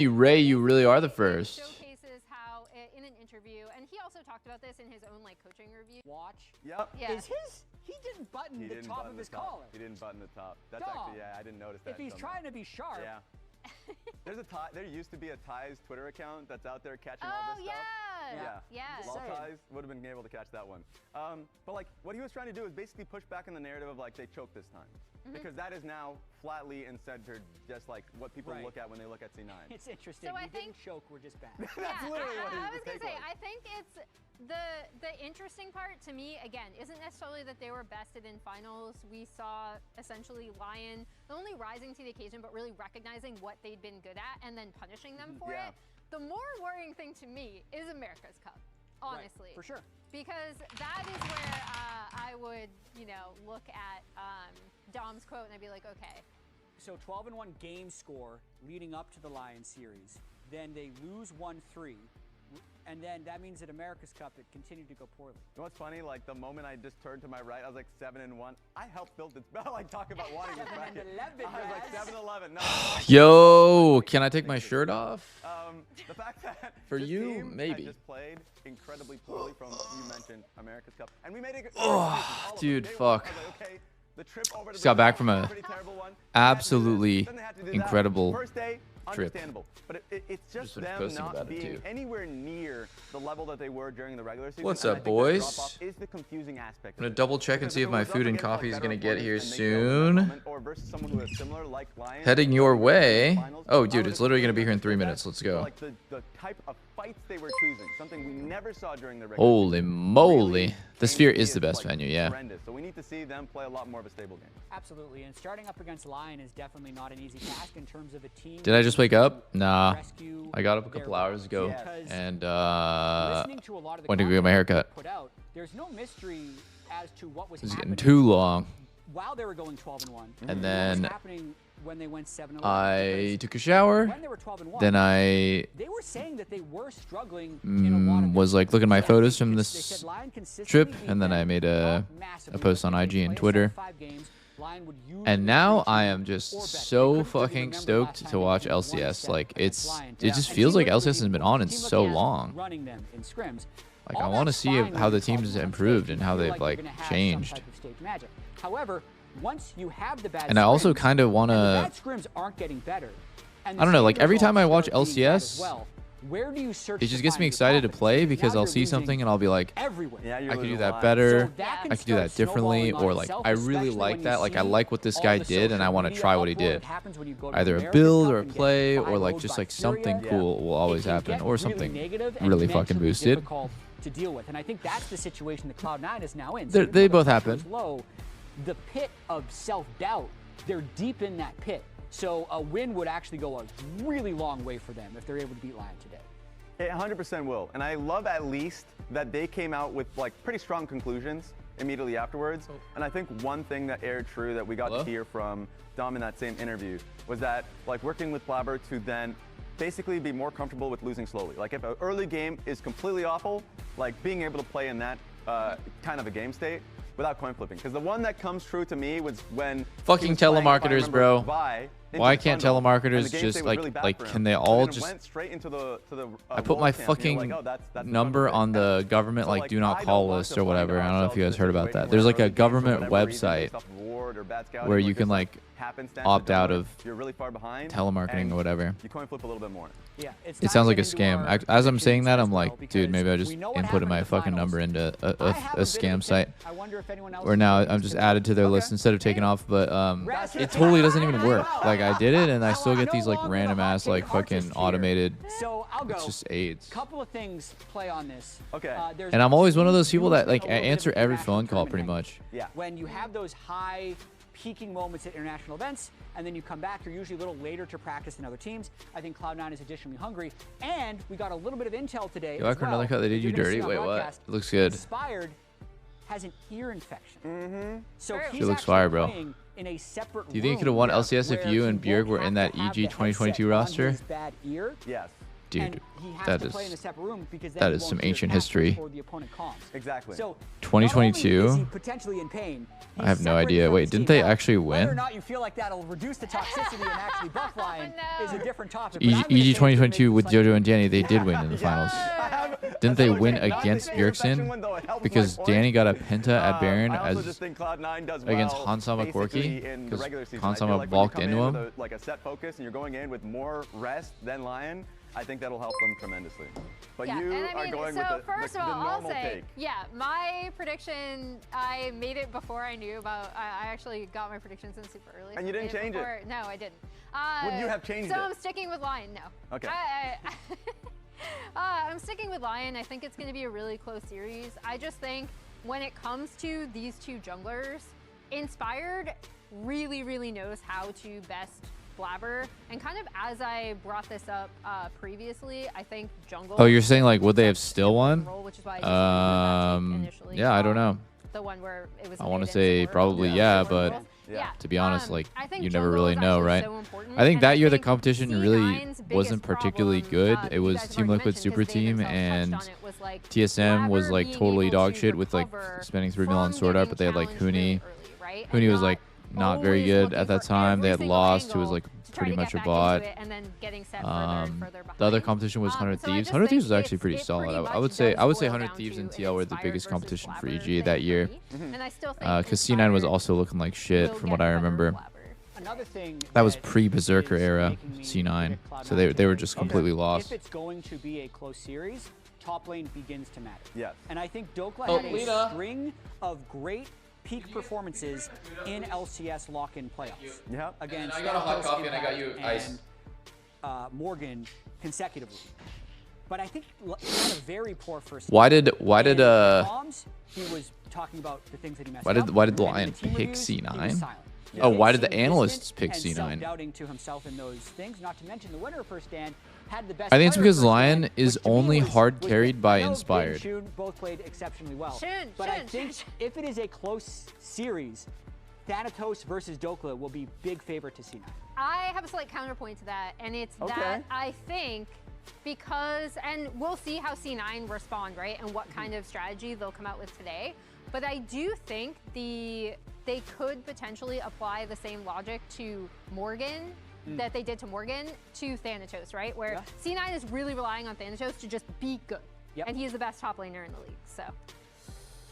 Ray, you really are the first. Showcases how in an interview, and he also talked about this in his own like coaching review. Watch. Yep. Yeah. Is his? He didn't button the top of his collar. He didn't button the top. That's Dog. actually, yeah, I didn't notice that. If he's trying to be sharp. Yeah. There's a tie. There used to be a Ty's Twitter account that's out there catching all Oh this yeah. stuff. Yeah. Law Ties would have been able to catch that one. But like, what he was trying to do is basically push back in the narrative of like they choked this time, because that is now flatly and centered, just like what people look at when they look at C9. It's interesting. So I We think didn't choke. We're just bad. That's literally what I was his gonna take say, was. I think it's the interesting part to me again isn't necessarily that they were bested in finals. We saw essentially Lion not only rising to the occasion but really recognizing what they'd been good at and then punishing them for it. The more worrying thing to me is America's Cup, honestly. Right, for sure. Because that is where I would, look at Dom's quote and I'd be like, okay. So 12-1 game score leading up to the Lions series. Then they lose 1-3. And then that means at America's Cup, it continued to go poorly. You know what's funny? Like the moment I just turned to my right, I was like 7-1. I helped build this. Like talk about wanting this bracket. 7-11, I was like 7-11. No. Yo, can I take my shirt off? The fact that For this you, team maybe. had just played incredibly poorly from you mentioned America's Cup, and we made it. Dude, fuck. Okay, the trip over to Just got back from a pretty terrible one. absolutely Then they had to do that. incredible First day, trip. understandable. But it's just finished them posting not about it, being too. anywhere near the level that they were during the regular season. What's and I up, think that boys? drop-off is the confusing aspect. I'm gonna double check and see if my food and coffee is gonna get here soon. Or versus someone who is similar, like Lions, Heading your way. finals, Oh, I dude, would it's literally gonna agree be here in with 3 that. minutes. Let's go. Like the type of fights they were choosing, something we never saw during the regular Holy season. moly. Really, The Sphere Kansas is the best like, venue, yeah. horrendous. So we need to see them play a lot more of a stable game. Absolutely. And starting up against Lion is definitely not an easy task in terms of a team. Did I just wake up? Nah. Rescue I got up a their couple hours ago because and listening to a lot of the went to go get my comments haircut. put out, there's no mystery as to what was This is happening getting too long. while they were going 12-1. And What then was happening when they went 7-11. I took a shower. When they were 12-1. Then I they were saying that they were struggling in a lot of was like looking at my photos from They this said Lion consistently trip, beat and then I them, made a not massively, post but on they IG play and a set Twitter. of 5 games. Lion would usually And now reach I you am just or better. They so couldn't fucking remember last stoked time to they watch won a LCS. set Like against it Lion. just And feels Team like Liquid LCS has been on in Team so Liquid long. running them in scrims. Like All I want to that's see fine how when the you're teams 12-1 improved stage. and You how feel they've like like you're gonna have some changed. type of stage magic. However, once you have the bad And I also scrims, kind of want and the to. bad scrims aren't getting better. And I don't know, the like, every same time I watch results start being bad as LCS, well. Where do you search It to just gets find me your excited to confidence? play Because because now I'll you're see losing something and I'll be like, everywhere. Yeah, I you're could do losing a that lot. better. So that can I could do that start differently, snowballing on or like itself, I really especially like when that. you Like I see like what this all guy the did, and I social want to media try what he uproar did. that happens when you go to Either a America's build Cup or a and get play, or 5-0'd like just by like something Syria. cool will always It can happen, get or really something negative and really fucking mentally boosted. difficult to deal with. And I think that's the situation that Cloud9 is now in. They Even though the both pressure happen. is low, the pit of self-doubt, they're deep in that pit. So a win would actually go a really long way for them if they're able to beat Lion today. It 100% will. And I love at least that they came out with like pretty strong conclusions immediately afterwards. And I think one thing that aired true that we got to hear from Dom in that same interview was that like working with Blabber to then basically be more comfortable with losing slowly. Like if an early game is completely awful, like being able to play in that kind of a game state without coin flipping. Because the one that comes true to me was when Fucking he was playing, if I telemarketers, remember, bro. Vi into Why the can't bundle, and telemarketers the game just state was like really bad like for him. can they And all then it just went straight into the I put my wolf camp, and you're fucking like, oh, that's number fun. on the government So, like do not I call don't want list to or find whatever. I don't know if you guys ourselves heard in a about that. situation There's like where a early games, for government whatever reason, website based off of ward or bad scouting, where or you just, can like happenstance opt or out dumber, of you're really far behind, telemarketing and or whatever. you coin flip a little bit more. Yeah, It sounds like a scam. As I'm saying that, I'm like, dude, maybe I just inputted my fucking number into a scam site. I wonder if anyone else Or now I'm just added to their list instead of taking off, but it totally doesn't even work. Like I did it and I still get these like random ass like fucking automated. So I'll go. It's just AIDS. Couple of things play on this. Okay. And I'm always one of those people that like I answer every phone call pretty much. Yeah. When you have those high peaking moments at international events, and then you come back, you're usually a little later to practice than other teams. I think Cloud9 is additionally hungry, and we got a little bit of intel today. Yo, I heard another cut. They did you dirty. Wait, what? It looks good. Inspired has an ear infection. So True. he's She looks actually fire, bro. playing in a separate Do you think you room could have won LCS if where you he and Bjerg won't were in have that to have EG the headset 2022 on roster? his bad ear. Yes. Dude, and he has that to is play in a separate room because then that he is won't some hear ancient taps history. before the opponent calms. Exactly. So 2022? not only is he potentially in pain, I have he's no separated idea. from Wait, his didn't team. they Now, actually Whether or win? not you feel like that'll reduce the toxicity and actually buff Lion no. is a different topic. but I'm gonna EG say it's gonna make 2022 with this fight JoJo and Danny, they did win in the finals. Didn't they win against Bjergsen? Because Danny got a penta at Baron I also as just think Cloud9 does against well Hansama basically Corki, in the 'cause regular season. I feel Hansama like when you bulked come into in him. with like a set focus and you're going in with more rest than Lion, I think that'll help them tremendously. But Yeah, you and I are mean, going so with the first of all, I'll normal say, take. yeah, my prediction, I made it before I knew about, I actually got my predictions in super early. And you didn't change it? No, I didn't. Would you have changed so it? I'm sticking with Lion, no. Okay. I'm sticking with Lion. I think it's going to be a really close series. I just think when it comes to these two junglers, Inspired really, really knows how to best Blabber. And kind of as I brought this up previously, I think jungle. Oh, you're saying like would they have still won? Role, which is why I initially, Yeah, I don't know. The one where it was I want to made say into probably more yeah, roles. but Yeah. to be honest, like I think you never jungle really is know, actually right? so important, I think and that I year the think competition really C9's wasn't biggest particularly problem, good. that It you was guys have Team already Liquid mentioned, Super 'cause they Team themselves and touched on it, was like TSM was Blabber like being totally able dog to shit with like recover spending 3 million on from Sword Art, getting but they had like challenged very Huni. early, right? And Huni was like not very always good looking at that for time. They every had single lost, who was angle like to try pretty to much get a back bot. into it and then getting set further and further The other behind. competition was 100 So I Thieves. just 100 Thieves think was actually it's pretty pretty solid. I much would say does boil 100 down Thieves to and an TL were the Inspired biggest versus competition for Blabber EG thing that year. for me. And I still think Because C9 was Inspired also looking like shit will from get what I better remember. Blabber. Another thing That was pre-Berserker is era making me C9, predict Cloud9 so they to were win. just completely lost. If it's going to be a close series, top lane begins to matter. Yes. And I think Dokla Oh, had a Lina. string of great peak performances in LCS lock-in playoffs. Yeah. Against And I got a hot Thanatos, coffee and I got Impact, you ice. and, Morgan consecutively. But I think he had a very poor first. Why did And in comms, he was talking about the things that he messed Why did- up, why did and in Lion the team pick reviews, C9? he was silent. Oh, He why did did the seem analysts distant pick and C9? self-doubting to himself in those things. Not to mention the winner first stand had the best. I think it's player because first Lion stand, is which to me only was hard big. carried by I know Inspired. Jin and Shun both played exceptionally well. Shun, But I Shun, think Shun. if it is a close series, Thanatos versus Dokla will be big favorite to C9. I have a slight counterpoint to that, and it's Okay. that I think because, and we'll see how C9 respond, right, and what kind of strategy they'll come out with today. But I do think they could potentially apply the same logic to Morgan that they did to Morgan to Thanatos, right? Where C9 is really relying on Thanatos to just be good. Yep. And he is the best top laner in the league, so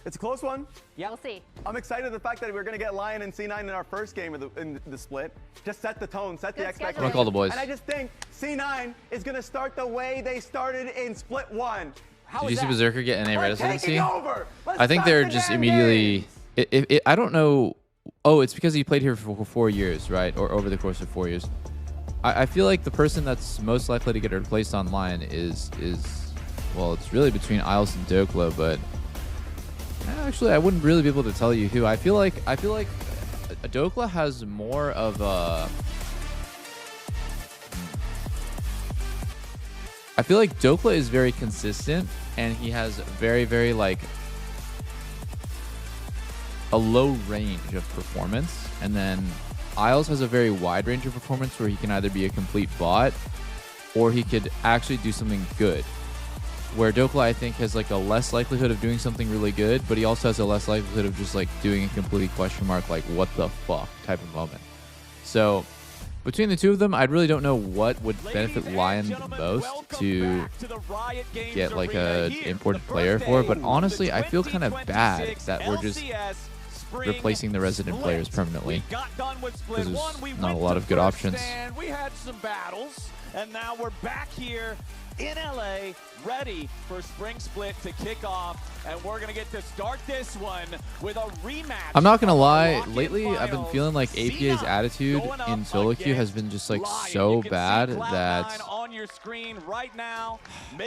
It's a close one. Yep. we'll see. I'm excited the fact that we're going to get Lion and C9 in our first game of in the split. Just set the tone, set the Good expectations. scheduling. I'll call the boys. And I just think C9 is going to start the way they started in split 1. How Did is you see that? Berserker get NA We're residency? taking over. Let's I think start they're the just damn immediately. games. I don't know. Oh, it's because he played here for 4 years, right? Or over the course of 4 years. I feel like the person that's most likely to get replaced on Lion is well, it's really between Isles and Dokla, but actually, I wouldn't really be able to tell you who. I feel like Dokla has more of a. I feel like Dokla is very consistent, and he has very, very like a low range of performance, and then Isles has a very wide range of performance where he can either be a complete bot or he could actually do something good. Where Dokla, I think, has like a less likelihood of doing something really good, but he also has a less likelihood of just like doing a complete question mark, like what the fuck type of moment. So between the two of them, I really don't know what would benefit Lion the most to get like a imported player for, but honestly, I feel kind of bad that we're just replacing the resident players permanently because there's not a lot of good options. We had some battles, and now we're back here in LA, ready for Spring Split to kick off, and we're gonna get to start this one with a rematch. I'm not gonna lie, Lock-in lately I've been finals. feeling like APA's attitude going up in solo queue has against been just like Lion. so You can see bad Cloud9 that on your screen right now,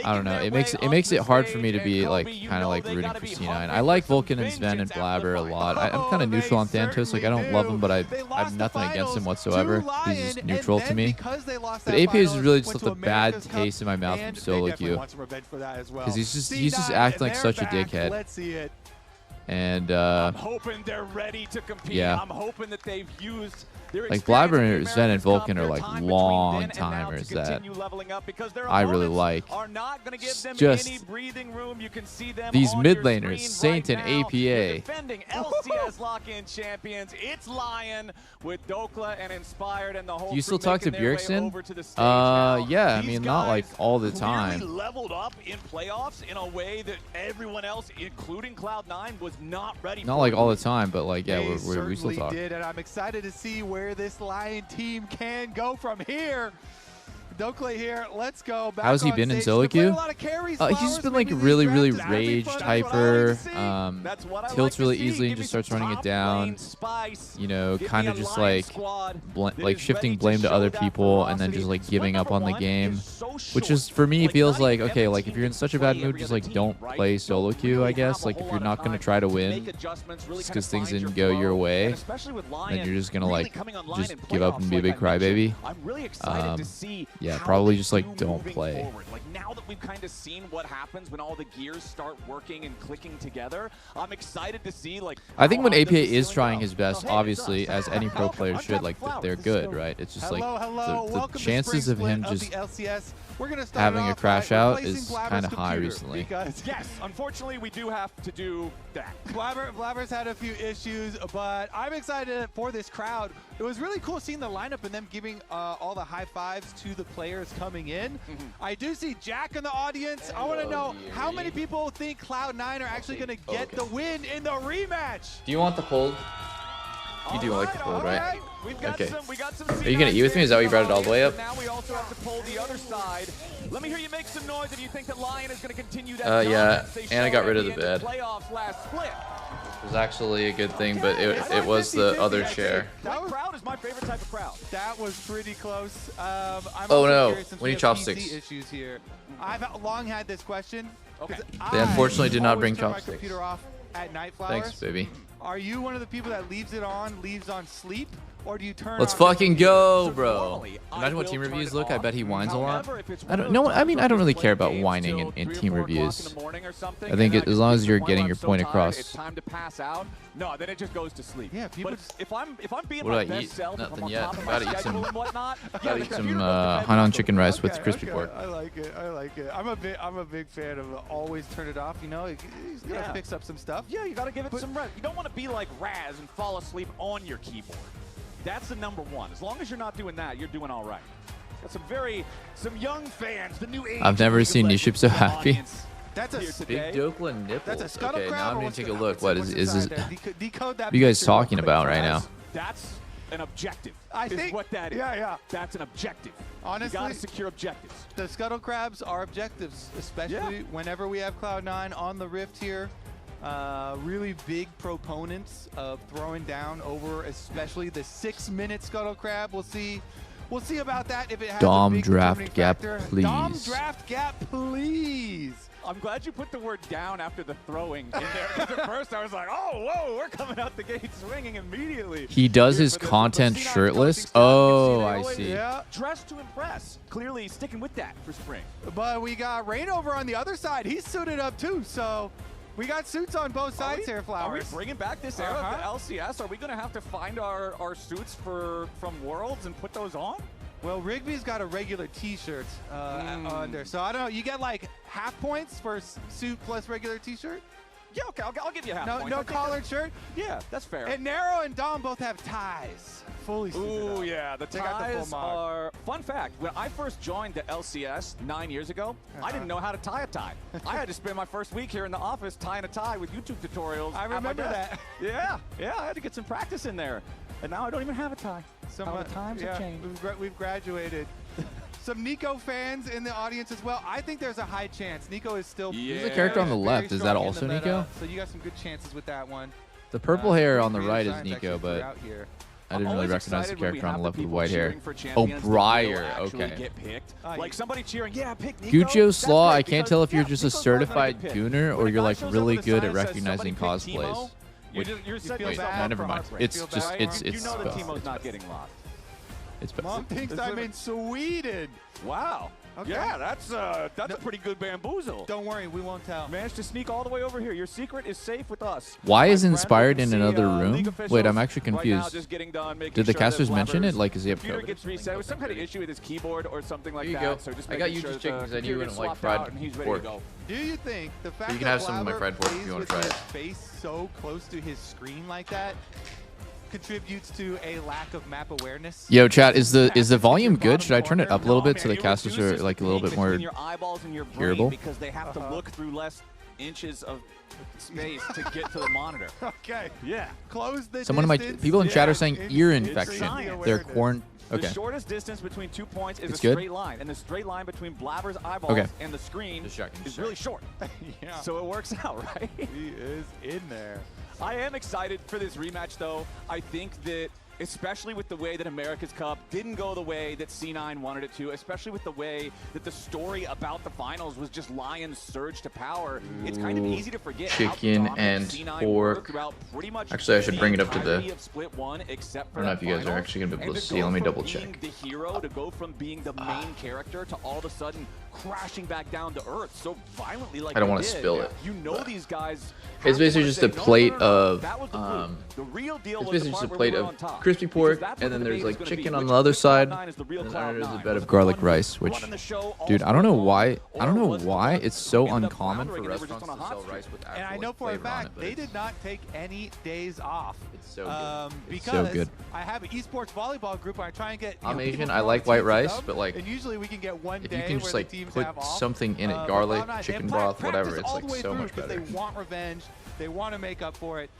I don't know. making It their makes way it makes up it the hard for me to stage, be and like Kobe, you kind of know like they rooting gotta for be C9. hungry I like for some Vulcan and Sven and vengeance after Blabber a the lot. fight. I'm kind of neutral on Thanatos. Like certainly I don't love him, but They I lost have the nothing against him finals whatsoever. to Lion, He's just and neutral to then me. because they lost But that APA has finals, really just went left to a bad America's Cup, taste in my mouth and from solo they definitely queue. want some revenge for that as well. Because he's just C9, acting like they're such a back. dickhead. Let's see it. And I'm hoping they're ready to compete. yeah. I'm hoping that they've used Like Blabber, Sven, and Vulcan are like long timers that I really like. Just these mid laners, Saint and APA. Defending LCS lock-in champions. It's Lion with Dokla and Inspired and the whole. Do you still crew talk to making their way Bjergsen? over to the stage now. Yeah. I These mean, not like guys all the clearly time. leveled up in playoffs in a way that everyone else, including Cloud9, was not ready. Not for. like all the time, but like yeah, They we still certainly talk. did, and I'm excited to see where this Lion team can go from here. Dokla here, let's go. Back How's he on been in stage. solo They're playing queue? a lot of carries, He's Flowers, been like maybe these really drafts. That'd be rage fun. That's what I like to hyper. see. That's what I Tilts like to really see. easily and Give just me starts some running it top down. lane spice. You know, Give kind me of a just Lion like squad that like is shifting ready to blame to show other that people and then ferocity. just like Split giving up on the #1 game, is so which short. is for me Like, feels not like even okay, every like if team you're in can such a bad play mood, every just other like team, don't right? play So solo you queue. really I guess have a like whole if you're lot not of gonna time try to to win, make adjustments, really just kind because of things find didn't your go your flow. way, And especially with Lion then you're just gonna really like coming online just in give up playoffs, and be a like big I mentioned. crybaby. I'm really excited to see Yeah, how probably they just like do don't moving play. forward. Like now that we've kind of seen what happens when all the gears start working and clicking together, I'm excited to see like. I think when how high APA does the is ceiling trying go? his best, Oh, hey, obviously, it's us. as any pro player Untapped should, like Flowers. they're This is good, so- right? It's just Hello, like hello. the Welcome chances to of him spring just split of the LCS. We're gonna start having it a off crash by out replacing is Blabber's kind of high computer recently. because Yes, unfortunately, we do have to do that. Blabber's had a few issues, but I'm excited for this crowd. It was really cool seeing the lineup and them giving all the high fives to the players coming in. I do see Jack in the audience. I want to know how many people think Cloud9 are actually going to get the win in the rematch. Do you want the hold? You do like the All hold, right? We've got Okay. we got some Are you gonna eat with me? Is that why you brought it all the way up? Now we also have to pull the other side. Let me hear you make some noise if you think that Lion is going to continue that. Yeah, dominance they and I showed got rid at of the end bed. Playoffs last split. It was actually a good thing, but it was the other chair. That crowd is my favorite type of crowd. That was pretty close. I'm Oh, also no. curious since We need have chopsticks. PC issues here. I've long had this question. 'cause Okay. They I unfortunately did not always bring turn my chopsticks. computer off at night, Flowers. Thanks, baby. Are you one of the people that leaves on sleep, or do you turn? Let's on fucking go, So bro. normally, I Imagine what will team turn reviews it look. I off. bet he whines a lot. However, if it's I don't one know. of those I mean, I don't really times care where about games whining till in 3 or team 4 o'clock reviews. in the morning or something, I think and as long as get you're to the getting point your where I'm point so tired, across. It's time to pass out. No, then it just goes to sleep. Yeah, people But just- if I'm being What do my I best eat? self, if Nothing I'm on yet. top of my Gotta eat schedule some- and whatnot, Gotta the eat some computer goes to bed Hainan for chicken me. rice with Okay, crispy okay. pork. I like it. I like it. I'm a big fan of always turn it off. You know, he's gonna Yeah. fix up some stuff. Yeah, you got to give it some rest. You don't want to be like Raz and fall asleep on your keyboard. That's the #1. As long as you're not doing that, you're doing all right. Got some young fans, the new age. I've never League of seen Legends Niship so happy. audience That's a here today. Big Dokla nipples. That's a scuttle Okay, crab. now I'm or gonna what's take the- a look. what's What the- is what's this? inside there? Decode that. What are you guys picture real talking quick, about right guys. now? That's an objective. I is think what that is. Yeah. That's an objective. Honestly, you got to secure objectives. the scuttle crabs are objectives, especially whenever we have Cloud9 on the Rift here. Really big proponents of throwing down over, especially the 6-minute scuttle crab. We'll see about that if it has Dom a big draft determining gap, factor. please. Dom draft gap, please. I'm glad you put the word down after the throwing in there. 'Cause at first I was like, oh, whoa, we're coming out the gate swinging immediately. He does Here his for this one. content But C9's shirtless. coaching staff, you Oh, they I always see. Yeah. Dressed to impress. Clearly sticking with that for spring. But we got Rain over on the other side. He's suited up too, so we got suits on both sides here, Are we Flowers. bringing back this era of the LCS? Are we going to have to find our suits from Worlds and put those on? Well, Rigby's got a regular T-shirt on there, so I don't know. You get like half points for suit plus regular T-shirt. Yeah, okay, I'll give you half No, points. I no think collared shirt. Yeah, that's fair. And Nero and Dom both have ties, fully suited Ooh, up. yeah, the They got the full ties mod. are... Fun fact, when I first joined the LCS 9 years ago, I didn't know how to tie a tie. I had to spend my first week here in the office tying a tie with YouTube tutorials. I at my remember desk. that. Yeah, I had to get some practice in there. And now I don't even have a tie. How the times have changed. We've graduated. Some Nico fans in the audience as well. I think there's a high chance. Nico is still Yeah. Who's the character on the very left? Is that strong in also the meta, Nico? So you got some good chances with that one. The purple hair Some on the creative right is signs Nico, actually but throughout here. I didn't really always recognize the excited when we character on have the left with people white hair. cheering for Oh, champions that will Briar. actually Okay. Get picked. Oh, Like yeah. somebody cheering, yeah, pick Nico. Guccio That's Slaw, great I can't because, tell if you're yeah, just a Nico's not gonna certified get picked. gooner or When a you're guy like shows up really with a good sign at that says recognizing somebody picked cosplays. Timo, Wait, you're setting wait, yourself no, up never for mind. heartbreak. It's Feel just- bad. it's- You it's know that spelled. Timo's not getting lost. It's Mom thinks I'm in Sweden. Wow. Okay. Yeah, that's a pretty good bamboozle. Don't worry, we won't tell. Managed to sneak all the way over here. Your secret is safe with us. Why My is friend, Inspired we in can another see, room? league Wait, I'm officials actually right now confused. just getting done, making Did the sure that casters mention it? Blabber's Like, does he have computer COVID? gets reset with some kind of issue with his keyboard or something like Here you that. go. So just I got making you sure just that chicken the 'cause I knew you computer wouldn't like gets fried swapped out and he's ready pork. to go. Do you think the fact You can that have some of my Blabber fried pork if plays you wanna with try his it. face so close to his screen like that contributes to a lack of map awareness? Yo, chat, is the volume good? Should I turn it up a little bit so the it casters are reduces like a the little peak bit more between your eyeballs and your brain hearable? because they have to look through less inches of space to get to the monitor. Okay. Yeah. Close the Someone in my distance. people in chat are Yeah, saying it's- ear it's infection. science. They're corn. The Okay. shortest distance between 2 points is It's a good? straight line, and the straight line between Blabber's eyeballs Okay. and the screen Just checking, is just really short. Yeah. So it works out, right? He is in there. I am excited for this rematch, though. I think that, especially with the way that America's Cup didn't go the way that C9 wanted it to, especially with the way that the story about the finals was just Lion's surge to power, it's kind of easy to forget Chicken how dominant and C9 were pork. throughout pretty much Actually, I should bring it up to the- entirety of Split 1, except for I don't know that if you guys are finals. actually gonna be able And to go see. Let me from double being check. the hero to go from being the main character to all of a sudden crashing back down to earth so violently like I don't they wanna did. spill it, You know these guys. It's basically just a plate of, that was the clue. The real deal it's was basically the just a part where plate we were of on top. crispy Because pork, that's what and then the there's debate like is gonna be. chicken on Which the other Cloud9 side, is the real and then there's a Cloud9? bit of Was the garlic one rice, which, running the show all dude, I don't know spring why. long, I don't or know was the why one it's so who ended up uncommon for floundering and they were just restaurants on a to hot sell streak? rice with And I actual know like, for a flavor on fact it, but they did not take any days off. It's so good. It's Because so good. I have an esports volleyball group where I try and get. I'm people Asian. from I all like the white teams to rice, come, but like, and usually we can get one if day you can just where like the teams put have off. something in it, But garlic, Cloud9, chicken they broth, practice whatever, it's all like the way so through much because better. They want revenge. They want to make up for it.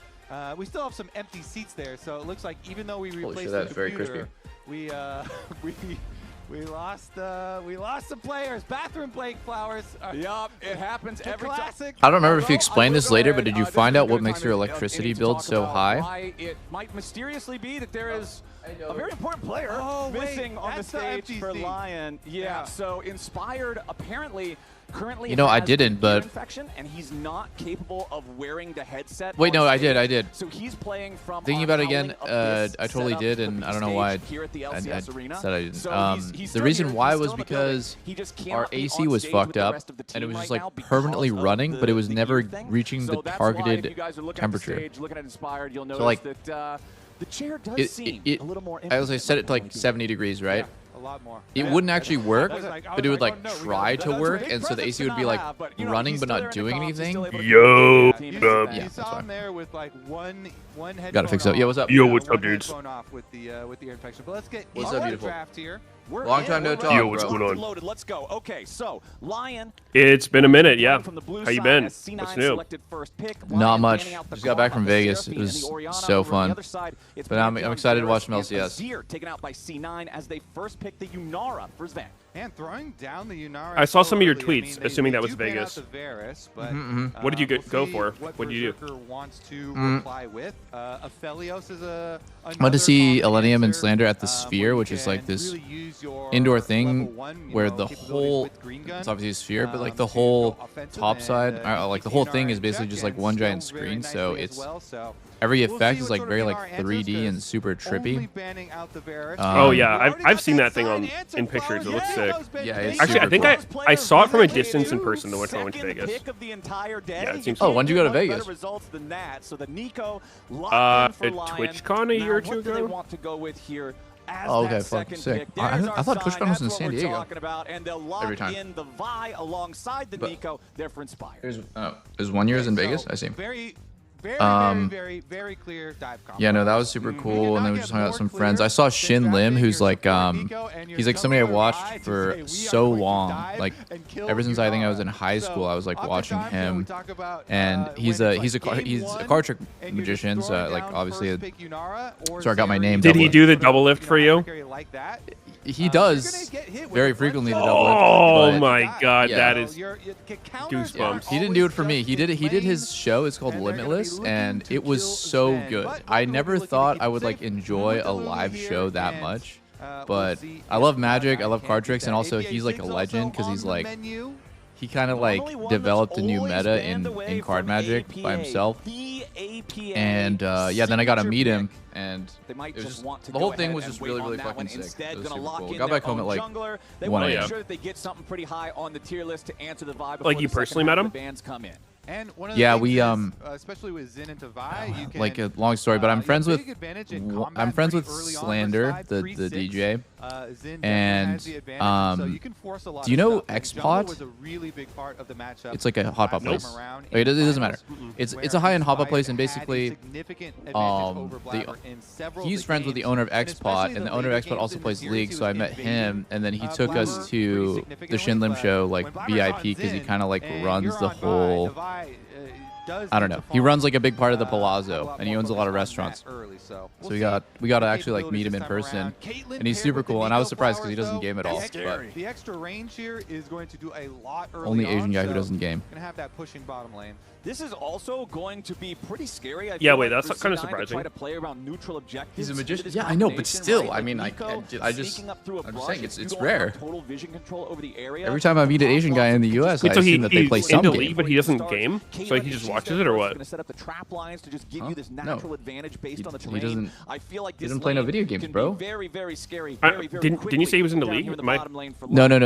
We still have some empty seats there, so it looks like even though we replaced shit, the that's very computer, crispy. we lost some players. Bathroom Blake Flowers. Yup, it happens every time. Classic. I don't remember if you Although, explained I will this go later, ahead, but did you this find is out a what good makes time your to, electricity to build talk so about high? Why it might mysteriously be that there is know. a very important player Oh, wait, missing on the that's the stage for FGC. Lion. Yeah, so Inspired apparently currently You know, I has didn't, an but- ear infection and he's not capable of wearing the headset. Wait, on no, I stage. did, I did. So he's playing from Thinking our about it again, Howling Abyss I totally setup, did, the and B I don't know stage why here at the I LCS arena. said I didn't. So he's The still reason here, why he's was still in the building. because He just our cannot be AC on was stage fucked with the up, rest of the and it team was right just like now because permanently of running, but it was the never ear thing. reaching So the that's why if targeted you guys are looking temperature. At the stage, looking at Inspired, you'll notice So like, that the chair does seem a little more. I set it to like 70 degrees, right? A lot more. It Yeah. wouldn't actually work, I was like, but it would like oh, no, we try gotta- to work, and so the AC would be like running but not doing anything. You Yeah, that's saw fine. him there with like one headphone. Gotta fix it. Yeah, what's up? Yo, what's one up, dudes? headphone off with the ear infection. But let's get What's into up, the beautiful? draft here. We're Long in, time no we're talk, ready. Yo, what's bro. going on? Loaded. Let's go. Okay, so Lion. It's been a minute, yeah. From the blue How you side been? has C9 What's new? selected first pick. Not Lion much. banning out the Just got back Claw, from the Vegas. Seraphine, It was and the Orianna. so Over on fun. the other side, it's But I'm Pantheon, excited to watch Varus, some and LCS. Azir taken out by C9 as they first pick the Yunara for Zven. And throwing down the Yunara. I saw so some of your early. I mean, tweets, they assuming that was do ban out Vegas. the Varus, but, What did you we'll go see for? What What did you do? Berserker wants to reply with. Aphelios is I went to see Elenium and Slander at the Sphere, which is like this indoor thing where the whole, it's obviously a sphere, but like the whole top side, like the whole thing is basically just like one giant screen, so it's every effect is like very like 3D and super trippy. Oh yeah, I've seen that thing in pictures. It looks sick. Yeah, it's Actually, I super think cool. I saw it from a distance in person the one time I went to Second Vegas. pick of the entire day. Yeah, it seems Oh, when'd you go to Much better Vegas? results than that. So the Nico locked in At for Lion. TwitchCon a year or Now, two what do they ago? want to go with here? As Oh, okay, that fuck, second sick. pick. I There's our thought TwitchCon sign. was in That's San what we're Diego. talking about. And they'll lock Every time. in the Vi alongside the But- Nico. They're for Inspired. There's 1 year in Vegas, I see. Very clear dive combo. Yeah, no, that was super cool, and then we just hung out with some friends. I saw Shin Lim, who's like, he's like somebody I watched for so long, like ever since I think I was in high school, I was like watching him, and he's a card trick magician, so like obviously, so I got my name. Did he do the double lift for you? He does very frequently the double Oh lift, but my god, yeah. that is goosebumps. goosebumps. he didn't do it for me. He did his show. It's called Limitless, and it was so good. I never thought I would like enjoy a live show that much. But I love Magic, I love card tricks, and also he's like a legend because he's like he kind of like developed a new meta in card Magic by himself. And yeah, then I got to meet him, and They might it was just just, want to the go whole thing ahead was and just wait really, on really that fucking one. sick. Instead, It was gonna super lock cool. in Got their back home at own like jungler. They 1 want to a.m. make sure that they get something pretty high on the tier list to answer the vibe. Like, you personally met him? The bands come in. And one of the Yeah, things we is, especially with Zin and Tavai, you can, like a long story, but I'm you friends have with big advantage in combat I'm friends with pretty early on Slander, versus the pre-6. DJ. Zin And, definitely has the advantage, so you can force a lot do you of know stuff, and X-Pot? jungle was a really big part of the matchup It's like a hot pot last time place. around Okay, in it doesn't matter. finals, It's where a high-end hot pot Inspired place, and had a basically, significant advantage over Blabber in several of he's the friends with the games, owner of and X-Pot, especially and the the owner of later X-Pot games also in the plays series, League, he so I was met him, invading, and then he took Blabber us pretty to the significantly, Shinlim show, but like when Blabber's on VIP, because he Zin kind of like and runs you're the on Vi, whole. Tavai, does I don't need know. to He follow, runs like a big part of the a Palazzo, lot and he more owns a lot of focused on restaurants. that early, so So we'll we got to see actually like meet him in capabilities this person, time around. and he's Caitlyn super paired cool. with And the I was Nico surprised because he Flowers, doesn't though, game at all. But The extra range here is going to do a lot early only Asian on, guy who so doesn't game. gonna have that pushing bottom lane. This is also going to be pretty scary. I Yeah, feel wait, like that's for kind of C9 to surprising. Try to play around neutral objectives. He's a magician. This Yeah, I know, but combination, still, right? I mean, Nico I just, sneaking up through a I'm brush, saying if it's you don't rare. have total vision control over the area. Every time I meet an Asian guy in the U.S., I Wait, so assume that they play he's some into game. League, but he doesn't game? So he just watches it, or what? Going to set up the trap lines to just give Huh? you this No. natural advantage based on the He terrain. doesn't- I feel like he this doesn't play no lane video games, can bro. be very, very scary. Didn't you say he was into League? No,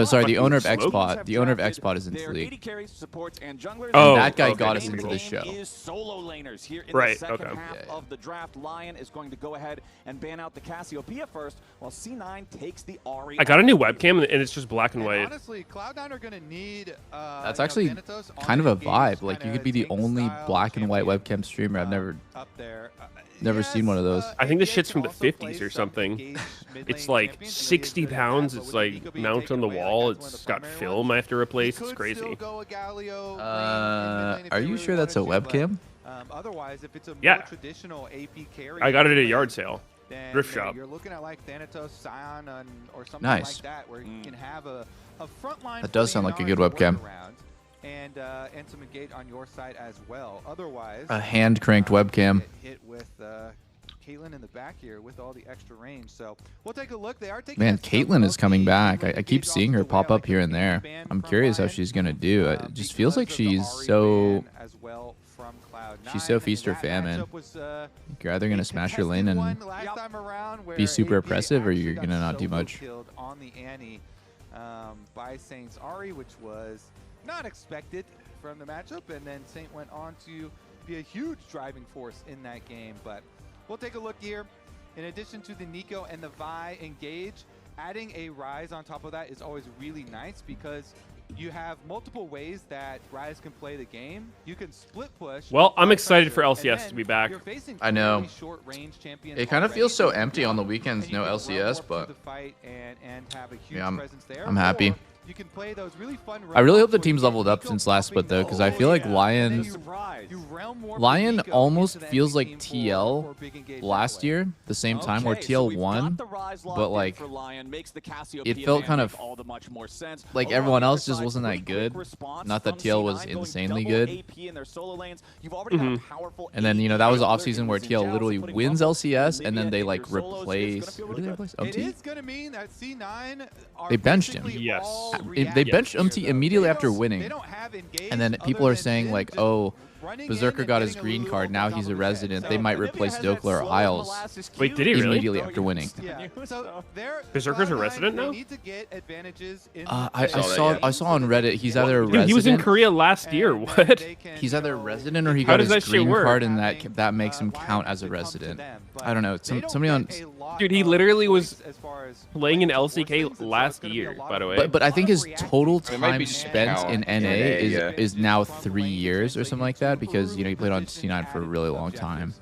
Sorry, the Fucking owner of smoke. X-Pot, the owner of X-Pot is into League. Oh, And that guy okay. got us into the show. Is solo laners here in Right, the second okay. half Yeah. of the draft. Lion is going to go ahead and ban out the Cassiopeia first, while C9 takes the Ahri. I got a new webcam, and it's just black and white. Honestly, Cloud9 are gonna need. That's actually kind of a vibe. Like, you could be the only black and white webcam streamer. I've never seen one of those. I think this shit's from the 50s or something. It's like 60 pounds. It's like mounted on the wall. It's got film I have to replace. It's crazy. Are you sure that's a webcam? Otherwise, if it's a Yeah. more traditional AP carry, I got it at a yard sale. then, Thrift you know, shop. You're looking at like Thanatos, Scion, or something Nice. like that, where you can have a frontline. That does sound like a good webcam. And some engage on your side as well. Otherwise, A hand-cranked webcam. get hit with Caitlyn in the back here with all the extra range. So we'll take a look. They are taking. Man, that Caitlyn is stealth coming LT back. with I keep engage seeing off her the pop way, up here and like there. ban I'm from curious how Lion, she's gonna do. It just feels because like of the she's Ahri so. ban as well from Cloud9. She's so feast or And that famine. matchup was, You're either gonna a smash your lane and contested one last time around where be super AP oppressive, or actually you're got gonna not do solo much. killed on the Annie by Saint's Ahri, which was not expected from the matchup, and then Saint went on to be a huge driving force in that game. But we'll take a look here. In addition to the Nico and the Vi engage, adding a Rise on top of that is always really nice because you have multiple ways that Rise can play the game. You can split push. Well, I'm apply excited for pressure, LCS and to be then back. you're facing I know. really short-range champions It kind of already, feels so so you empty on the jump weekends, and you no can LCS, roll up to but the fight and have a huge yeah, presence there. I'm happy. Or you can play those really fun I really hope rounds the where team's you get leveled up Nico since last split though, because I popping feel like and then Lion you realm more Lion with Nico almost into that feels like game TL for big engage last that way. year, the same time where TL won, but like it felt kind of like everyone else just wasn't that good. Not that TL was insanely good. And then, you know, that was the offseason where TL literally wins LCS, and then they like replace. Who did they replace? It OT? is going to mean that C9 are They benched him. basically Yes. all They reactive benched here, MT though. immediately They after don't- winning. they don't have engage And then other people are than saying Jhin like, just oh, running in Berserker and got his getting a green little card, on now top he's a of his head. resident. So They might Olivia replace has that Dokler or slow Isles Wait, did he really? immediately after winning. Yeah. So they're Berserker's a Cloud9, resident they now? need to get advantages in I the saw play. I saw on Reddit he's either a Dude, he was in resident. Korea last year. And What? they can, He's you either a know, resident or he How got does his that shit green work? card, and that makes him Lions count as a to come to resident. them, but I don't know. they don't Somebody on. get a lot Dude, he of literally was choice as far as playing in playing towards LCK things, and so last it's gonna be a year, lot by of the way. But I think his total It might time be spent count in in NA NA, yeah. is now 3 years or something like that, because you know he played on C9 for a really long time.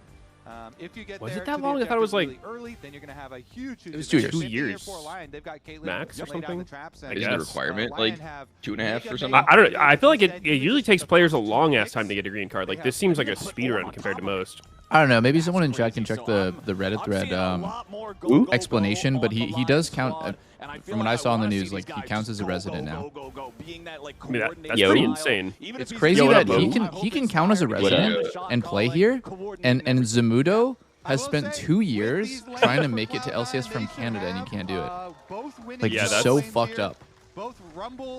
If you get Was it there that to the long? I thought it was objective like- really early, then you're gonna have a huge It was 2 years. 2 advantage. years. For Lion, they've got Caitlyn Max or laid down the something? traps, I and, guess. Isn't the requirement Lion like have 2.5 or mega something? I don't know. I feel like it big usually takes players a long ass time to advantage. get a green card. Like this seems like a speed run compared to most. I don't know. Maybe someone in chat can check the Reddit thread explanation, but he does count. From what I saw in the news, like he counts as a resident now. I mean, that's Yo. pretty insane. It's crazy Yo, what up, that Bo? he can count as a resident and play here, and Zamudo has spent 2 years trying to make it to LCS from Canada, and he can't do it. Like, Yeah, just that's- so fucked up. Both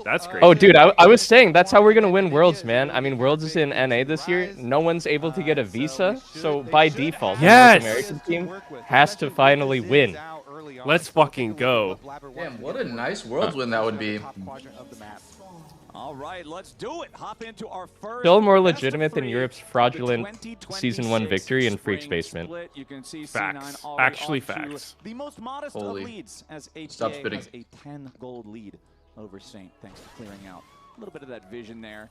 That's great. Oh, dude, I was saying that's how we're gonna win Worlds, man. I mean, Worlds is in NA this year. No one's able to get a visa, so by default, the North American team has to finally win. Let's fucking go. Damn, what a nice Worlds win that would be. All right, let's do it. Hop into our first. Still more legitimate than Europe's fraudulent Season 1 victory in Freaks Basement. Facts. Actually facts. The most modest of Holy. leads as Stop APA spitting. has a 10 gold lead over Saint, thanks to clearing out a little bit of that vision there.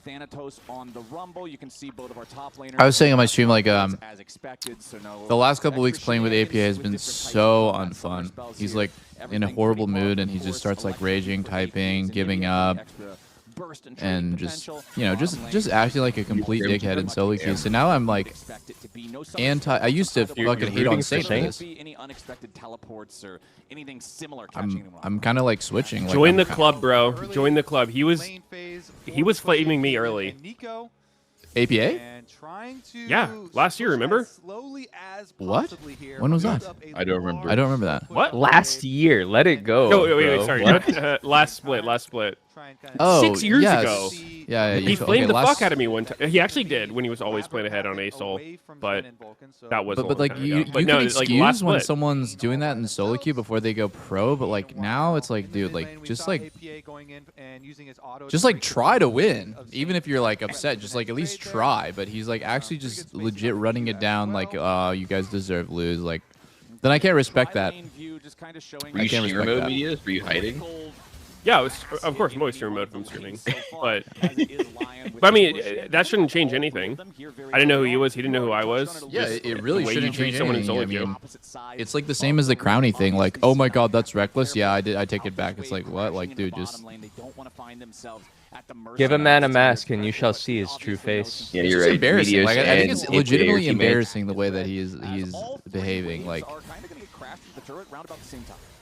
Thanatos on the Rumble. You can see both of our top laners. I was saying on my stream, like, as expected, so no the last couple weeks extra playing with APA shenanigans has been with different so hypes and summer unfun. spells He's here. like in a Everything horrible pretty mood, low, and he of just course, starts like electric raging, for typing, APs, giving giving up, extra burst and and trade just potential. just acting like a complete dickhead in solo queue. So now I'm like anti. I used to fucking hate on rooting for Saint for Saint? this. Any unexpected teleports or anything similar catching them I'm kind of like switching. Like, Join I'm the club, bro. Join the club. He was flaming me early. APA. Yeah, last year, remember? What? When was that? I don't remember. I don't remember that. What? Last year, let it go. No, wait, bro. sorry. What? Last split. Oh, 6 years yes. ago. Yeah, He flamed the fuck out of me one time. He actually did when he was always playing ahead on ASOL, but that was. But like you But can no, excuse like last when split. someone's doing that in solo queue before they go pro, but like now it's like, dude, like just like try to win, even if you're like upset, just like at least try. But he's like actually just legit running it down, like, you guys deserve lose, like. Then I can't respect that. Were you can't streamer respect mode that. medias? Were you hiding? Yeah, it was, of course, I'm always streaming mode if I'm streaming, but I mean, that shouldn't change anything. I didn't know who he was. He didn't know who I was. Yeah, Just it really the way you shouldn't treat change someone in anything. solo I queue. mean, it's like the same as the Crowny thing. Like, oh my God, that's reckless. Yeah, I take it back. It's like, what? Like, dude, just. Give a man a mask, and you shall see his true face. Yeah, It's you're just right. embarrassing. Medias Like, I think and it's APA are legitimately teammates. embarrassing the way that he's behaving. Like,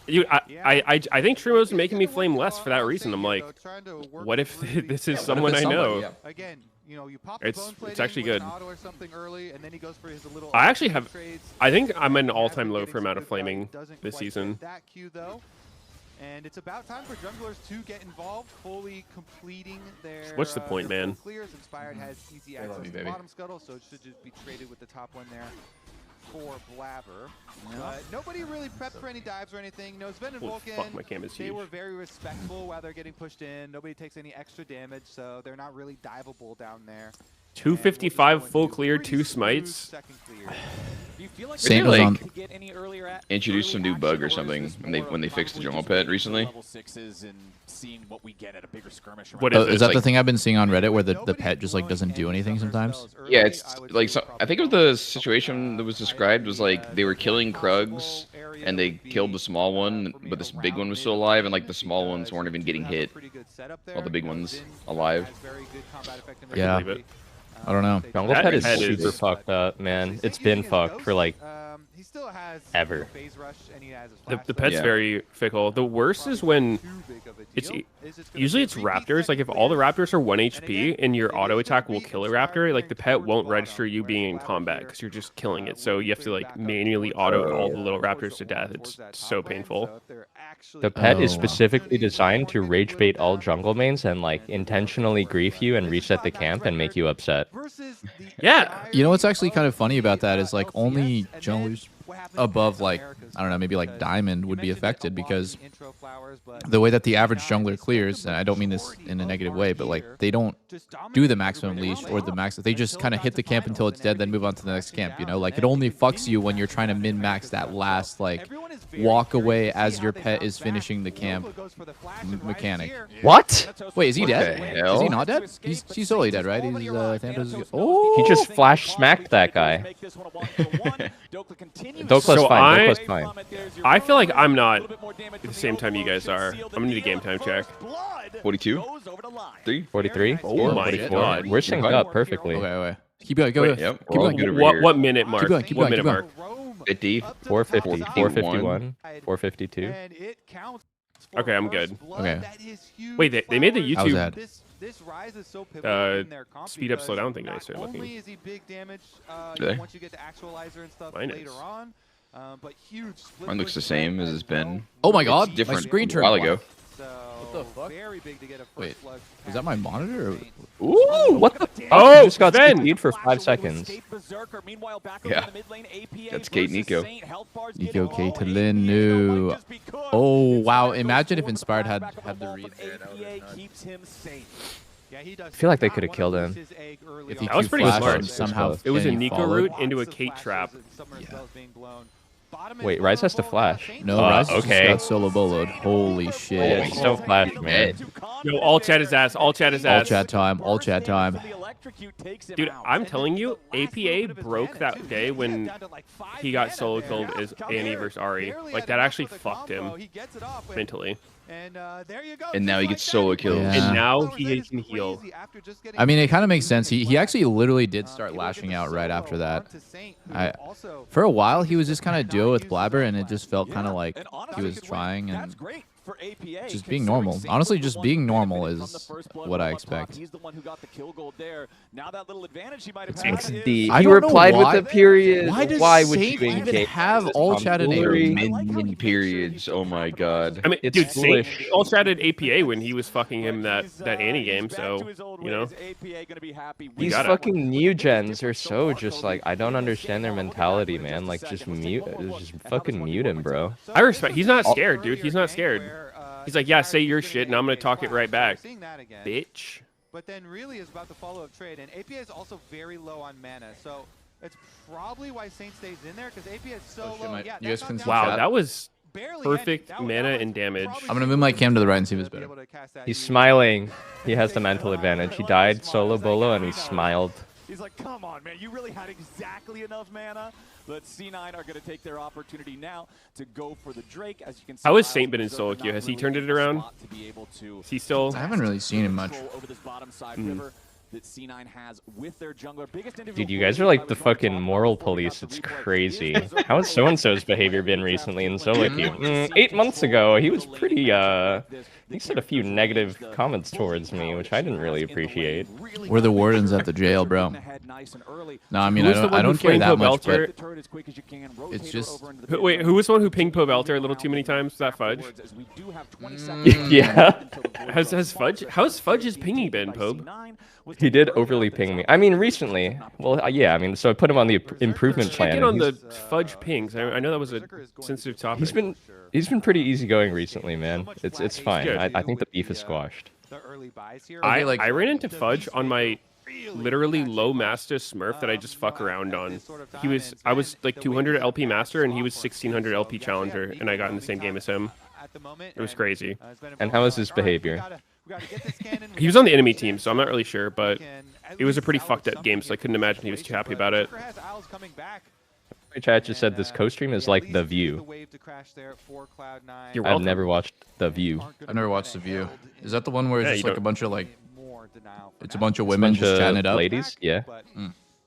I think Trimo's making me flame less for that reason. I'm like, what if this is someone I know? It's actually good. I actually have. I think I'm an all-time low for amount of flaming this season. And it's about time for junglers to get involved, fully completing their. What's the point, man? Clears. Inspired has easy access to the bottom scuttle, so it should just be traded with the top one there for Blabber. But nobody really prepped for any dives or anything. No, Sven and Holy Vulcan, fuck, my cam is they huge. were very respectful while they're getting pushed in. Nobody takes any extra damage, so they're not really diveable down there. 255 full clear, 2 smites. Saint was on. Introduce some new bug or something when they fixed the jungle pet recently. What Oh, is it? is that the like- thing I've been seeing on Reddit where the pet just like doesn't do anything sometimes? Yeah, it's like I think it was the situation that was described was like they were killing Krugs and they killed the small one, but this big one was still alive, and like the small ones weren't even getting hit, while the big one's alive. Yeah. Believe it. I don't know. Jungle That Pet is pet super is- fucked up, man. It's been fucked for like He still has ever. phase rush, and he has his The flash pet's Yeah. very fickle. The worst is when too big of a it's deal. usually it's raptors. Like if all the raptors are 1 HP and your auto attack will kill a raptor, like the pet won't register you being in combat because you're just killing it. So you have to like manually auto all the little raptors to death. It's so painful. The pet is Oh. specifically designed to rage bait all jungle mains and like intentionally grief you and reset the camp and make you upset. Yeah. You know what's actually kind of funny about that is like only junglers above like, I don't know, maybe like Diamond would be affected because the way that the average jungler clears, and I don't mean this in a negative way, but like they don't do the maximum leash or the max. They just kind of hit the camp until it's dead, then move on to the next camp. You know, like it only fucks you when you're trying to min max that last like walk away as your pet is finishing the camp mechanic. What? Wait, is he What dead? the hell? Is he not dead? He's totally dead, right? He's Thanatos is. Oh, He just flash smacked that guy. Dokla's So fine. Dokla's fine. I feel like I'm not at the same time you guys are. I'm gonna need a game time check. 42? 3? 43? Oh my 44. God. We're synced fine. up perfectly. Okay, wait. Keep going. Go. Wait, Go. Yep, Keep we're all going. good over What here. what minute mark? Keep going, keep What going, minute keep mark? 50? 450, 451. 451, 452. And it counts Okay, I'm good. Okay. Wait, they made the How was YouTube that? This rise is so pivotal in their comp speed up, slow because down thing that I not started only looking. is he big damage Really? once you get to actualizer and stuff Mine later is. on, but huge split Mine looks the push same attack as it's well. been. Oh my God! Different My screen a turned while off. ago. So the fuck? very big to get a first Wait, blood is that my monitor? Or... Ooh, what the? Oh, just got Sven! CC'd for 5 seconds. Yeah. That's Kate Nico. Nico Caitlin, no. Oh, wow. Imagine if Inspired had the read there. That would've been nuts. Yeah, he does. I feel like they could have killed him. If he That was Q pretty flashed smart. and somehow It was a he Nico followed. route into a Kate trap. Wait, Rise has to flash. No, Rise just okay. got solo boloed. Holy Yeah, shit. just don't flash, man. Yo, all chat his ass. All chat his All ass. chat time. All chat time. Dude, I'm telling you, APA broke that day when he got solo killed as Annie versus Ari. Like, that actually fucked him mentally. And now he gets solo kills. Yeah. And now he can heal. I mean, it kind of makes sense. He actually literally did start lashing out right after that. For a while, he was just kind of duo with Blabber, and it just felt kind of like he was trying and just being normal. Honestly, just being normal is what I expect. He I don't know replied why. with a period. Why would Saint you even engage have all chat tomfoolery? Mid periods. Oh my god. I mean, It's dude, Saint foolish. all chatted APA when he was fucking him that Annie game, so, you know. These got it. fucking new gens are so just like, I don't understand their mentality, man. Like, just fucking mute him, bro. I respect. He's not scared, dude. He's not scared. He's like, yeah, say your shit, and I'm gonna talk it right back, bitch. But then really is about the follow-up trade, and APA is also very low on mana, so it's probably why Saint stays in there, because APA is so low. Yeah, you guys can see Wow, chat? that was barely perfect ending. mana and damage. I'm gonna move my cam to the right and see if it's better. He's smiling. He has the mental advantage. He died solo bolo and he smiled. He's like, come on, man. You really had exactly enough mana. But C9 are going to take their opportunity now to go for the Drake. As you can see, How has Saint been in solo queue? Has he turned it around? Is he still? I haven't really seen him much. Over this bottom side river that C9 has with their jungler. Biggest individual Dude, you guys are like the fucking moral police. It's crazy. How has so-and-so's behavior been recently in solo queue? 8 months ago, he was pretty, he said a few negative comments towards me, which I didn't really appreciate. We're the wardens at the jail, bro. No, I mean, Who was the I one who don't care pinged that Poe much, Belter? but it's just... Wait, who was the one who pinged Poe Belter a little too many times? Was that Fudge? Yeah. Has Fudge? How's Fudge's pinging been, Pobe? He did overly ping me. I mean, recently. Well, yeah, I mean, so I put him on the improvement plan. Get and on the he's- Fudge pings. I know that was a sensitive topic. He's been pretty easygoing recently, man. It's fine. Good. I think the beef is squashed. I ran into Fudge on my literally low master Smurf that I just fuck around on. I was like 200 LP master and he was 1600 LP challenger, and I got in the same game as him. It was crazy. And how was his behavior? He was on the enemy team, so I'm not really sure, but it was a pretty fucked up game, so I couldn't imagine he was too happy about it. My chat just said this co-stream is like The View. You're I've welcome. never watched The View. I've never watched The View. Is that the one where it's Yeah, just you like a don't- bunch of like... It's a bunch of It's a women bunch just of chatting it up? ladies, yeah.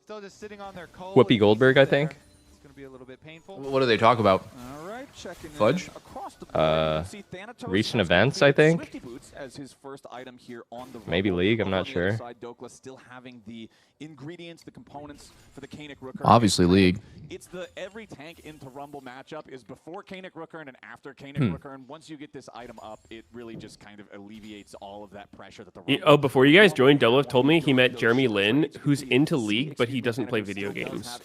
Still just sitting on their cold. Whoopi Goldberg, I think. It's going to be a little bit painful. What do they talk about? All right, checking in Fudge? across the board. See Thanatos recent has events, I completed think. Swifty Boots as his first item here on the Maybe Rumble. League, I'm not On the other sure. side, Dokla still having the ingredients, the components for the Kanik Rooker. Obviously League. It's the every tank into Rumble matchup is before Kanik Rooker and after Kanik Rooker, and once you get this item up, it really just kind of alleviates all of that pressure that the Rumble. Oh, before you guys joined, Doublelift told me he met Jeremy Lin, who's into League, but he doesn't play video games.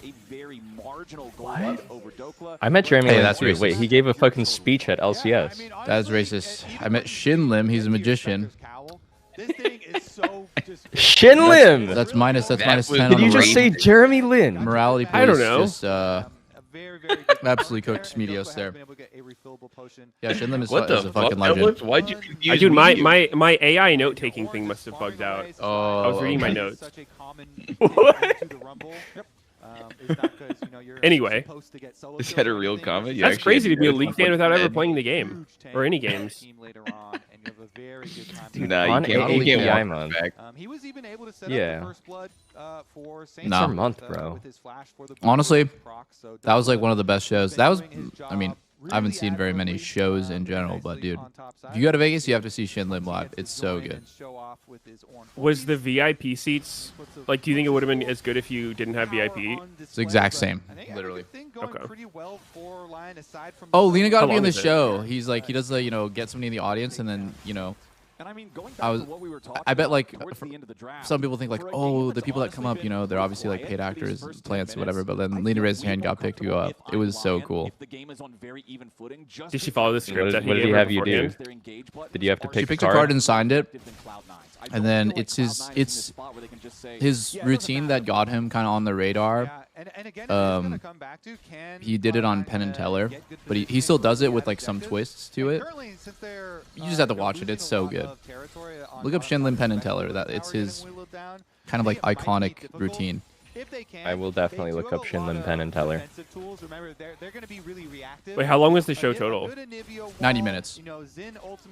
I met Jeremy Hey, Lin that's too. racist. Wait, he gave a fucking speech at LCS. That's racist. I met Shin Lim. He's a magician. This thing is so just Shin Lim! That's minus That 10 was- on Did the you just say rating. Jeremy Lin? Morality I don't police know. just a very, very good absolutely player. cooked He's Medios also there. been able to get a refillable potion. Yeah, Shin Lim is, What is the a fucking fuck? legend. Why'd you confuse Dude, me? my AI note taking thing must have bugged out. Oh, I was reading my okay. notes. Such a common What? into the Rumble. Is not 'cause, you know, you're Anyway. supposed to get solo Is kills that a or real anything. comment? You That's actually crazy to had be a no League fan fucking without ever head. playing the game. Huge Or any tank games. team later on, and you have a very good time. Dude, Nah, on you can't AAPI walk month. back. He was even able to set Yeah. up the first blood for Saints. Nah. It's our month, bro. With his flash for the Honestly, proc, so That was like one of the best shows. That was, I mean, I haven't seen very many shows in general, but dude, if you go to Vegas, you have to see Shinlim live. It's so good. Was the VIP seats like? Do you think it would have been as good if you didn't have VIP? It's the exact same, literally. Okay. Oh, Lena got to How be on long the is it? show. He's like, he does the, get somebody in the audience, and then, And I mean, going back to what we were talking I bet like towards the end of the draft, some people think like, oh, the people that come up, they're obviously like paid actors, plants, whatever. But then Lena raised her hand, got picked to go up. It was so cool. Did she follow the script that What did he he gave her have you do? beforehand? Did you have to She pick picked a a card? card and signed it, and then it's his routine that got him kind of on the radar. He did it on Penn and Teller, but he still does it with like some twists to it. You just have to watch it. It's so good. Look up Shinlim Penn and Teller. That it's his kind of like iconic routine. I will definitely look up Shinlim Penn and Teller. Wait, how long was the show total? 90 minutes.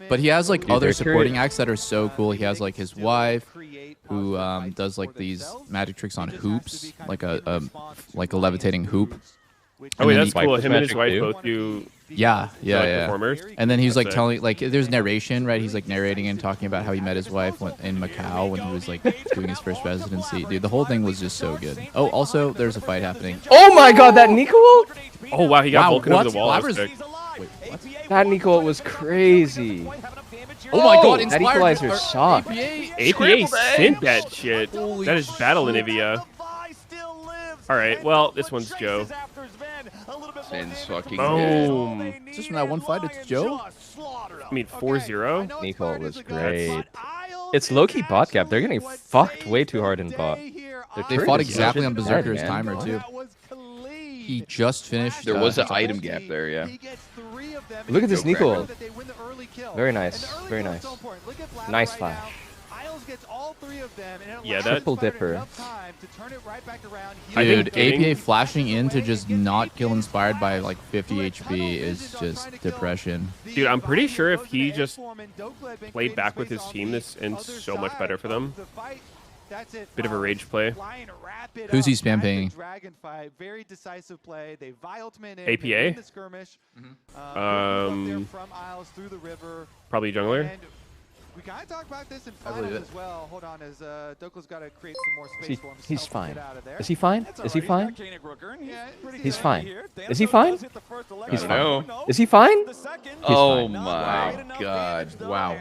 But he has like Dude, other they're supporting curious. acts that are so cool. He has like his wife, who does like these magic tricks on hoops, like a levitating hoop. Oh wait, then that's he- cool. Him and his Magic wife too? both do Yeah, performers. And then he's like That's it. telling, like, there's narration, right? He's like narrating and talking about how he met his wife in Macau when he was like doing his first residency. Dude, the whole thing was just so good. Oh, also, there's a fight happening. Oh my god, that Nico ult? Oh wow, he got Wow, Vulcan what? over the wall. That was Blabbers- sick. Wait, what? That Nico ult was crazy. Oh my god, that inspired equalizer or sucked. APA sent that shit. That is battle Anivia. All right, well, this one's Joe. Sin's fucking dead. Boom. Just from that one fight, it's Joe? I mean, 4-0. Nico ult was great. It's low-key bot gap. They're getting fucked way too hard in bot. They fought exactly on Berserker's timer, too. He just finished. There was an item gap there, yeah. Look at this Go Nico cracker. ult. Very nice. Very nice. Nice flash. Yeah, that. Triple dipper. I Dude, think getting- APA flashing in to just not kill Inspired by like 50 HP is just depression. Dude, I'm pretty sure if he just played back with his team, this ends so much better for them. Bit of a rage play. Who's he spam pinging? APA? Probably jungler. We kind of talked about this in I believe finals it. as well. Hold on, as Dokla's got to create some more space for himself. He's to fine. get out of there. Is he fine? Is he fine? He's fine. Is Is he fine? He's fine. Is he fine? Oh fine. my god. Wow.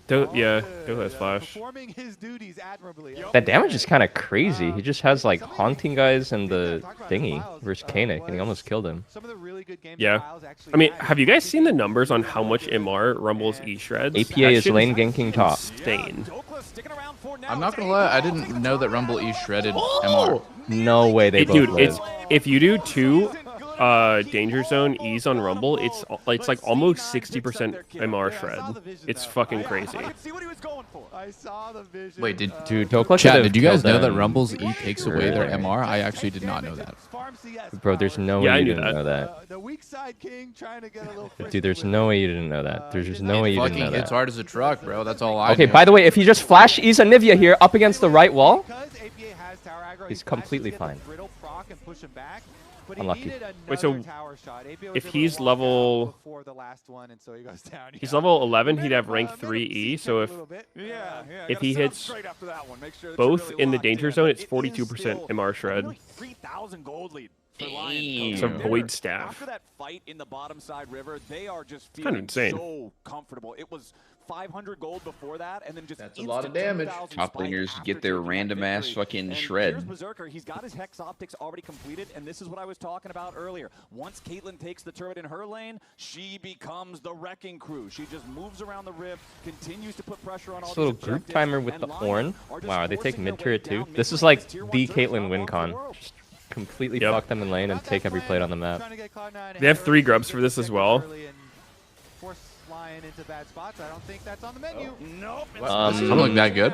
Yeah, Doe has flash. Performing his duties admirably. That damage is kind of crazy. He just has like haunting guys and the thingy versus Kanik, and he almost killed him. Some of the really good games Yeah. Miles actually I mean, had. have you guys seen the numbers on how much MR Rumble's E shreds? APA That is shit lane ganking top. insane. I'm not gonna lie, I didn't know that Rumble E shredded MR. No way they both Dude, live. it's if you do two Danger Zone E's on Rumble, it's like almost 60% MR shred. It's fucking crazy. I saw the vision. Wait, did Dude, Dokla Chat, could've did you guys killed know that them. Rumble's E takes away their Really? MR? I actually did not know that. Bro, there's no Yeah, I way you knew didn't that. know that. The weak side king trying to get a little Dude, there's no way you didn't know that. There's just no way you didn't Fucking know hits that. hard as a truck, bro. That's all I Okay, knew. by the way, if you just flash Isa Nivea here up against the right wall, he's completely fine. Unlucky. Wait, so if he's level, he's level 11, he'd have rank 3E. So if he hits both in the danger zone, it's 42% MR shred. 3,000 gold lead. It's a void staff. After that fight in the bottom side river, they are just Kinda feeling insane. so comfortable. It was 500 gold before that, and then just That's a lot of instant damage. 2,000 Top spike laners after get their taking that random ass victory. fucking And shred. here's Berserker. He's got his Hex Optics already completed, and this is what I was talking about earlier. Once Caitlyn takes the turret in her lane, she becomes the wrecking crew. She just moves around the rift, continues to put pressure on all this little these group objectives, timer with and the Lion Ornn. are just Wow, they take forcing mid their turret way too. down This is mid-lane. like Tier one the turrets Caitlyn not win one con. in the world. Just completely Yep. fuck them in lane and take every plate on the map. They have 3 grubs for this as well. Into bad spots. I don't think that's on the menu. Nope. This doesn't look that good.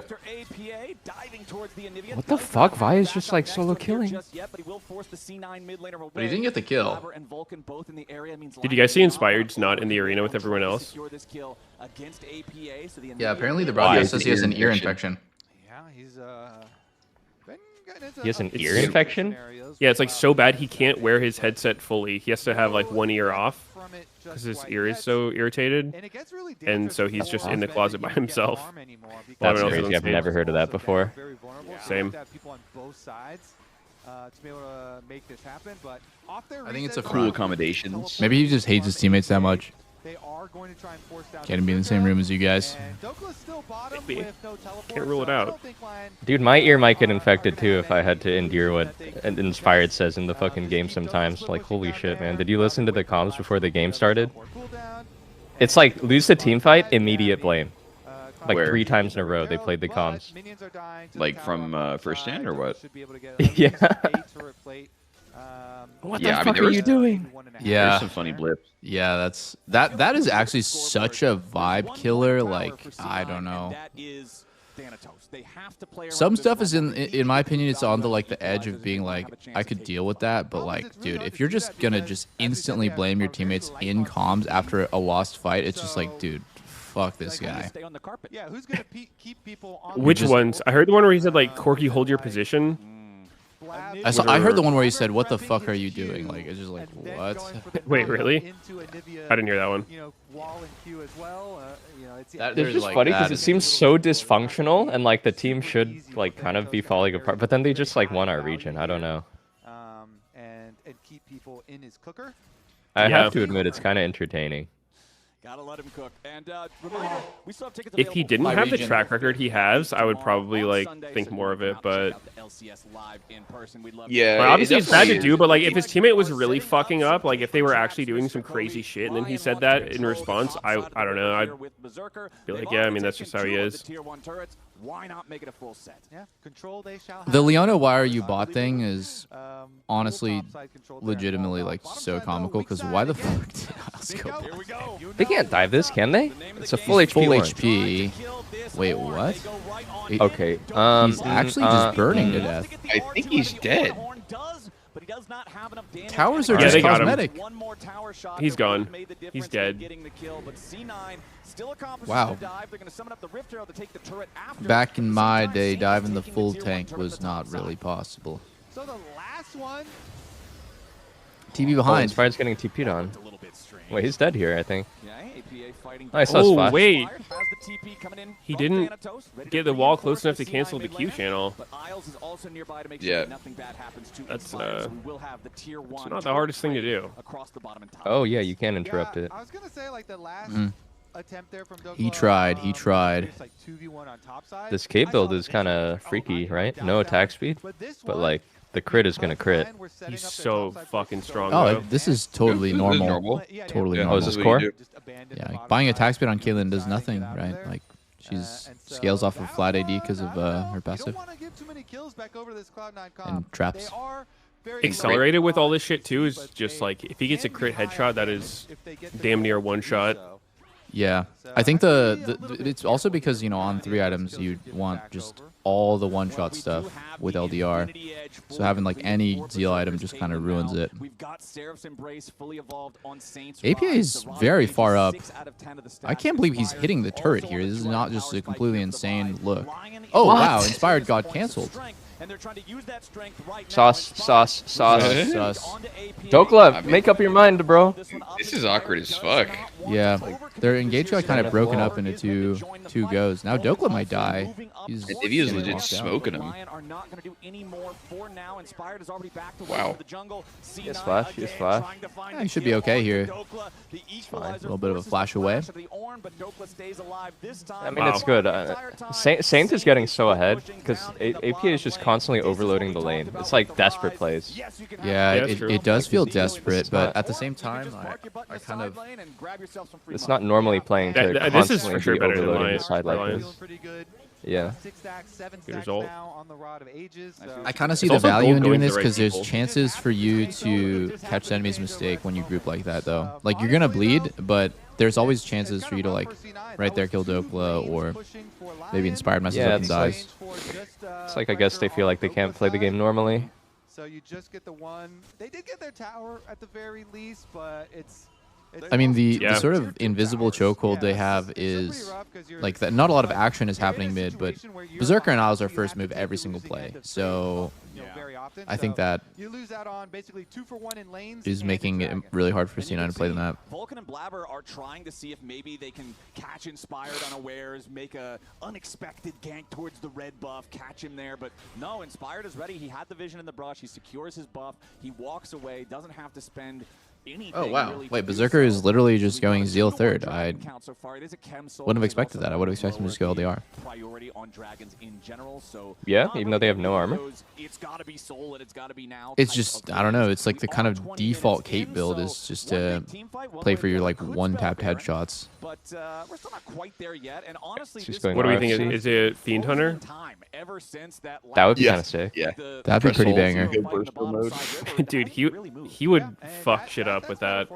What the fuck? Vi is just like solo killing. But he didn't get the kill. Did you guys see Inspired's not in the arena with everyone else? Yeah, apparently the Why? broadcast says he has an Ear ear infection. infection. Yeah, he's been He has an ear infection? Yeah, it's like so bad he can't wear his headset fully. He has to have like one ear off because his ear is so irritated. And so he's just in the closet by himself. That's crazy. I've never heard of that before. Same. I think it's a Cool accommodations. Maybe he just hates his teammates that much. Can't be in the same room as you guys. Maybe. Can't rule it out. Dude, my ear might get infected too if I had to endure what Inspired says in the fucking game sometimes. Like, holy shit, man. Did you listen to the comms before the game started? It's like, lose the team fight, immediate blame. Like Where? 3 times in a row they played the comms. Like from first stand or what? Yeah. What the fuck are you doing? Yeah. There's some funny blips. Yeah, that is actually such a vibe killer. Like, I don't know. Some stuff is in my opinion, it's on the edge of being like, I could deal with that, but like, dude, if you're just gonna just instantly blame your teammates in comms after a lost fight, it's just like, dude, fuck this guy. Yeah, who's gonna keep people on? Which ones? I heard the one where he said like, Corky, hold your position. I heard the one where he said, "What the fuck are you doing?" Like, it's just like, what? Wait, really? I didn't hear that one. It's just funny because it seems so dysfunctional, and like the team should like kind of be falling apart, but then they just like won our region. I don't know. And keep people in his cooker. I have to admit, it's kind of entertaining. Gotta let him cook. And reminder, we still have tickets If he available. didn't have the track record he has, I would probably like think more of it, but Yeah, well, obviously it's bad to definitely do, but like if his teammate was really fucking up, like if they were actually doing some crazy shit and then he said that in response, I don't know, I'd be like, yeah, I mean that's just how he is. Why not make it a full set? Yeah, control they shall The Leona why are you bot thing is honestly legitimately like so comical because why the fuck did Oz go? They can't dive this, can they? It's a full HP. Full orange. HP. Wait, what? Okay. He's actually just burning to death. I think he's dead. Towers are Yeah, just they got him. cosmetic. He's gone. He's dead. Wow. Back in my day, diving the full tank was not really possible. So the last one. TP Oh, behind. Inspired's getting TP'd on. Wait, he's dead here, I think. Oh, I saw Oh, Splash. wait. He didn't get the wall close enough to cancel the Q channel. Yeah. That's not the hardest thing to do. Oh, yeah, you can interrupt it. I was gonna say like the last attempt there from Doublelift. He tried. He tried. It's like 2v1 on top side. This cape build is kind of freaky, right? No attack speed, but like the crit is gonna crit. He's so fucking strong, Oh, though. this is totally normal. Totally Yeah. normal. Oh, is this core? Yeah, buying attack speed on Caitlyn does nothing, right? Like, she's scales off of flat AD because of her passive and traps. Accelerated with all this shit, too, is just like, if he gets a crit headshot, that is damn near one shot. Yeah, I think it's also because, you know, on 3 items, you want just all the one-shot stuff with LDR. So having like any Zeal item just kind of ruins it. APA is very far up. I can't believe he's hitting the turret here. This is not just a completely insane look. Oh, wow, Inspired got canceled. Sauce. Sus. Dokla, make up your mind, bro. This is awkward as fuck. Yeah, their engage got kind of broken up into two goes. Now Dokla might die. He's If he was getting legit knocked out. smoking him. Wow. Yes, Flash. Yes, Flash. Yeah, he should be okay here. Fine. A little bit of a flash away. I mean, it's good. Saint is getting so ahead because APA is just constantly overloading the lane. It's like desperate plays. Yeah, that's true. it does feel desperate, but at the same time, I kind of... It's not normally playing to This is constantly for sure be better than overloading my the side like Lions. this. Yeah. Good result. I kind of see It's the also value gold in doing going to this the right because there's people. chances for you to catch the enemy's mistake when you group like that, though. Like, you're going to bleed, but there's always chances for you to, like, right there kill Dokla or maybe Inspired messes up and dies. It's like I guess they feel like they can't play the game normally. So you just get the one. They did get their tower at the very least, but it's I mean, the sort of invisible chokehold they have is like that. Not a lot of action is happening mid, but Berserker and Isles are first move every single play. So I think that is making it really hard for C9 to play the map. Vulcan and Blabber are trying to see if maybe they can catch Inspired unawares, make a unexpected gank towards the red buff, catch him there. But no, Inspired is ready. He had the vision in the brush. He secures his buff. He walks away. Doesn't have to spend anything. Oh wow! Really Wait, Berserker is literally just going Zeal third. I wouldn't have expected that. I would have expected him to just go LDR. Priority on dragons in general. So yeah, even though they have no armor. It's got to be Soul and it's got to be now. It's just I don't know. It's like the kind of default Kate build is just to play for your like one tapped headshots. But we're still not quite there yet. And honestly, what do we think? Is it Fiend Hunter? That would be kind of sick. Yeah, that'd be pretty banger. Dude, he would fuck shit up with that.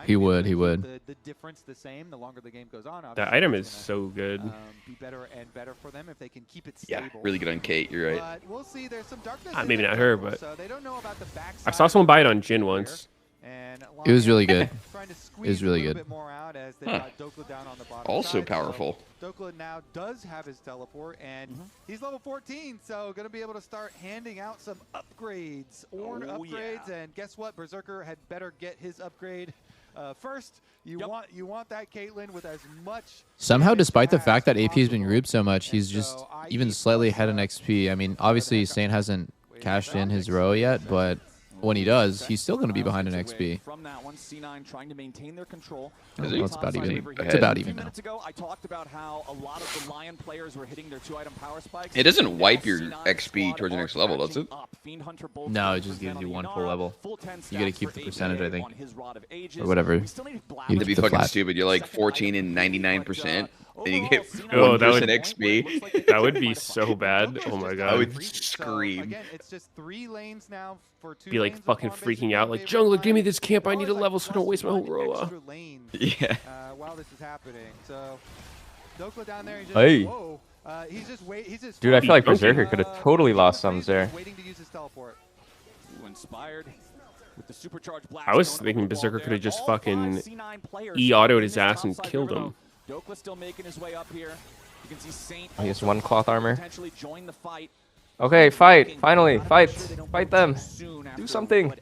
He would. He would. The difference the same the longer the game goes on. That item is so good. Be better and better for them if they can keep it yeah, stable. really good on Kate. You're right. But we'll see. There's some darkness Maybe not her, but so they don't know about the I saw someone buy it on Jin once. It was really good. It was really good. Huh. Also powerful. Dokla now does have his teleport, and he's level 14, so going to be able to start handing out some upgrades. Ornn upgrades, and guess what? Berserker had better get his upgrade first. You want that Caitlyn with as much. Somehow, despite the fact that AP has been grouped so much, he's just even slightly ahead in XP. I mean, obviously, Saint hasn't cashed in his row yet, but when he does, he's still going to be behind in XP. From that one, C9 trying to maintain their control. Well, it's about even. It's about even now. I talked about how a lot of the Lion players were hitting their 2-item power spikes. It doesn't wipe your XP towards the next level, does it? No, it just gives you one full level. You got to keep the percentage, I think, or whatever. That'd be fucking stupid. You're like 14 and 99%. And you get 1% XP. That would be so bad. Oh my god. I would scream. It's just 3 lanes now for 2 be like fucking freaking out. Like, jungler, give me this camp. I need a level so I don't waste my whole row. Yeah. While this is happening. So, Dokla down there, hey. Whoa. He's just Dude, I feel like Berserker could have totally lost sums there. Waiting to use his teleport. Inspired. With the supercharged blast I was thinking Berserker could have just fucking E-autoed his ass and killed him. Dokla still making his way up here. You can see Saint he has 1 cloth armor. potentially join the fight. Okay, fight. Finally, fight. Fight them. Do something.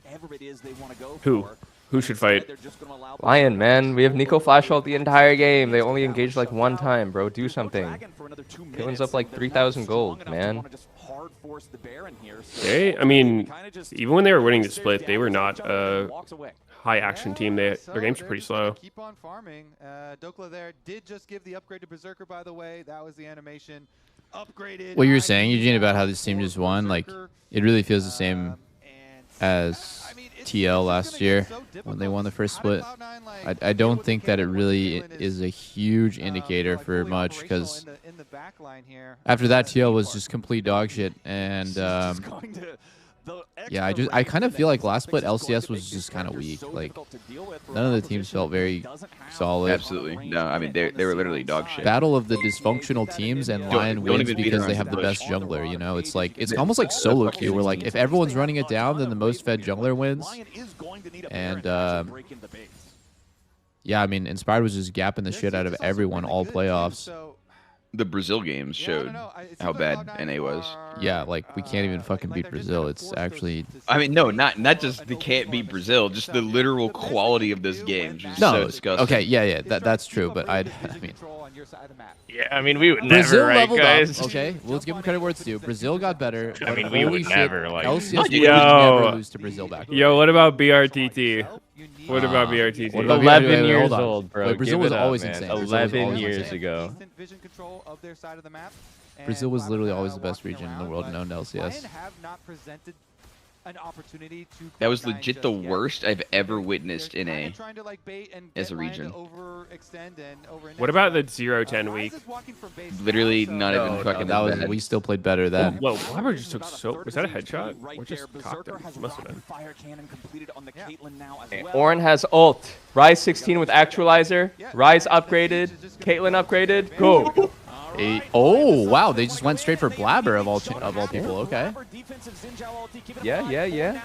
Who? Who should fight? Lion, man. We have Nico Flash ult the entire game. They only engaged like 1 time, bro. Do something. Caitlyn's up like 3,000 gold, man. I mean, even when they were winning the split, they were not high action team. Their games are pretty slow. Keep on farming. Dokla there did just give the upgrade to Berserker, by the way. That was the animation. Upgraded. What you were saying, Eugene, about how this team just won, like, it really feels the same as TL last year when they won the first split. I don't think that it really is a huge indicator for much, because after that, TL was just complete dog shit, and yeah, I kind of feel like last split LCS was just kind of weak. Like, none of the teams felt very solid. Absolutely. No, I mean, they were literally dog shit. Battle of the dysfunctional teams, and Lion wins because they have the best jungler, you know? It's like, it's almost like solo queue, where like, if everyone's running it down, then the most fed jungler wins. And yeah, I mean, Inspired was just gapping the shit out of everyone all playoffs. The Brazil games showed how bad NA was. Yeah, like, we can't even fucking beat Brazil. It's actually... I mean, no, not just they can't beat Brazil, just the literal quality of this game. Just so disgusting. Okay, yeah, that's true, but I mean... Yeah, I mean, we would Brazil never, right, guys? Up, okay, well, let's give them credit where it's due. Brazil got better. I mean, we would never, like... LCS would never lose to Brazil back. Yo, what about BRTT? What about BRTT? 11 years old, bro. Wait, Brazil was always up, insane. 11 years ago. Brazil was literally always the best region in the world known to LCS. That was legit the worst I've ever witnessed in as a region. What about the 0-10 week? Literally not even fucking that was bad. We still played better then. Whoa, Blabber just took so... Was that a headshot? Or just cocked him? Must have been. Ornn has ult. Rise 16 with Actualizer. Rise upgraded. Caitlyn upgraded. Go. Oh, wow. They just went straight for Blabber of all people. Okay. Yeah.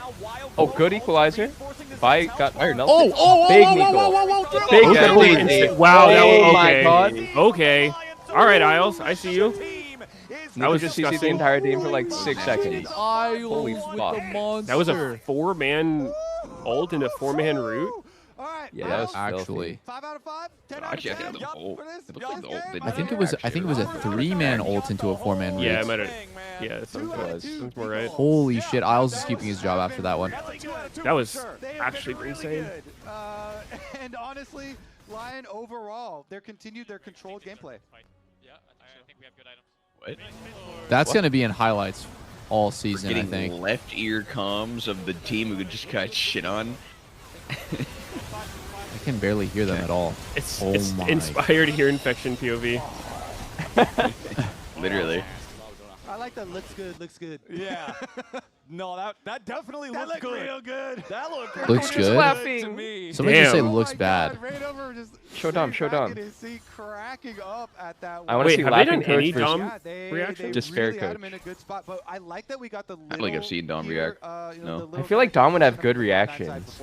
Oh, good equalizer. Got fired. Oh, big Big Nico. Wow. That Oh was, my okay. God. Okay. All right, Isles. I see you. That was just CC the entire team for like 6 seconds. Holy fuck. That was a 4-man ult and a 4-man root. Yeah, that was actually. 5 out of 5. 10 out of Actually, I 10. think the ult. It looked like the ult didn't I think it was a 3-man ult into a 4-man Yeah, root. it might have. Yeah, that sounds more right. Holy shit, Isles is keeping his job after that one. That was actually insane. And honestly, Lion overall, they continued their controlled gameplay. What? That's going to be in highlights all season, I Getting think. left ear comms of the team who just got shit on. I can barely hear them at all. It's Oh my. inspired here infection POV. Literally. I like that. Looks good. Yeah. No, that definitely That looks looked good. real good. That looked Looks really good? to me. Somebody just say Damn. looks Oh my bad. God, right over just Show Dom, show Dom. cracking his seat, cracking up at that I want to Wait, see have they laughing done any coach versus- Dom Yeah, they reaction? Despair really had coach. him in a good spot, but I like that we got the I don't think I've seen Dom react. No. I feel like Dom would have good reactions.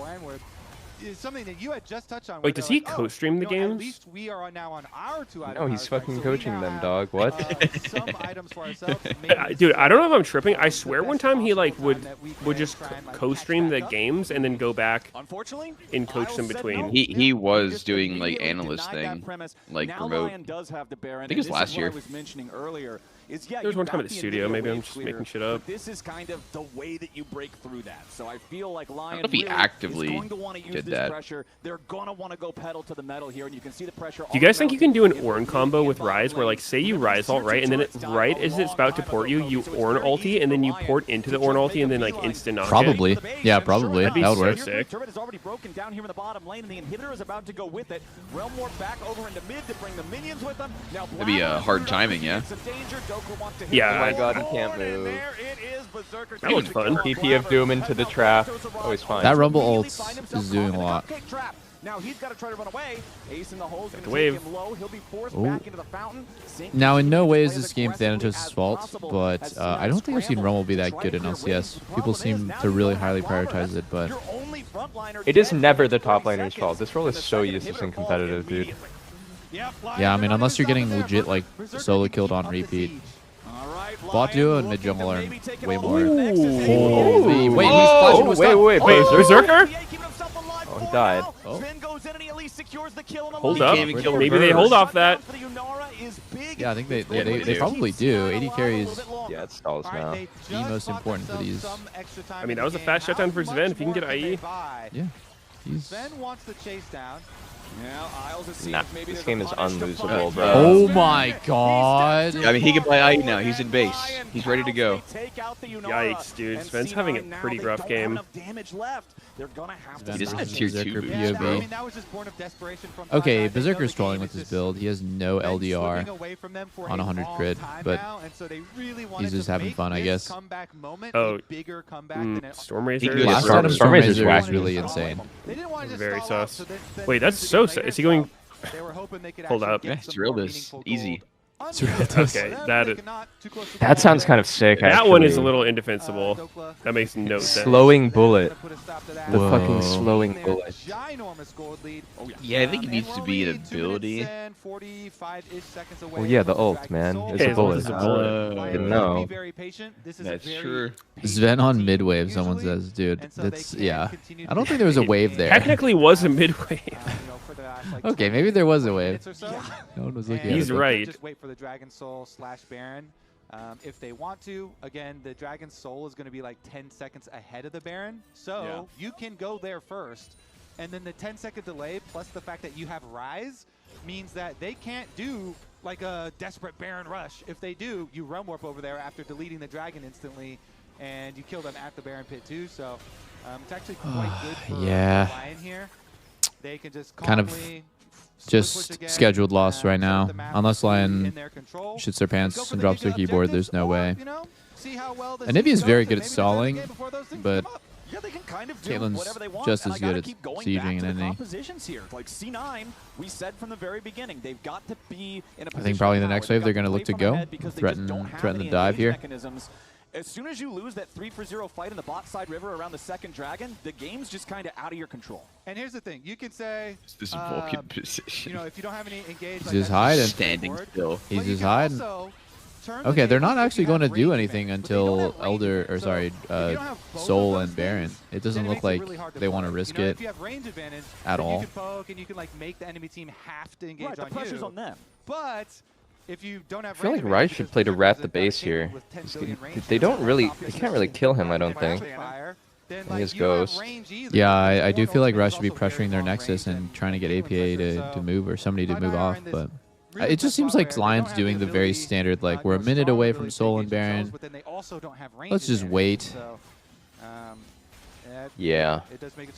Is something that you had just touched on. Wait, does he co-stream the At games? least we are now on our 2 No, he's fucking coaching them, dog. What? Some items for ourselves. Dude, I don't know if I'm tripping. I swear one time he like would just co-stream the games and then go back Unfortunately, and coach them between. He was doing like analyst thing, like now remote. Lion does have the Baron, I think it was and this last is what year. I was mentioning earlier. Is, yeah, There was you've one time got at the the studio. NVIDIA Maybe I'm wave just clear, making shit up. but this is kind of the way that you break through that. So I feel like Lion if he really actively is going to want to use did this that. pressure. They're going to want to go pedal to the metal here, and you can see the pressure. Do you guys think you can do an Ornn combo with Rise where, like, say you Rise ult, right? And then right as it's about to port you, you Ornn ulti, and then you port into the Ornn ulti, and then, like, instant knock it? Probably. Yeah, probably. That'd be That would so work. sick. Turret is already broken down here in the bottom lane, and the inhibitor is about to go with it. Realm Warp back over into mid to bring the minions with them. Now, That'd be hard timing, yeah. Yeah. Oh my God, he can't move. That looked fun. PP of Doom into the trap. Always fine. That Rumble ult is doing a lot. Now he's got to try to run away. Ace in the hole is going to wave. take him low. He'll be forced Ooh. back into the fountain. Now, in no way is this game Thanatos' fault, but I don't think I've seen Rumble be that good in LCS. People seem to really highly prioritize it, but It is never the top laner's fault. This role is so useless and competitive, dude. yeah, I mean, unless you're getting legit, like, solo killed on repeat. Bot duo and mid jungle are way more. Holy, wait, he's flashing with stun. Wait, Berserker? Oh, he died. Oh. Hold up. Can't even kill Maybe they reverse. hold off that. Yeah, I think they do. probably do. AD carries Yeah, it stalls now. the most important for these. I mean, that was a fast shutdown for Sven. If he can get IE. Yeah, he's. Sven wants to chase down. Nah, this game is unlosable, bro. Oh my God! I mean, he can play IE now. He's in base. He's ready to go. Yikes, dude. Sven's having a pretty rough game. Sven He doesn't have versus tier 2 Berserker boost, POV. bro. that was just born of desperation from Okay, Cloud9. Berserker's They know trolling the with game his is build. He has no Sven's LDR slipping away from them for on a 100 long crit, time but now, and so they really wanted he's just to having make fun, I this guess. comeback moment Oh, a bigger comeback than it Stormrazor. He is Last Storm- time Stormrazor's Stormrazor was whack. really insane. They didn't want to just Very stall out, sus. so they Wait, that's couldn't so make sus. it, Is he going? they were hoping they could Hold actually up. get Yeah, some drill more this. meaningful Easy. gold. Okay, That sounds kind of sick, That one is a actually. little indefensible. That makes no sense. Slowing bullet. The Whoa. fucking slowing bullet. Yeah, I think it needs to be an ability. Well, yeah, the ult, man. It's Okay, a his ult bullet. is a bullet. Didn't know. That's true. Sven on mid wave, someone says, dude. That's yeah. I don't think there was a wave there. Technically was a mid-wave. Okay, maybe there was a wave. No one was looking at He's it. right. Just wait for the Dragon Soul / Baron. If they want to, again, the Dragon Soul is going to be like 10 seconds ahead of the Baron. So you can go there first. And then the 10-second delay plus the fact that you have Rise means that they can't do like a desperate Baron rush. If they do, you run warp over there after deleting the Dragon instantly, and you kill them at the Baron pit too. So it's actually quite good for Yeah. Lion here. They can just Kind of calmly Just push again, scheduled loss right now. set the map Unless Lion in their control. shits their Go pants for and the drops their bigger keyboard, objectives, there's no or, way. you know, see how well this And Nibby is goes, very and good at maybe the first stalling, game before those things but come up. Yeah, they can kind of do Caitlin's whatever they want. just and as I gotta good at keep going sieging back and to the ending. compositions here. Like C9, we said from the very beginning, they've got to be in a position I think probably of the power. next They've wave they're got going to play look to from go, ahead because they just don't have threaten any the dive engage here. mechanisms. As soon as you lose that 3-for-0 fight in the bot side river around the second dragon, the game's just kind of out of your control. And here's the thing, you can say, This is Vulcan position. you know, if you don't have any engaged, He's just hiding. Standing still. He's just hiding. Okay, they're not actually going to do anything until Elder, or sorry, Soul and Baron. It doesn't look like they want to risk it at all. You can poke and you can like make the enemy team have to engage The pressure's on them. But if you don't have I feel like Rai should play to wrap the base here. They can't really kill him, I don't think. He has Ghost. Yeah, I do feel like Rai should be pressuring their Nexus and trying to get APA to move or somebody to move off, but it just seems like Lion's doing the very standard, like, we're a minute away from Soul and Baron. Let's just wait. Yeah.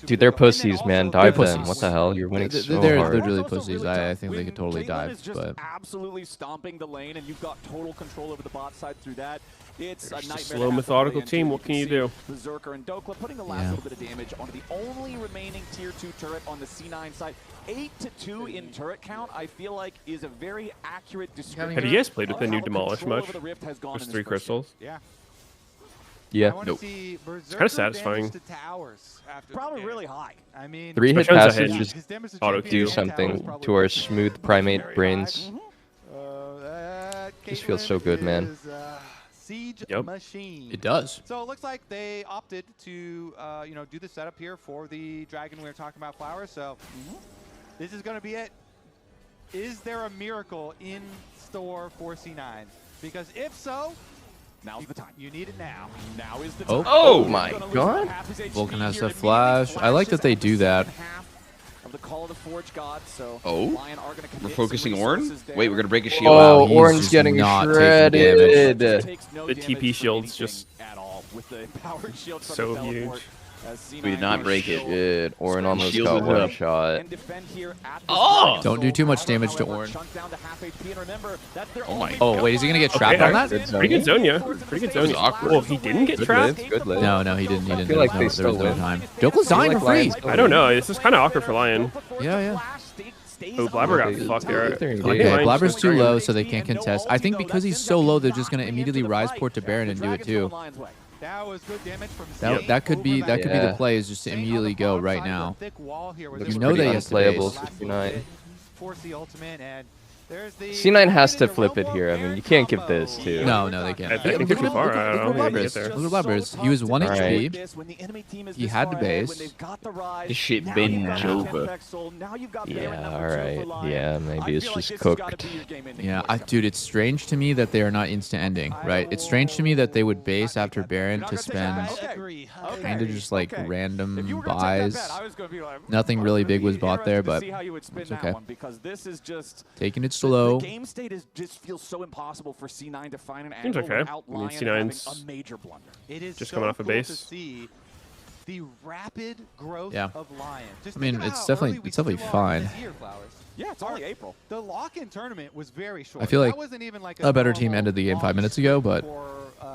Dude, they're pussies, man. Dive them. What the hell? You're winning so They're hard. really pussies. I think they could totally dive, but absolutely stomping the lane, and you've got total control over the bot side through that. It's a nightmare. Slow, methodical team. What can you do? Berserker and Dokla putting the last little bit of damage onto the only remaining tier 2 turret on the C9 side. 8-2 in turret count, I feel like, is a very accurate description. Have you guys played with the new Demolish much? There's 3 crystals. Yeah. Yeah. Nope. It's kind of satisfying. Probably really high. I mean, 3 hit Especially as a passes hit, just auto do queue. something to our smooth primate brains. Just feels so good, man. Siege Yep. machine. it does. So it looks like they opted to, you know, do the setup here for the dragon we were talking about, Flowers. So this is going to be it. Is there a miracle in store for C9? Because if so, now's the time. You need it now. Now is the Oh. time. Oh my god. Vulcan has to flash. I like that they do that. Of the Call of the Forge God, so Oh? Lion are gonna We're commit focusing some Ornn? resources there. Wait, we're gonna break a shield. Oh, Wow, he's Ornn's just getting not taking shredded. Takes no The damage TP from shield's anything just at all with the powered shield from so the teleport. huge. We did not break it. Good. Ornn almost Shield got is one up. shot. And defend here at the Oh! start. Don't do too much damage to Ornn. Chunk down to half HP, and remember, that's their Oh my only Oh, wait, is he going to get trapped Okay, on that? Pretty good Zonia. Pretty good Zonia. awkward. Well, he didn't get Good trapped? live. Good live. No, he didn't. feel like There they was still no win. time. Dokla's dying for free. I don't know. This is kind of awkward for Lion. Yeah. Oh, Blabber got fucked there. They're Okay, engaged. Blabber's too low, so they can't contest. I think because he's so low, they're just going to immediately rise port to Baron and do it too. That was good damage from That could be the Yeah. play, is just to immediately go right now. Looks You know pretty they has to unplayable, base. 69. Force the ultimate, and there's the C9 has to flip it here. I mean, you can't give this to. No, they can't. I think they're too far. I don't Look at think they Blabber's. get there. Look at Blabber's. He was 1 All HP. He He had to base. This shit bends over. Yeah, alright. Yeah, maybe it's just cooked. Yeah, dude, it's strange to me that they are not instant ending, right? It's strange to me that they would base after Baron to spend kind of just like random buys. Nothing really big was bought there, but it's okay. Because this is just Taking it slow. The game state just feels so impossible for C9 to find an Seems angle okay. without I mean, Lion C9's having a major blunder. It is just so coming off a cool base. to see the rapid growth Yeah. of Lion. Just I mean, think about it's how definitely- early we it's definitely still are in fine. this year, Flowers. Yeah, it's only April. The lock-in tournament was very short. I feel like that wasn't even like a better team normal ended the game 5 launch minutes ago, but for,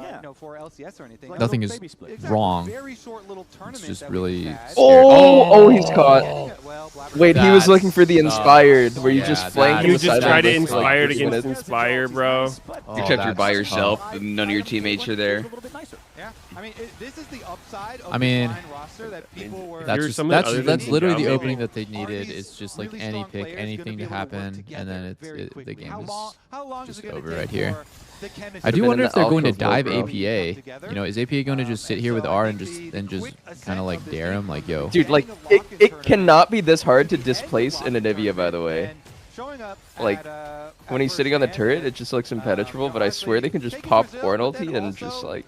Yeah. you know, for LCS or anything. Like nothing a is little baby split. Exactly. wrong. Very short little tournament just that really we had. scared. Oh, he's caught. Well, Blabber- Wait, he was looking for the inspired, where you yeah, just that flank You him just try to sideways for, like, inspire 30 against minutes. Inspire, bro. Except you're by that's yourself, tough. and none of your teammates are there. Yeah, I mean, this is the upside of I mean, the Lion roster that people were. That's Here's just, some of the that's other that's things literally you the got, opening maybe. that they needed. It's just like Really any strong pick, players gonna anything be to able work happen, together and then very the quickly. game How is long just is it gonna over take right here. for the chemistry I do been wonder in if the they're going to alcove, dive bro. APA. You know, is APA going to just sit here with so I R think and just quick kind of like ascent of dare this him, like, yo. Dude, like, it cannot be this hard to displace an Anivia, by the way. And showing up Like, at, when he's sitting on the turret, it just looks impenetrable, but I swear they can just pop Ornn ulti and just, like,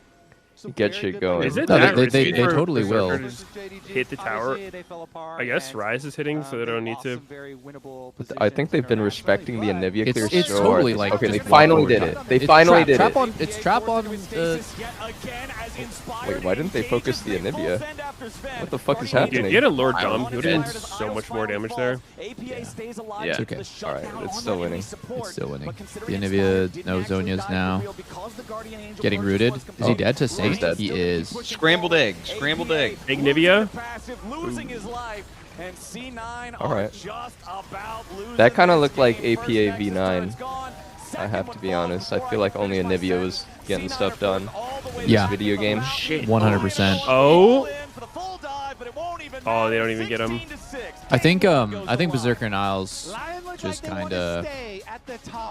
get shit going. Is it No, that they risky for totally will. Berserker to just hit the tower? I guess Rise is hitting, so they don't need to. I think they've been respecting the Anivia clear It's so totally hard. like Okay, they just finally walk did forward. it. They It's finally did trap it. on. It's trap on. Wait, why didn't they focus the Anivia? What the fuck is Dude, happening? you had a Lord Dom. He would have done so much more damage there. Yeah. It's okay. Alright, it's still winning. It's still winning. The Anivia, no Zonia's now. Getting rooted. Is he dead to Sage? Nico's dead. He is. Scrambled egg. Scrambled egg. Egg Nivea? Alright. That kind of looked like APA V9. I have to be honest. I feel like only Anivia was getting stuff done in this video game. 100%. Oh. Oh, they don't even get him. I think Berserker and Isles just kind of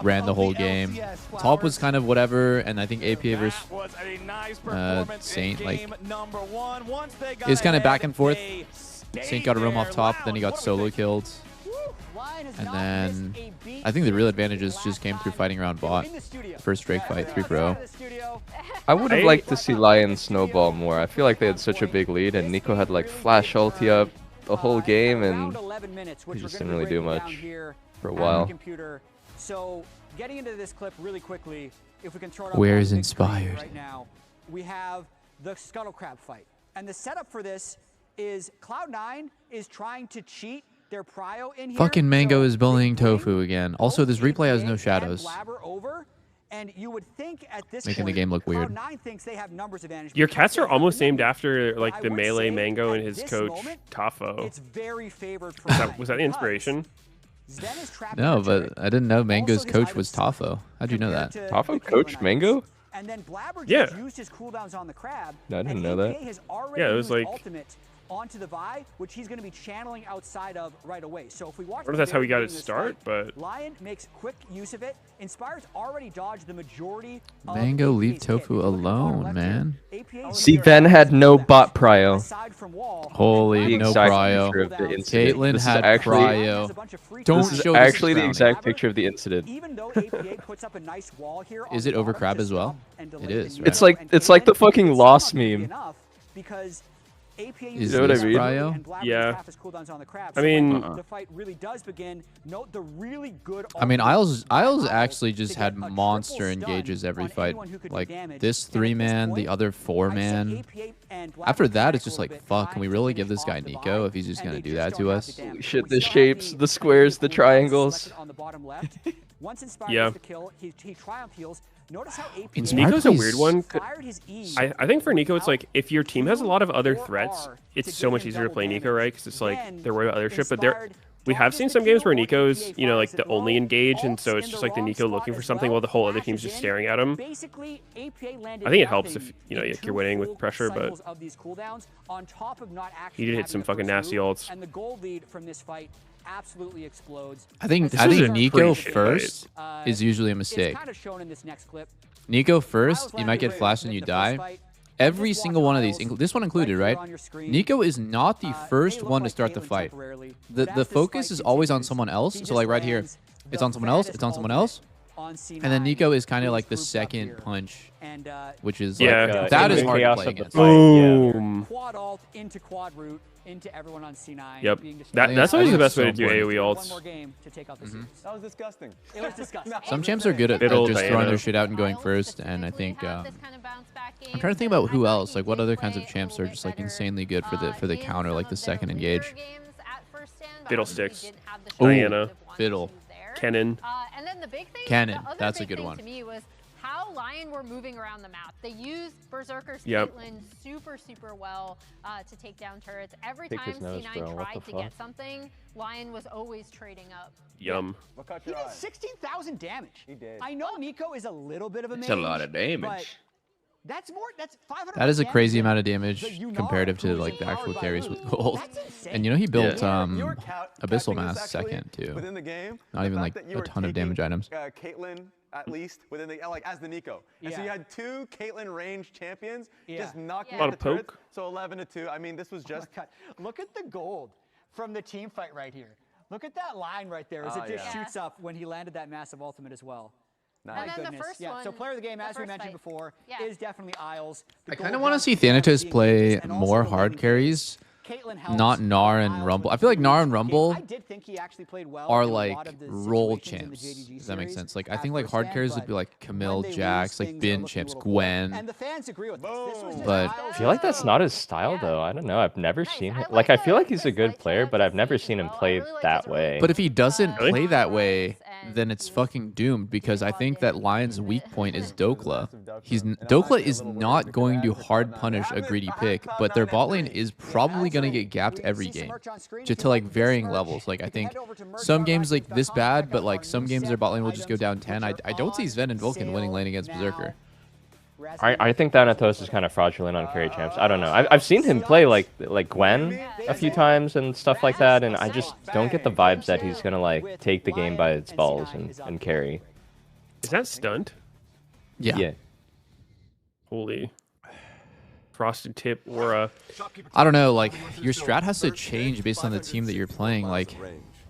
ran the whole game. Top was kind of whatever, and I think APA versus Saint is kind of back and forth. Saint got a roam off top, then he got solo killed. And then I think the real advantages just came through fighting around bot. First Drake fight, 3-0. I would have liked to see Lion snowball more. I feel like they had such a big lead, and Nico had like flash ulti up the whole game, and he just didn't really do much for a while. So getting into this clip really quickly, if we can throw it up Where's on the Inspired? right now, we have the Scuttle Crab fight. And the setup for this is Cloud9 is trying to cheat their prio in here. Fucking Mango So is bullying they bring Tofu again. Also, this replay has no shadows. And you would think at this Making the point, game look weird. Cloud9 thinks they have numbers advantage. Your because cats they are have almost the named lead. after like I the would Melee say Mango at and his this coach moment, Tafo. It's very favored for Was that the inspiration? No, but I didn't know Mango's coach was Tafo. How'd you know that? Tafo coached Mango? And then Blabber Yeah. just used his cooldowns on the crab. No, I didn't and know that. APA has already Yeah, it was used like- ultimate onto the Vi, which he's going to be channeling outside of right away. So if we watch, I don't know if that's how he got his start, but Lion makes quick use of it. Inspired's already dodged the majority. Of Mango, leave APA's Tofu hit. If you look at the bottom alone, left man. here, APA See, leader Ben had no has bot prio. aside from Wall, Holy, and no exact prio. picture of the incident. Caitlyn This is had actually- prio. Don't This is show actually the this exact picture of the incident. Even though APA puts up a nice wall here on Is the it over bottom crab to as well? stop and It delay is, the right? It's like the fucking lost meme. Because APA Is You know what I this mean? prio? and Blabber Yeah. has half his cooldowns on the crab. I So when mean- the fight really does begin. Note the really good. I mean, ultimate Isles by actually to just get had a triple monster stun engages every on fight. anyone who could do Like damage. this And at 3-man, the point, other I'd say 4-man. APA and Blabber After that, panic it's a just little like, bit, fuck, trying can we to really finish give this off guy the Nico Vi, if he's just and gonna they do just that don't to have us? the damage. Shit, We the still have shapes, the squares, the cooldowns triangles. selected on the bottom left. Once Inspired Yeah. gets the kill, he triumph heals. Notice how APA Inspired Nico's a plays- weird one. fired his E I think for Nico, it's like if your team has a lot of other or threats, R it's to so give much him easier to double play Nico, damage. right? Because it's like Then they're worried about other shit. But there, Inspired we have dodges seen the some games kill, where or Nico's, APA you know, like fires the it only low, engage, and ults so it's in just the like the wrong Nico spot looking for as something well, while the whole other team's flashes just in. staring at him. Basically, APA landed I think it helps nothing if, you know, in you're 2 winning with full pressure, but cycles of these cooldowns on top of not actually He did hit having some the fucking first nasty move, ults. and the gold lead from this fight absolutely explodes. I think This was a Nico pretty shit first fight. is usually a It's mistake. kind of shown in this next clip. Nico first, Isles you might landed get flashed and you the first die. fight. Every Just single watch one of these, Isles this one included, right here right? on your screen. Nico is not the May first look one to like start the Caitlyn fight. temporarily, The but as this focus fight is always on continues, someone else. he So like just right here, lands it's the on someone else. baddest It's on someone ultimate else. on C9, And then Nico is kind of who's like the grouped up second here. punch, And, which is Yeah. like, Like, that in is the hard to chaos play of the against. fight, yeah. Boom. quad alt into quad root into everyone on C9. Yep. being just- That's I always think the it's best way to so do important. AoE One ults. more game to take out the series. That was disgusting. It was disgusting. Some champs are good at Fiddle, just throwing Diana. their shit out and going Isles first, and I specifically think have this kind of bounce back game, I'm trying to think but about who I thought else. he Like what did other play kinds of a champs little are bit just like better, insanely good for the in counter, some like of the their second weaker engage. games at first stand, but Fiddlesticks. obviously didn't have the Ooh, shot Diana. that wanted Fiddle. to there. Kennen. And then the big thing, Cannon, the other that's a big good thing one. to me was how Lion were moving around the map. They used Berserker's Yep. Caitlyn super well to take down turrets. Every Pick time his nose, C9 bro. What tried the to get fuck? something, Lion was always trading up. Yum. What caught He your did eye? 16,000 damage. He did. I know Nico is a little bit of a It's mage, a lot of damage. but that's more. That's 500. That is a crazy damage amount of the damage Yunara, comparative to who's like the actual empowered by carries Root. with gold. That's insane. And you know he built You were Abyssal catching Mass this actually second too. Within the game, Not the even fact like that you a were ton of damage taking, items. Caitlyn at least within the like as the Nico, and so you Yeah. had 2 Caitlyn range champions just Yeah. knocking Yeah. out Lot the of turrets. poke. So 11-2. I mean, this was just. Oh my God. Look at the gold from the team fight right here. Look at that line right there as it just yeah. shoots up when he landed that massive ultimate as well. Nice. And then the Goodness. first yeah. one, So player of the game, the as we first mentioned fight. before, Yeah. is definitely Isles. The I kind gold of want to jump, see the Thanatos being play used, and also more the hard landing carries not Gnar and Rumble. I feel like Gnar and Rumble I did think he actually played well are in a like lot of the role situations in the champs. JDG Does that make series sense? Like I think like versus hard Yang, carries would but be like Camille, when they Jax, lose, like things are Bin looking a champs, little poor. Gwen. And the fans agree with this. This was just But I feel like that's not his style, though. I don't know. I've never seen him. Like, I feel like he's a good player, but I've never seen him play that way. But if he doesn't Really? play that way, then it's fucking doomed because I think that Lion's weak point is Dokla. Dokla is not going to hard punish a greedy pick, but their bot lane is probably going to get gapped every game, just to like varying levels. Like I think some games like this bad, but like some games their bot lane will just go down 10. I don't see Sven and Vulcan winning lane against Berserker. I think Thanatos is kind of fraudulent on carry champs. I don't know. I've seen him play like Gwen a few times and stuff like that, and I just don't get the vibes that he's gonna like take the game by its balls and carry. Is that stunned? Yeah. Holy. Frosted tip aura. I don't know. Like your strat has to change based on the team that you're playing. Like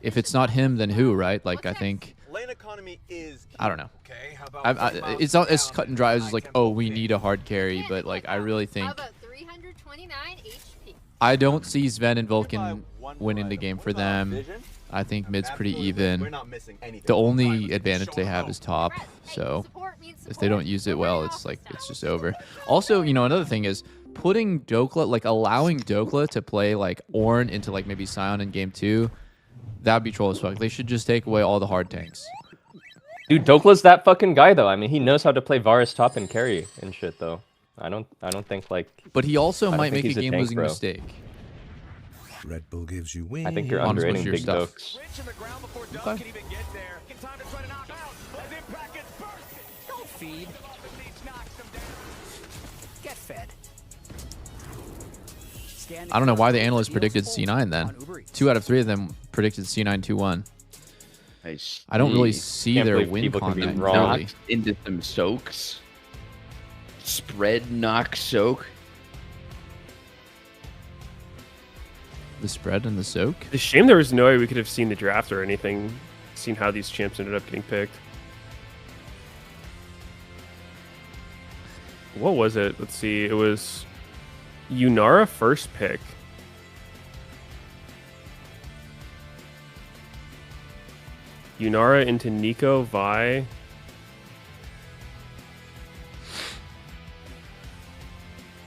if it's not him, then who, right? Like I think. I don't know. It's not as cut and dry as like, oh, we need a hard carry, but like I really think I don't see Sven and Vulcan winning the game for them. I think mid's pretty even. The only advantage they have is top, so if they don't use it well, it's like it's just over. Also, you know, another thing is putting Dokla, like allowing Dokla to play like Ornn into like maybe Sion in game 2. That'd be troll as fuck. They should just take away all the hard tanks. Dude, Dokla's that fucking guy though. I mean, he knows how to play Varus top and carry and shit though. I don't think like. But he also might make he's a a tank, game-losing bro. mistake. Red Bull gives you wings. I think you're Honest, underrating what's your Big stuff? Dokes. Okay. Don't feed. Get fed. I don't know why the analysts predicted C9 then. 2 out of 3 of them predicted C9 2-1. I don't really see Can't their believe win people can be content. wrong. Really. Knocked into some soaks. Spread knock soak. The spread and the soak. It's a shame there was no way we could have seen the draft or anything, seen how these champs ended up getting picked. What was it? Let's see. It was Yunara first pick. Yunara into Nico, Vi.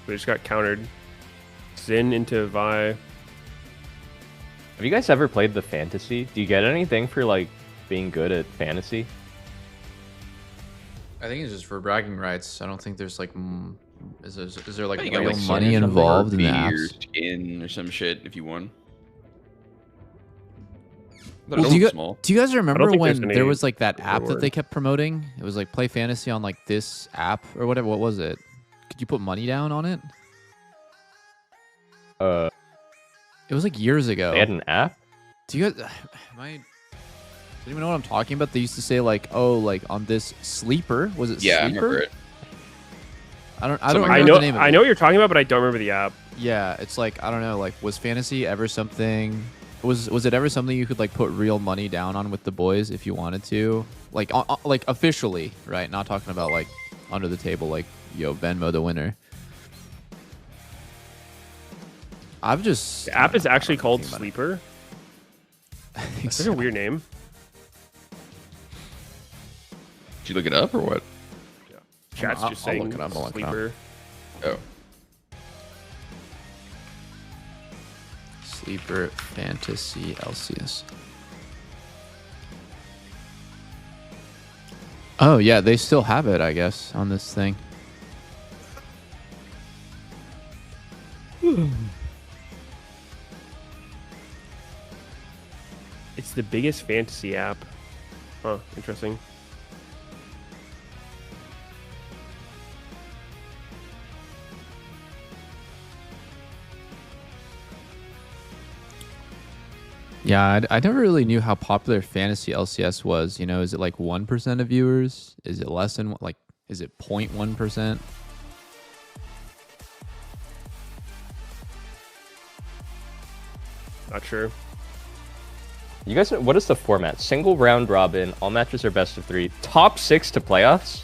We just got countered. Xin into Vi. Have you guys ever played the fantasy? Do you get anything for like being good at fantasy? I think it's just for bragging rights. I don't think there's like, is there like You got, real like, money something, or involved in the fee or apps? skin or some shit if you won. Well, do you guys remember think there's when any there was like that app that reward. they kept promoting? It was like play fantasy on like this app or whatever. What was it? Could you put money down on it? It was like years ago. They had an app? Do you guys? Does anyone know what I'm talking about? They used to say like, oh, like on this sleeper. Was it Yeah, I sleeper? remember it. I don't Something remember I know the name of it. I know what you're talking about, but I don't remember the app. Yeah, it's like I don't know. Like, was fantasy ever something? Was it ever something you could like put real money down on with the boys if you wanted to? Like, like officially, right? Not talking about like under the table, like yo Venmo the winner. I've just The app is actually called thinking about it. Sleeper. I think It's such so. a weird name. Did you look it up or what? Chat's I'll- just I'll saying look it up, I'll look it up. Sleeper. Oh. Sleeper Fantasy LCS. Oh yeah, they still have it, I guess, on this thing. It's the biggest fantasy app. Huh, interesting. Yeah, I never really knew how popular fantasy LCS was. You know, is it like 1% of viewers? Is it less than like? Is it 0.1%? Not sure. You guys know, what is the format? Single round robin, all matches are best of 3, top 6 to playoffs?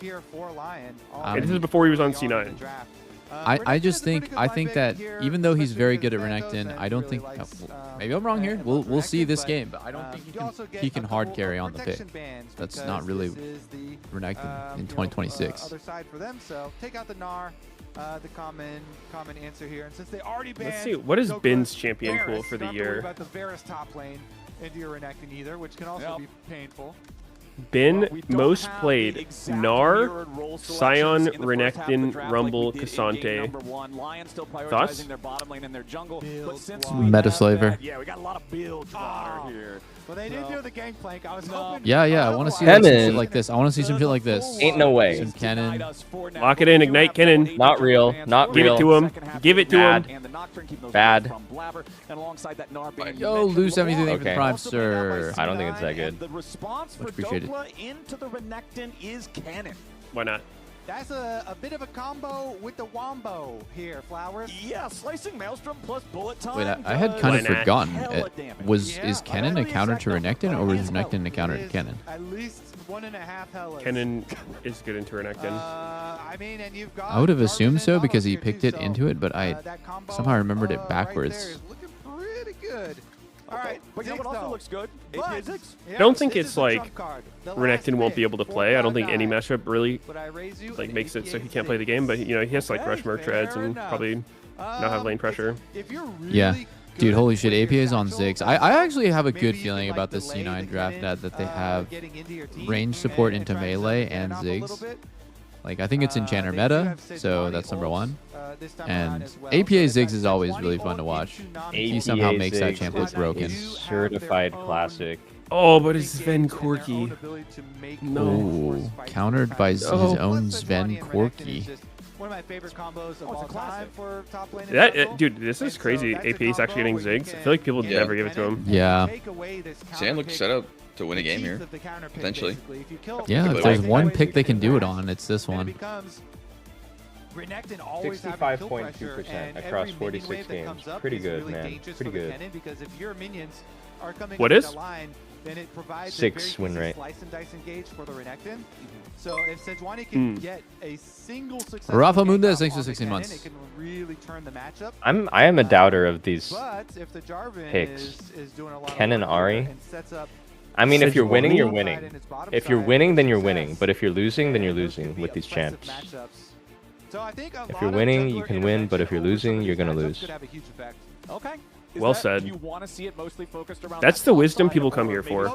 here for Lion. And this is before he was on C9. I just think that even though he's very good at Renekton, I don't think maybe I'm wrong here. We'll see this game, but I don't think he can hard carry on the pick. That's not really Renekton in 2026. Other side for them, so take out the Gnar. The common answer here, and since they already banned, let's see what is Bin's champion pool for the year. About the Varus top lane into your Renekton either, which can also be painful. Bin most played Gnar, Sion, Renekton, Rumble, Cassante. Thoughts? Metaslaver. Yeah, we got a lot of builds here. Well, they didn't do the gangplank. I was hoping. Yeah, I want to see some shit like this. I want to see some shit like this. Ain't no way. Some Kennen. Lock it in, ignite Kennen. Not real. Not Give real. it to him. Give it to him. Bad. Yo, lose 73 for the Prime, sir. I don't think it's that good. The response for Much appreciated. Doppler into the Renekton is Kennen. Why not? That's a bit of a combo with the Wombo here, Flowers. Yeah, slicing Maelstrom plus bullet time. Wait, I had kind of Why not? forgotten. Hella damage. Is Kennen a counter to Renekton, or is Renekton a counter to Kennen? At least 1.5 Hellas. Kennen is good into Renekton. I mean, and you've got I would have assumed so Jarvan because he and picked Auto it too, into it, but I so, that combo, somehow remembered it right backwards. there is looking pretty good. All right, But you know what also looks good? But- Ziggs. Yeah, I don't think this it's is a like trump card. The Renekton last won't be pick able to play. I don't think any Cloud9. matchup really Would I raise you? like makes it so he APA can't play the game, but you know he has to like Okay, rush Merc treads fair and enough. probably not have lane pressure. If you're really Yeah. Dude, good holy at shit, playing APA is on satchel, Ziggs. I actually have a maybe good you feeling can, about like, the delay C9 the draft Kennen, that they have getting into your team range support into try to melee set and that up a little Ziggs. bit. Like, I think it's enchanter They do meta, have so Sejuani that's number ults, one. This time around And as well. APA So they've Ziggs got is always Sejuani really fun to ult watch. into non- He somehow makes that Ziggs champ is look broken. certified classic. Oh, but it's Big Sven games and their own Corky. ability to make No. force Ooh, fights countered by his No. own But Sven Sejuani and Renekton Corky. is just one of my favorite combos of Oh, it's a all classic. time for top lane. That and dude, this is And so crazy. that's a AP is actually getting combo where you Ziggs. I feel like people Yeah. never give it to him. Yeah. take away this Sam counter looks pick, set up to win a the game teeth here. of the counter pick, Potentially. basically. If you kill Yeah, But if there's like- one pick they can do it on, it's this then it one. becomes Renekton always having kill 65.2% pressure, and across every minion 46 wave that games. comes up Pretty is good, really man. dangerous Pretty for the good. Kennen, because if your minions are coming What into is? the line, then it provides 6 a very win easy rate. slice and dice engage for the Renekton. So if Sejuani can get a single successful Rafa gank Mundez, off thanks for on the 16 Kennen, months. it can really turn the matchup. I am a doubter of these. But if the Jarvan picks. is doing a lot Ken of and work Ari. here and sets up I mean, if you're winning, you're side winning. and its bottom If you're side winning, then for you're success, winning. But if you're losing, then you're those could losing be with these impressive champs. matchups. So I think a If lot you're of winning, juggler you can win, but if you're intervention over losing, you're some gonna of these lose. matchups could have a huge effect. Okay. Is Well that- said. do you want to see it mostly focused around That's that the top wisdom side, people or come here maybe for.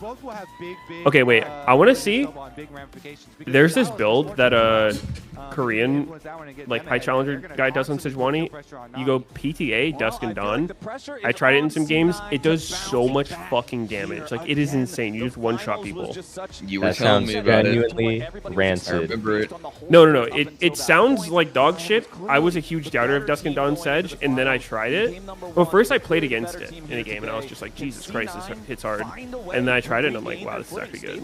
Both will have big, Okay, wait, I wanna see- big ramifications, because There's this Dallas is build that fortunate, Korean influence that one and get like them high ahead. challenger They're gonna guy does on constantly put Sejuani. pressure on You go Nami. PTA, Dusk and I feel like Dawn. the pressure is I tried it in on some games. C9 It does to so bounce much back fucking damage. here Like, it is again. insane. You The just one-shot finals was people. just such- You were That telling sounds me about it. genuinely rancid. remember it. No. It sounds like dog shit. I was a huge doubter of Dusk and Dawn Sedge, and then I tried it. Well, first I played against it in a game, and I was just like, Jesus Christ, this hits hard. And then I tried it, and I'm like, wow, this is actually good.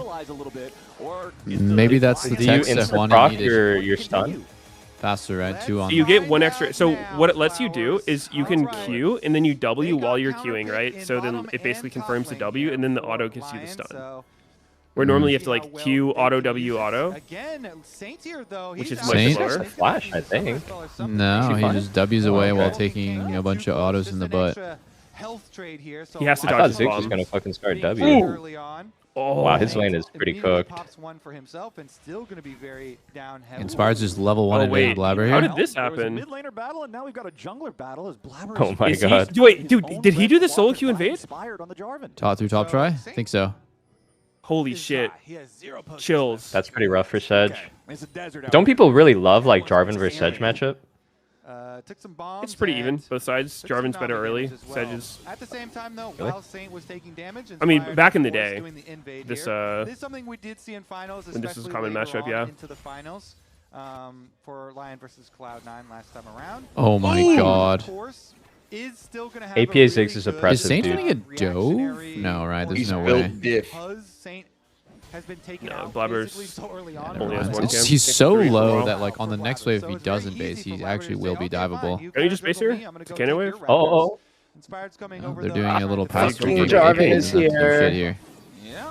Maybe that's the Do you text that instant Juan proc needed. your stun? Faster, right? 2 on. You get one extra. So what it lets you do is you can Q, and then you W while you're queuing, right? So then it basically confirms the W, and then the auto gives you the stun. Where normally you have to like Q, auto, W, auto. Again, Saint here, though, Which he's is much Saint? slower. A flash, I think. No, he fine? just W's away while okay. taking a bunch of autos in the butt. He has to I dodge thought his Ziggs bomb. was gonna fucking start W. Early on. Oh, Wow, his lane is pretty Immediately cooked. pops one for himself and still going to be very down heavy. Inspired's just level 1 Oh, and wait. Blabber How here. did this There was a happen? mid laner battle, and now we've got a jungler battle as Blabber Oh my Is he- god. Wait, dude, did he do the solo queue invade? inspired on the Jarvan. Top through top try? Think so. Holy shit. Chills. That's pretty rough for Sedge. It's a desert out Don't there. people really love like Jarvan versus Sedge matchup? Took some bombs It's pretty even, and both sides. took some Jarvan's better Nami early. damage as well. Sedge is... At the same time, though, Really? while Saint was taking damage, I mean, Inspired back in the was day, doing the invade this, here. This is something we did see in finals, when this was a especially common later matchup, on yeah. into the finals for Lion versus Cloud9 last time around. Oh my Of god. course, is still going to have APA a really Ziggs is good, impressive, Is Saint dude. gonna get dove? reactionary No, right? There's He's no built way. diff. Because Saint has been taken No, out Blabber's basically so early on. only has It's- one camp. he's so Three for low all. that like on the next wave, if he So it's very doesn't base, easy he for Blabber actually to will say, be "Okay, fine, diveable. you Can you guys just base dribble her? me, I'm gonna To go Cannon take wave? your Oh, Raptors." Inspired's coming Oh, over they're the doing a little the pass top through lane. game. Jarvan APA is does not do here. shit here. Yeah,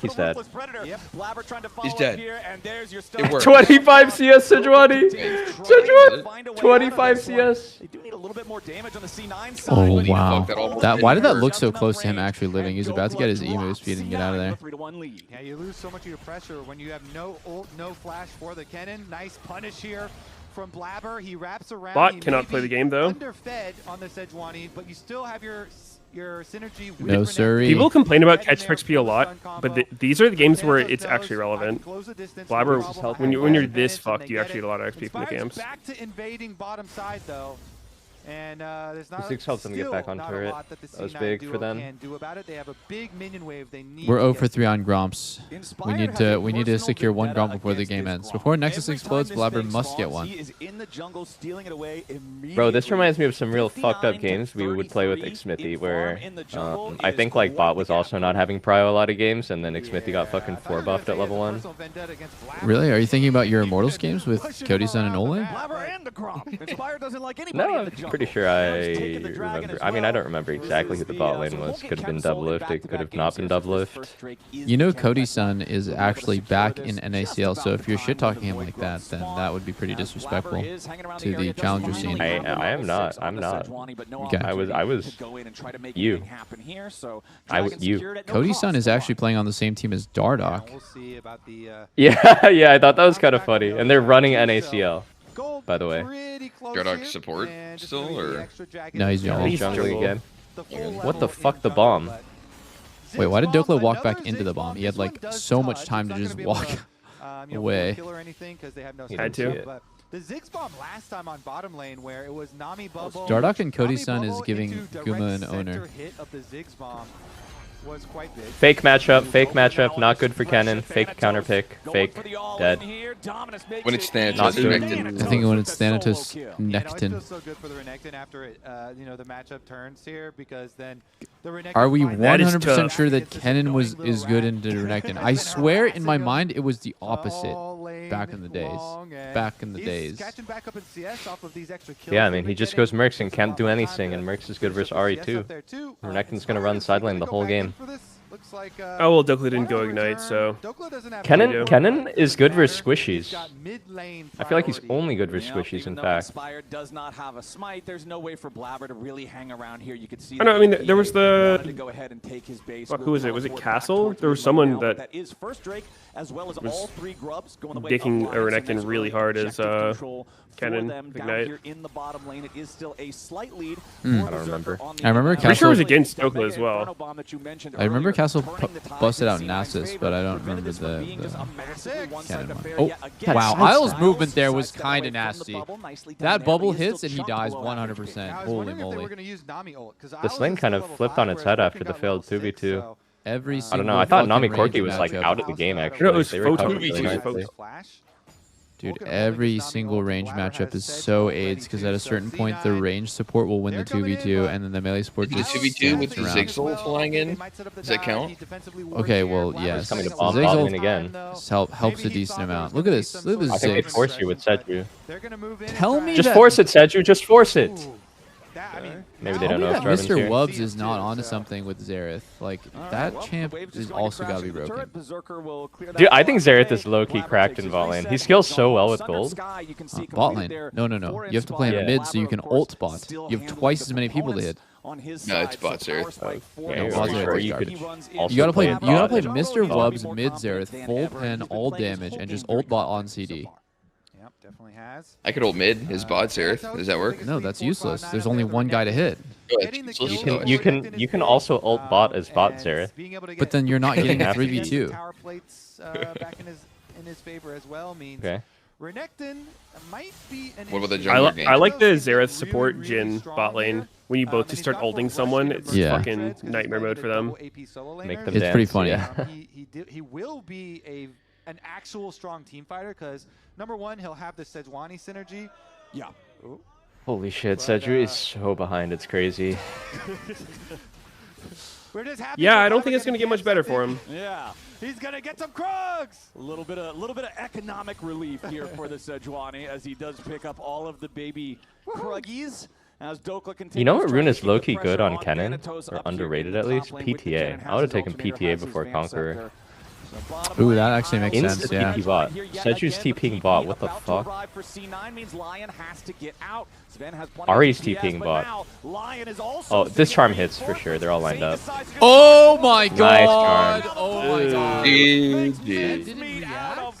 He's dead. He's dead. It worked. 25 CS, Sejuani. Sejuani. 25 CS. They do need a little bit more damage on the C9 side. Oh, But he wow. fucked that all That, why did that hurt. look so close to him actually living? He was about to get his emo speed and get out of there. Yeah, you lose so much of your pressure when you have no ult, no flash for the cannon. Nice punish here from Blabber. He wraps around. Bot He cannot may play the be game, though. Underfed on the Sejuani, but you still have your synergy with No, Renekton. sirree. People complain about Right in catch there XP a for the lot, stun combo. but these are the games where Santos it's actually knows, I can relevant. close the distance, Blabber, no problem. when you're I have this advantage, and fucked, they you get actually it. get a lot of XP from the Inspired's camps. back to invading bottom side though. And there's not Ziggs helps them get back on still not a turret. lot that the That was C9 big duo for them. can do about it. They have a big minion wave they need. We're to 0 get for 3 on Gromps. We need to secure one Gromp before the game ends. Before Nexus explodes, Blabber must get one. Bro, this reminds me of some real fucked up games we would play with Xmithy, where I think like Bot was also not having prio a lot of games, and then Xmithy got fucking 4 buffed at level 1. Really? Are you thinking about your Immortals games with Cody Sun and Ole? No, I'm pretty sure I remember. I mean, I don't remember exactly who the bot lane was. Could have been Doublelift. It could have not been Doublelift. You know Cody Sun is actually back in NACL, so if you're shit-talking him like that, then that would be pretty disrespectful to the challenger scene. I am not. I'm not. Okay. I was you. I was you. Cody Sun is actually playing on the same team as Dardoch. We'll see about the Yeah, yeah, I thought that was kind of funny. And they're running NACL, by the way. Dardoch support still, or? No, he's Yeah, jungle. he's jungling again. What the fuck, the bomb? Wait, why did Dokla walk back into the bomb? He had like so much time to just walk away. He Had didn't see to. it. The Ziggs bomb last time on bottom lane where it was Nami Bubble. Dardoch and Cody Nami Sun is Bubble giving into direct Guma an center owner. hit of the Ziggs bomb was quite big. Fake matchup, not good for Kennen. Fake counter pick, fake, dead. When it's Not Thanatos, good. Renekton. I think when it's Thanatos, It Nectin. feels so good for the Renekton after it, the matchup turns here because then the Renekton Are we finds- That is 100% tough. sure that Kennen is good into Renekton? I swear in my mind it was the opposite All lane back in the days. long, and Back in the he's days. catching back up in CS off of these extra kills Yeah, I they've mean, he been just getting. goes Mercs and Takes a can't lot do more anything, time and to Mercs is good use versus the Ahri CS too. up there too. Renekton's gonna run Inspired side lane is the gonna whole go back in game. for this. Looks like, Oh, well, Dokla didn't one go on Ignite, return. so... Dokla doesn't have Kennen is good versus He's squishies. got mid-lane I feel like he's priority. only good versus squishies, in fact. Inspired does not have a smite. There's no way for Blabber to really hang around here. You could see. I know, I mean, there was the... wanted to go ahead and take his base. Fuck, who was it? Was it Teleport Castle? back towards There was the someone now, that that is first Drake, as well as was all 3 grubs going the way dicking of a Lions, and Renekton that's really really hard as, objective control for Kennen them down Ignite. here in the bottom lane. It is still a slight lead. I don't remember. I remember Pretty sure it was Castle- against Dokla as well. I remember Castle busted out Nasus, but I don't remember the Kennen one. Oh, wow. Isle's movement there was kind of nasty. That bubble hits and he dies 100%. I was Holy wondering if they were moly. going to use Nami ult, 'cause This Isles lane is kind still of level flipped 5, on its whereas head after Scorpion the got failed level 6, 2v2. so, Every I single don't know, I thought Nami fucking Corki range was like matchup. out of the game actually. No, it was They Photon recovered V2, really it was nicely. Flash. Dude, Vulcan every only Nami single ult, range Blabber matchup has is Sedge so already AIDS because too, at a so certain point the C9 range support will win the they're coming in, 2v2 but and then the melee support The just 2v2 with stands the around. Ziggs ult flying in? Does that count? Okay, well, yes. coming to The bomb Ziggs bot ult lane again. helps a decent amount. Look at this. Look at this I think they Ziggs. force you with Seju. They're going to move in and Tell try me and- Just that- force it, Seju. Just force it. Ooh, that, I mean, Maybe now- they don't know if Tell me Draven's that Mr. here. Wubbs is not onto something with Xerath. Like, that champ is also got to be broken. Dude, I think Xerath is low-key cracked in bot lane. He scales so well with gold. Bot lane. No. You have to play in mid so you can ult bot. You have twice as many people to hit. No, it's bot Xerath. Yeah, bot I'm Xerath sure is you could garbage. also You gotta play in bot. Mr. Wubbs mid Xerath, full pen, all damage, and just ult bot on CD. Yep, definitely has. I could ult mid his bot Xerath. Does that work? No, that's useless. There's only one guy to hit. You can also ult bot as bot Xerath. But then you're not getting a Have to. 3v2. Power plates back in his favor as well means Okay. Renekton might be an What about the issue. jungler game? I like the Those teams Xerath are support really, Jhin really strong bot lane. here. When you both And just he's start got ulting full someone, rush it's Yeah. fucking Feds 'cause he's nightmare played mode a for them. double AP solo Make laner. them It's pretty dance, funny. yeah. He will be an actual strong team fighter because number one, he'll have the Sejuani synergy. Yeah. Holy shit, Seju is so behind. It's crazy. We're just happy Yeah, for I don't Blabber think it's going to getting get much better for him. Yeah. He's gonna get some Krugs. A little bit of economic relief here for the Sejuani as he does pick up all of the baby Kruggies. As Dokla continues You know what trying rune to is keep the low-key pressure good on on Kennen? Thanatos Or up here underrated in at the least? top lane with PTA. Kennen I would has have his taken ultimate, PTA has his before Van Conqueror. Scepter. So bottom Ooh, lane, that actually makes Isles sense, Insta yeah. TP bot. here yet Seju's again, but TPing TP bot. What the about to fuck? arrive for C9 means Lion has to get out. Sven has plenty Ahri's of DPS, TPing but bot. now Lion is also Oh, this seeing charm a hits for reinforcement. sure. They're all lined up. Zane decides to go Oh my Nice god! charm. Oh my god. GG. Didn't react?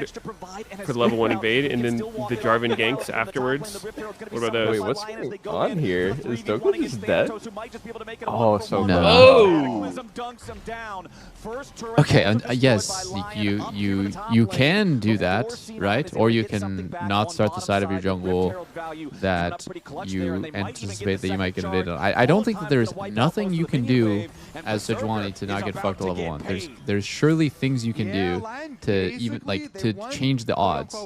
ward for the level 1 invade, and then the Jarvan ganks afterwards. What about those? Wait, what's going on here? Is Douglas just dead? Oh, so No. Okay, yes, you can do that, right? Or you can not start the side of your jungle that you anticipate that you might get invaded on. I don't think that there's nothing you can do as Sejuani to not get fucked to level 1. There's surely things you can do to even like to change the odds.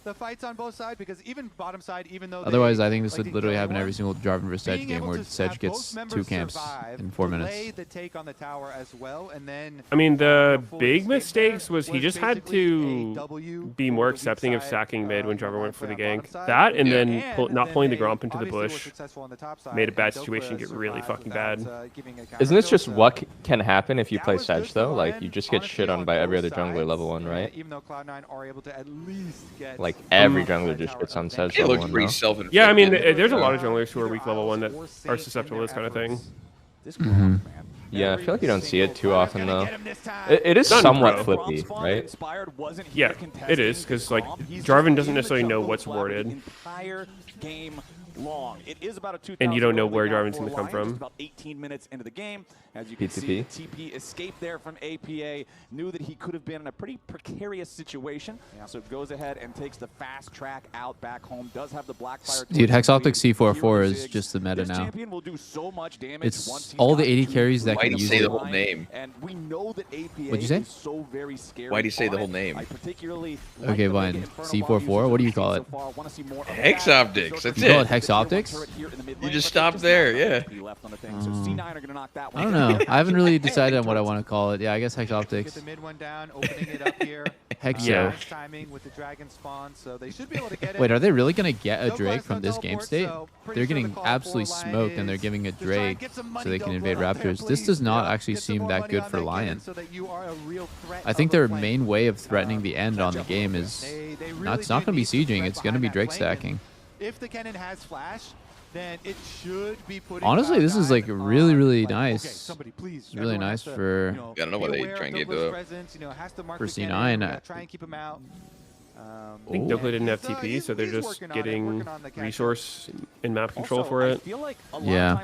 The fights on both sides, because even bottom side, even though otherwise, I think this would literally happen every single Jarvan versus Sedge game where Sedge gets 2 camps in 4 minutes. The take on the tower as well, and then, I mean, the big mistakes was he just had to be more accepting of stacking mid when Jarvan went for the gank. That, and then not pulling the Gromp into the bush made a bad situation get really fucking bad. Isn't this just what can happen if you play Sedge, though? Like, you just get shit on by every other jungler level 1, right? Even though Cloud9 are able to at least get... Like, every jungler just gets on Sedge It level looks 1, pretty though. self-inflicted. Yeah, I mean, there's a lot of junglers who are weak level 1 that are susceptible to this kind of thing. Yeah, I feel like you don't see it too often, though. It is somewhat flippy, right? Yeah, it is, because, like, Jarvan doesn't necessarily know what's warded. Long. It is about a And you don't know where Jarvan's going to come from. About 18 minutes into the game. As you can see, TP escaped there from APA. Knew that he could have been in a pretty precarious situation. So goes ahead and takes the fast track out back home. Does have the Blackfire. Dude, Hexoptic C44 is just the meta now. It's all the 80 carries that can use it. Why do you say the whole name? And we know that APA What'd you say? is so very scary. Why do you say the whole name? Okay, fine. C44, what do you call it? Hexoptics, that's You call it. it Hexoptics? You just stopped there, yeah. I don't know. I haven't really decided on what I want to call it. Yeah, I guess Hexoptics. Get the mid one down, opening it up here. Hexo. Yeah. Timing with the dragon spawn, so they should be able to get it. Wait, are they really going to get a Drake from this game state? They're getting absolutely smoked, and they're giving a Drake so they can invade Raptors. This does not actually seem that good for Lion. I think their main way of threatening the end on the game is it's not going to be sieging. It's going to be Drake stacking. If the cannon has flash, then it should be putting honestly, this is like really, really nice. somebody please. It's really nice for I don't know why they try and get the for C9. Try and keep him out. I think Doublelift didn't have TP, so they're just getting resource and map control for it. Yeah.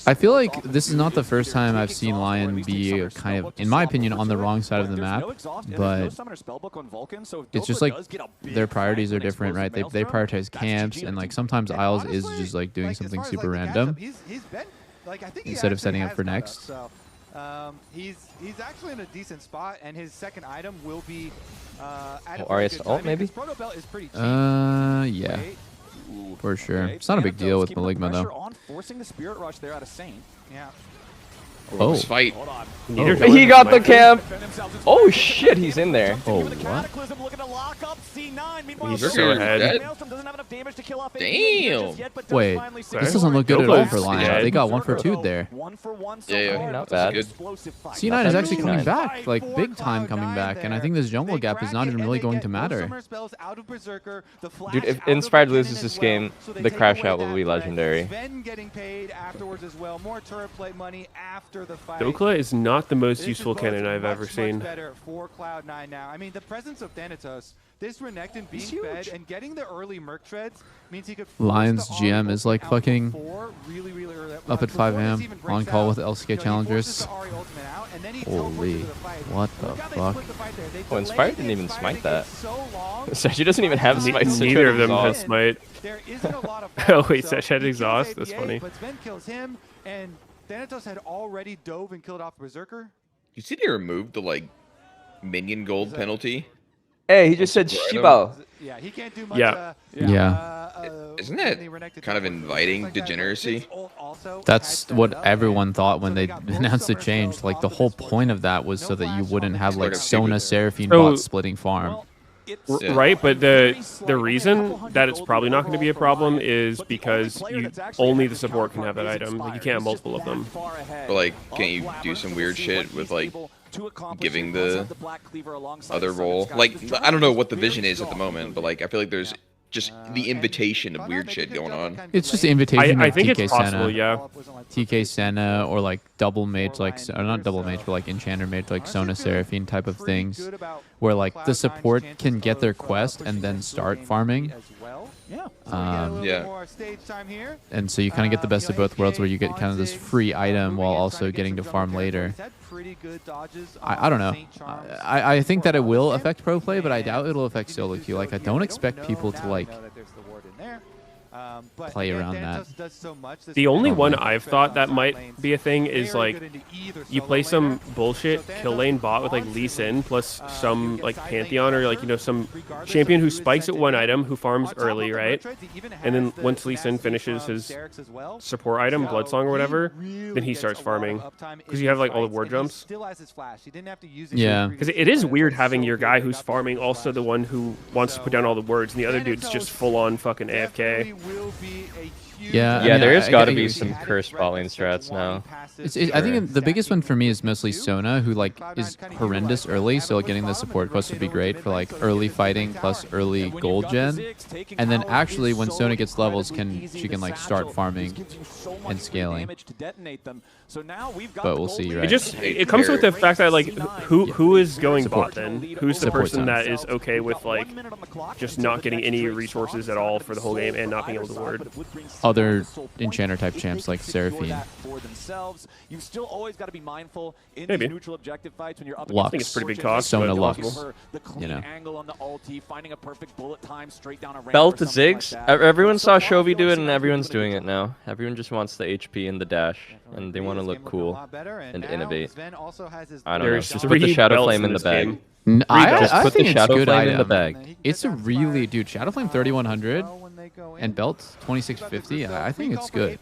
I feel like this is not the first time I've seen Lion be kind of, in my opinion, on the wrong side of the map, but it's just like their priorities are different, right? They prioritize camps, and like sometimes Isles is just like doing something super random instead of setting up for next. He's actually in a decent spot, and his second item will be RS ult, maybe? Yeah. For sure. It's not a big deal with Maligma, though. Forcing the Spirit Rush there out of Saint. Yeah. Oh. Fight. He got the camp. Oh shit, he's in there. Oh, what? He's so ahead. Damn. Wait, this doesn't look good at all for Lion. They got 1 for 2 there. Yeah, not bad. Good. C9 is actually coming back, like big time coming back, and I think this jungle gap is not even really going to matter. Dude, if Inspired loses this game, the crash out will be legendary. Dokla is not the most useful cannon I've ever seen. For Cloud9 now. I mean, the presence of Thanatos, this Renekton being fed and getting the early Merc treads means he could. Lion's GM is like fucking up at 5 AM on call with LCK challengers. Holy, what the fuck? Oh, Inspired didn't even smite that. Sedge doesn't even have smite. Neither of them has smite. Oh wait, Sedge had exhaust? That's funny. But Sven kills him, and Thanatos had already dove and killed off Berserker. You see they removed the like minion gold penalty? Hey, he just said Shiba. Yeah, he can't do much. Yeah. Isn't that kind of inviting degeneracy? That's what everyone thought when they announced the change. Like the whole point of that was so that you wouldn't have like Sona Seraphine bot splitting farm. Right, but the reason that it's probably not going to be a problem is because only the support can have that item. Like you can't have multiple of them. But like, can't you do some weird shit with like giving the other role? Like, I don't know what the vision is at the moment, but like I feel like there's just the invitation of weird shit going on. It's just the invitation I of think TK it's possible, Senna. yeah. TK Senna or like double mage, like or not double mage, but like enchanter mage, like Sona Seraphine type of things, where like the support can get their quest and then start farming. And so you kind of get the best of both worlds, where you get kind of this free item while also getting to farm later. I don't know. I think that it will affect pro play, but I doubt it'll affect solo queue. Like I don't expect people to like play around that. The only one I've thought that might be a thing is like you play some bullshit kill lane bot with like Lee Sin plus some like Pantheon or like some champion who spikes at one item who farms early, right? And then once Lee Sin finishes his support item, Bloodsong or whatever, then he starts farming because you have like all the ward jumps. Yeah, because it is weird having your guy who's farming also the one who wants to put down all the words, and the other dude's just full on fucking AFK. Yeah, Yeah, there has got to be some cursed bot lane strats now. I think the biggest one for me is mostly Sona, who like is horrendous early. So like, getting the support quest would be great for like early fighting plus early gold gen. And then actually, when Sona gets levels, she can like start farming and scaling. But we'll see, right? It comes with the fact that like who is going bot then? Who's the person that is okay with like just not getting any resources at all for the whole game and not being able to ward? Other enchanter type champs like Seraphine. You've still always got to be mindful in Maybe. these neutral objective fights when you're up Lux. I think it's pretty big cost. Sona but Lux. the clean angle on the ulti, finding a perfect bullet time straight down a ramp Belt or to something Ziggs. like that. Everyone saw Chovy do it, and everyone's doing it now. Everyone just wants the HP and the dash, and they want to look cool and innovate. I don't know. There's Just put the 3 Shadow belts Flame in the this bag. game. Just I put think the it's Shadow good Flame item. in the bag. It's a really, dude, Shadow Flame 3100 and belt 2650. I think it's good.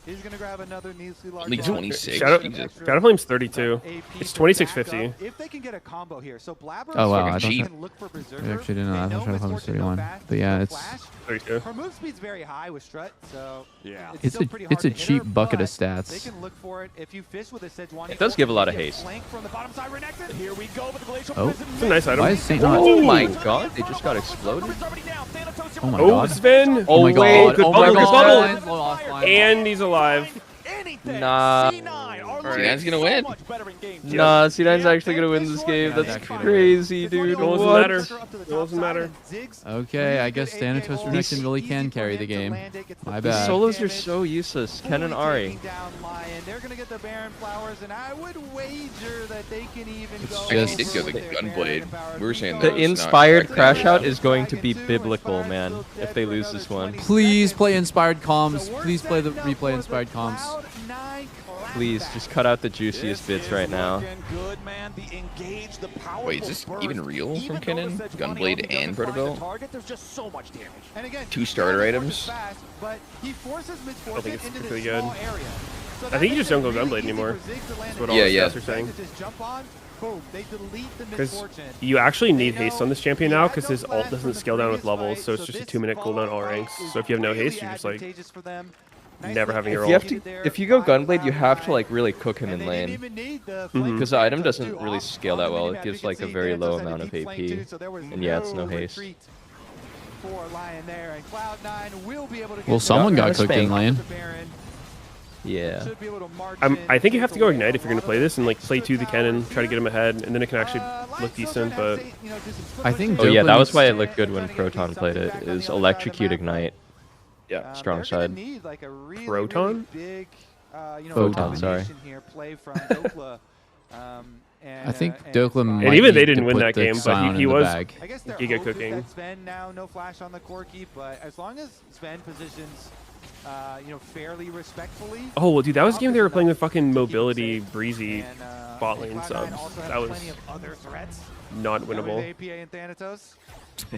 He's gonna grab another Neasly Large. Only 26. Shadow Flame's 32. It's 2650. If they can get a combo here, so Blabber Oh wow, I cheap. can look for Berserker. I actually didn't know. I They thought Shadow Flame was Miss Fortune 31. fast, But yeah, they it's 32. Her move speed's very high with Strut, so Yeah. it's still pretty a hard to hit cheap her, bucket of but They stats. can look for it if you fish with a Sejuani. It does give a lot of haste. Flank from the bottom side, Renekton. Here we go with the Glacial Oh. Prison. It's a nice item. Why is Saint not? Oh my god, they just got exploded. Oh my Oh, god. Sven! Oh my wait, god. good Oh my bubble, god. good Lost line. And he's alive. Nah. C9's gonna win. Nah, C9's actually gonna win this game. Yeah, That's that's actually crazy, dude. It doesn't What? matter. It doesn't matter. Okay, I guess Thanatos Renekton really can carry the game. My These bad. solos are so useless. Ken and Ari. They're gonna get the Baron Flowers, and I would wager that they can even go. Actually, he did go the Gunblade. We were saying that The was not inspired effective. crash out is going to be biblical, man, if they lose this one. Please play inspired comms. Please play the replay inspired comms. Please, just cut out the juiciest bits right now. Wait, is this even real from Kennen? Gunblade and Protobelt? 2 starter items? I don't think it's particularly good. I think you just don't go Gunblade anymore. That's what all the stats are saying. Because you actually need haste on this champion now because his ult doesn't scale down with levels, so it's just a 2-minute cooldown all ranks. So if you have no haste, you're just like never having your ult. If you go Gunblade, you have to like really cook him in lane. Because the item doesn't really scale that well. It gives like a very low amount of AP. And yeah, it's no haste. Well, someone got cooked in lane. Yeah. I think you have to go Ignite if you're going to play this and like play to the cannon, try to get him ahead, and then it can actually look decent, but... I think Oh yeah, that was Doublelift- why it looked good when Proton played it, is Electrocute Ignite. Yeah. Strong side. Proton? Photon, sorry. I think Dokla might And even they need didn't to win put that the game, but Scion he in the was bag. Giga cooking. Sven now, no flash on the Corki, but as long as Sven positions, fairly respectfully. Oh, well, dude, that was a game they were playing with fucking mobility, breezy bot lane subs. That was not winnable.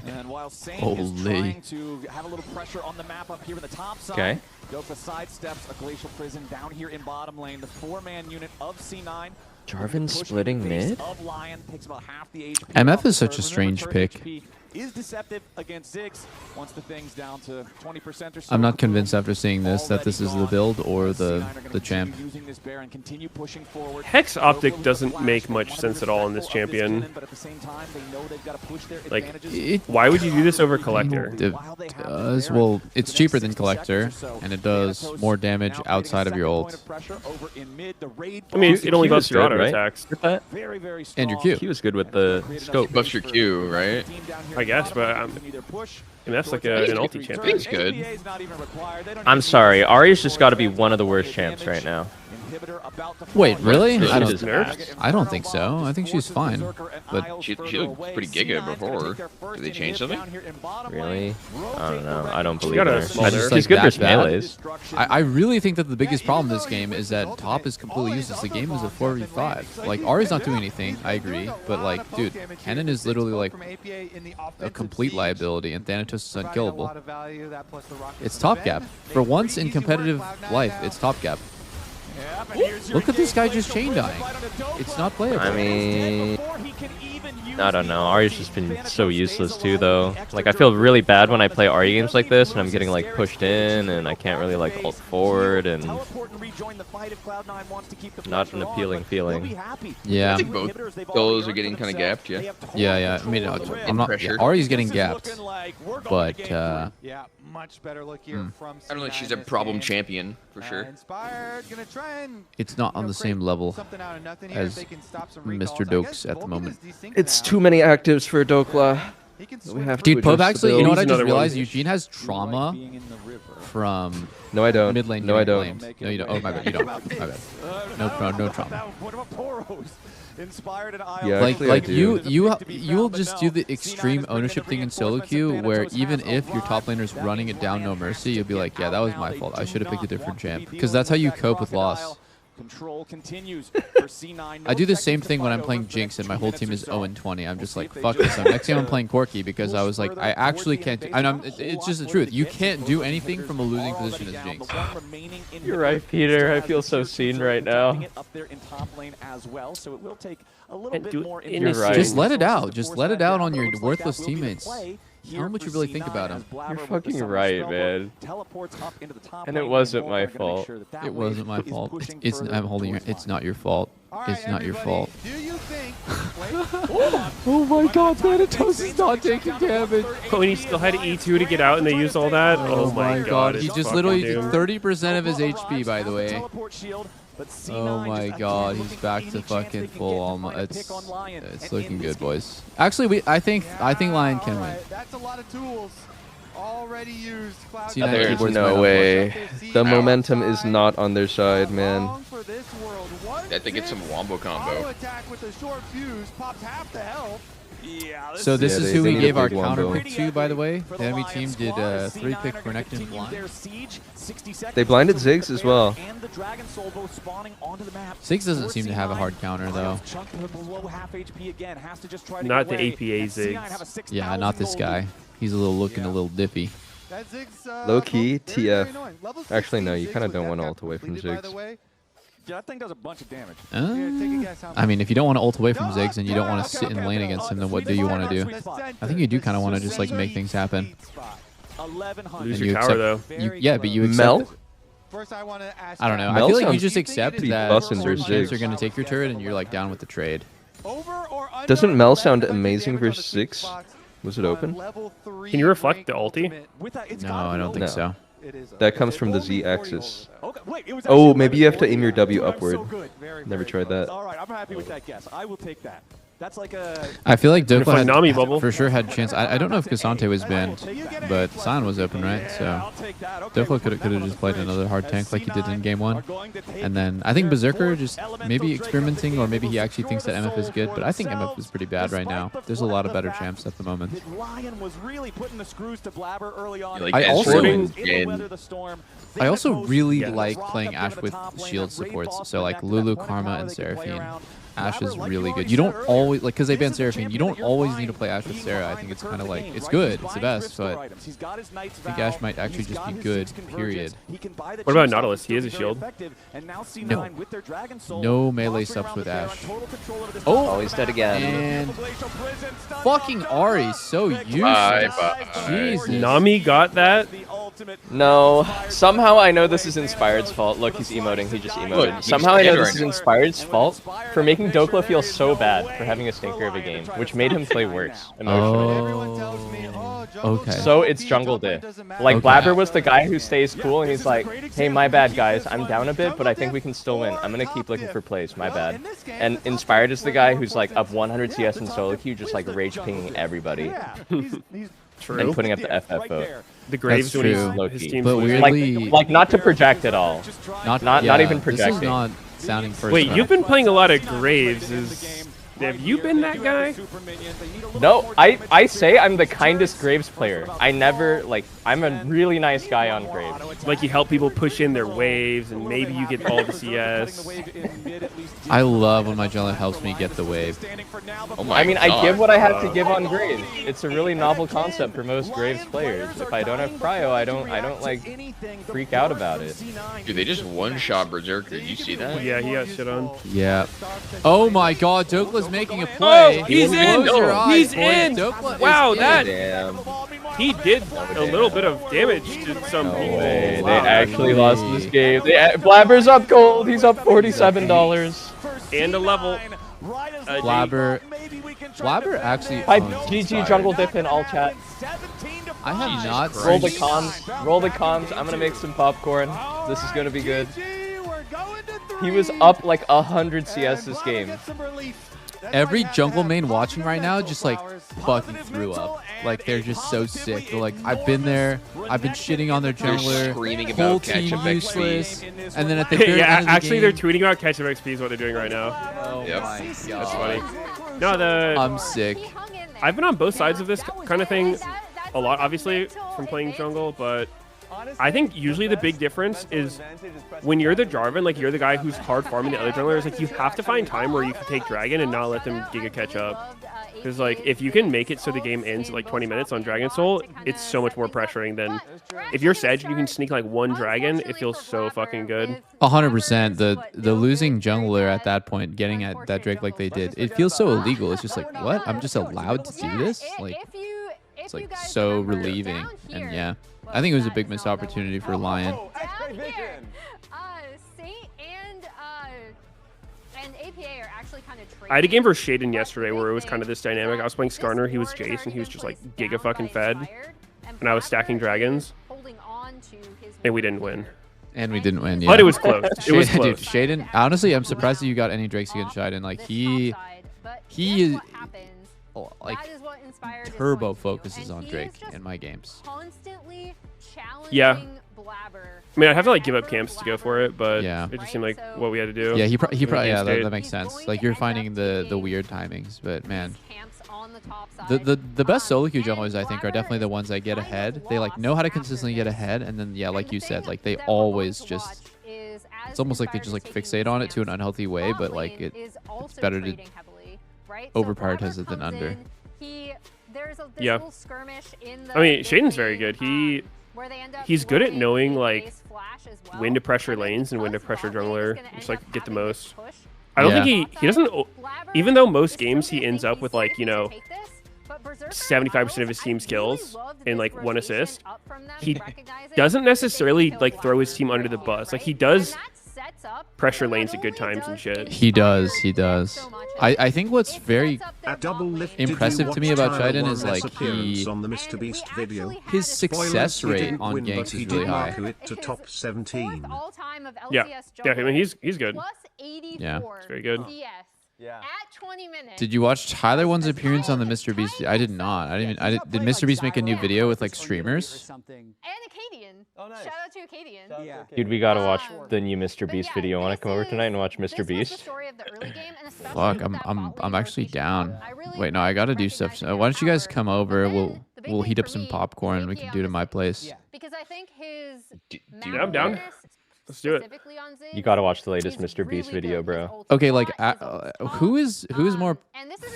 And while Saint Holy. is trying to have a little pressure on the map up here in the top side, Okay. Dokla sidesteps a Glacial Prison down here in bottom lane. The 4-man unit of C9. Jarvan pushing splitting the base mid? Of Lion, takes about half the HP MF off the is such a curve. strange Her pick. HP is deceptive against Ziggs. Once the thing's down to 20% or so. I'm not convinced after seeing this that this is the build or the champ. Using this bear and continue pushing forward. Hex Optic doesn't make much sense at all in this champion. But at the same time, they know they've got to push their Like, advantages. why would you do this over Collector? It does, well, it's cheaper than Collector, and it does more damage outside of your ult. I mean, it only Q buffs is your good, auto right? attacks. With that? And your Q. Q is good with the scope. Buffs your Q, right? I guess, but MF's like an ulti champion. It's good. I'm sorry, Ari's just got to be one of the worst champs right now. Wait, really? I don't think so. I think she's fine. But she looked pretty giga before. Did they change something? Really? I don't know. I don't believe got a her. small nerf. She's good versus melees. I really think that the biggest problem in this game is that top is completely useless. The game is a 4v5. Like, Ari's not doing anything, I agree. But, like, dude, Kennen is literally, like, a complete liability, and Thanatos is unkillable. It's top gap. For once in competitive life, it's top gap. Look at this guy just chain dying. It's not playable. I mean, I don't know. Ari's just been so useless too, though. Like, I feel really bad when I play Ari games like this, and I'm getting like pushed in, and I can't really like ult forward, and not an appealing feeling. Yeah. I think both those are getting kind of gapped. Yeah. Yeah. I mean, I'm not. Yeah, Ari's getting gapped, but. Much better look here from I don't know. She's a problem champion for sure. It's not on the same level as Mr. Dokes at the moment. It's too many actives for Dokla. We have to Dude, Pope actually, you know what I just Another realized? one. Eugene has trauma from No, I don't. mid lane. No, I getting don't. flamed. No, you don't. Oh my bad, you don't. My bad. No trauma. Yeah, actually, I do. You'll just do the extreme ownership thing in solo queue, where even if your top laner's running it down no mercy, you'll be like, yeah, that was my fault. I should have picked a different champ, because that's how you cope with loss. I do the same thing when I'm playing Jinx and my whole team is 0-20. I'm just like, fuck this. Next game I'm playing Corki because I was like, I actually can't. It's just the truth. You can't do anything from a losing position as Jinx. You're right, Peter. I feel so seen right now. You're right. Just let it out. Just let it out on your worthless teamates. Tell them what you really think about him. You're fucking right, man. And it wasn't my fault. It wasn't my fault. I'm holding your. It's not your fault. It's not your fault. Oh my God, Thanatos is not taking damage. Oh, and he still had E2 to get out, and they used all that. Oh my God! He it's just fucking literally did doomed. 30% of his HP, by the way. Oh my God, he's back to fucking full almost. It's looking good, boys. Actually, I think Lion can win. That's a lot of tools already used. C9 There's keyboard's no my way. The momentum is not on their side, man. I think it's some wombo combo. So this is who they we need a gave our big counter wombo. pick to, by the way. The enemy team did 3-pick Renekton blind. They blinded Ziggs as well. Ziggs doesn't seem to have a hard counter, though. Not the APA Ziggs. Yeah, not this guy. He's looking a little diffy. Low key, TF. Actually, no, you kind of don't want to ult away from Ziggs. That thing does a bunch of damage. I mean, if you don't want to ult away from Ziggs and you don't want to sit in lane against him, then what do you want to do? I think you do kind of want to just like make things happen. Lose And your tower, though. Yeah, but you accept Mel? it. I don't know. I Mel feel like you sounds just accept pretty that bussin' certain versus champs Ziggs. are going to take your turret and you're like down with the trade. Doesn't Mel sound amazing versus Ziggs? Was it open? Can you reflect the ulti? No, I don't think No. so. That comes from the Z-axis. Oh, maybe you have to aim your W upward. Never tried that. All right, I'm happy with that guess. I will take that. That's like a. I feel like Dokla find Nami bubble. for sure had a chance. I don't know if Cassante was banned, but Sion was open, right? So Dokla could have just played another hard tank like he did in game 1. And then I think Berserker just maybe experimenting, or maybe he actually thinks that MF is good, but I think MF is pretty bad right now. There's a lot of better champs at the moment. Lion was really putting the screws to Blabber early on. Like I also- and I also really like playing Ashe with shield supports. So like Lulu, Karma, and Seraphine. Ashe is really good. You don't always, like, because they banned Seraphine, you don't always need to play Ashe with Sarah. I think it's kind of like, it's good, it's the best, but I think Ashe might actually just be good, period. What about Nautilus? He has a shield. No. No melee subs with Ashe. Oh, he's dead again. And fucking Ari, so useless. Bye. Jesus. Nami got that. No. Somehow I know this is Inspired's fault. Look, he's emoting. He just emoted. Look, he's Somehow I know dead this right is now. Inspired's fault for making Dokla feel so bad for having a stinker of a game, which made him play worse emotionally. Okay. So it's Jungle Day. Like, Okay. Blabber was the guy who stays cool, and he's like, hey, my bad, guys. I'm down a bit, but I think we can still win. I'm going to keep looking for plays. My bad. And Inspired is the guy who's, like, up 100 CS in solo queue, just, like, rage pinging everybody. True. and putting up the FF vote. The Graves That's when true. his team's But losing. weirdly, Like not to project at all. Not even This is projecting. not sounding personal. Wait, you've been playing a lot of Graves. Have you been that guy? No, I say I'm the kindest Graves player. I never, like, I'm a really nice guy on Graves. Like you help people push in their waves, and maybe you get all the CS. I love when my jungler helps me get the wave. Oh my I mean, God. I give what I have to give on Graves. It's a really novel concept for most Graves players. If I don't have Prio, I don't like freak out about it. Dude, they just one-shot Berserker. Did you see that? Yeah, he got shit on. Yeah. Oh my God, Dokla's making a play. Oh, he's in. Close your eyes, He's boys. in. Dokla Wow, is that Damn. he did a little bit of damage to some No people. way. They Wow. actually lost this game. Blabber's up gold. He's up $47. And a level. Blabber actually Hi, owns GG Inspire. Jungle Dip in all chat. I have not Roll the seen- comms. Roll the comms. I'm gonna make some popcorn. This is gonna be good. He was up like 100 CS this game. Every jungle main watching right now just like fucking threw up. Like they're just so sick. They're like, I've been there. I've been shitting on their jungler. screaming Whole about team catch-up XP. useless. And then at the very Yeah, end of the actually, they're game, tweeting about catch-up XP is what they're doing right now. oh Yep. my God. That's funny. No, I'm sick. I've been on both sides of this kind of thing a lot, obviously, from playing jungle, but I think usually the big difference is when you're the Jarvan, like you're the guy who's hard farming the other junglers, like you have to find time where you can take Dragon and not let them Giga catch up. Because like if you can make it so the game ends at like 20 minutes on Dragon Soul, it's so much more pressuring than if you're Sedge and you can sneak like one Dragon, it feels so fucking good. 100%. The losing jungler at that point, getting at that Drake like they did, it feels so illegal. It's just like, what? I'm just allowed to do this? Like, it's like so relieving. And yeah, I think it was a big missed opportunity for Lion. Saint and APA are actually kind of trading. I had a game for Shaden yesterday where it was kind of this dynamic. I was playing Skarner, he was Jace, and he was just like Giga fucking fed. And I was stacking dragons. And we didn't win. And we didn't win, yeah. But it was close. It was Dude, close. Shaden, honestly, I'm surprised that you got any Drakes against Shaden. Like, he is, like, turbo focuses on Drake in my games. Yeah. I mean, I'd have to like give up camps to go for it, but Yeah. it just seemed like what we had to do. Yeah, he probably, yeah, State. that makes sense. Like, you're finding the weird timings, but man. The best solo queue junglers, I think, are definitely the ones that get ahead. They, like, know how to consistently get ahead, and then, yeah, like you said, like, they always just, it's almost like they just, like, fixate on it to an unhealthy way, but, like, it's better to over-prioritize it than under. Yeah. I mean, Shaden's very good. He's good at knowing, like, when to pressure lanes and when to pressure jungler. Just, like, get the most. I don't think he doesn't, even though most games he ends up with, like, you know, 75% of his team's kills and like 1 assist, he doesn't necessarily like throw his team under the bus. Like he does pressure lanes at good times and shit. He does. I think what's very impressive to me about Shaden is like on the Mr. Beast video. his success rate on ganks is really high. To top 17. Yeah, I mean he's good. Yeah, it's very good. Yeah. At 20 minutes. Did you watch Tyler One's appearance on the Mr. Beast? I did not. Did Mr. Beast make a new video with like streamers? And Acadian. Oh, nice. Shout out to Acadian. Yeah. Dude, we gotta watch the new Mr. Beast video. Want to come over tonight and watch Mr. Beast? Fuck, I'm actually down. Wait, no, I gotta do stuff. So why don't you guys come over? We'll heat up some popcorn and we can do it at my place. Because I think his Yeah, I'm down. Let's do it. You gotta watch the latest Mr. Beast video, bro. Okay, like who is more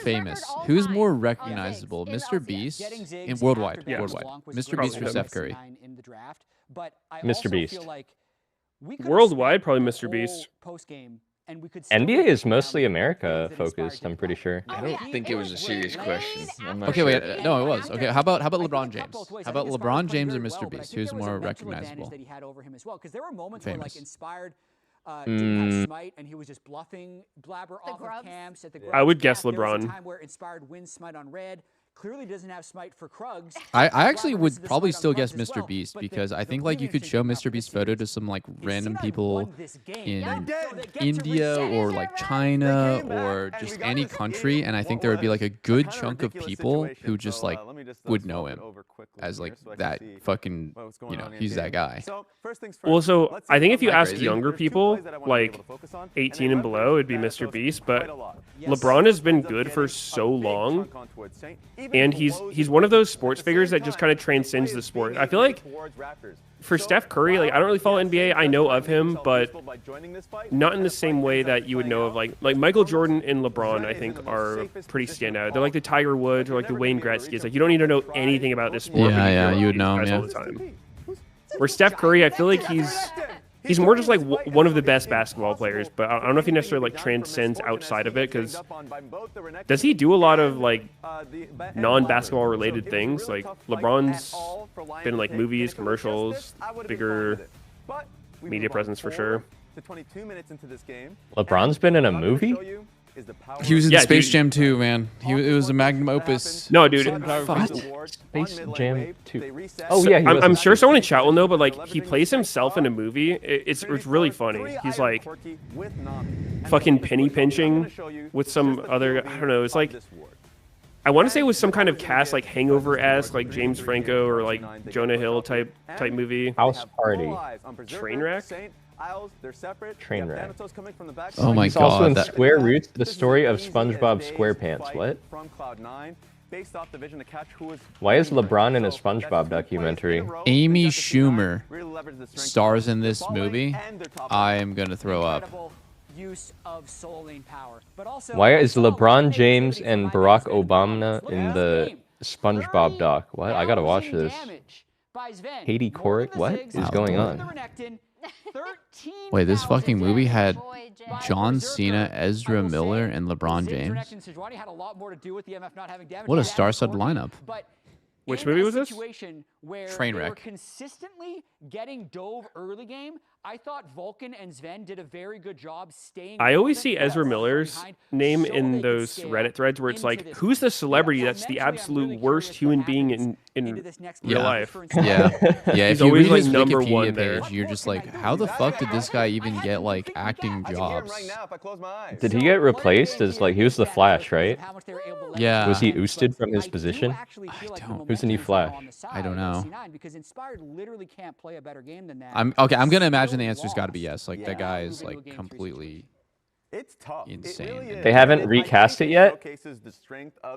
famous? Who's more recognizable? Mr. Beast in worldwide. Mr. Beast or Steph Curry? Mr. Beast. Worldwide, probably Mr. Beast. NBA is mostly America focused, I'm pretty sure. I don't think it was a serious question. I'm not Okay, sure. wait, no, it was. Okay, how about LeBron James? How about LeBron James or Mr. Beast? Who's more recognizable? Famous. Smite, and he was just bluffing Blabber off of camps at the I would guess LeBron. Time where inspired win Smite on red. Clearly doesn't have smite for Krugs. I actually Robert would misses the probably smite on still Krugs guess as Mr. well. Beast But because I think really like you could interesting show thing about Mr. this Beast photo to series some like is random C9 people won this game. in So they get to India reset or it. like China They came back, or and just we got any this country, in and I think what there would be was like a good kinda chunk of ridiculous people situation. who just So, like let me just, would swap know it him over quickly as here like so I can that see fucking, what's going on in he's that game. guy. So, first things Well, first, so let's see I think how if you Isn't that ask crazy? younger There's two people, plays that I wanna be able like to focus on, and 18 they and below, it'd be leverage Mr. Thanatos Beast. quite But a lot. LeBron has been Ends up good getting for a so big long, chunk onto its chain, even and blows he's the one of those Raptors. sports At the figures same that just time, kind of the transcends play the is sport. being I feel able like towards Raptors. for So, Steph Curry, like I don't really follow while NBA. I Beyonce know has of him, himself but useful by joining this fight, not in and the the same fight way ends up that you would playing know out, of like Michael Sven Jordan and LeBron. is I in think the most are safest pretty position standout. of They're like the all Tiger Woods or like the You're never Wayne gonna be able to Gretzky. reach It's like him. you don't need to know Try anything about this sport. Yeah, but you yeah, hear you would these know him, guys yeah. all the time. Where Steph Curry, I feel like he's more just like one of the best basketball players, but I don't know if he necessarily like transcends outside of it. Because does he do a lot of like non-basketball related things? Like LeBron's been in like movies, commercials, bigger media presence for sure. To 22 minutes into this game. LeBron's been in a movie? He was in Yeah, Space dude. Jam 2, man. It was a magnum opus. No, dude. Space Jam 2. Oh yeah, he was I'm in sure Space someone in Jam. chat will know, but like he plays himself in a movie. It's really funny. He's like fucking penny pinching with some other. I don't know. It's like I want to say it was some kind of cast like Hangover-esque, like James Franco or like Jonah Hill type movie. House Party. Trainwreck. Trainwreck. Oh my He's also in god. Square Roots, the story of SpongeBob SquarePants. What? Why is LeBron in a SpongeBob documentary? Amy Schumer stars in this movie. I am gonna throw up. Use of soul lane power. But also, Why is LeBron James and Barack Obama in the SpongeBob doc? What? I gotta watch this. Katie Couric? What is going on? Wait, this fucking movie had John Cena, Ezra Miller, and LeBron James. What a star-studded lineup. Which movie was this? Trainwreck. Consistently getting dove early game. I thought Vulcan and Sven did a very good job staying. I always see Ezra Miller's name in those Reddit threads where it's like, who's the celebrity that's the absolute worst human being in real life? Yeah, yeah. He's If you always, read like, his number Wikipedia one page, there. you're just like, how the fuck did this guy even get like acting jobs? Did he get replaced as like he was the Flash, right? Yeah. Was he ousted from his position? I don't. Who's the new Flash? I don't know. Because Inspired literally can't play a better game than that. I'm gonna imagine the answer's got to be yes. Like that guy is like completely It's tough. insane. They haven't recast it yet?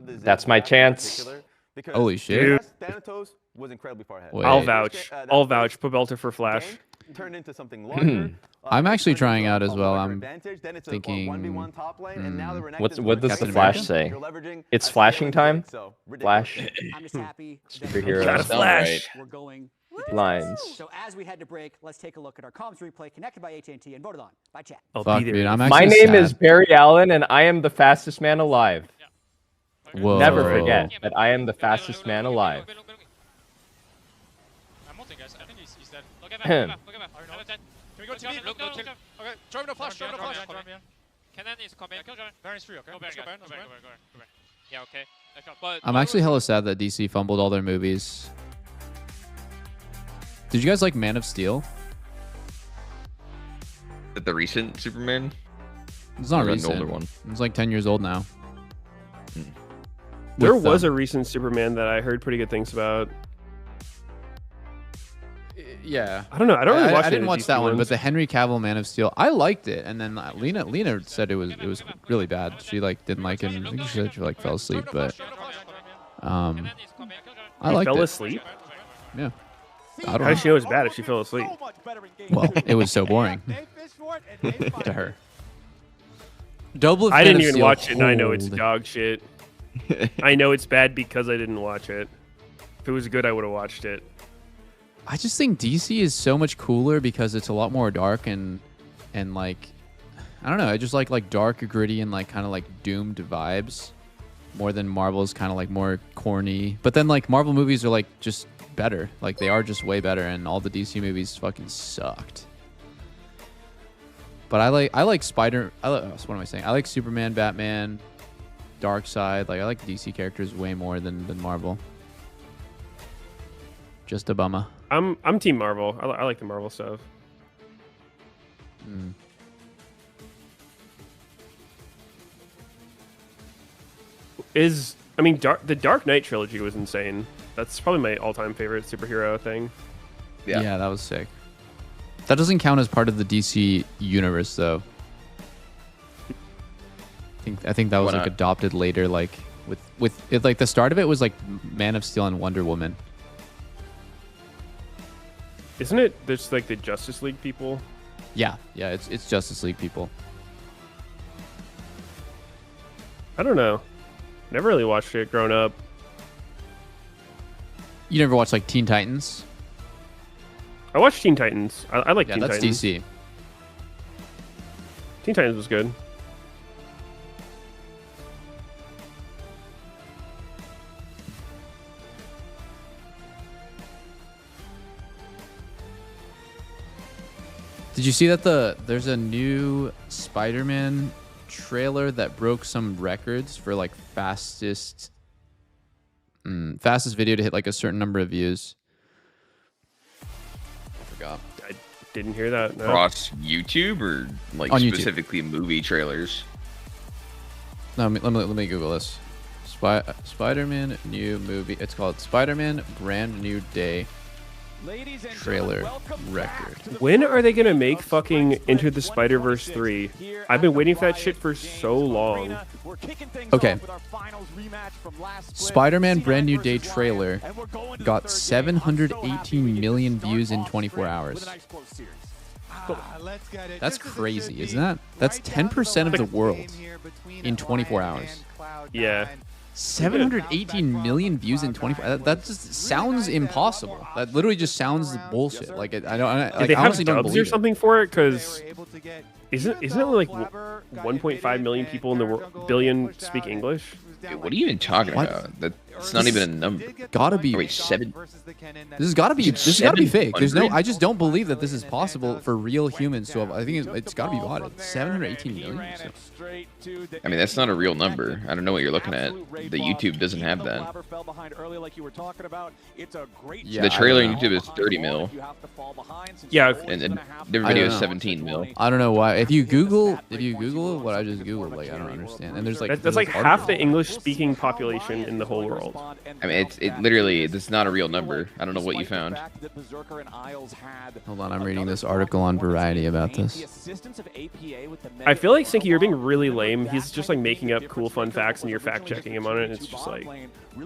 That's my chance. Holy shit. Thanatos was incredibly far ahead. Wait. I'll vouch. I'll vouch. Put Belter for Flash. Turned into something larger. I'm actually trying out as well. I'm thinking. What does the Captain Flash America? say? It's flashing time? Flash. I'm just happy. Superhero. Gotta flash. We're going. Lines. So as we head to break, let's take a look at our comms replay connected by AT&T and voted on by chat. I'll Fuck, be there. dude. I'm My actually name sad. is Barry Allen, and I am the fastest man alive. Whoa. Never forget that I am the fastest man alive. I'm ulting, guys. I think he's dead. Look at Him. map. Look at map. Can we go to mid? Look. Okay. Drive no flash. Drive no flash. Kennen is coming. Baron's free, okay? Let's go Baron. Go Baron. Yeah, okay. But I'm actually hella sad that DC fumbled all their movies. Did you guys like Man of Steel? The recent Superman? It's not Or an recent. older one? It's like 10 years old now. There With, was a recent Superman that I heard pretty good things about. Yeah. I don't know. I don't really watch. I didn't any watch DC that one, ones. but the Henry Cavill Man of Steel, I liked it. And then Lena said it was really bad. She like didn't like it. And I think she said she like fell asleep, but I liked fell it. asleep. Yeah. I How don't know. does she know it's bad if she fell asleep? Well, it was so boring to her. Doublelift I Man didn't of even Steel, watch it, and I know it's holy- dog shit. I know it's bad because I didn't watch it. If it was good, I would have watched it. I just think DC is so much cooler because it's a lot more dark and like I don't know. I just like dark, gritty, and like kind of like doomed vibes more than Marvel's kind of like more corny. But then like Marvel movies are like just better. Like they are just way better, and all the DC movies fucking sucked. But I like what am I saying? I like Superman, Batman, Dark Side. Like I like DC characters way more than Marvel. Just a bummer. I'm Team Marvel. I like the Marvel stuff. Mm. The Dark Knight trilogy was insane. That's probably my all-time favorite superhero thing. Yeah, that was sick. That doesn't count as part of the DC universe, though. I think that was like adopted later, like with it, like the start of it was like Man of Steel and Wonder Woman. Isn't it? There's like the Justice League people. Yeah, it's Justice League people. I don't know. Never really watched it growing up. You never watched like Teen Titans? I watched Teen Titans. I like Teen Titans. Yeah, that's DC. Teen Titans was good. Did you see that there's a new Spider-Man trailer that broke some records for like fastest video to hit like a certain number of views? I forgot. I didn't hear that. No. Across YouTube or like on specifically YouTube. Movie trailers? No, let me Google this. Spider-Man new movie. It's called Spider-Man Brand New Day. Trailer record. When are they gonna make fucking Into the Spider-Verse 3? I've been waiting for that shit for so long. Okay. Spider-Man Brand New Day trailer got 718 million views in 24 hours. That's crazy, isn't that? That's 10% of the world in 24 hours. Yeah. 718 million views in 24. That just sounds impossible. That literally just sounds bullshit. Like I don't. Did they honestly have don't dubs believe or something for it? Because isn't it like 1.5 million people in the billion speak English? Dude, what are you even talking about? That's not even a number. Gotta be. Oh, wait, 7. This has got to be. This has got to be fake. There's no. I just don't believe that this is possible for real humans. So I think it's got to be botted. 718 million. I mean, that's not a real number. I don't know what you're looking at. The YouTube doesn't have that. Yeah, the trailer on YouTube is 30 mil. Yeah, and their video is 17 mil. I don't know why. If you Google what I just Googled, like I don't understand. And there's like that's like half the English-speaking population in the whole world. I mean, it literally, it's not a real number. I don't know what you found. Hold on, I'm reading this article on Variety about this. I feel like Sinky, you're being really lame. He's just like making up cool fun facts and you're fact checking him on it. And it's just like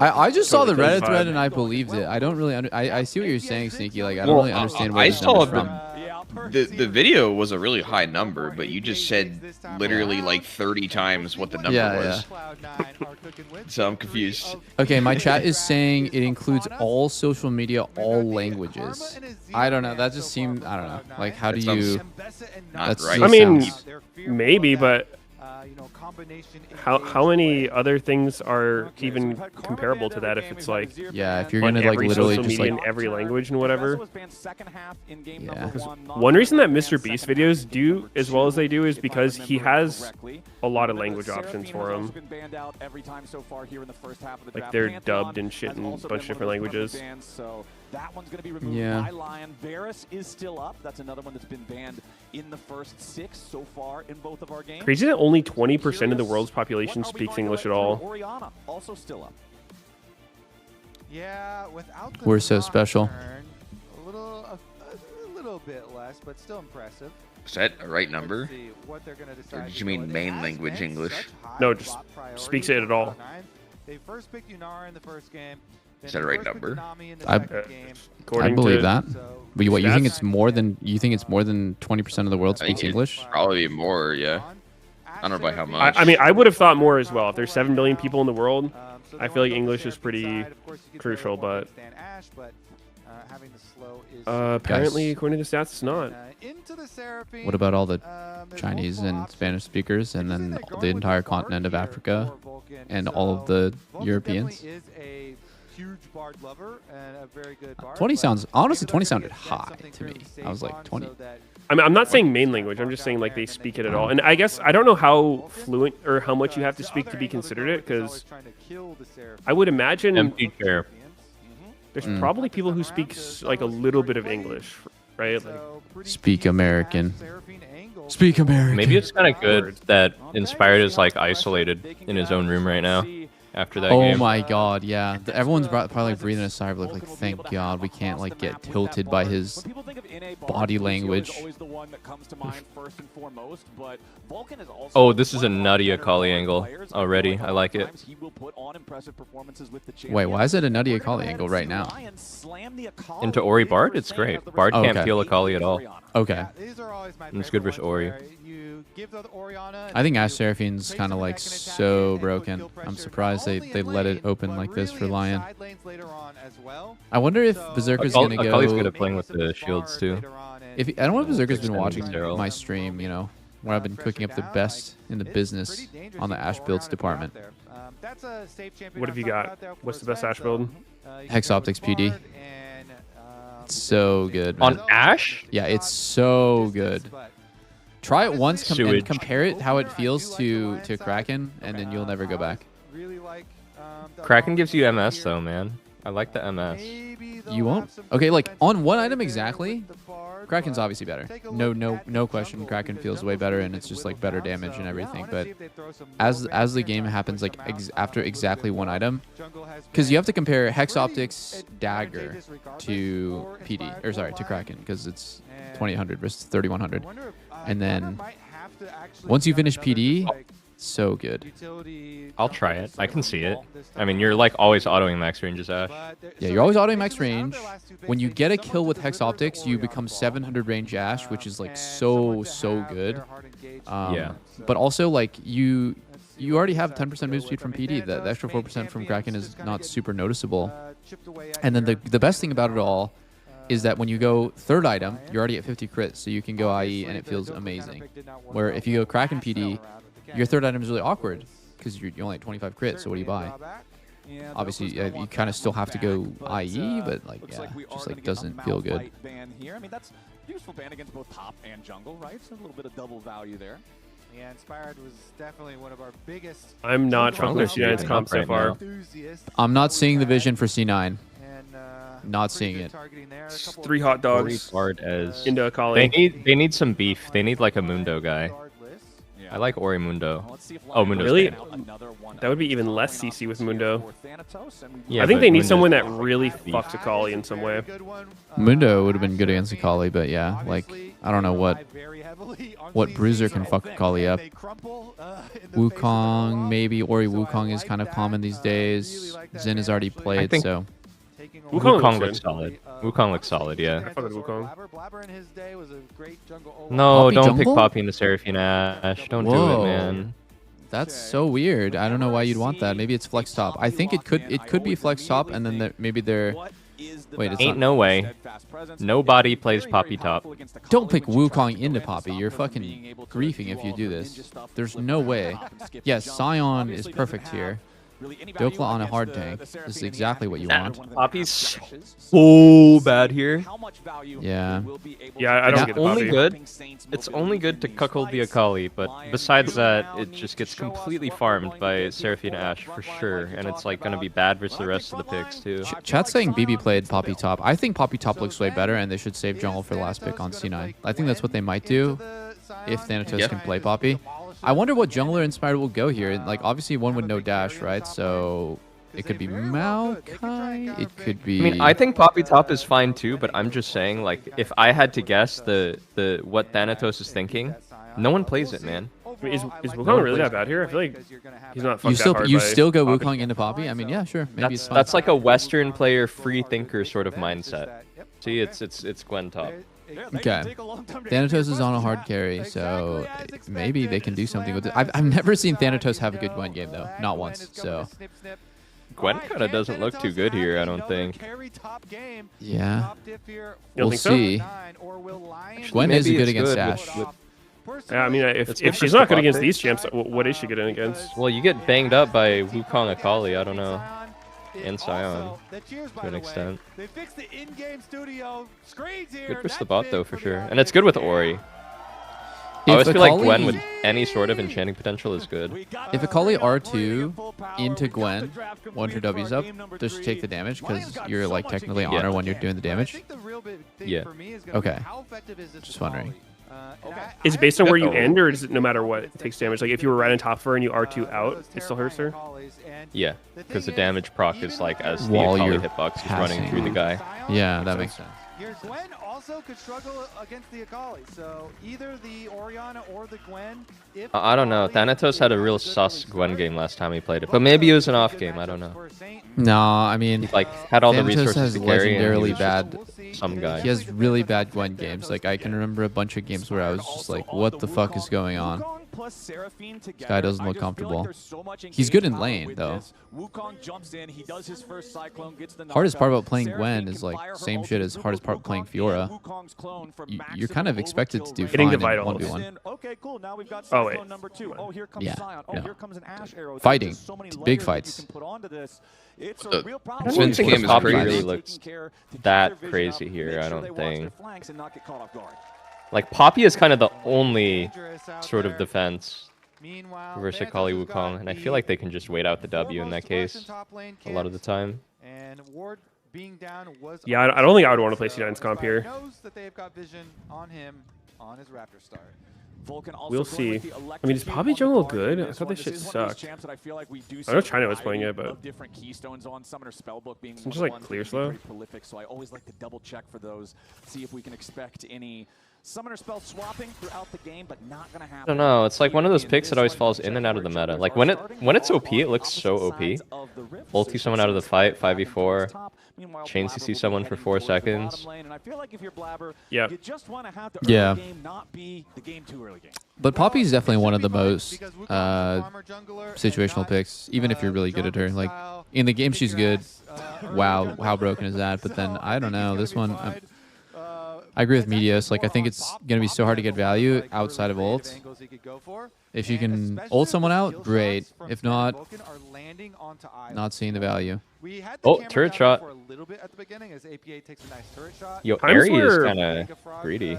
I just saw the Reddit thread and I believed it. I don't really I see what you're saying, Sneaky. Like I don't really understand where this number's from. The video was a really high number, but you just said literally like 30 times what the number was. So I'm confused. Okay, my chat is saying it includes all social media, all languages. I don't know. That just seemed, I don't know. Like, how do you? Not right. I mean, maybe, but how many other things are even comparable to that? If it's like if you're gonna like literally just like in every language and whatever. Yeah. One reason that Mr. Beast videos do as well as they do is because he has a lot of language options for them. Like they're dubbed and shit in a bunch of different languages. That one's going to be removed by Lion. Varus is still up. That's another one that's been banned in the first 6 so far in both of our games. Crazy that only 20% of the world's population speaks English at all. Oriana also still up. Yeah, without the we're so special. A little bit less, but still impressive. Is that a right number? Or did you mean main language English? No, just speaks it at all. They first picked Yunara in the first game. Is that a right number? I believe that. But what, you think it's more than 20% of the world speaks English? Probably more, yeah. I don't know by how much. I mean, I would have thought more as well. If there's 7 billion people in the world, I feel like English is pretty crucial, but apparently, according to the stats, it's not. What about all the Chinese and Spanish speakers, and then the entire continent of Africa, and all of the Europeans? huge Bard lover and a very good Bard. 20 sounds, honestly, 20 sounded high to me. I was like, 20. I mean, I'm not saying main language. I'm just saying like they speak it at all. And I guess I don't know how fluent or how much you have to speak to be considered it, because I would imagine there's probably people who speak like a little bit of English, right? Like, Speak American. Speak American. Maybe it's kind of good that Inspired is like isolated in his own room right now after that game. Oh my god, yeah. Everyone's probably breathing a sigh of relief, like, thank god we can't like get tilted by his body language. Oh, this is a nutty Akali angle already. I like it. Wait, why is it a nutty Akali angle right now? Into Ori Bard? It's great. Bard can't feel Akali at all. Okay. And it's good versus Ori. I think Ash Seraphine's kind of like so broken. I'm surprised they let it open like this for Lion. I wonder if Berserker's going to go... Akali's good at playing with the shields too. I don't know if Berserker's been watching my stream, you know, where I've been cooking up the best in the business on the Ash builds department. what have you got? What's the best Ash build? Hex Optics PD. It's so good, man. On Ash? Yeah, it's so good. Try it once and compare it how it feels to Kraken, and then you'll never go back. Kraken gives you MS though, man. I like the MS. You won't? Okay, like on one item exactly, Kraken's obviously better. No question. Kraken feels way better, and it's just like better damage and everything. But as the game happens, like after exactly one item, because you have to compare Hex Optics Dagger to PD, or sorry, to Kraken, because it's 2800 versus 3100, and then once you finish PD. So good. I'll try it. I can see it. I mean, you're like always autoing max range as Ash. Yeah, you're always autoing max range. When you get a kill with Hex Optics, you become 700 range Ash, which is like so good. Yeah. But also like you already have 10% move speed from PD. The extra 4% from Kraken is not super noticeable. And then the best thing about it all is that when you go third item, you're already at 50 crit, so you can go IE and it feels amazing. Where if you go Kraken PD, your third item is really awkward because you're only at 25 crit, so what do you buy? Obviously, you kind of still have to go IE, but like, yeah, just like doesn't feel good. I mean, that's useful ban against both top and jungle, right? So a little bit of double value there. Yeah, Inspired was definitely one of our biggest... I'm not fucking with C9's comp so far. I'm not seeing the vision for C9. Not seeing it. 3 hot dogs into Akali. They need some beef. They need like a Mundo guy. I like Ori Mundo. Oh, Mundo's really? banned. That would be even less CC with Mundo. Yeah, I think they need Mundo's someone that really fucks Akali in some way. Mundo would have been good against Akali, but yeah, like I don't know what bruiser can fuck Akali up. Wukong maybe. Ori Wukong is kind of common these days. Zen has already played, so. Wukong looks solid. Wukong looks solid, yeah. I fuck with Wukong. No, Poppy don't jungle? pick Poppy into Seraphine Ash. Don't do it, man. That's so weird. I don't know why you'd want that. Maybe it's flex top. I think it could be flex top, and then maybe they're. Wait, it's Ain't no way. Nobody plays Poppy top. Don't pick Wukong into Poppy. You're fucking griefing if you do this. There's no way. Yes, Scion is perfect here. Dokla on a hard tank. This is exactly what you want. Poppy's so bad here. Yeah. Yeah, I don't get the only Poppy. good. It's only good to cuckold the Akali, but besides that, it just gets completely farmed by Seraphine Ash for sure, and it's like gonna be bad versus the rest of the picks too. Chat's saying BB played Poppy top. I think Poppy top looks way better, and they should save jungle for the last pick on C9. I think that's what they might do if Thanatos can play Poppy. I wonder what jungler Inspired will go here. Like, obviously, one would no dash, right? So it could be Maokai. It could be. I mean, I think Poppy top is fine too, but I'm just saying, like, if I had to guess what Thanatos is thinking, no one plays it, man. I mean, is Wukong really that bad here? I feel like he's not fucked that hard You by still go Poppy. Wukong into Poppy? I mean, yeah, sure. Maybe it's fine. That's like a Western player, free thinker sort of mindset. See, it's Gwen top. Okay. Thanatos is on a hard carry, so maybe they can do something with it. I've never seen Thanatos have a good Gwen game, though. Not once, so. Gwen kind of doesn't look too good here, I don't think. Yeah. You don't We'll think so? see. Gwen is Maybe good it's against good Ash. Yeah, I mean, if good she's for not good against Poppy. these champs, what is she good against? Well, you get banged up by Wukong Akali, I don't know. And Scion, Also, the cheers, by to an the way, extent. They fixed the in-game studio screens here. Good push the That's bot big though, for for the sure. And it's good with audience. Ori. I always If feel like Akali- Gwen with any sort of enchanting potential is good. If Akali R2 into Gwen, once your W's up, just take the damage because you're like technically honor when you're doing the damage. Yeah. Okay. Just wondering. Is it based on where you Oh. end, or is it no matter what it takes damage? Like if you were right on top of her and you R2 out, it still hurts her? Yeah, because the damage proc is like as the While Akali you're hitbox is running passing. through the guy. Yeah, that makes sense. Your Gwen also could struggle against the Akali, so either the Orianna or the Gwen. If I don't know. Thanatos had a real sus Gwen game last time he played it, but maybe it was an off game. I don't know. No, I mean, He like had all the Thanatos resources has to carry, and he legendarily was bad. just some guy. He has really bad Gwen games. Like I can remember a bunch of games where I was just like, "What the fuck is going on?" This guy doesn't look comfortable. He's good in lane though. Hardest part about playing Gwen is like same shit as hardest part playing Fiora. You're kind of expected to do Hitting fine the in vitals. 1v1. Oh, wait. Yeah, fighting, big fights. Sven's game game is Poppy crazy. really looks that crazy here. I don't think. Like Poppy is kind of the only sort of defense versus Akali Wukong, and I feel like they can just wait out the W in that case a lot of the time. Yeah, I don't think I would want to play C9's comp here. We'll see. I mean, is Poppy jungle good? I thought this shit sucked. I know China was playing it, but it's just like clear slow. So I always like to double check for those, see if we can expect any summoner spell swapping throughout the game, but not gonna happen. I don't know. It's like one of those picks that always falls in and out of the meta. Like when it's OP, it looks so OP. Ulti someone out of the fight, 5v4. Chain CC someone for 4 seconds. Yeah. Yeah. But Poppy's definitely one of the most situational picks, even if you're really good at her. Like in the game, she's good. Wow, how broken is that? But then I don't know. This one, I agree with Medios. Like I think it's gonna be so hard to get value outside of ult. If you can ult someone out, great. If not, not seeing the value. Oh, turret shot. Yo, Ari is kind of greedy.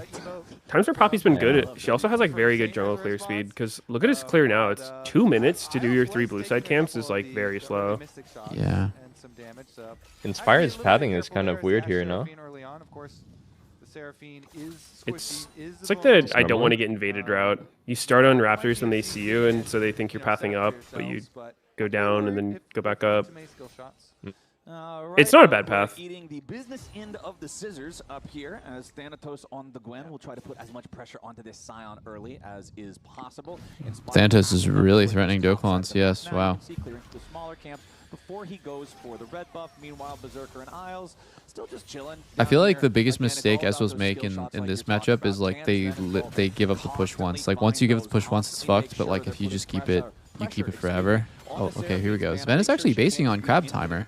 Times where Poppy's been good. She also has like very good jungle clear speed. Because look at his clear now. It's 2 minutes to do your 3 blue side camps is like very slow. Yeah. Inspired's pathing is kind of weird here, no? It's like the I don't want to get invaded route. You start on Raptors when they see you, and so they think you're pathing up, but you go down and then go back up. It's not a bad path. Eating the business end of the scissors up here as Thanatos on the Gwen will try to put as much pressure onto this Scion early as is possible. Thanatos is really threatening Dokklons. Yes, wow. Before he goes for the red buff, meanwhile Berserker and Isles still just chilling. I feel like the biggest mistake Essos make in this matchup is like they give up the push once. Like once you give it the push once, it's fucked. But like if you just keep it, you keep it forever. Oh, okay, here we go. Sven is actually basing on Crab Timer.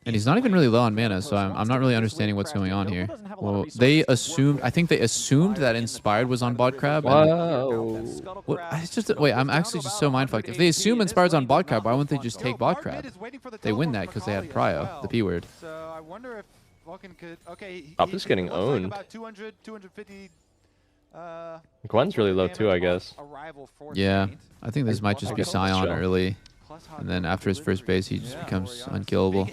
And he's not even really low on mana, so I'm not really understanding what's going on here. Well, they assumed, I think they assumed that Inspired was on bot Crab. Wow. Wait, I'm actually just so mindfucked. If they assume Inspired's on bot Crab, why wouldn't they just take bot Crab? They win that because they had Prio, the P word. Top is getting owned. Gwen's really low too, I guess. Yeah, I think this might just be Scion early. And then after his first base, he just becomes unkillable.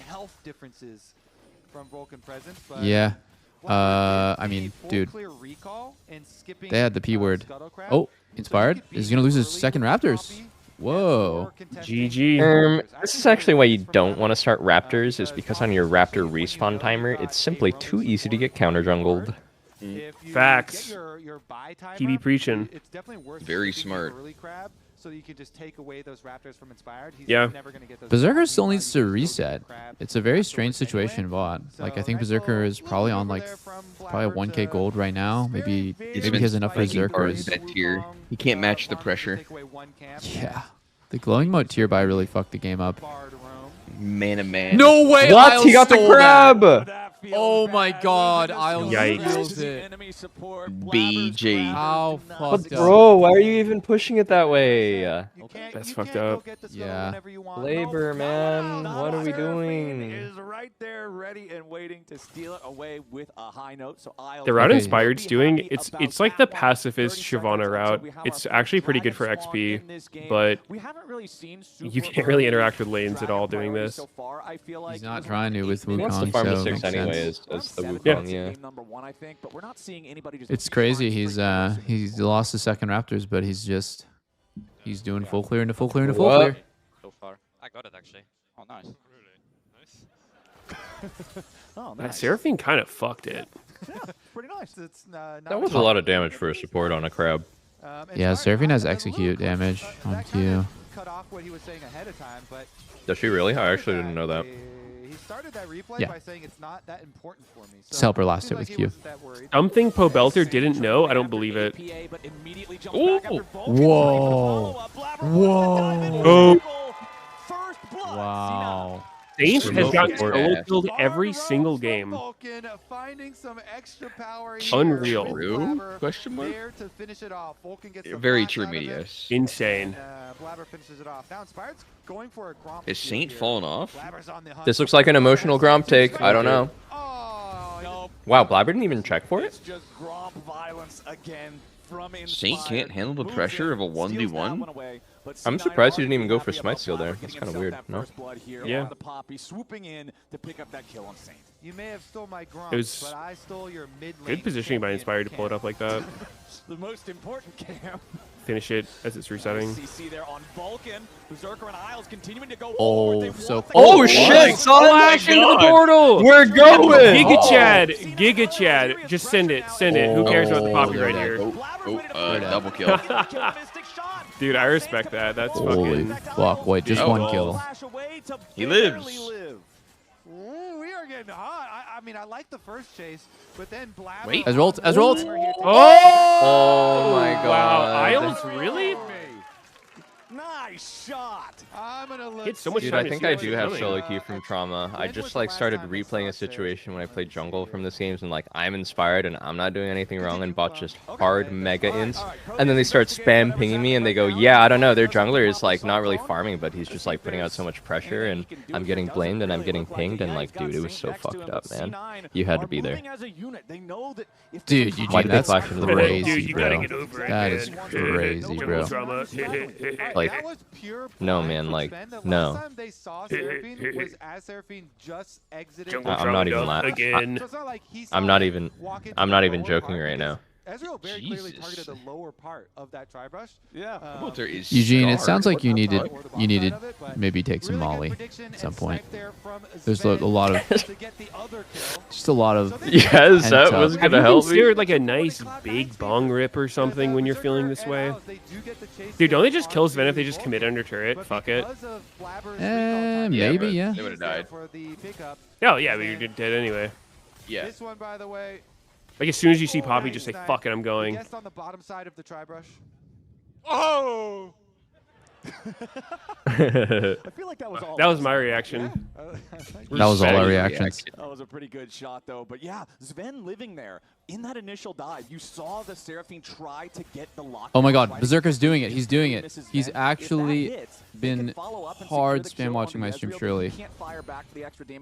Yeah. I mean, dude. They had the P word. Oh, Inspired is going to lose his second Raptors. Whoa. GG. This is actually why you don't want to start Raptors, is because on your Raptor respawn timer, it's simply too easy to get counter jungled. Facts. He be preaching. Very smart. So you can just take away those Raptors from Inspired. He's Yeah. never gonna get those Berserker still needs to reset. It's a very strange situation in bot. Like I think Berserker is probably on like probably 1k gold right now. Maybe he has enough Berserkers. That tier. He can't match the pressure. Yeah. The glowing mode tier buy really fucked the game up. Man. No way! What? Isles He got the stole crab! that. Oh my God, Isles Yikes. steals it. BG. How But fucked up. bro, why are you even pushing it that way? That's fucked up. Yeah. Labor, man. What are we doing? Is right there, ready and waiting to steal it away with a high note. So The route Okay. Inspired's doing, it's like the pacifist Shyvana route. It's actually pretty good for XP, but you can't really interact with lanes at all doing this. He's not trying to with He wants to Wukong, farm so to it 6 makes anyway sense. as the Wukong, yeah. It's crazy. He's lost the second Raptors, but he's doing full clear into full clear into full What? clear. So far. I got it actually. Oh, nice. Really? Nice. That Seraphine kind of fucked it. Pretty nice. That was a lot of damage for a support on a crab. Yeah, Seraphine has execute damage on Q. Cut off what he was saying ahead of time, but Does she really? I actually didn't know that. he started that replay Yeah. by saying it's not that important for me. Just help her last hit with Q. Something Pobelter didn't know. I don't believe it. Ooh. Whoa. Whoa. Oh. Wow. Saint has gotten Support solo ass. killed every single game. Vulcan finding some extra power Unreal. True? Question mark? There to finish it off. Vulcan gets the Very flash true, out of it, yes. Insane. and, Blabber finishes it off. Now Inspired's going for a Gromp Is steal Saint here. falling off? Blabber's on the hunt. This looks like an emotional Gromp take. I don't know. Oh, Wow, Blabber didn't even check for it? It's just Gromp violence again from Saint Inspired. can't handle the Moves pressure in, of a steals that 1v1? one away, but I'm C9 surprised he didn't even go arguably for happy Smite about Steal there. Blabber That's getting kinda weird, himself that no? first blood here Yeah. on the Poppy, swooping in to pick up that kill on Saint. You may have stole my Gromp, It was but I stole your mid lane Good positioning by champion Inspired to pull it up like that. The most important cam. Finish it as it's resetting. CC there on Vulcan. Berserker and Isles continuing to go Oh, forward. They've so won the Oh game. shit, son! Flash into the portal! We're going! Giga Chad! Giga Chad! Just send it. Send it. Who cares about the Poppy right here? Double kill. Dude, I respect that. That's Holy fucking... fuck. Wait, just Oh. one kill. He lives. Ooh, we are getting hot. I mean, I like the first chase, but then Blabber. Wait. As rolled, as rolled. Oh my god. Wow, Isles really? Nice shot. I'm gonna look. Hit so much Dude, time I to think see I what's do have coming. solo queue from Trauma. I just like started replaying a situation when I played jungle from this games and like I'm inspired and I'm not doing anything wrong and bot just hard mega ints and then they start spam pinging me and they go, yeah, I don't know, their jungler is like not really farming but he's just like putting out so much pressure and I'm getting blamed and I'm getting pinged and like dude, it was so fucked up, man. You had to be there. Dude, Eugene, Why did they that's flash into the crazy, Dude, you gotta bro. get over it, That man. is crazy, bro. Drama. Like, That was pure no, pride man, for like, Sven. The no. last time they saw Seraphine was as Seraphine just exited. Jungle I'm not even drama again. So it's not like he I'm saw not him even walk into I'm the not even lower joking part, right now. because Ezreal very clearly Jesus. targeted the lower part of that tri brush. Yeah. There is Eugene, it scarred. sounds like you Or needed the you bottom side of it, but maybe take some really good Molly prediction at some and point. snipe there from There's a Sven lot of to get the other kill. just a lot of Yes, that Pent was up. Have gonna you help me. considered like a nice big bong rip or something when you're feeling this way? Dude, don't they just kill Sven if they just commit under turret? Fuck it. maybe, but yeah. They would have died. Oh, yeah, but you're dead anyway. Yeah. This one, by the way, Like, as soon as you see Poppy, just say, fuck it, I'm going. guessed on the bottom side of the tri brush. Oh! I feel like that was all. That was my reaction. That was all our Respect. reactions. That was a pretty good shot, though. But yeah, Sven living there. In that initial dive, you saw the Seraphine try to get the lock. Oh my god, Berserker's doing it. He's doing it. He's actually been hard spam watching my stream, surely.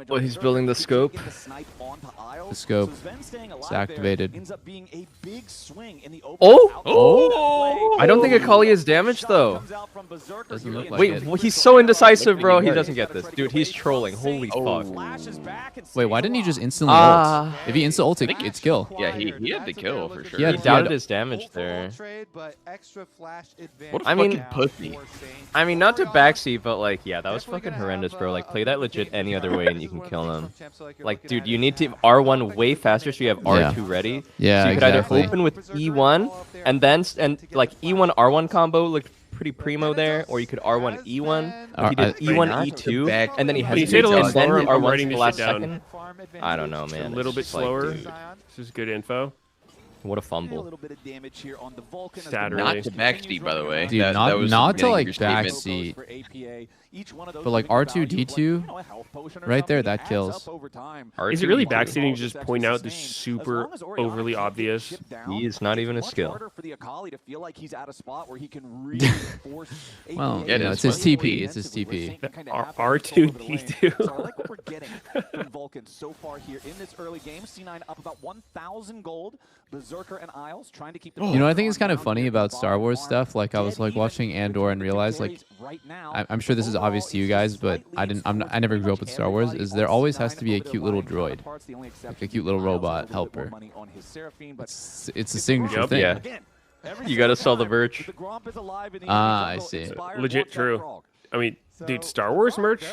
Well, he's building the scope. The scope. It's activated. Oh! Oh! I don't think Akali is damaged though. Doesn't look like Wait, it. well, he's so indecisive, bro. He doesn't get this. Dude, he's trolling. Holy fuck. Wait, why didn't he just instantly Ah. ult? If he insta ult, it's kill. Yeah, he had the kill for sure. Yeah, He dude. doubted his damage there. What a I mean- fucking pussy. I mean, not to backseat, but like, yeah, that was fucking horrendous, bro. Like, play that legit any other way and you can kill him. Like, dude, you need to R1 way faster so you have R2 ready. Yeah, So you could exactly. either open with E1 and then, like, E1 R1 combo looked pretty primo there, or you could R1 E1. If he did E1 E2, and then he When you hesitates say it a little and then slower, he I'm R1 writing the this last shit down. second. I don't know, man. A little It's bit just like, slower. dude. This is good info. What a A fumble. little bit of damage here on the Vulcan. as the Sad, Vulcan really. Not to backseat, by the way. Dude, that not was not to getting like your statement. backseat. for APA. Each one of those But like giving value of, R2D2, you know, a health potion or right there, something that adds kills. up over time. Is it really R2D2. backseating to just point out the super overly obvious? He is not even a Much skill. harder for the Akali to feel like he's at a spot where he can really force Well, APA Yeah, it you know, is it's his fun. TP. It's his TP. R2D2. So I like what we're getting from Vulcan so far here in this early game. C9 up about 1,000 gold. Berserker and Isles trying to keep the You know, I think it's kind of funny about Star Wars stuff. Like I was like watching Andor and realized like I'm sure this is obvious to you guys, but I never grew up with Star Wars. Is there always has to be a cute little droid, like a cute little robot helper. It's a signature Yep. thing. Yeah. You gotta sell the merch. Ah, I see. Legit true. I mean, dude, Star Wars merch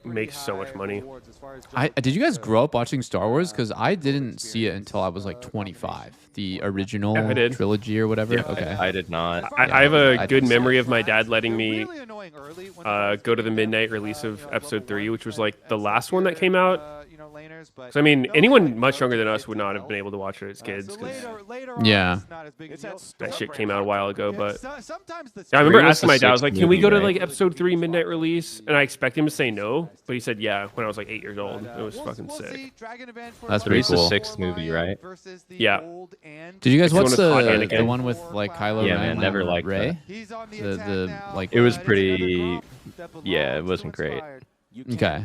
makes so much money. Did you guys grow up watching Star Wars? Because I didn't see it until I was like 25. The original Yeah, I did. trilogy or whatever. Yeah. Okay. I did not. I have a I good didn't see memory it. of my dad letting me go to the midnight release of Episode 3, which was like the last one that came out. So I mean, anyone much younger than us would not have been able to watch it as kids. 'Cause Yeah. that shit came out a while ago, but sometimes the I remember Three was asking the my dad, I was sixth like, "Can we go to movie, like right? Episode 3 midnight release?" And I expect him to say no, but he said yeah when I was like 8 years old. It was fucking sick. That's pretty Three's the cool. 6th movie, right? Yeah. Did you guys It's the watch one with Hot the Anakin. one with like Kylo Yeah, Ren man, never and liked Rey? that. The like It was pretty. Yeah, it wasn't great. Okay.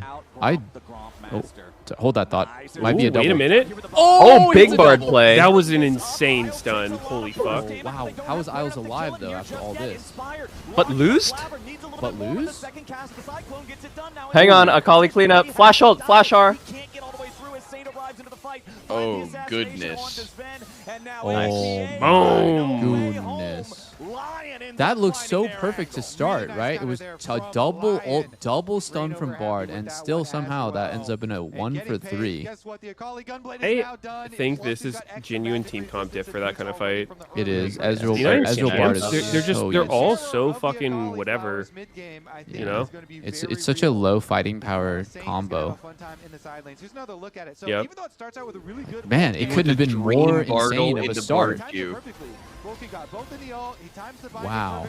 Hold that thought. Might be a Ooh, double. wait a minute. Oh, it's big a Bard double. play. That was an insane stun. Holy fuck. Oh, wow. How is Isles alive though after all this? But loosed? But lose? Hang on, Akali cleanup. Flash ult, flash R. Oh, goodness. Oh, goodness. That looks so perfect to start, right? It was a double ult, double stun from Bard, and still somehow that ends up in a 1 for 3. I think this is genuine team comp diff for that kind of fight. It is. Ezreal They're Bard is just so they're useful. all so fucking whatever. You know? It's such a low fighting power combo. Yep. Man, it couldn't have been more insane of a start. Wow.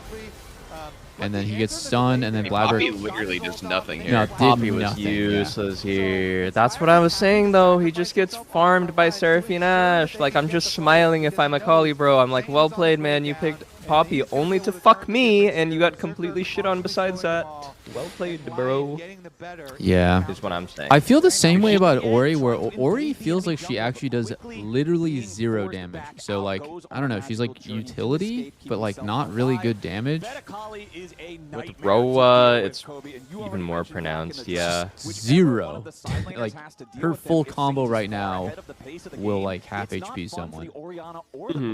And then he gets stunned, and then Poppy Blabber. literally does nothing here. No, Poppy did was nothing, yeah. useless here. That's what I was saying, though. He just gets farmed by Seraphine Ash. Like, I'm just smiling if I'm Akali, bro. I'm like, well played, man. You picked Poppy only to fuck me, and you got completely shit on besides that. Well played, bro. Yeah. Is what I'm saying. I feel the same way about Ori, where Ori feels like she actually does literally 0 damage. So, like, I don't know, she's like utility, but like not really good damage. With Roa, it's even more pronounced, yeah. 0. Like, her full combo right now will like half HP someone.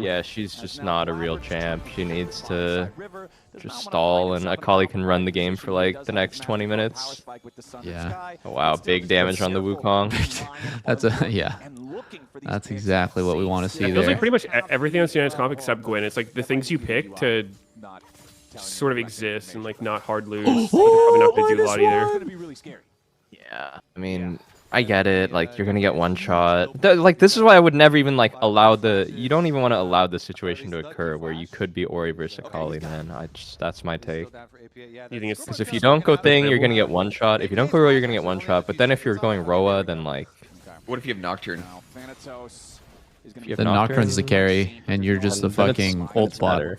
Yeah, she's just not a real champ. She needs to just stall, and Akali can run the game for like the next 20 minutes. Yeah. Oh, wow, big damage on the Wukong. That's yeah. That's exactly what we want to see It feels there. like pretty much everything on CN's comp except Gwen. It's like the things you pick to sort of exist and like not hard lose. Like, probably not gonna do a lot either. Yeah, I mean, I get it. Like, you're gonna get one shot. Like, this is why I would never even like allow the. You don't even want to allow the situation to occur where you could be Ori versus Akali, man. That's my take. You think it's Because if you don't go Thing, you're gonna get one shot. If you don't go Roa, you're gonna get one shot. But then if you're going Roa, then like. What if you have Nocturne? If you have The Nocturne's the carry, and you're just the then fucking it's ult bot. better.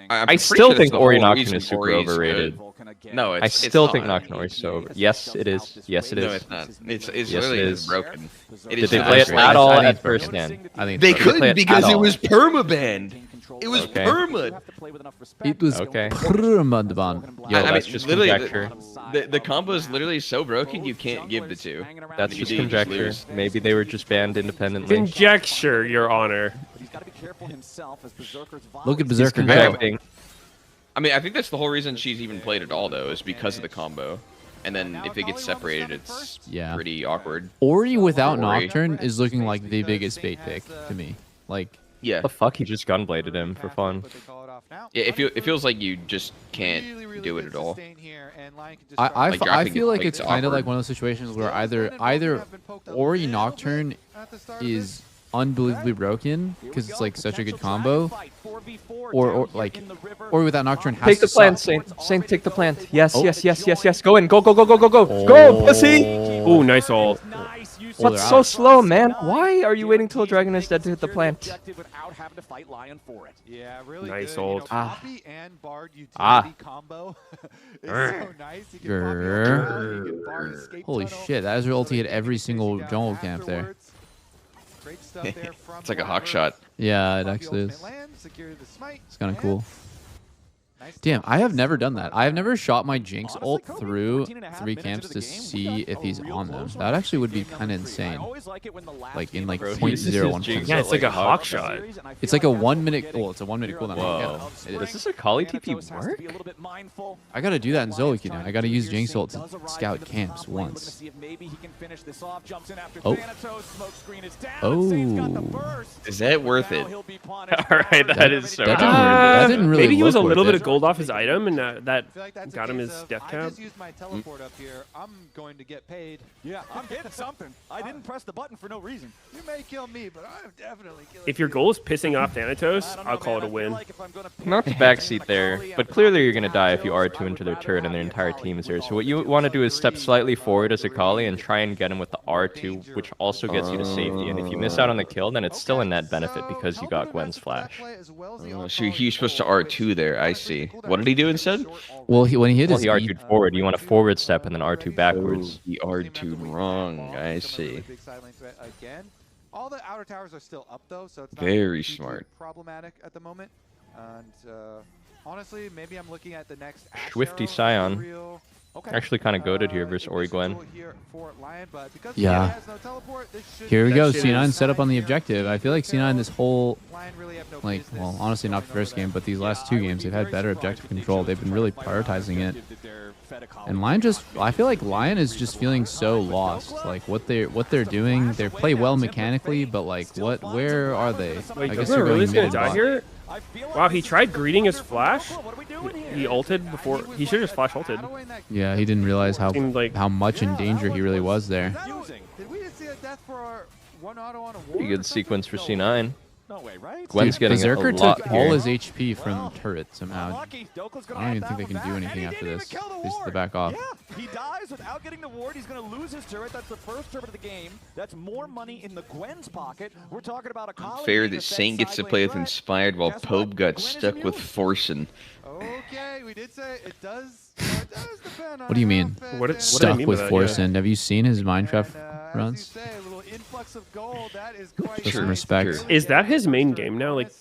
I'm I pretty still sure that's think the Ori whole Nocturne reason is super Ori is overrated. good. No, I it's still it's think not. Nocturne Ori is so over. Yes, it is. Yes, it is. No, it's not. It's Yes, literally it just is. broken. It Did is they not play it great. at all I think at it's broken. first stand? I think They it's broken. play couldn't it because at it all. was permabanned. It was Okay. perma. It was Okay. permaban. Yo, I that's mean, just literally, conjecture. The combo is literally so broken you can't give the two. That's You just do, you just conjecture. lose. Maybe they were just banned independently. Conjecture, Your Honor. Look at He's Berserker go. conjecting. I mean, I think that's the whole reason she's even played at all, though, is because of the combo. And then if it gets separated, it's Yeah. pretty awkward. Ori without Ori. Nocturne is looking like the biggest bait pick to me. Like, Yeah. The fuck? He just gunbladed him for fun. Yeah, it feels like you just can't do it at all. I Like, I dropping feel it, like like, it's it's kind of like awkward. one of those situations where either Ori Nocturne is unbelievably broken because it's like such a good combo, or without Nocturne has Take the to plant, suck. Saint. Take the plant. Yes, yes. Go in. Go. Go, pussy. Ooh, nice ult. What's so slow, man? Why are you waiting till Dragon is dead to hit the plant? Yeah, really Nice good. ult. Poppy and Bard utility combo is so nice. You can Poppy on the ground, you can Bard escape Holy tunnel. shit, that Azure ulti hit every single Down jungle camp there. afterwards. Great stuff there from It's like a hawk Robert. shot. Yeah, it Poppy actually is. ultimate land, secure the smite, It's kind of and cool. nice Damn, stuff. I have never done that. I have never shot my Jinx Honestly, ult Kobe, through 14.5 3 minutes camps into the to game, we see got if a he's real on them. close That one. actually would be Game kind of number 3. I insane. always like it when the last Like in game like of the Bro, he uses his 0.01%. Jinx Yeah, it's like a like hawk hawk shot. It's like a 1 minute. Well, it's a 1 minute cooldown. Whoa. Yeah, Does this Akali TP work? I gotta do that in Zoliki now. I gotta use Jinx ult to scout camps once. Oh. Oh. Is that worth it? All right, that is so. That didn't really Maybe he was a look little worth bit of it. gold off his item, and that I feel like that's a got him case his of, death I cap. just used my teleport up here. I'm going to get paid. Yeah, I'm getting something. I didn't press the button for no reason. You may kill me, but I'm definitely killing If your you. goal is pissing off Thanatos, I'll call it a win. Not the backseat there, but clearly you're going to die if you R2 into their turret and their entire team is there. So what you want to do is step slightly forward as Akali and try and get him with the R2, which also gets you to safety. And if you miss out on the kill, then it's still a net benefit because you got Gwen's flash. So he's supposed to R2 there. I see. What did he do instead? Well, when he hit Well, his he R2'd forward. You want to forward step and then R2 backwards. He R2'd wrong. I see. Big side lane threat again. All the outer towers are still up though, so it's not Very hugely smart. problematic at the moment. And honestly, maybe I'm looking at the next Swifty Scion. Actually kind of goaded here versus Ori Gwen. Yeah. Here we go. C9 set up on the objective. I feel like C9 this whole, like, well, honestly not the first game, but these last 2 games, they've had better objective control. They've been really prioritizing it. And Lion just, I feel like Lion is just feeling so lost. Like what they're doing, they play well mechanically, but like where are they? Wait, I guess we're they're really going gonna mid die bot. here? Wow, he tried greeting his flash. He ulted before. He should have just flash ulted. Yeah, he didn't realize Seemed like- how much in danger he really was there. Did we just see a death for our one auto on a Pretty good sequence for C9. No way, right? Gwen's Dude, getting a Berserker lot took here. all his HP from turret somehow. Lucky. Doko's I gonna don't even have think they that can do one anything back, after and he this. didn't even kill the They just ward. back off. Yeah, he dies without getting the ward. He's going to lose his turret. That's the first turret of the game. That's more money in the Gwen's pocket. We're talking about a collie Fair being that a fed Saint gets to side play lane with threat. Inspired while Guess what? Pope got Gwen is stuck with immune. Forsen. Okay, we did say it does depend on What do you mean? how fed What they did I Stuck mean with by that? Forsen. Have you seen his Minecraft as runs? you say, a little influx of gold, that is quite Show some nice. respect. Sure. Is that his main game now? Like,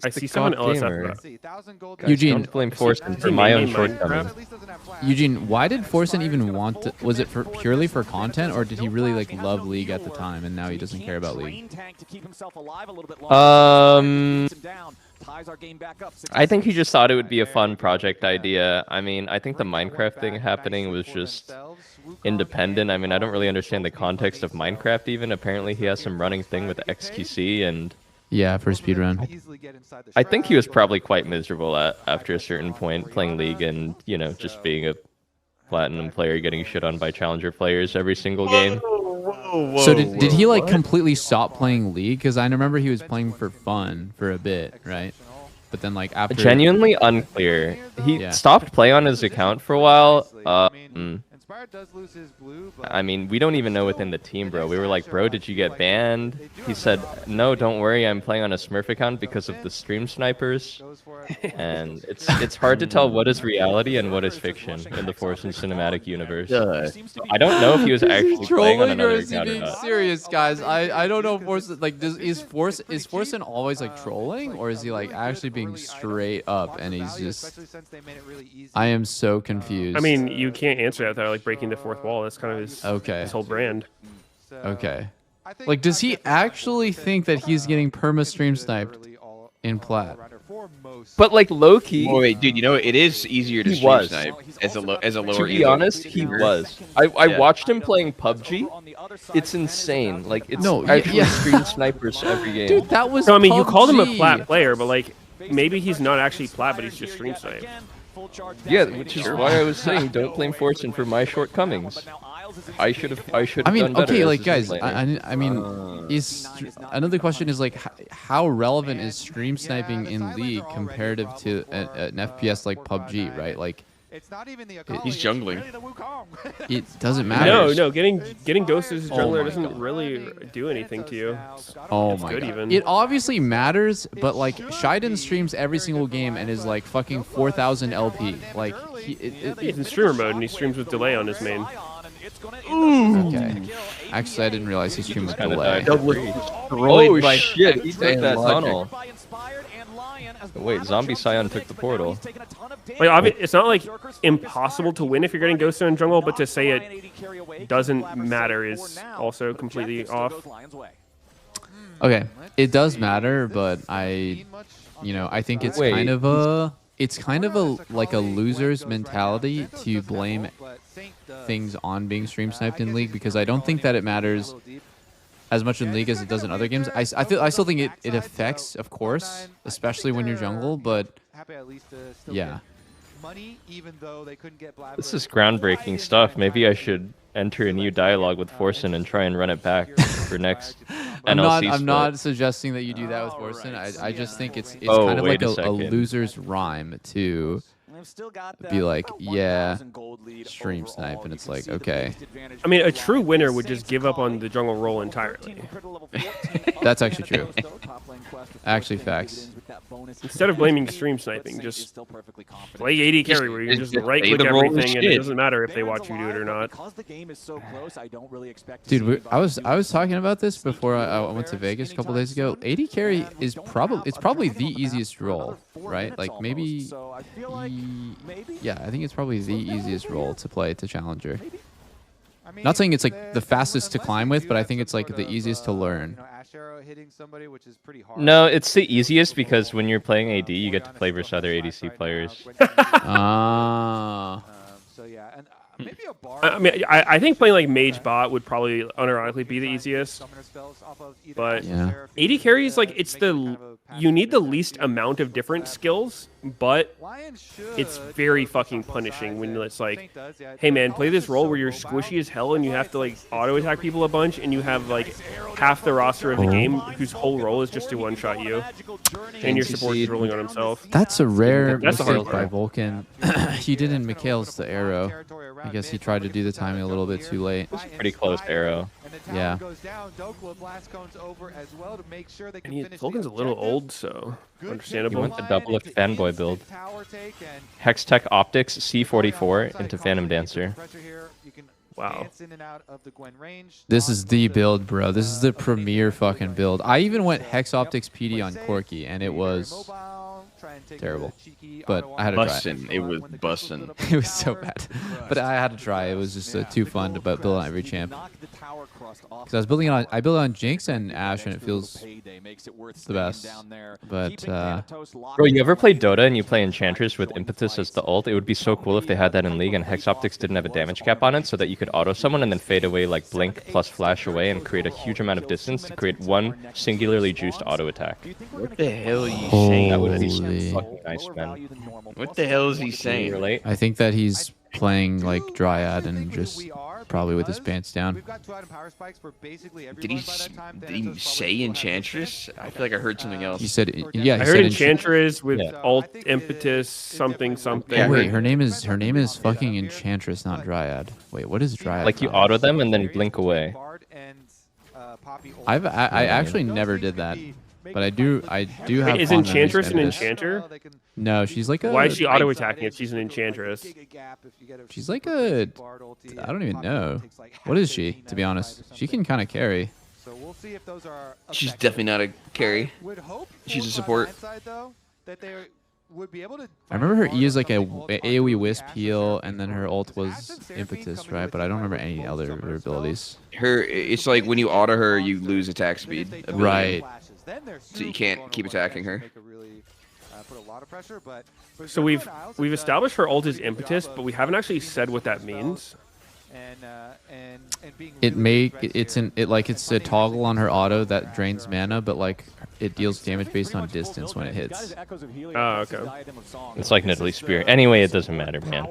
I the see someone god LSF. gamer. that. See, 1,000 gold Guys, Eugene- don't blame Forsen for He my own made shortcomings. At least doesn't have flash. Eugene, why did Forsen even want to, was it for purely for content, or did he really like love League at the time and now he doesn't care about League? I think he just thought it would be a fun project idea. I mean, I think the Minecraft thing happening was just independent. I mean, I don't really understand the context of Minecraft even. Apparently he has some running thing with XQC, and Yeah, for speedrun. Easily get inside the I think he was shroud. probably quite miserable after a certain point playing League and, you know, just being a platinum player getting shit on by challenger players every single game. So did he like completely stop playing League? Because I remember he was playing for fun for a bit, right? But then like after Genuinely unclear. He Yeah. stopped playing on his account for a while. Inspired does lose his blue, but I mean, we don't even know within the team, bro. We were like, bro, did you get banned? He said, no, don't worry, I'm playing on a Smurf account because of the stream snipers. goes for it. And it's hard to tell what is reality and what is fiction in the Forsen cinematic universe. I don't know if he was actually playing on another account or not. serious, guys? I don't know if Forsen like is Forsen always like trolling, or is he like actually being straight up and he's just? Especially since they made it really easy. I am so confused. I mean, you can't answer that without like breaking the fourth wall. That's kind of his Okay. his whole brand. So, Okay. I think Like, does he that's actually think that he's getting perma stream sniped literally all- in plat? all-rounder for most. But like low-key, Oh wait, dude, you know what? It is easier to He stream was. snipe as a lower to be elo. honest, he was. I Yeah. watched him playing PUBG. It's insane. Like, it's No, actually yeah. stream snipers every game. Dude, that was. So I mean, you called him a PUBG. plat player, but like maybe he's not actually plat, but he's just stream snipe. Yeah, which is why I was saying don't blame Forsen for my shortcomings. I should have. I mean, done better okay, as like a guys, laner. I mean, is another question is like how relevant is stream sniping in League comparative to an FPS like PUBG, right? Like, It's not even the He's jungling. it doesn't matter. No, getting ghosted as a jungler my doesn't God. really do anything to you. Oh It's my good god. even. It obviously matters, but like Shiden streams every single game and is like fucking 4,000 LP. Like He's in streamer mode and he streams with delay on his main. Okay. Actually, I didn't realize he streamed with delay. Oh shit! He took that tunnel. Wait, Zombie Scion took the portal. Like, it's not like impossible to win if you're getting ghosted in jungle, but to say it doesn't matter is also completely off. Okay, it does matter, but I think it's kind of a like a loser's mentality to blame things on being stream sniped in League, because I don't think that it matters as much in League as it does in other games. I still think it affects, of course, especially when you're jungle, but yeah. This is groundbreaking stuff. Maybe I should enter a new dialogue with Forsen and try and run it back for next NLC I'm split. not suggesting that you do that with Forsen. I just think it's kind of like a loser's rhyme to be like, yeah, stream snipe, and it's like, okay. I mean, a true winner would just give up on the jungle role entirely. That's actually true. Actually, facts. Instead of blaming stream sniping, just play AD carry where you can just right click play the role of everything and it shit. doesn't matter if they watch you do it or not. Dude, I was talking about this before I went to Vegas a couple days ago. AD carry is probably the easiest role, right? Like maybe, yeah, I think it's probably the easiest role to play to Challenger. Not saying it's like the fastest to climb with, but I think it's like the easiest to learn. No, it's the easiest because when you're playing AD, you get to play versus other ADC players. Ah. I mean, I think playing like Mage Bot would probably unironically be the easiest. But Yeah. AD carry is like, you need the least amount of different skills, but it's very fucking punishing when it's like, hey man, play this role where you're squishy as hell and you have to like auto attack people a bunch and you have like half the roster of the game whose whole role is just to one shot you, and your support is rolling on himself. That's a rare That's the hard mistake by part. Vulcan. He did in Mikhail's the arrow. I guess he tried to do the timing a little bit too late. Pretty close arrow. Yeah. And Vulcan's a little old, so He understandable. went the Doublelift fanboy build. Hextech Optics C44 into Phantom Dancer. Wow. This is the build, bro. This is the premier fucking build. I even went Hex Optics PD on Corki, and it was terrible. But I had to try it. Bussin'. It was bussin'. It was so bad. But I had to try. It was just too fun to build on every champ. Because I was building on, I built on Jinx and Ashe, and it feels the best. But Bro, you ever play Dota and you play Enchantress with Impetus as the ult? It would be so cool if they had that in League and Hex Optics didn't have a damage cap on it, so that you could auto someone and then fade away like Blink plus Flash away and create a huge amount of distance to create one singularly juiced auto attack. What the hell are you saying? That would be Holy. so fucking nice, man. What the hell is he Can you saying? relate? I think that he's playing like Dryad and just probably with his pants down. Did he say Enchantress? I feel like I heard something else. He said, yeah. I He heard said Enchantress with Yeah. alt impetus something something. Oh, wait, her name is fucking Enchantress, not Dryad. Wait, what is Dryad? Like you from? auto them and then blink away. I actually never did that, but I do have. Is fond memories Enchantress of an Impetus. enchanter? No, she's like a. Why is she auto attacking if she's an enchantress? She's like a. I don't even know. What is she? To be honest, she can kind of carry. She's definitely not a carry. She's a support. I remember her E is like a AoE Wisp heal, and then her ult was Impetus, right? But I don't remember any other of her abilities. It's like when you auto her, you lose attack speed. ability. Right. So you can't keep attacking her. So we've established her ult is impetus, but we haven't actually said what that means. It's a toggle on her auto that drains mana, but like it deals damage based on distance when it hits. Oh, okay. It's like Nidalee Spear. Anyway, it doesn't matter, man.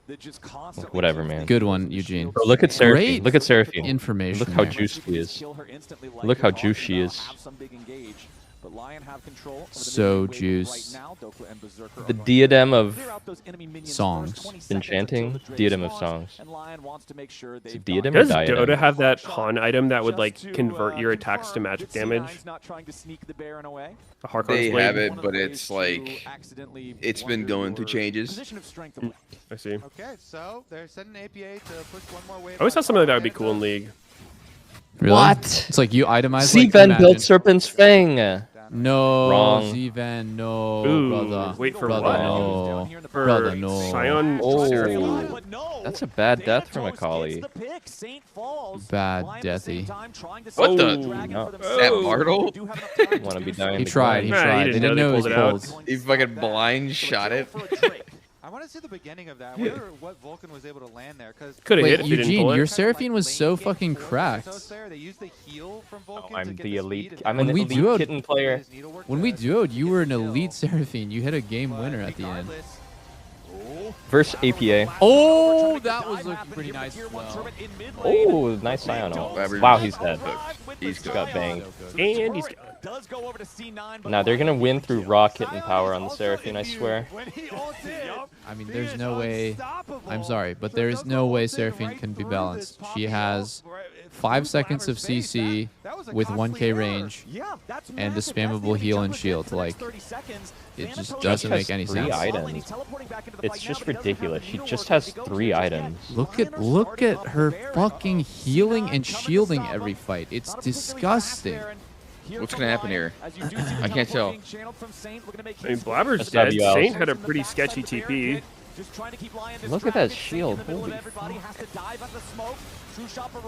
Look, whatever, man. Good one, Eugene. Bro, look at Seraphine. Great Look at Seraphine. information Look how there. juicy he is. Look how juicy she is. So juice. The diadem of songs. enchanting. Diadem of songs. It's a diadem or Does diadem? Dota have that pawn item that would like convert your attacks to magic damage? A Harkon's They blade? have it, but it's like it's been going through changes. I see. Okay, so they're setting APA to push one more wave. I always thought something like that would be cool in League. Really? What? It's like you itemize. Zeven like, built Serpent's Fang. No, Wrong. Zeven, no, Ooh, brother. wait for brother, what? no. For Brother, no. Scion Oh, that's a bad death from Akali. Bad deathy. What the? No. That Bartle? Want to be dying? He to tried. He grind. Nah, he tried. didn't They didn't know know they it was pulled it out. cold. He fucking blind shot it. I want to see the beginning of that. I wonder what Vulcan was able to land there. Because Could have hit Wait, if he didn't Eugene, pull your it. Seraphine was so fucking cracked. They used the heal from Vulcan Oh, I'm to get the speed elite. and I'm When an we elite duoed- kitten player. his needle work When we to duoed, you were an kill. elite Seraphine. You hit a game winner at the end. Regardless, Versus APA. Oh, that was looking pretty nice as well. Oh, nice Scion ult. Wow, he's dead. He's Just got banged. And he's Now they're gonna win through raw kitten power on the Seraphine, I swear. I mean, there's no way. I'm sorry, but there is no way Seraphine can be balanced. She has 5 seconds of CC with 1k range and the spammable heal and shield. Like, it just doesn't make any Three sense. items. It's just ridiculous. She just has 3 items. Look at her fucking healing and shielding every fight. It's disgusting. What's gonna happen here? I can't tell. I mean, Blabber's dead. SWL. Saint had a pretty sketchy TP. Look at that shield. Holy fuck.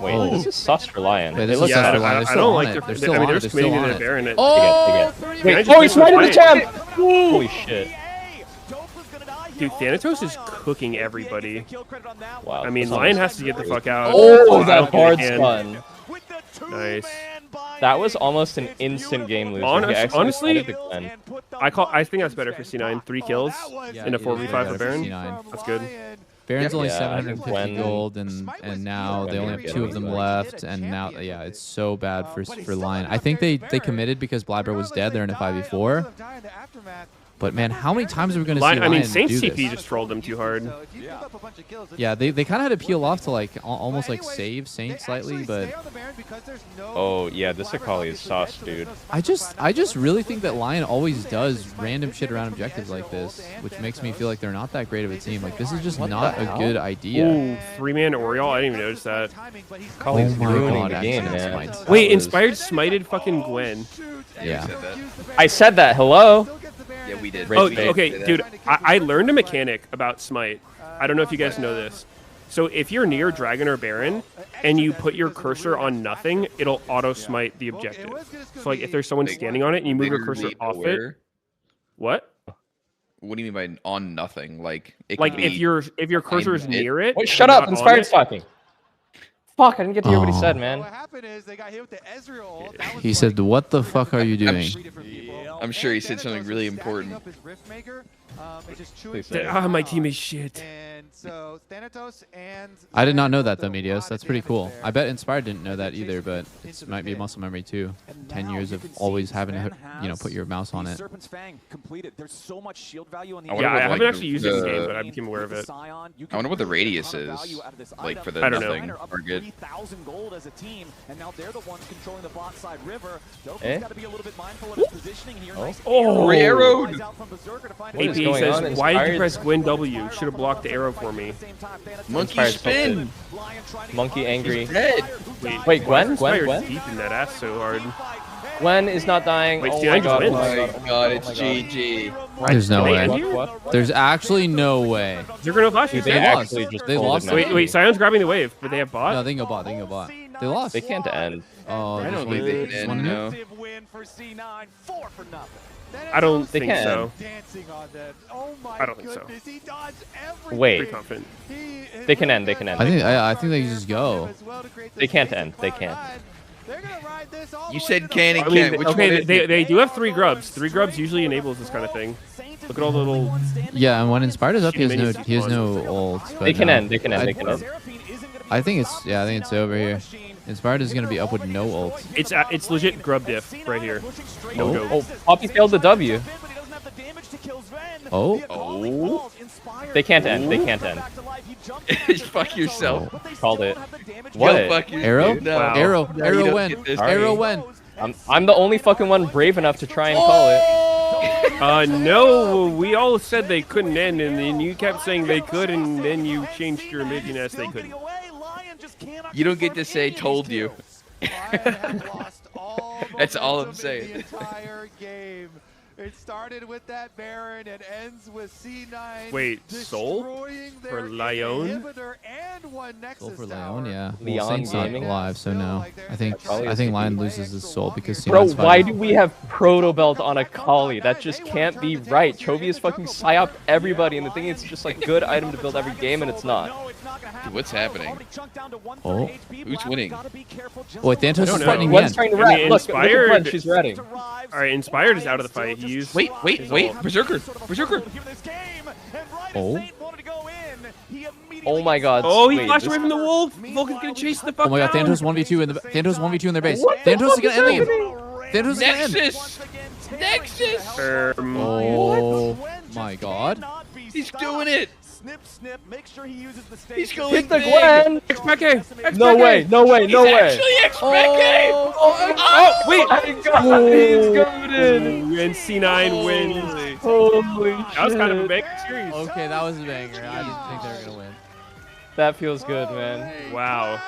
Wait, Oh. this is sus for Lion. Wait, They this look is Yeah, sus for bad. Lion. They're I still don't on like it. the. They're still I mean, on they're it. just They're still committing on to it. Baron it. Oh, Wait, oh, he's right in the champ! Holy shit. Dude, Thanatos is cooking everybody. Wow. I mean, this Lion is has to get the crazy. fuck out. Oh, I that don't hard think he can. stun. Nice. That was almost an instant game loser. He actually Honestly, decided to cleanse. I think that's better for C9. 3 kills in a 4v5 for Baron. C9. That's good. Baron's only Yeah, I think 750 when- gold, and now they only have 2 of them left, and now yeah, it's so bad for Lion. I think they committed because Blabber was dead. They're in a 5v4. But man, how many times are we going to see Lion I mean, Saint's do CP this? just trolled him too hard. Yeah, they kind of had to peel off to like almost like save Saint slightly, but Oh, yeah, this Akali is sauce, dude. I just really think that Lion always does random shit around objectives like this, which makes me feel like they're not that great of a team. Like, this is just What not the a hell? good idea. Ooh, 3-man Oriole. I didn't even notice that. Akali's Oh my ruining God, the game, actually, man. that's That Wait, was- Inspired smited fucking Gwen. Yeah. I said that, hello? Yeah, we did. Rage Oh, bait. okay, dude. I learned a mechanic about smite. I don't know if you guys know this. So if you're near Dragon or Baron and you put your cursor on nothing, it'll auto smite the objective. So like if there's someone standing on it and you move your cursor off it. What? What do you mean by on nothing? Like it Like could if be your cursor is behind it. near it. Wait, but shut not up. on Inspired's it. talking. Fuck, I didn't get to hear what he said, man. What happened is they got hit with the Ezreal ult. That was He said, "What the fuck are you doing?" I'm sure he said something really important. Please say it. Ah, my team is shit. And so Thanatos and I did not know that though, Medios. That's pretty cool. I bet Inspired didn't know that either, but it might be muscle memory too. 10 years of always having to, put your mouse on it. I wonder Yeah, what, I like, haven't actually used it in the- game, but I became aware of it. I wonder what the radius is, like for the I don't know. nothing target. Eh? Oh, Railroad! What is APA going says, on? why did you Inspired- press Gwen W? Should have blocked the arrow for me. Monkey Inspired spin! Monkey angry. Head! Wait, Gwen? Inspired Gwen? deep in that ass so hard. Gwen is not dying. Wait, Oh see, I my just god, win. oh my god, Oh my god, it's GG. There's no Wait, way. and What, you? what? There's actually no way. They're gonna flash you. Dude, They they lost. actually just They folded, lost. man. Wait, Sion's grabbing the wave, but they have bot? No, they can go bot. They can go bot. They lost. They can't end. Oh, I just don't one- think they just can one end, minute? no. I don't They think can. so. dancing on them. Oh my I don't think so. goodness, he dodged everything. Wait. Pretty confident. They can end, they can end. I think they just go. They can't end, they can't. They're gonna ride this all You the way said to the can and I bottom. mean, can't. Which one okay, is they it? do have 3 grubs. 3 grubs usually enables this kind of thing. Look at all the little. Yeah, and when Inspired is up, he has no ult. They can end. They can end. They can end. I think it's over here. Inspired is gonna be up with no ult. It's legit grub diff right here. No go. Oh, Poppy failed the W. Oh. They can't end. They can't end. Fuck yourself. Called it. What? What? Fuck you, Arrow? dude. No. Wow. Arrow. No, you Arrow don't when? get this. Arrow when? I'm the only fucking one brave enough to try and call it. No, we all said they couldn't end, and then you kept saying they could, and then you changed your opinion as they couldn't. You don't get to say "told you." That's all I'm saying. It started with that Baron and ends with C9. Wait, Soul for Lyon? Soul for Lyon, yeah. Leon Well, Saint's not Gaming? alive, so no. I think Probably Lion loses his soul because Bro, C9's why fighting. do we have Proto Belt on a Kali? That just can't be right. Chovy is fucking psyop everybody, and the thing is just like good item to build every game, and it's not. Dude, what's happening? Oh. Who's winning? Wait, Thanatos is know. fighting Gwen's again. trying to I mean, rat. Look at Inspired- Gwen, she's ratting. All right, Inspired is out of the fight. He used. Wait, his wait, ult. Berserker, Berserker. Oh. Oh my god. Oh, he wait, flashed this- away from the wolf. Vulcan's gonna chase the fuck Oh my god, down. Thanatos 1v2 in the Thanatos 1v2 in their base. What the Thanatos is fuck gonna end the is game. Thanatos is gonna end. Nexus, Nexus. Oh my god. He's doing it. Snip, snip. Make sure he uses the stage. He's going Hit the big. Gwen! XPK. No way, no way, no He's way. actually XPK. Oh, wait. My god, he's goaded. And C9 wins. Holy That was kind of a shit. big series. Okay, that was a banger. I didn't think they were gonna win. That feels good, man. Wow.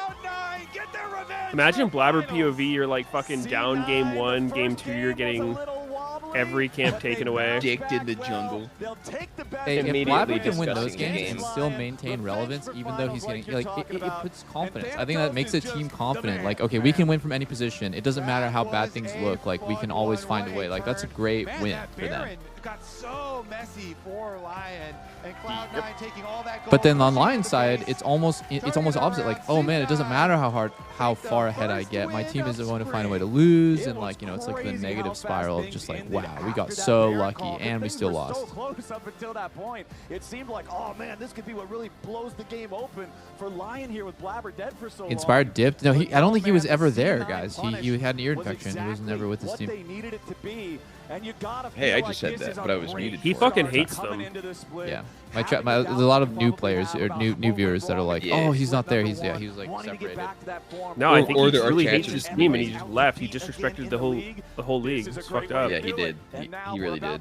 Imagine Blabber POV, you're like fucking down game 1, game 2, you're getting every camp taken away. Dicked in the jungle. Hey, if Immediately Blabber can win those discussing the games and game. still maintain relevance, even though he's getting like it puts confidence. I think that makes a team confident. Like, okay, we can win from any position. It doesn't matter how bad things look. Like, we can always find a way. Like, that's a great win for them. Got so messy for Lion and Cloud9 taking all that gold. But then on Lion's side, it's almost opposite. Like, oh man, it doesn't matter how far ahead I get. My team isn't going to find a way to lose, and like, you know, it's like the negative spiral of just like, wow, we got so lucky and we still lost. Close up until that point. It seemed like, oh man, this could be what really blows the game open for Lion here with Blabber dead for so long. Inspired dipped. No, I don't think he was ever there, guys. He had an ear infection. He was never with his team. Hey, I just said that, but I was muted. He fucking hates them. Yeah, there's a lot of new players or new viewers that are like, oh, he's not there. He was like separated. No, I think Or he there are really hates chances his team, and he just left. He disrespected the whole league. It's fucked up. Yeah, he did. He really did.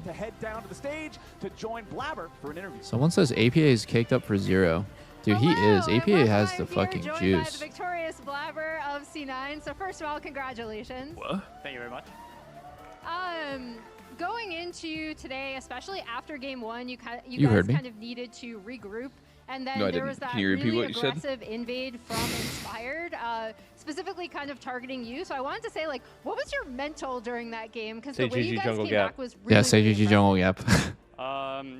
Someone says APA is caked up for 0. Dude, he is. APA has the fucking By juice. the victorious Blabber of C9. So first of all, congratulations. What? Thank you very much. Going into today, especially after game 1, you guys heard me. kind of needed to regroup, and then No, I there didn't. was that Can you repeat really what you said? aggressive invade from Inspired, specifically kind of targeting you. So I wanted to say, like, what was your mental during that game? Because the Say way you GG guys jungle came gap. back was really, Yeah, say really GG jungle gap.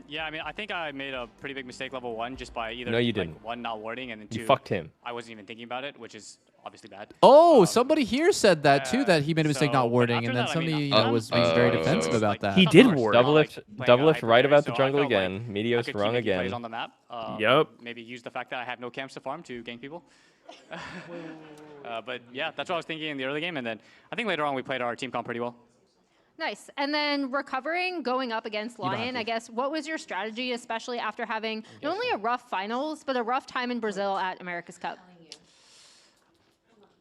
Yeah, I mean, I think I made a pretty big mistake level 1 just by either No, you like, didn't. 1 not warding and then 2 You fucked him. I wasn't even thinking about it, which is obviously bad. Oh, somebody here said that too, that he made a mistake so, not but warding, after and then that, I mean, somebody I'm- was very Oh. defensive about that. He did ward. Doublelift right about the so I jungle felt like again. I Meteos could wrong keep making plays again. on the map. Yep. Maybe use the fact that I have no camps to farm to gank people. But yeah, that's what I was thinking in the early game, and then I think later on we played our team comp pretty well. Nice. And then recovering, going up against Lion, I guess, what was your strategy, especially after having not only a rough finals, but a rough time in Brazil at America's Cup?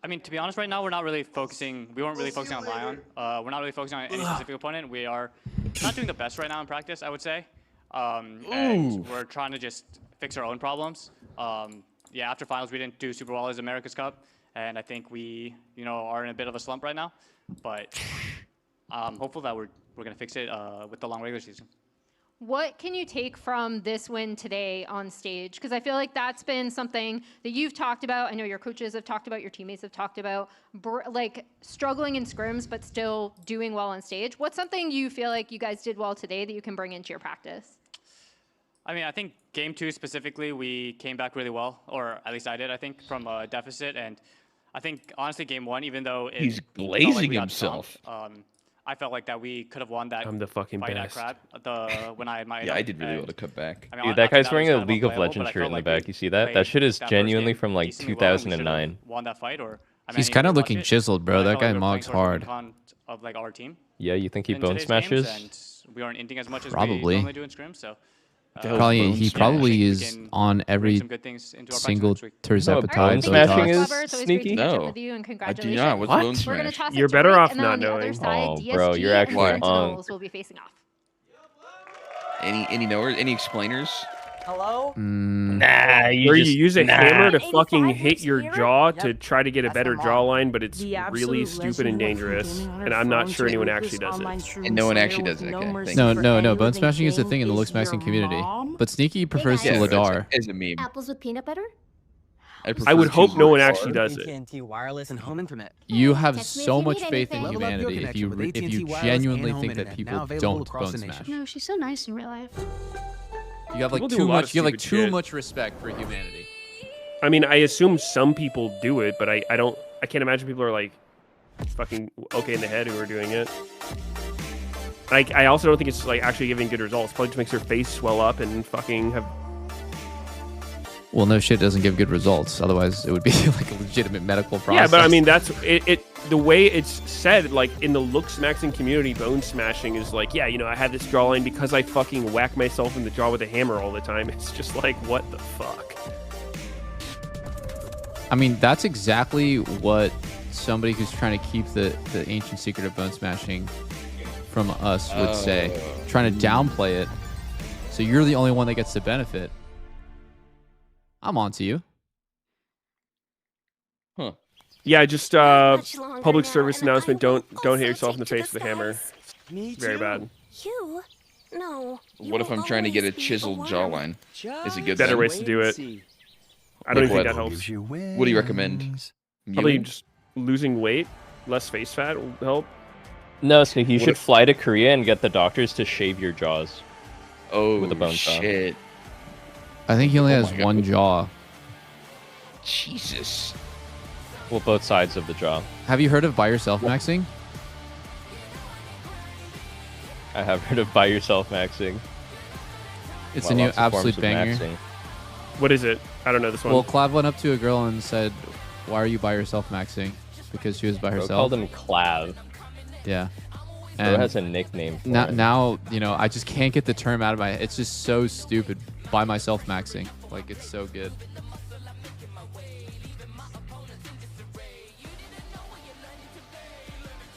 I mean, to be honest, right now we weren't really focusing on Lion. We're not really focusing on any specific opponent. We are not doing the best right now in practice, I would say. And we're trying to just fix our own problems. Yeah, after finals, we didn't do super well as America's Cup, and I think we, are in a bit of a slump right now. But I'm hopeful that we're gonna fix it with the long regular season. What can you take from this win today on stage? Because I feel like that's been something that you've talked about. I know your coaches have talked about, your teammates have talked about, like struggling in scrims, but still doing well on stage. What's something you feel like you guys did well today that you can bring into your practice? I mean, I think game 2 specifically, we came back really well, or at least I did, I think, from a deficit. And I think, honestly, game 1, even though He's felt like glazing we got himself. stomped, I felt like that we could have won that. I'm the fucking fight best. at Crab, when I had my Yeah, I did really well to cut back. I mean, Dude, that guy's was wearing kind a of League of unplayable, Legends but I shirt in felt the like back. we You see that? That played shit is that first genuinely game from like decently well, and we should've 2009. Won that fight, or I mean, He's I kind of didn't looking watch it, chiseled, bro. but I That felt guy like we were playing mogs towards the hard. front of like our team. Yeah, you think he in bone today's smashes? games, and we aren't inting as much as Probably. we normally do in scrims, so. Probably he probably is on every some good things into our single practice next week. terse No, episode. bone so he smashing talks. is It's always great to sneaky. catch up No, with you, and I do congratulations. not. What's What? bone We're gonna smash? toss it You're to better Rick, off and then not on the other knowing. side, Oh, DSG bro, you're and actually Sentinels will be facing off. Any knowers? Any explainers? Hello? Nah, Where you use a hammer to 85 fucking hit your here? jaw to Yep. try to get a That's better my mom. jawline, but it's The really absolute stupid and legend of dangerous, gaming on her and I'm not phone sure to anyone ruthless actually does online it. true And no one slayer actually with does it, no okay, mercy thank No, for no, any no. Bone living smashing is a thing thing in the is Looks Maxing your community. mom? But Sneaky prefers guys. to Yeah, Ladar. as a meme. Apples with peanut butter? I would hope no one actually does it. AT&T wireless and home internet. You have Text me if so you much need faith in anything. Level up your humanity if connection you with if you AT&T wireless genuinely and think home that internet, people now available don't across bone the nation. smash. No, she's so nice in real life. You have like People do too a lot much. of You have like stupid too shit. much respect for humanity. I mean, I assume some people do it, but I can't imagine people are like fucking okay in the head who are doing it. I also don't think it's like actually giving good results. Probably just makes their face swell up and fucking have. Well, no shit doesn't give good results. Otherwise, it would be like a legitimate medical process. Yeah, but I mean that's it. The way it's said, like in the Looks Maxing community, bone smashing is like, yeah, I have this jawline because I fucking whack myself in the jaw with a hammer all the time. It's just like, what the fuck? I mean, that's exactly what somebody who's trying to keep the ancient secret of bone smashing from us would say. Trying to downplay it. So you're the only one that gets the benefit. I'm on to you. Huh. Yeah, just Much longer public now, service and I announcement. will Don't hit also yourself in the take face to with a hammer. skies. Me Very too. bad. You? No. you What if will I'm trying to get a always be chiseled one. jawline? Is it good Better then? ways to do it. I don't Like even think what? that helps. What do you recommend? Probably Mewing? just losing weight, less face fat will help. No, Sneaky, you What should if- fly to Korea and get the doctors to shave your jaws. Oh, with a bone saw. shit. I think he only Oh has my God. one jaw. Jesus. Well, both sides of the jaw. Have you heard of by yourself maxing? I have heard of by yourself maxing. It's Well, a new lots of forms absolute of banger. maxing. What is it? I don't know this one. Well, Clav went up to a girl and said, "Why are you by yourself maxing?" Because she was by Bro herself. called him Clav. Yeah. Bro And has a nickname for him. now, I just can't get the term out of my head. It's just so stupid. By myself maxing. Like, it's so good.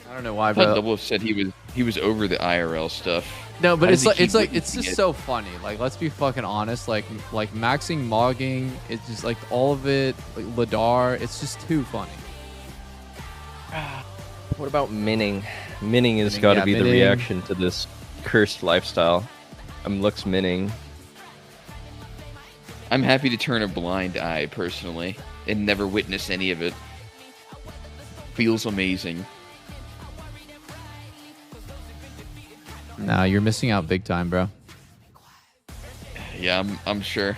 I don't know why, I thought bro. Doublelift said he was over the IRL stuff. No, but How it's does he like keep it's just it? so funny. Like, let's be fucking honest. Like maxing, mogging, it's just like all of it. Like Ladar, it's just too funny. What about minning? Minning has Minning, got to yeah, be the minning. reaction to this cursed lifestyle. Looks minning. I'm happy to turn a blind eye personally and never witness any of it. Feels amazing. Nah, you're missing out big time, bro. Yeah, I'm sure.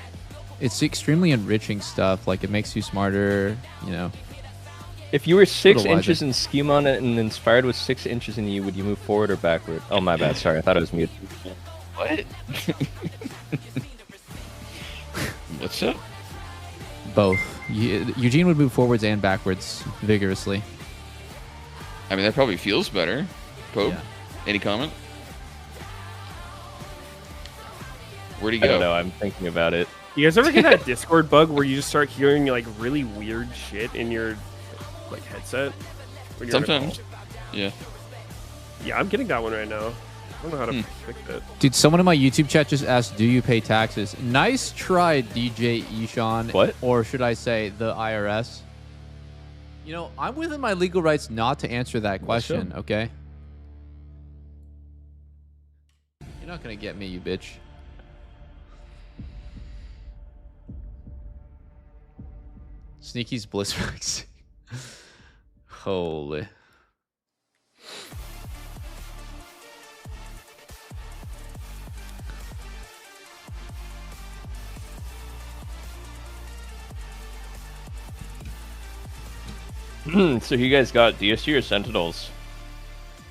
It's extremely enriching stuff. Like, it makes you smarter. If you were 6 Little inches wiser. in Schemon and inspired with 6 inches in you, would you move forward or backward? Oh, my bad. Sorry, I thought it was muted. What? What's up? Both. Eugene would move forwards and backwards vigorously. I mean, that probably feels better. Pope, Yeah. any comment? Where'd he I don't go? know. I'm thinking about it. You guys ever get that Discord bug where you just start hearing like really weird shit in your like headset? When you're on a Sometimes. call? Yeah. Yeah, I'm getting that one right now. I don't know how to fix it. Dude, someone in my YouTube chat just asked, "Do you pay taxes?" Nice try, DJ Ishan. What? Or should I say the IRS? I'm within my legal rights not to answer that question, okay? You're not gonna get me, you bitch. Sneaky's bliss max. Holy. So you guys got DSG or Sentinels?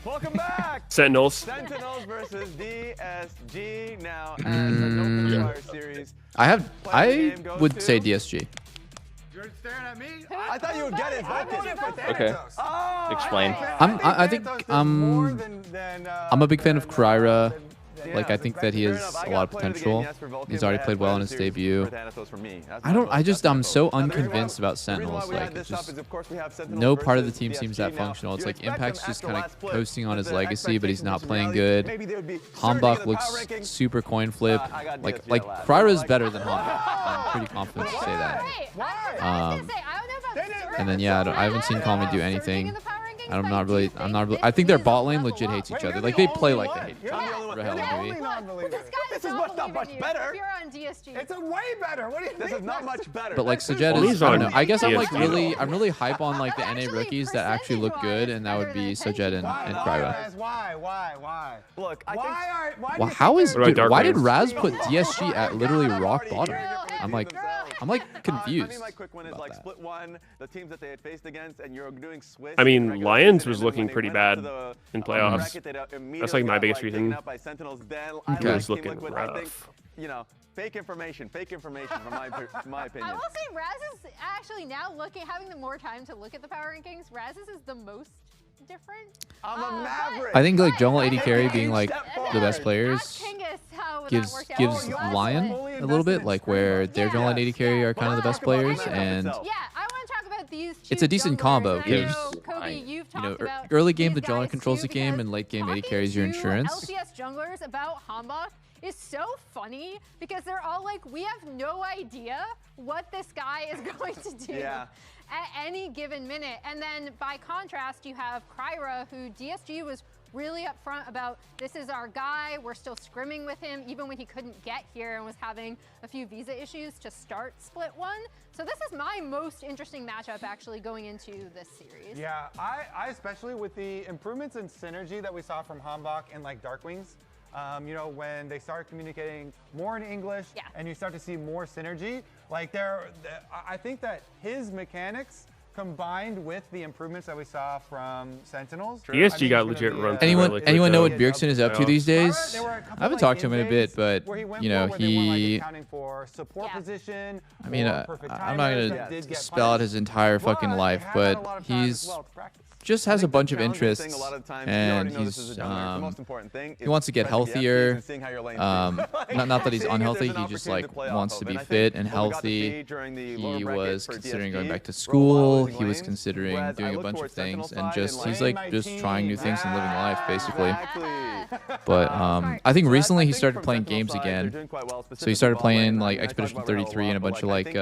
Welcome back. Sentinels. Sentinels versus DSG now as the No Fire series. I would say DSG. You're staring at me? I thought you would get it. Okay. Explain. I think I'm a big fan of Kryra. Like, I think that he has a lot of potential. He's already played well in his debut. I'm so unconvinced about Sentinels. Like, it's just no part of the team seems that functional. It's like Impact's just kind of coasting on his legacy, but he's not playing good. Hanbok looks super coin flip. Like Kryra is better than Hanbok. I'm pretty confident to say that. And then yeah, I haven't seen Calmy do anything. I'm not really. I think their bot lane legit hates each other. Like, they play like they hate each other. This is not much better. If you're on DSG. It's a way better. What do you think? This is not much better. But like Sajed is, I don't know. I guess I'm like I'm really hype on like the NA rookies that actually look good, and that would be Sajed and Kryra. Why? Look, why did Raz put DSG at literally rock bottom? I'm like confused. My quick one is like split one, the teams that they had faced against, and you're doing Swiss. I mean, Lions was looking pretty bad in playoffs. That's like my biggest reason. He was looking rough. You know, fake information from my opinion. I will say Raz is actually now having the more time to look at the power rankings. Raz's is the most different. I'm a maverick. I think like jungle AD carry being like the best players gives Lion a little bit, like where their jungle and AD carry are kind of the best players, and yeah, I want to talk about these. It's a decent combo because you know early game the jungler controls the game, and late game AD carries your insurance. LCS junglers about Hanbok is so funny because they're all like, we have no idea what this guy is going to do at any given minute. And then by contrast, you have Kryra, who DSG was really upfront about, this is our guy, we're still scrimming with him, even when he couldn't get here and was having a few visa issues to start split one. So this is my most interesting matchup actually going into this series. Yeah, I especially with the improvements in synergy that we saw from Hanbok and like Darkwings, you know, when they start communicating more in English and you start to see more synergy, like I think that his mechanics combined with the improvements that we saw from Sentinels. ESG got legit run. Anyone know what Bjergsen is up to these days? I haven't talked to him in a bit, but you know, I mean, I'm not gonna spell out his entire fucking life, but he's just has a bunch of interests, and he's he wants to get healthier. Not that he's unhealthy, he just like wants to be fit and healthy. He was considering going back to school. He was considering doing a bunch of things, and he's like just trying new things and living life basically. But I think recently he started playing games again. So he started playing like Expedition 33 and a bunch of like he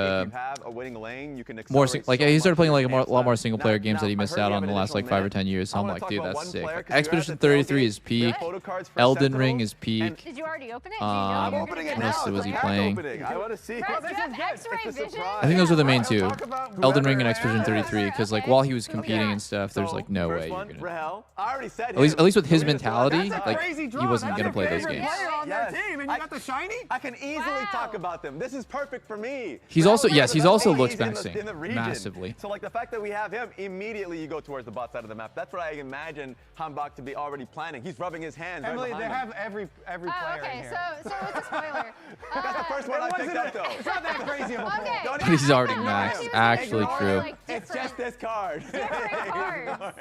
started playing like a lot more single player games that he missed out on in the last like 5 or 10 years. So I'm like, dude, that's sick. Expedition 33 is peak. Elden Ring is peak. Did you already open it? What else was he playing? I want to see. I think those were the main two, Elden Ring and Expedition 33. Because like while he was competing and stuff, there's like no way you're gonna. At least with his mentality, like he wasn't gonna play those games. I can easily talk about them. This is perfect for me. He's also looks maxing massively. So like the fact that we have him, immediately you go towards the bot side of the map. That's what I imagine Hanbok to be already planning. He's rubbing his hands. Emily, they have every player in here. So it's a spoiler. That's the first one I picked up though. It's not that crazy of a point. But he's already maxed. Actually true. Like it's just this card. Different cards.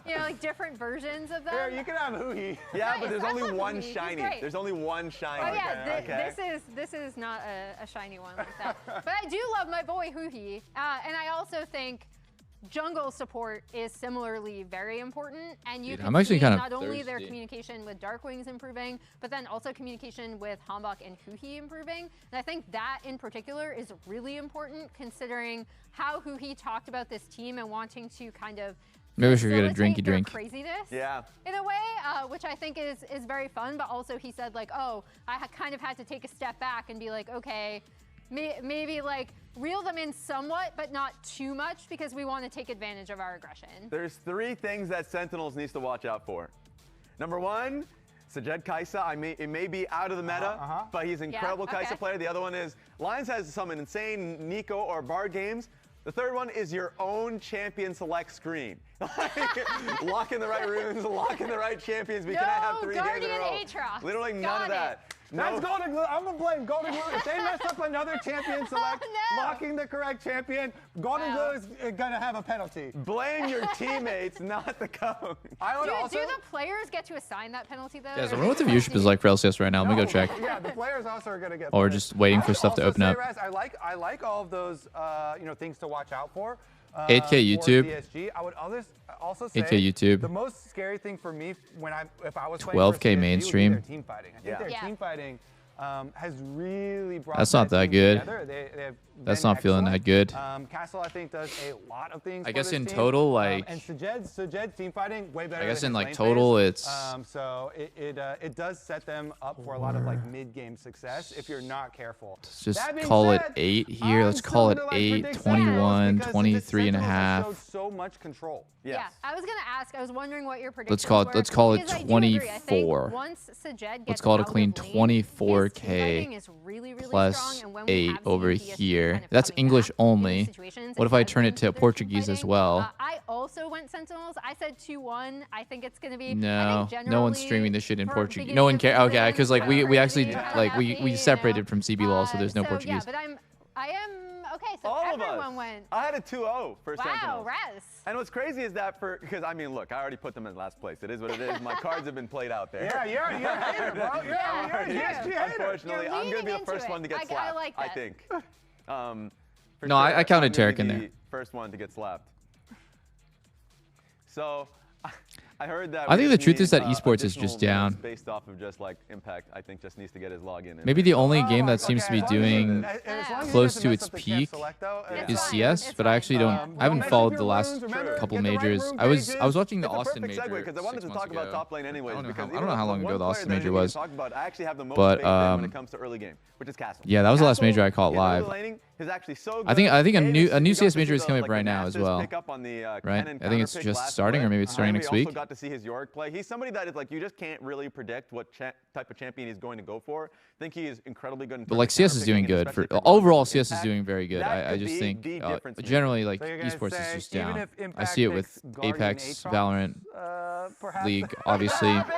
You know, like different versions of them. Here, you can have Huhi. Yeah, but there's only one shiny. There's only one shiny. Oh yeah, this is not a shiny one like that. But I do love my boy Huhi, and I also think jungle support is similarly very important, and you can see not only their communication with Darkwings improving, but then also communication with Hanbok and Huhi improving. And I think that in particular is really important, considering how Huhi talked about this team and wanting to kind of maybe we should get a drinky drink. Craziness, in a way, which I think is very fun. But also he said like, oh, I kind of had to take a step back and be like, okay, maybe like reel them in somewhat, but not too much, because we want to take advantage of our aggression. There's 3 things that Sentinels needs to watch out for. Number 1, Sajed Kaisa. It may be out of the meta, but he's an incredible Kaisa player. The other one is Lions has some insane Nico or Bard games, The third one is your own champion select screen. Lock in the right runes, lock in the right champions. We cannot have 3 games in a row. Aatrox. Literally none of that. That's No. Golden Glue. I'm going to blame Golden Glue. If they mess up another champion select, locking the correct champion, Golden Glue is going to have a penalty. Blame your teammates, not the coach. I would do the players get to assign that penalty, though? Yeah, so I wonder what the viewership is like for LCS right now. Let me go check. Yeah, the players also are going to get. Or just waiting for stuff to open up. Raz, I like all of those things to watch out for. 8K YouTube. DSG. I would also say 8K YouTube. the most scary thing for me if I was 12K mainstream. Their team fighting. I think their team fighting has really brought. That's not that good. They've That's been not feeling that good. Castle, I think, does a lot of things. I for guess this in team. total, like. And Sajed's team fighting way better. I guess than in his like lane total, phase. it's. So it does set them up for a lot of like mid-game success if you're not careful. Let's just call it 8 here. Let's call it 8, 21, 23 and a half. Showed so much control. Yeah, I was gonna ask. I was wondering what your predictions Let's call it. were, Let's call it because I do agree. I think 24. once Sajed Let's gets call it a out of clean lane, 24K is really, really plus strong, and when we 8 have over seen DSG here. kind of That's coming English back in these only. situations What and if I he does turn it win to their team Portuguese as fighting, well? I also went Sentinels. I said 2-1. I think it's gonna be. No, no one's streaming this shit in for Portuguese. beginning No one of cares. Okay, season, because like we actually kinda like happy, we separated from CBLOL, so there's no so, Portuguese. Yeah, but I am okay. So All of everyone us. went. I had a 2-0 for Wow, Sentinels. Raz. And what's crazy is that because I mean, look, I already put them in last place. It is what it is. My cards have been played out there. Yeah, you're a hater, bro. You're a DSG hater. Unfortunately, I'm going to be the first one to get slapped. I like that. I think. For No, I counted I'm gonna Tarek be in the there. First one to get slapped. So, I heard that. I think we the just truth is need, that esports is just additional minutes down. Based off of just like Impact, I think just needs to get his login. in. Maybe the only game that seems to be doing close to its peak is CS, but I actually don't. I haven't followed the last couple majors. I was watching the It's a Austin perfect major segue because I wanted to 6 talk months about ago. top lane anyways. I don't because know how long ago the Austin major was. Talk about, I actually have the most But, faith in when it comes to early game, which is Castle. Yeah, that was the last Castle, major I caught his early live. laning is actually so I think good. a new we got CS to major see is the, coming like, up right the now as Nasus well. pick up on the, Right? Kennen I think it's counterpick just last starting, split. or maybe it's starting And next we week. also got to see his Yorick play. He's somebody that is like you just can't really predict what type of champion he's going to go for. I think he is incredibly good in But like CS is doing good. For overall, CS is doing very good. I just think generally like esports is just down. I see it with Apex, Valorant, League, obviously. We should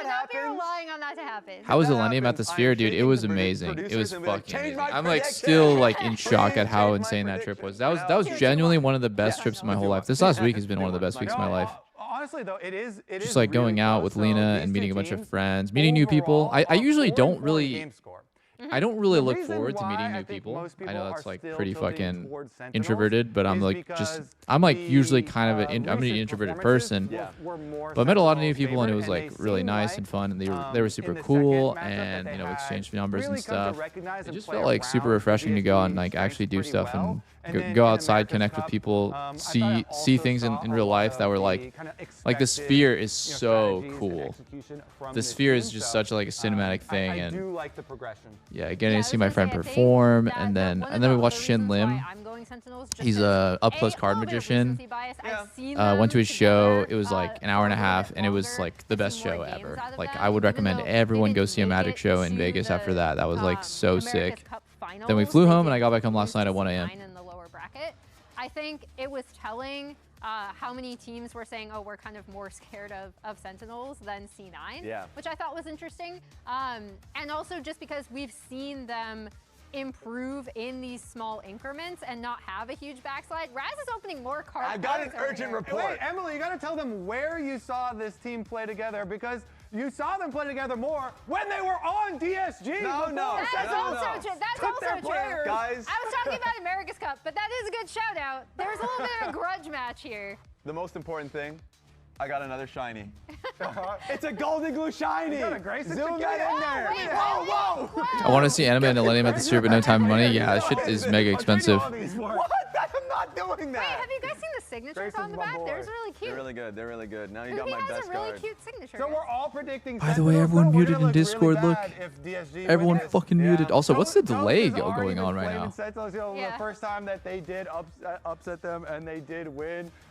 not be relying on that to happen. How was Elenium at the Sphere, dude? It was amazing. It was fucking amazing. I'm like still like in shock at how insane that trip was. That was genuinely one of the best trips of my whole life. This last week has been one of the best weeks of my life. Honestly, though, it is Just like going out with Lena and meeting a bunch of friends, meeting new people. I usually don't really. I don't really look forward to meeting new people. I know that's like pretty fucking introverted, but I'm like usually kind of I'm an introverted person. But I met a lot of new people and it was like really nice and fun, and they were super cool, and you know, exchanged numbers and stuff. It just felt like super refreshing to go out and like actually do stuff and go outside, connect with people, see things in real life that were like the Sphere is so cool. The Sphere is just such like a cinematic thing, and do like the progression. yeah, getting to see my friend perform, and then we watched Shin Lim. He's a up close card magician. Went to his show. It was like an hour and a half, and it was like the best show ever. Like I would recommend everyone go see a Magic show in Vegas after that. That was like so sick. Then we flew home, and I got back home last night at 1 a.m. I think it was telling how many teams were saying, oh, we're kind of more scared of Sentinels than C9, which I thought was interesting. And also just because we've seen them improve in these small increments and not have a huge backslide. Raz is opening more cards. I got an urgent report. Wait, Emily, you got to tell them where you saw this team play together, because you saw them play together more when they were on DSG. That's also true. That's also true. Guys. I was talking about America's Cup, but that is a good shout out. There's a little bit of a grudge match here. The most important thing, I got another shiny. It's a Golden Glue shiny. Zoom that in there. Whoa. I want to see Anime and Elenium at the Sphere, but no time and money. Yeah, that shit is mega expensive. What? I'm not doing that. Wait, have you guys seen the signatures on the back? They're really cute. They're really good. They're really good. Now you got my best has a really card. cute signature. So we're all predicting. By the way, everyone muted in Discord. Look, everyone fucking muted. Also, what's the delay going on right now? The first time that they did upset them and they did win.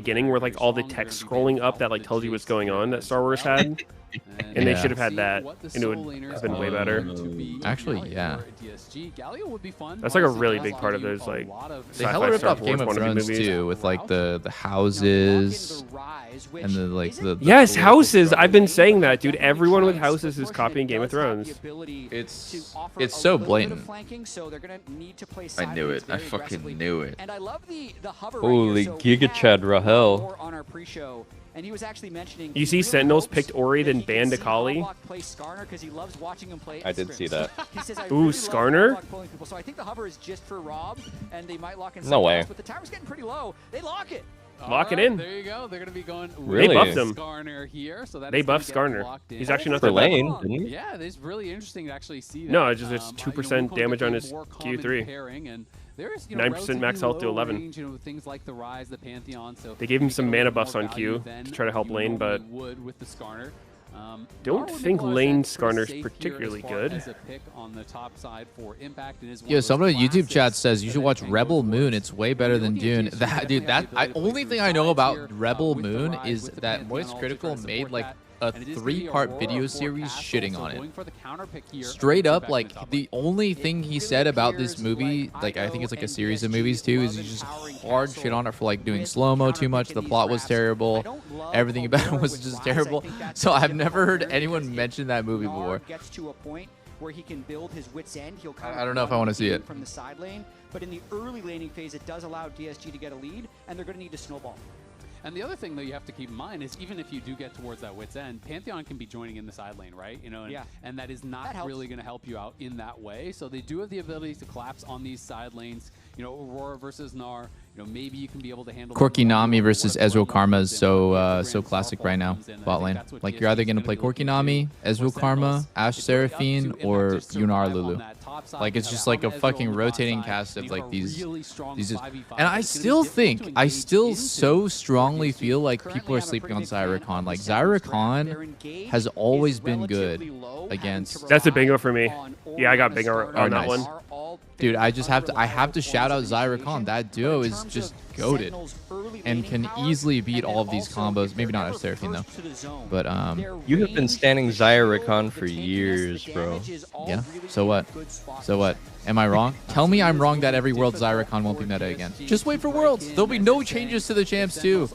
beginning where like all the text scrolling up that like tells you what's going on that Star Wars had. And they should have had that, and it would have been way better. Actually, yeah. That's like a really big part of those like. They hella ripped off Game of Thrones too, with like the houses and the yes, houses. I've been saying that, dude. Everyone with houses is copying Game of Thrones. It's so blatant. I knew it. I fucking knew it. And I love the hover Holy Giga Chad Rahel. on our pre-show. And he was actually mentioning You see, Sentinels picked Ori then banned Akali. I did see that. Ooh, Skarner? So I think the hover is just for Rob, and they might lock in. No way. But the tower's getting pretty low. They lock it. Lock it in. There you go. They're going to be going. Really? They buffed him. Skarner here, so that They is gonna buffed get Skarner. locked in. He's actually not For that bad. lane, didn't he? Yeah, it's really interesting to actually see that. No, it's just it's You know, 2% Wukong damage on became his more common Q3. pairing, and there's, 9% max health to 11. Range, things like the Rise, the Pantheon. So They gave him they some get a mana little buffs more on Q value to try to help than lane, you but normally would with the Skarner. don't think lane Skarner's particularly good. As a pick on the top side for Impact, and is one Yo, of someone those in YouTube chat classics says you should watch Rebel Moon. It's way better than Dune. That dude, only thing I know about Rebel Moon is that Moist Critical made like a 3-part video series shitting on it. Straight up, like the only thing he said about this movie, like I think it's like a series of movies too, is he just hard shit on it for like doing slow-mo too much. The plot was terrible. Everything about it was just terrible. So I've never heard anyone mention that movie before. Gets to a point where he can build his wits end. He'll kind I don't know if I want to see it. from the side lane, but in the early laning phase, it does allow DSG to get a lead, and they're going to need to snowball. And the other thing that you have to keep in mind is even if you do get towards that wit's end, Pantheon can be joining in the side lane, right? And that is not really going to help you out in that way. So they do have the ability to collapse on these side lanes. Aurora versus Gnar. Maybe you can be able to handle. Corki Nami versus Ezreal Karma is so classic right now. Bot lane. Like you're either gonna play Corki Nami, Ezreal Karma, Ashe Seraphine, or Yunar Lulu. Like it's just like a fucking rotating cast of like these. And I still so strongly feel like people are sleeping on Zyra Khan. Like Zyra Khan has always been good against. That's a bingo for me. Yeah, I got bingo on that one. Dude, I have to shout out Zyra Khan. That duo is just goated and can easily beat all of these combos. Maybe not as Seraphine though, but You have been standing Zyra Khan for years, bro. Yeah. So what? So what? Am I wrong? Tell me I'm wrong that every world Zyra Khan won't be meta again. Just wait for Worlds. There'll be no changes to the champs too.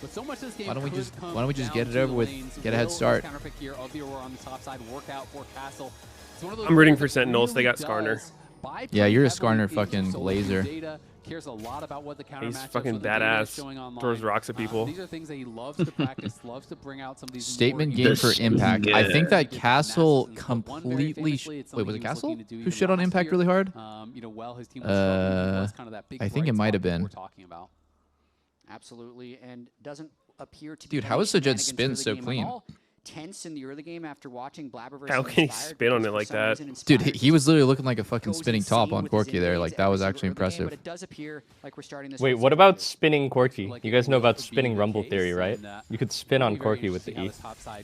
But so much of this game Why don't we just get it over with? Get a head start. I'm rooting for Sentinels. They got Skarner. Yeah, you're a Skarner fucking laser. Cares a lot about what the counter He's matchups fucking or the data badass. is showing online. Throws rocks at people. These are things that he loves to practice, loves to bring out some of these Statement more game for Impact. I think that Yeah. Castle Massive. completely. One, very Wait, famously, it's was something it he Castle looking to do who even shit on last Impact year. really hard? While his team was struggling, he was kind of that big I think bright it might have spot that been. we're talking about. Absolutely, and doesn't appear to Dude, be how is any Sajid shenanigans spin early so game at clean? all. Tense in the early game after watching Blabber versus How can he Inspired, spin on because it for like some that? reason Dude, Inspired he was literally looking like a fucking goes spinning top insane on with his Corki there. invades Like that was every actually single early game, impressive. but it does appear like we're starting this Wait, with what some about good spinning Corki? You guys know about spinning Rumble Theory, right? You could spin on Corki with the E.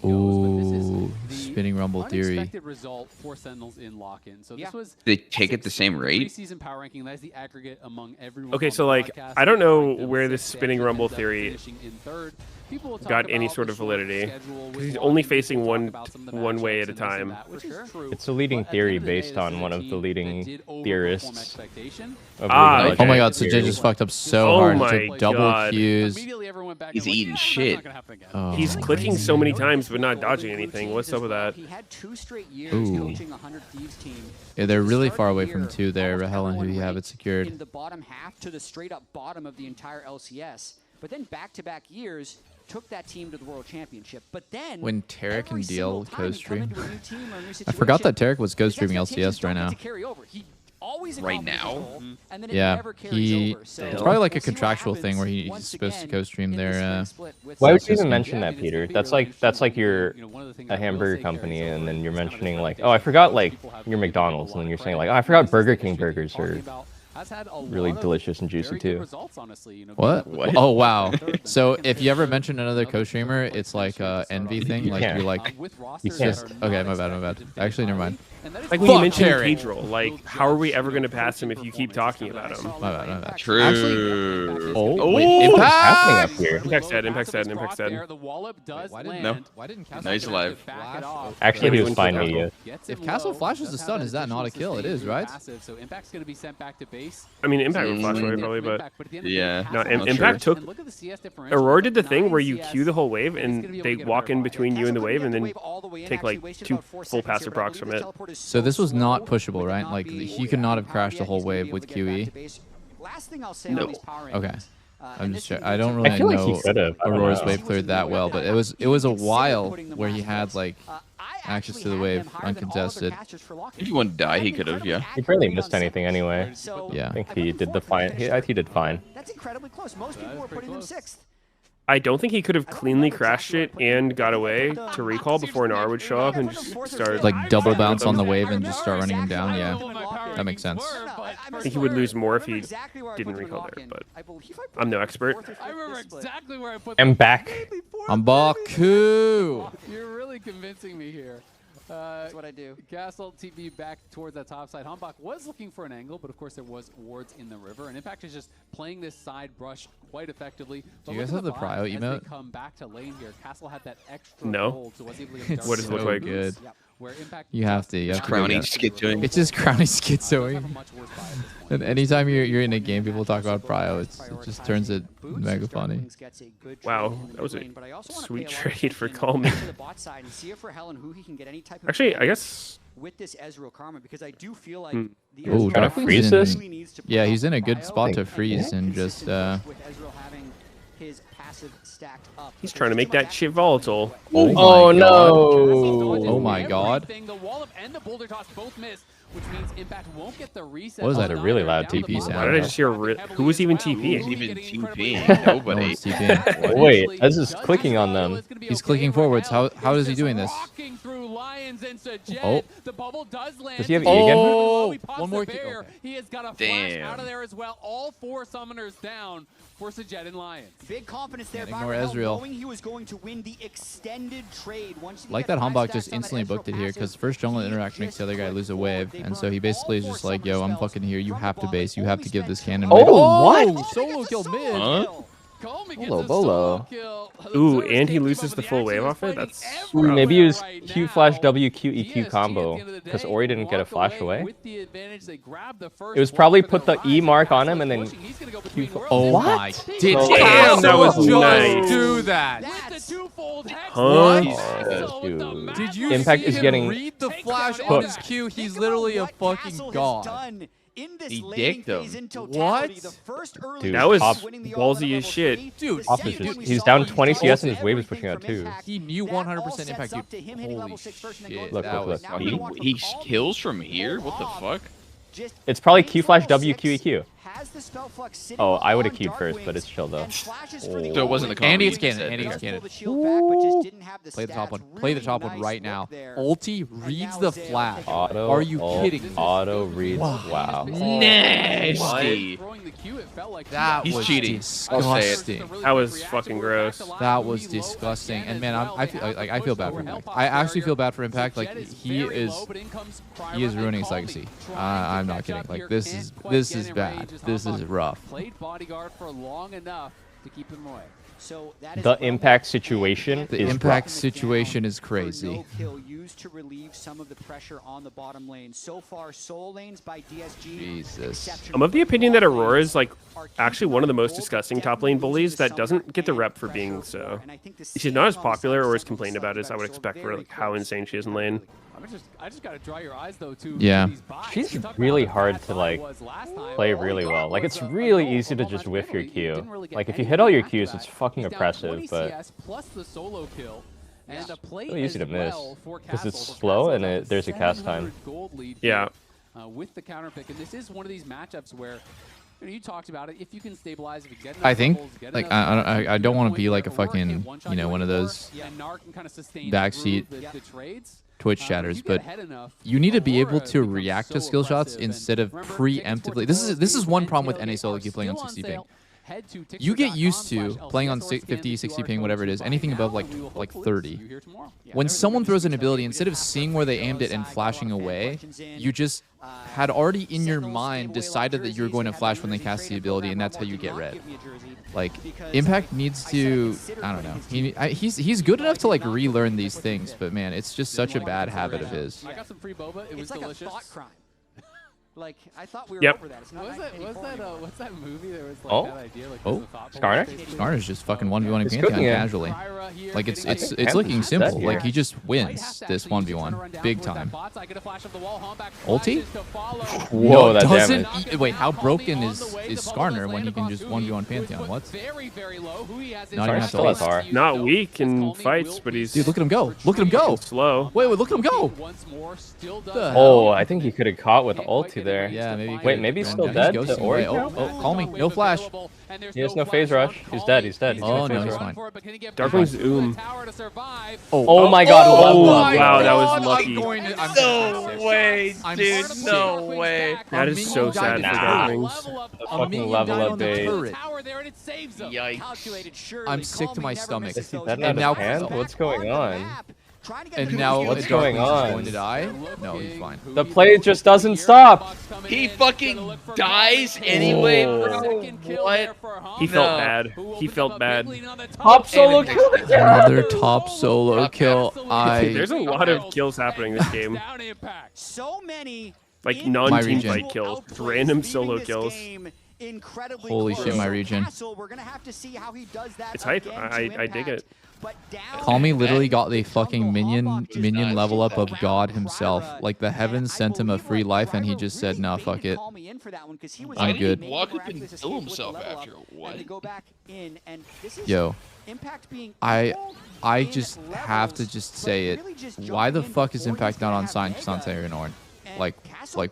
Ooh, spinning Rumble Theory. Unexpected result for Sentinels in lock-in. So this was They take it the same rate? preseason power ranking. That is the aggregate among everyone. Okay, on so the like podcast. I don't know Ranked them where this sixth, spinning Sancho rumble ends up theory finishing in third. People will talk got any about sort the of short validity schedule with because he's Lock-in. only People facing talk one about some of the way matchups at a and this and time. that, which is true. It's a leading But at the theory end of the day, based this on is one a of the team leading that did overperform theorists expectation. of Ah, League of Oh my God, Legends Sajid theory. just fucked up so Oh hard. my He took double God. Qs. Immediately everyone back He's and went, eating yeah, shit. that's not gonna happen again. Oh. He's clicking so many times but not dodging anything. What's up with that? He had 2 straight years Ooh. coaching a 100 Thieves team. Yeah, they're really Start far the away year, from 2 there. almost Rahel and number who you one have it ranked secured. in the bottom half to the straight up bottom of the entire LCS. But then back-to-back years took that team to the World Championship. But then When Tarek every and single DL time he'd come co-stream. into a new team or a new I forgot that situation, Tarek was co-streaming his expectations LCS right don't now. get to carry over. He always Right accomplishes now? his goal, and then it Yeah, never carries over. So it's probably like a we'll see what contractual thing where happens he's once supposed to again co-stream in this their. spring split with Why would you Celsius even game. mention that, Peter? That's like you're one of the things a I will hamburger say company, carries and over then you're is kind of mentioning his like, reputation. oh, I forgot like People have your given him a McDonald's, and then lot you're of saying credit. like, oh, I forgot This Burger industry King that we're burgers talking are about has had a really lot of delicious and juicy very good too. results, honestly. You know, What? being able to Oh wow! third, So then if you ever second, mention another another co-streamer, third it's place like finish, envy so, thing. Like can't. you're like, with You rosters can't. that are okay, not my bad, my bad. expected to Actually, never finish mind. high, and that is Like when you Fuck mentioned Tarek. Pedro, like how are we ever going to pass him if you keep talking about him? My bad, my bad. True. Oh, Oh. wait, happening up here? Impact's dead. Impact's dead. Impact's dead. The wallop does land. No. Why didn't Castle? No, he's alive. Actually, he was Yeah, fine but media. If Castle flashes the stun, is that not a kill? It is, right? So Impact's going to be sent back to base. I mean, Impact would flash away probably, but Yeah. no, Not Impact sure. took. Aurora did the thing where you queue the whole wave and they walk in between you and the wave and then take like 2 full passive procs from it. So this was not pushable, right? Like he could not have crashed the whole wave with QE. No. Okay. I'm just I don't really feel like he know could have. I don't Aurora's know. wave cleared that well, but it was a while where he had like access to the wave uncontested. If he wanted to die, he could have, yeah. He barely missed anything anyway. Yeah. I think he did the fine. He did fine. That's incredibly close. Most people were putting him 6th. I don't think he could have cleanly crashed it and got away to recall before an R would show up and just start Like double bounce on the wave and just start running him down. Yeah, that makes sense. I think he would lose more if he didn't recall there, but I'm no expert. I remember exactly where I put I'm back. I'm Baku. You're really convincing me here. That's what I do. Castle TP back towards that top side. Humbach was looking for an angle, but of course there was wards in the river, and Impact is just playing this side brush quite effectively. Do you guys have the prio emote? As they come back to lane here, Castle had that extra No. gold, so was able to get What does it look like? Good. Where Impact You have to. You have to do Crowning that. schizoing. It's just crowning schizoing. And anytime you're in a game, people talk about prio. It just turns it mega funny. Wow, that was a sweet trade for Call Me. Actually, Actually, I guess. with this Ezreal Karma, because I do feel like the Oh, Trying to freeze this? Yeah, he's in a good spot to freeze and just. with Ezreal having his passive stacked up. He's trying to make that shit volatile. Oh my no! Oh my god. The wallop and the boulder toss both miss, which means Impact won't get the reset. What was that, a really loud TP sound? Why did I just hear who was even TPing? Even TPing. No Nobody. one's TPing. Wait, Ez is clicking on them. He's clicking forwards. How is he doing this? Oh. The bubble does land. Does he have E again? Oh, one more kick. Okay. He has got a flash Damn. out of there as well. All 4 summoners down for Sajet and Lions. Big confidence there Can't by ignore Rahel, Ezreal. knowing he was going to win the extended trade. Once he Like got that 5 Humbach stacks just on that instantly Ezreal booked it here passive, because first jungle he interact makes just the other guy lose a put wave, the and so he burn basically is all just 4 like, yo, I'm summoner fucking here. You spells have to from base. You have to give this cannon. Oh, mid. what? Solo kill mid. Huh? Bolo, bolo. Ooh, and he loses the full wave off it? That's Ooh, rough. maybe it was Q flash W Q EQ combo because Ori didn't get a flash away. It was probably put the E mark on him and then Q. Oh What? my! Did Oh, damn, that was just nice. do that? Huh? Oh, dude. Did you Impact see is him getting read the flash on cooked. his Q? He's literally a fucking god. He dicked him. What? Dude, That was top- ballsy as shit. Dude, Off is just, he's down 20 CS and his wave is pushing out too. he knew 100% impact. Dude. Holy shit! Look, that look, was look. He kills from here? What the fuck? It's probably Q flash W Q EQ. Oh, I would have queued first, but it's chill though. So it wasn't the combo. Andy, you it's cannon. said Andy, there. it's cannon. Play Play the top one. Play the top one right now. Ulti reads the flash. Auto. Are you kidding me? Auto reads. Wow. Nasty. That He's was cheating. I'll say it. disgusting. That was fucking gross. That was disgusting. And man, I feel bad for Impact. I actually feel bad for Impact. Like he is ruining his legacy. I'm not kidding. Like this is bad. This is rough. Played bodyguard for long enough to keep him away. So that is The well impact played. situation The is impact rough. situation is For crazy. no kill used to relieve some of the pressure on the bottom lane. So far, soul lanes by DSG. Jesus. I'm of the opinion that Aurora is like actually one of the most disgusting top lane bullies that doesn't get the rep for being so. She's not as popular or as complained about as I would expect for like how insane she is in lane. I just gotta dry your eyes though too. Yeah. She's really hard to like play really well. Like it's really easy to just whiff your Q. Like if you hit all your Qs, it's fucking impressive, but plus the solo kill and a play really easy to as miss well for because it's Castle. slow Castle and has there's a cast time. 700 gold lead Yeah. here, with the counter pick, and this is one of these matchups where you talked about it. If you can stabilize, if you get enough I think doubles, get like enough I don't want to be like a Aurora can fucking one-shot you know you one of with those Aurora, and Nar can kinda sustain backseat through the trades. Twitch If chatters, you get but ahead enough, you need to be able Aurora to becomes react so to skill shots aggressive. And instead of remember, preemptively. This is one problem with NA solo keep playing on 60 ping. you get used to playing on 50, 60 ping, whatever it is, anything above like 30. When someone throws an ability, instead of seeing where they aimed it and flashing away, you just had already in your mind decided that you're going to flash when they cast the ability, and that's how you get red. Like, Impact needs to, I don't know. He's good enough to like relearn these things, but man, it's just such a bad habit of his. I got some free boba. It was delicious. Like a thought crime. Like, I thought we were Yep. over that. What's that movie? There was like Oh. that idea. Like, Oh, Skarner? Skarner's just fucking 1v1 He's Pantheon cooking it. casually. Like it's looking simple. Like he just wins this 1v1 big time. Ulti? Whoa, No, that doesn't. damage. Wait, how broken is Skarner when he can just 1v1 Pantheon? What? Not even have to Still ult. SR. Not weak in fights, but he's Dude, look at him go! Look at him go! slow. Wait, look at him go! The hell? Oh, I think he could have caught with ulti there. Yeah, maybe. Wait, maybe he's still dead to Ori? Oh, call me. No flash. He has no phase rush. He's dead. He's dead. Oh no, he's fine. Darkling's Oh my god. Oh, level up. wow, that was lucky. No way, dude. No way. That is so sad for Darklings. The fucking level up bait. Yikes. I'm sick to my stomach. Is he dead And out now, of hand? What's going on? and now What's going Darklings is on? going to die? No, he's fine. The play just doesn't stop. He fucking dies anyway, bro. What? He felt bad. He felt bad. Top solo kill. Another top solo kill. There's a lot of kills happening this game. So many. Like non-team region. fight kills, random solo kills. Holy shit, my region. It's hype. I dig it. Call Me literally got the fucking minion level up of God himself. Like the heavens sent him a free life and he just said, nah, fuck it. I'm good. Walk up and kill himself after. What? Yo, I just have to just say it. Why the fuck is Impact not on Santiago Norn? Like,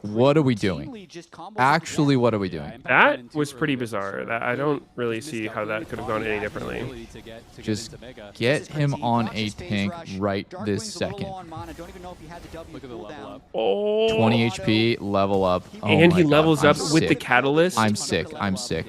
what are we doing? Actually, what are we doing? That was pretty bizarre. That I don't really see how that could have gone any differently. Just get him on a tank right this second. Oh. 20 HP, level up. Oh And my he God, levels I'm up with the sick. catalyst. I'm sick. I'm sick.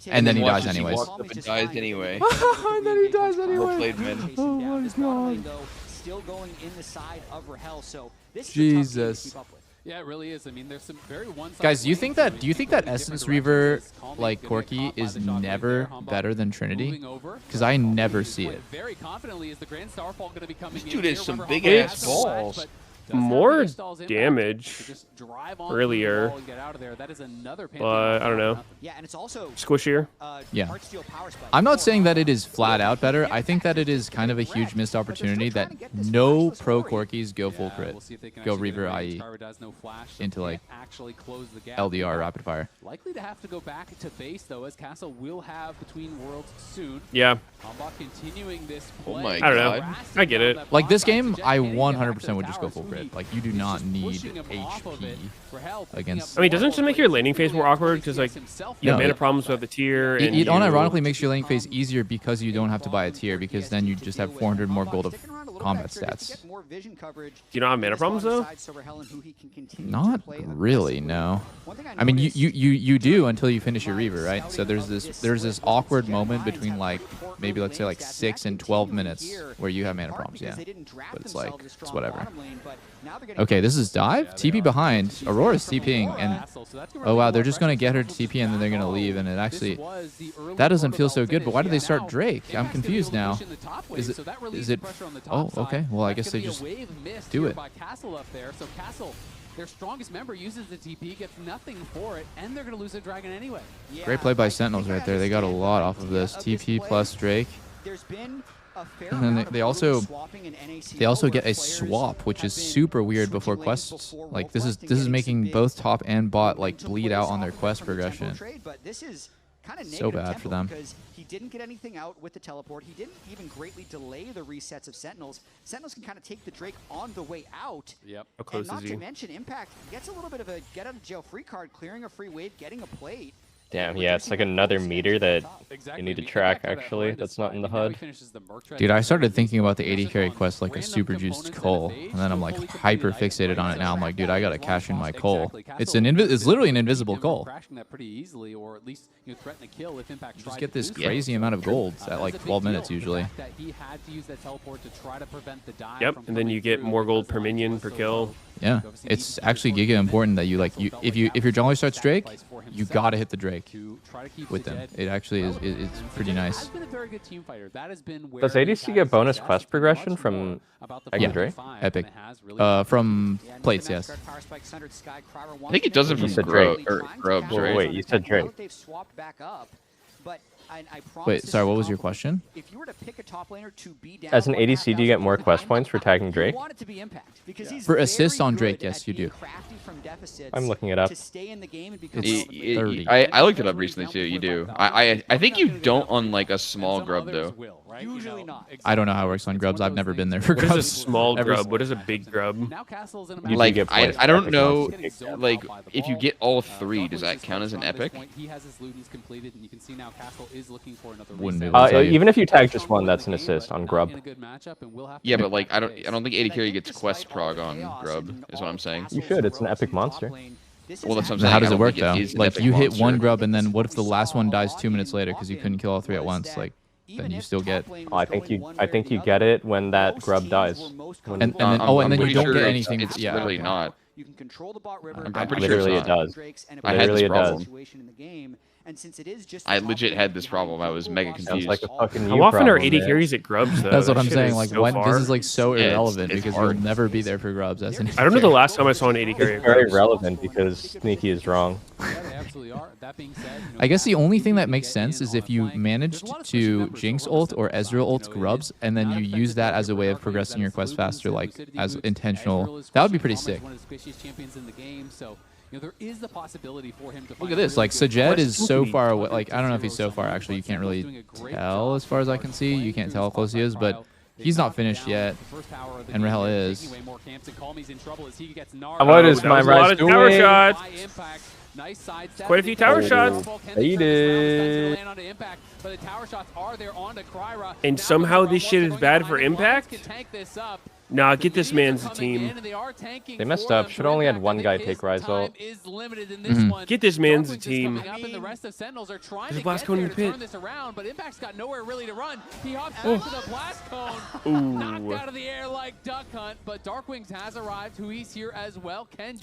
And then he dies anyways. Walks up and dies anyway. And then he dies anyway. Well played, man. Oh my God. Still going in the side of Rahel, so this is Jesus. Yeah, it really is. I mean, there's some very one-sided. Guys, do you think that Essence Reaver like Corki is never better than Trinity? Because I never see it. Very confidently is the Grand Starfall going to be coming This in dude has here. some Remember, big-ass Humble balls. but More does have the damage just drive on earlier, and get out of there. That is another but I don't know. Yeah, and it's also Squishier. Yeah. I'm not saying that it is flat out better. I think that it is kind of a huge missed opportunity that no pro Corkis go full crit. Go Reaver IE into like LDR rapid fire. Likely to have to go back to base though, as Castle will have Between Worlds soon. Yeah. Humbug continuing this Oh play. my I don't know. God. I get it. Like this game, I 100% would just go full crit. Like you do not need HP against. I mean, doesn't it just make your laning phase more awkward? Because like you have No. mana problems with the tier. And It you- unironically makes your laning phase easier because you don't have to buy a tier, because then you just have 400 more gold of combat stats. Do you not have mana problems though? Not really, no. I mean, you do until you finish your Reaver, right? So there's this awkward moment between like maybe let's say like 6 and 12 minutes where you have mana problems, yeah. But it's like it's whatever. Okay, this is dive. TP behind. Aurora's TPing, and oh wow, they're just gonna get her to TP and then they're gonna leave, and it actually that doesn't feel so good. But why do they start Drake? I'm confused now. Is it? Oh, okay. Well, I guess they just do it. Their strongest member uses the TP, gets nothing for it, and they're going to lose their dragon anyway. Great play by Sentinels right there. They got a lot off of this. TP plus Drake. And then they also get a swap, which is super weird before quests. Like this is making both top and bot like bleed out on their quest progression. So bad for them. Because he didn't get anything out with the teleport. He didn't even greatly delay the resets of Sentinels. Sentinels can kind of take the Drake on the way out. Yep. How close and not is to he? mention, Impact gets a little bit of a get out of jail free card, clearing a free wave, getting a plate. Damn, yeah, it's like another meter that you need to track, actually. That's not in the HUD. Dude, I started thinking about the 80 carry quest like a super juiced coal, and then I'm like hyper fixated on it now. I'm like, dude, I gotta cash in my coal. It's literally an invisible coal. Just get this crazy amount of gold at like 12 minutes usually. Yep, and then you get more gold per minion per kill. Yeah, it's actually giga important that if your jungler starts Drake, you gotta hit the Drake with them. It actually is it's pretty nice. Does ADC get bonus quest progression from Drake? Epic. From plates, yes. I think it does it from Grubs, right? Wait, you said Drake. Wait, sorry, what was your question? As an ADC, do you get more quest points for tagging Drake? For assists on Drake, yes, you do. I'm looking it up. It's 30. I looked it up recently too. You do. I think you don't on like a small grub though. Usually not. I don't know how it works on grubs. I've never been there for grubs. What is a small grub? What is a big grub? Like I don't know. Like if you get all 3, does that count as an epic? Wouldn't be able to tell you. Even if you tag just one, that's an assist on grub. Yeah, but like I don't think 80 carry gets quest prog on grub. Is what I'm saying. You should. It's an epic monster. Well, that's what I'm Then saying. how does it work I don't though? think it is an Like epic you hit monster. one grub and then what if the last one dies 2 minutes later because you couldn't kill all 3 at once? Like then you still get. Oh, I think you get it when that grub dies. And then then you don't sure get anything. It's Yeah. literally okay. not. I'm pretty Literally sure it does. I had this Literally it problem. does. I legit had this problem. I was mega Sounds confused. like a fucking How you often are problem, 80 man. carries at grubs though? That's what That I'm shit saying. is Like so when far. this is like so Yeah, irrelevant it's because hard. you'll never be there for grubs. As an I don't know the last time I saw an 80 carry It's at very grubs. relevant because Sneaky is wrong. I guess the only thing that makes sense is if you managed to Jinx ult or Ezreal ult grubs, and then you use that as a way of progressing your quest faster, like as intentional. That would be pretty sick. Look at this, like Sajed is so far away. Like I don't know if he's so far. Actually, you can't really tell as far as I can see. You can't tell how close he is, but he's not finished yet, and Rahel is. What is my Rise doing? Tower shots. Quite a few tower shots. And somehow this shit is bad for Impact? Nah, get this man's a team. They messed up. Should only had one guy take Rise ult. Get this man's a team. There's a blast cone in the pit.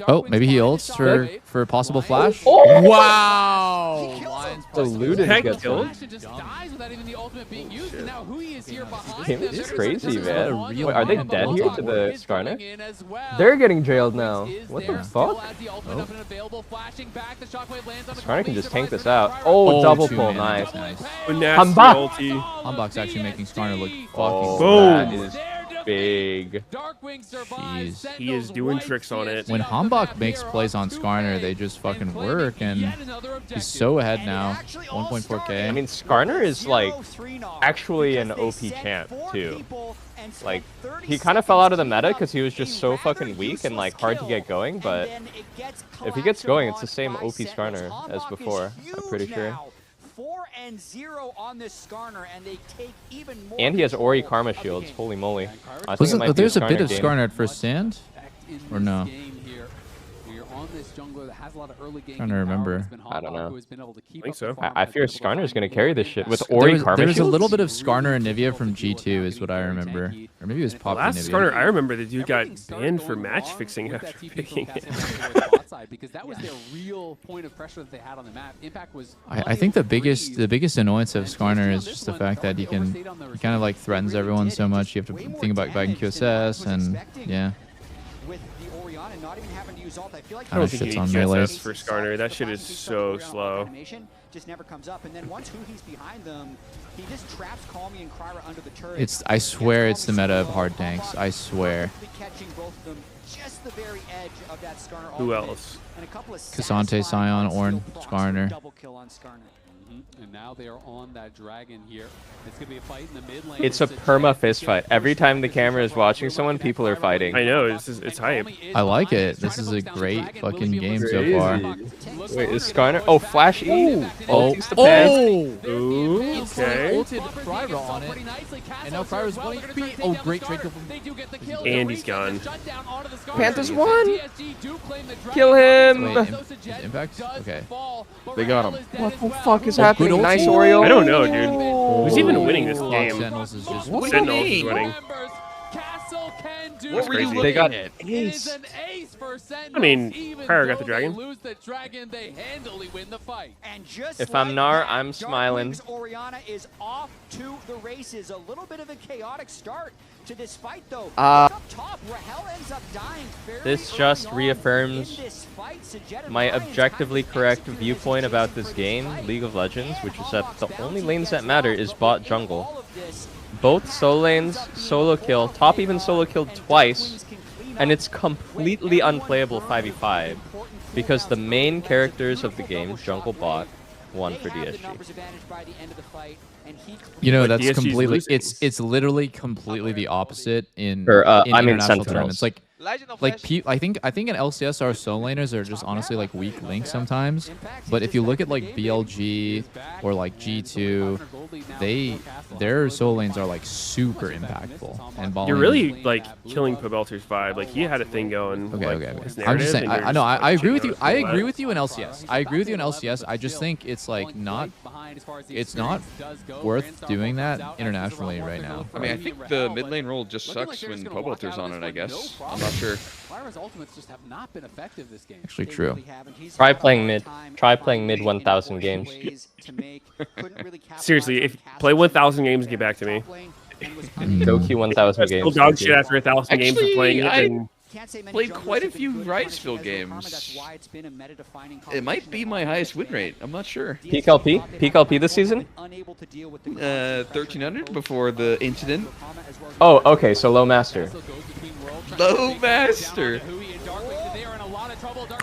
Oh, maybe he ults for a possible flash. Oh! Wow! Deluded Heck, gets killed. him. Game is crazy, man. Wait, are they dead here to the Skarner? They're getting jailed now. What the fuck? Skarner can just tank this out. Oh, double pull. Nice. Nasty Hamba. ulti. Humbok's actually making Skarner look fucking. Oh, that is big. Jeez. He is doing tricks on it. When Hambok makes plays on Skarner, they just fucking work, and he's so ahead now. 1.4k. I mean, Skarner is like actually an OP champ too. Like, he kind of fell out of the meta because he was just so fucking weak and like hard to get going, but if he gets going, it's the same OP Skarner as before, I'm pretty sure. 4-0 on this Skarner, and they take even more. And he has Ori Karma shields, holy moly. I think it Wasn't might be there's a bit of game. Skarner at first stand, or no? Trying to remember. I don't know. I think so. I fear Skarner is going to carry this shit with Ori Karma There was a shields? little bit of Skarner and Nivea from G2 is what I remember. Or maybe it was Poppy Last Nivea. Skarner, I remember the dude got banned for match fixing after picking it. I think the biggest annoyance of Skarner is just the fact that he kind of like threatens everyone so much. You have to think about buying QSS and yeah. I don't think you need QSS for Skarner. That shit is so slow. Just never comes up, and then once he's behind them, he just traps Calmy and Kryra under the turret. I swear it's the meta of hard tanks. I swear. Who else? Cassante, Sion, Ornn, Skarner. And now they are on that dragon here. It's going to be a fight in the mid lane. It's a perma fist fight. Every time the camera is watching someone, people are fighting. I know, it's hype. I like it. This is a great fucking game so far. Wait, is Skarner? Oh, Flash E. Oh, Ulti's the pen. Ooh, okay. Ulted Fryra on it. And now Fryra's 1 HP. Oh, great trade kill from And he's gone. Panthers won. Kill him. Wait, impact? Okay. They got him. What the fuck is happening? good Nice ulti. Oreo. I don't know, dude. Who's even winning this game? Sentinels is just... What do you Sentinels is mean? winning. What were you They got looking at? ace. I mean, Prior got the dragon. If I'm Nar, I'm smiling. Oriana is off to the races. A little bit of a chaotic start to this fight, though. Uh, Up top, Rahel ends up dying fairly This early just on reaffirms in this fight. Sajed my Alliance objectively kind of correct executed viewpoint this about this for game, fight. League of Legends, And which is that Hombok's the bounty only lanes gets that matter lost, is but bot in jungle. all of this, Both solo lanes solo kill, top even solo killed twice, and it's completely unplayable 5v5 because the main characters of the game, jungle bot, won for DSG. You know, But that's DSG 's completely... losing. It's literally completely the opposite in, Or, in I mean international Sentinels. tournaments. I think in LCS our solo laners are just honestly like weak links sometimes. But if you look at like BLG or like G2, their solo lanes are like super impactful. And ball You're lanes- really like killing Pobelter's vibe. Like he had a thing going. Okay, like, okay. his I'm just narrative, saying. and you're I know. just, I like, agree with shitting you. on I his agree vibe. with you in LCS. I agree with you in LCS. I just think it's like not. It's not worth doing that internationally right now. I mean, I think the mid lane role just sucks when Pobelter's on it, I guess. I'm not sure. Fryra's ultimates just have not been effective this game. Actually, true. Try playing mid. Try playing mid 1,000 games. Seriously, if play 1,000 games, get back to me. Goku 1,000 Still games. dog shit after 1,000 games of Actually, playing it. I And played quite a few Riotspill games. It might be my highest win rate. I'm not sure. Peak LP? Peak LP this season? 1,300 before the incident. Oh, okay, so low master. Low master.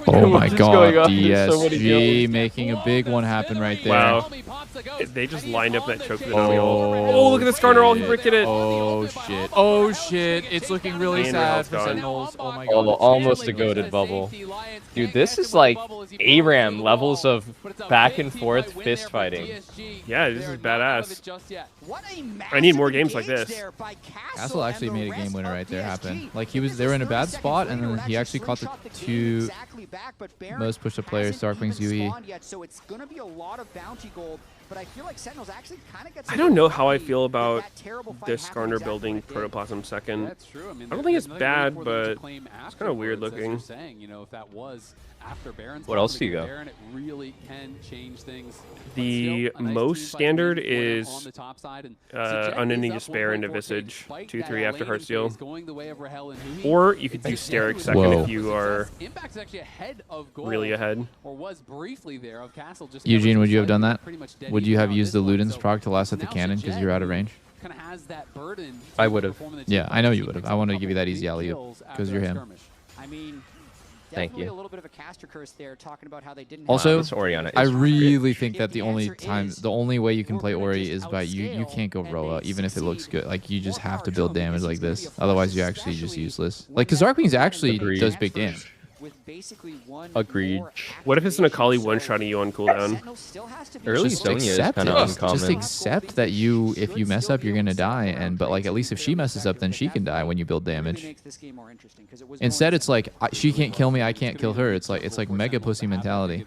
Oh my What's going god, on? There's so many DSG kills. making a big one happen right there. wow, they just lined up that choke for the Oh, Oh, look at the Skarner ult. He bricked it. Oh shit. Oh shit. It's looking really And sad Rahel's for gone. Sentinels. Oh my god. Almost a goated bubble. Dude, this is like ARAM levels of back and forth fist fighting. Yeah, this is badass. I need more games like this. Castle actually made a game winner right there happen. Like they were in a bad spot and then he actually caught the two most pushed up players, Darkwing's UE. I don't know how I feel about this Skarner building Protoplasm second. That's true. I mean, I don't think it's there's bad, more than to but claim it's kind of weird afterwards, as you're looking. saying, you know, if that was after Baron's What else do you get go? Baron, it really can change things. But The still, a nice most 2-5 standard win for them is on the top side, and Sajed Unending is up Despair into 1.4K Visage, despite 2-3 that after laning Heartsteel. phase going the way of Rahel and Hui. Or you could do Steric second Whoa. if you are Impact's actually ahead of goal, really ahead. or was briefly there of Castle. Just Eugene, would you have done that? pretty much dead Would you even have on used the this one, Luden's so proc to last at the now cannon because Sajed you're out of range? kind of has that burden I to would have. perform in the Yeah, team I know fight. you She would have. picks I up wanted a to give you that couple easy big alley-oop kills because after you're that him. skirmish. I mean, Thank definitely you. a little bit of a caster curse there, talking about how they didn't. Also, this Orianna I is really rich. think that the only way you can play Ori is by you can't go Roa even if it looks good. Like you just have to build damage like this. Otherwise you're actually just useless. Like because Darkwings actually Agreed. does big damage. Agreed. What if it's an Akali one-shotting you on cooldown? Early Just Sonya is accept kind it. of Just uncommon. accept that if you mess up you're gonna die but like at least if she messes up then she can die when you build damage. Instead it's like she can't kill me, I can't kill her. It's like mega pussy mentality.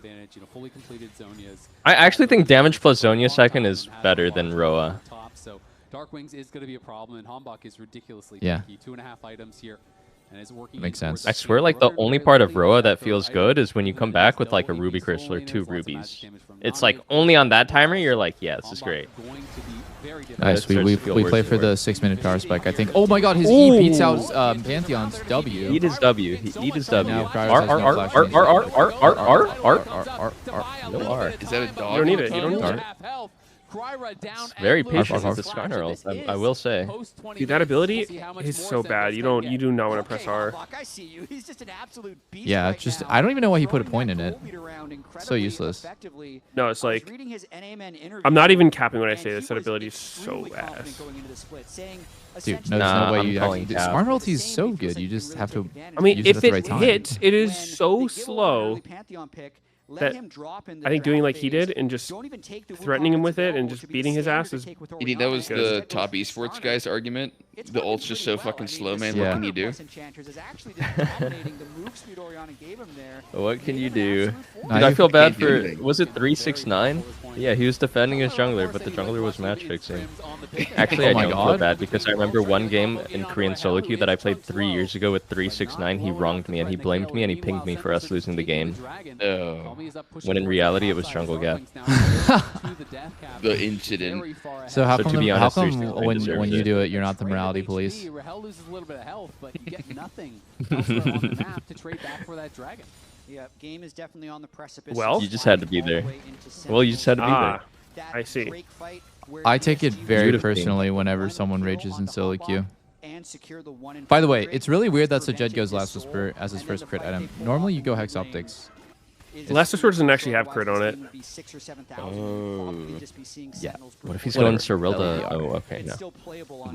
I actually think damage plus Zonia second is better than Roa. So Darkwings is going to be a problem, and Hombok is ridiculously Yeah. tanky. 2.5 items here, and is working. Makes sense. I swear, like, the only part of Roa that feels good is when you come back with, like, a Ruby Crystal or 2 rubies. It's, like, only on that timer, you're like, yeah, this is great. Nice. It starts We to feel play worse for and the worse. 6-minute power spike. I think. Oh my God, his E beats out Pantheon's W. Eat his W. He eat his W. Now R, Cryo R, has R, no R, flash R, in R, his- R, R, R, R, R, R. No R. Is that a dog? You don't need it. You don't need Dart. it. It's very patient with the Skarner ult, I will say. Dude, that ability is so bad. You do not want to press R. Yeah, just I don't even know why he put a point in it. So useless. No, it's like I'm not even capping when I say this. That ability is so ass. Dude, there's no way you actually. Skarner ulti is so good. You just have to. I mean, use if it at the it right time. hits, it is so slow that I think doing like he did and just threatening him with it and just beating his ass is. You think that was the top esports guy's argument? The ult's just so fucking slow, man. What can you do? What can you do? Dude, I feel bad for. Was it 369? Yeah, he was defending his jungler, but the jungler was match fixing. Actually, I don't feel bad because I remember one game in Korean solo queue that I played 3 years ago with 369. He wronged me and he blamed me and he pinged me for us losing the game. Oh. When in reality, it was jungle gap. The incident. So how come, to be honest, when you do it, you're not the morality police? Rahel loses a little bit of health, but you get nothing elsewhere on the map to trade back for that dragon. Yeah, game is definitely on the precipice. Well, you just had to be there. Well, you just had to be there. I see. I take it very personally whenever someone rages in solo queue. By the way, it's really weird that Sajed goes Last Whisper as his first crit item. Normally you go Hex Optics. Last Whisper doesn't actually have crit on it. Oh. Yeah. What if he's going Cyrilda? Oh, okay, no.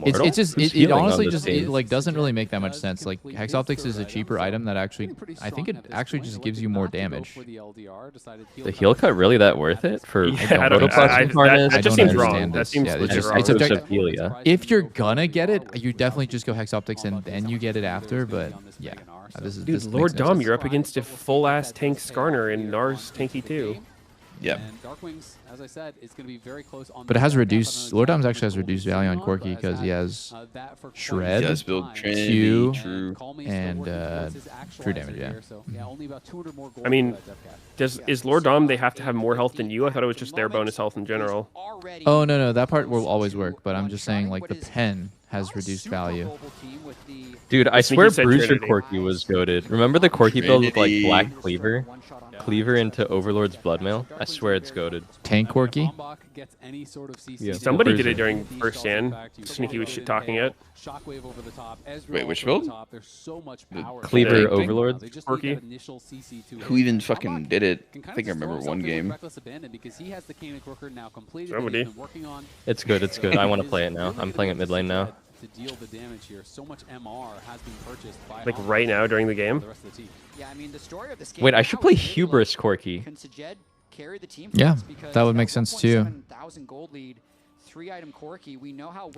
It's just it honestly just like doesn't really make that much sense. Like Hex Optics is a cheaper item that actually I think it actually just gives you more damage. The heal cut really that worth it for I don't that just seems wrong. That seems legit wrong. It's objective. If you're gonna get it, you definitely just go Hex Optics and then you get it after. But yeah, dude, Lord Dom, you're up against a full ass tank Skarner and Nars tanky too. Yep. Darkwings, as I said, it's going to be very close on. But it has reduced. Lord Dom's actually has reduced value on Corki because he has Shred, Q, and True Damage. Yeah. I mean, is Lord Dom? They have to have more health than you. I thought it was just their bonus health in general. Oh no, that part will always work. But I'm just saying, like the pen has reduced value. Dude, I swear Bruiser Corki was goated. Remember the Corki build with like Black Cleaver into Overlord's Bloodmail? I swear it's goated. Tank Corki? Yeah. Somebody did it during first stand. Sneaky was shit talking it. Wait, which build? Cleaver Overlord? Corki? Who even fucking did it? I think I remember one game. Somebody. It's good, it's good. I want to play it now. I'm playing it mid lane now. To deal the damage here. So much MR has been purchased by like right now during the game. Yeah, I mean the story of this game. Wait, I should play Hubris Corki. Yeah, that would make sense too.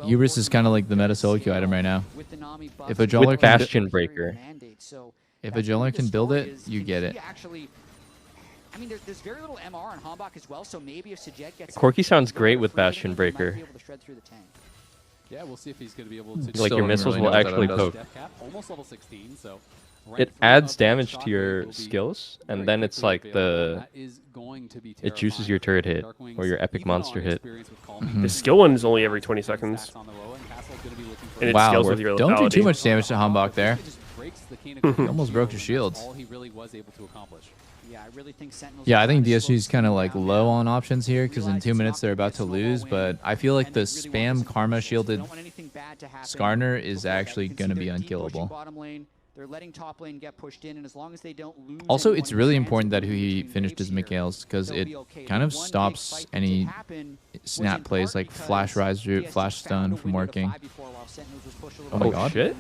Hubris is kind of like the meta solo queue item right now. If a jungler Bastion Breaker. If a jungler can build it, you get it. I mean, there's very little MR on Hambach as well, so maybe if Sajed gets Corki sounds great with Bastion Breaker. Yeah, we'll see if he's going to be able to. Like your missiles will actually poke. Almost level 16, so. It adds damage to your skills, and then it's like it juices your turret hit or your epic monster hit. The skill one is only every 20 seconds. And it scales with your don't do too much damage to Hambach there. You almost broke your shields. Yeah, I think DSG is kind of like low on options here because in 2 minutes they're about to lose, but I feel like the spam Karma shielded Skarner is actually going to be unkillable. They're letting top lane get pushed in, and as long as they don't lose. Also, it's really important that he finished his Mikhails because it kind of stops any snap plays like Flash Rise Root, Flash Stun from working. Oh my god. Shit.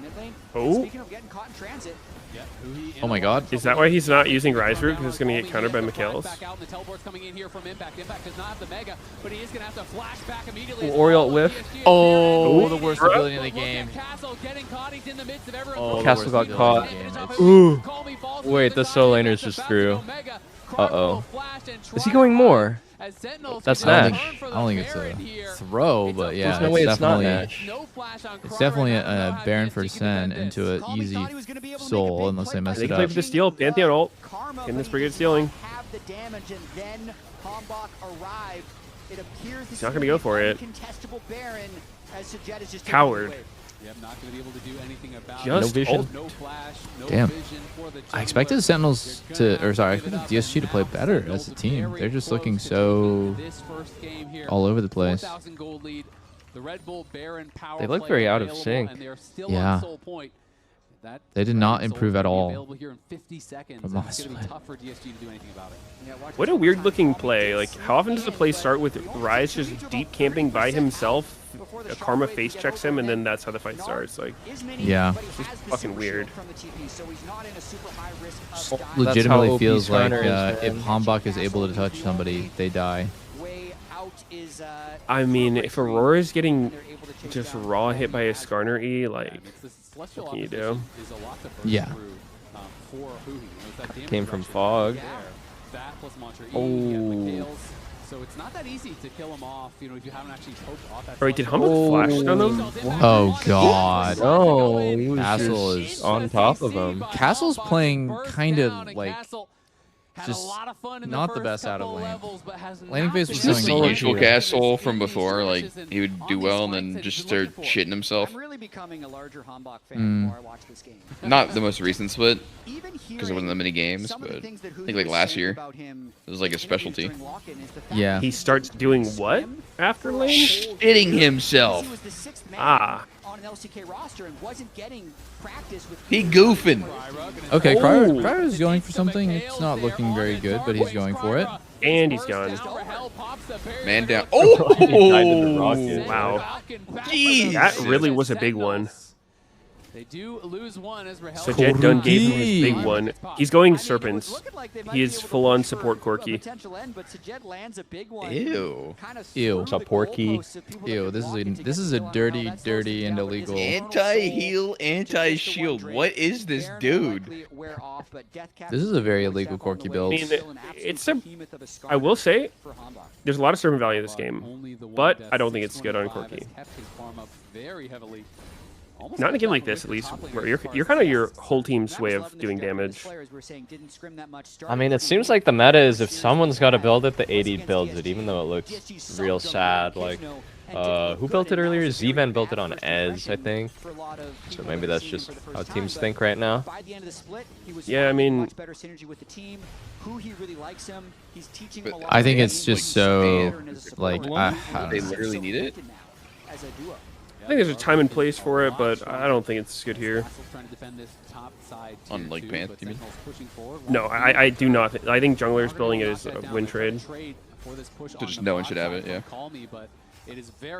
Oh. Oh my god. Is that why he's not using Rise Root? Because it's going to get countered by Mikhails? Oriole whiff. Oh, the worst ability in the game. Oh, Castle got caught. Ooh. Wait, the solo laner's just through. Uh-oh. Is he going more? That's Nash. I don't think it's a throw, but yeah, there's no way it's not Nash. It's definitely a Baron for Sen into an easy soul unless they mess it up. They play for the steal. Pantheon ult. In this brigade stealing. He's not going to go for it. Coward. Yep, not going to be able to do anything about Just no vision. No flash, no Damn. vision for the I expected the Sentinels to, or sorry, I expected DSG to play better as a team. They're just looking so all over the place. 4,000 gold lead. The Red Bull Baron power They look play very out of available, sync. and they are still Yeah. on Soul Point. That They did Red not Soul improve is at gonna be all available here in 50 seconds, from and it's last going to be split. tough for DSG to do anything about it. What a weird looking play. Like, how often does the play start with Rise just deep camping by himself? A Karma face checks him, and then that's how the fight starts. Like, Yeah. it's just fucking weird. Legitimately OP feels like Skarner is, if man. Hanbok is able to touch somebody, they die. I mean, if Aurora is getting just raw hit by a Skarner E, like, what can you do? Yeah. Came from Fog. Oh. So it's not that easy to kill him off, you know, if you haven't actually poked off that. Right, did Humble flash stun him? Oh God. No, he was Castle just is on top of him. Castle's playing kind of like Had just a lot of fun in not the first best out of couple lane. levels, but has Laning not phase been was Is this showing the a usual lot. Castle from before? Like, he would do well and then just start shitting himself? I'm really becoming a larger Hanbok fan Mm. the more I watch this game. Not the most recent split, Even because there wasn't that many games, some of the but things that I Hootie think like was last saying year, about him it was like a specialty. during lock-in is the fact Yeah. He starts doing what after lane? Shitting himself. he was the sixth man Ah. on an LCK roster and wasn't getting practice with He goofing. Okay, Oh. Cryer is going for something. It's not looking very good, but he's going for it. And he's gone. Man down. He died to the Oh! rocket. Wow. Jeez. That really was a big one. They do lose one as Rahel. So Jet Dunn gave him his big one. He's going Serpents. He is full-on support Corki. Ew. Ew. What's up, Porky? Ew. This is a dirty, dirty, and illegal. Anti-heal, anti-shield. What is this dude? This is a very illegal Corki I build. mean, it's a. I will say, there's a lot of servant value in this game, but I don't think it's good on Corki. Not in a game like this, at least, where you're kind of your whole team's way of doing damage. I mean, it seems like the meta is if someone's got to build it, the AD builds it, even though it looks real sad. Like, who built it earlier? Zven built it on Ez, I think. So maybe that's just how teams think right now. Yeah, I mean, I think it's just so like I don't They know. literally need it. I think there's a time and place for it, but I don't think it's good here. On like Panth, you mean? No, I do not. I think Jungler's building it as a win trade. So just no one should have it, yeah.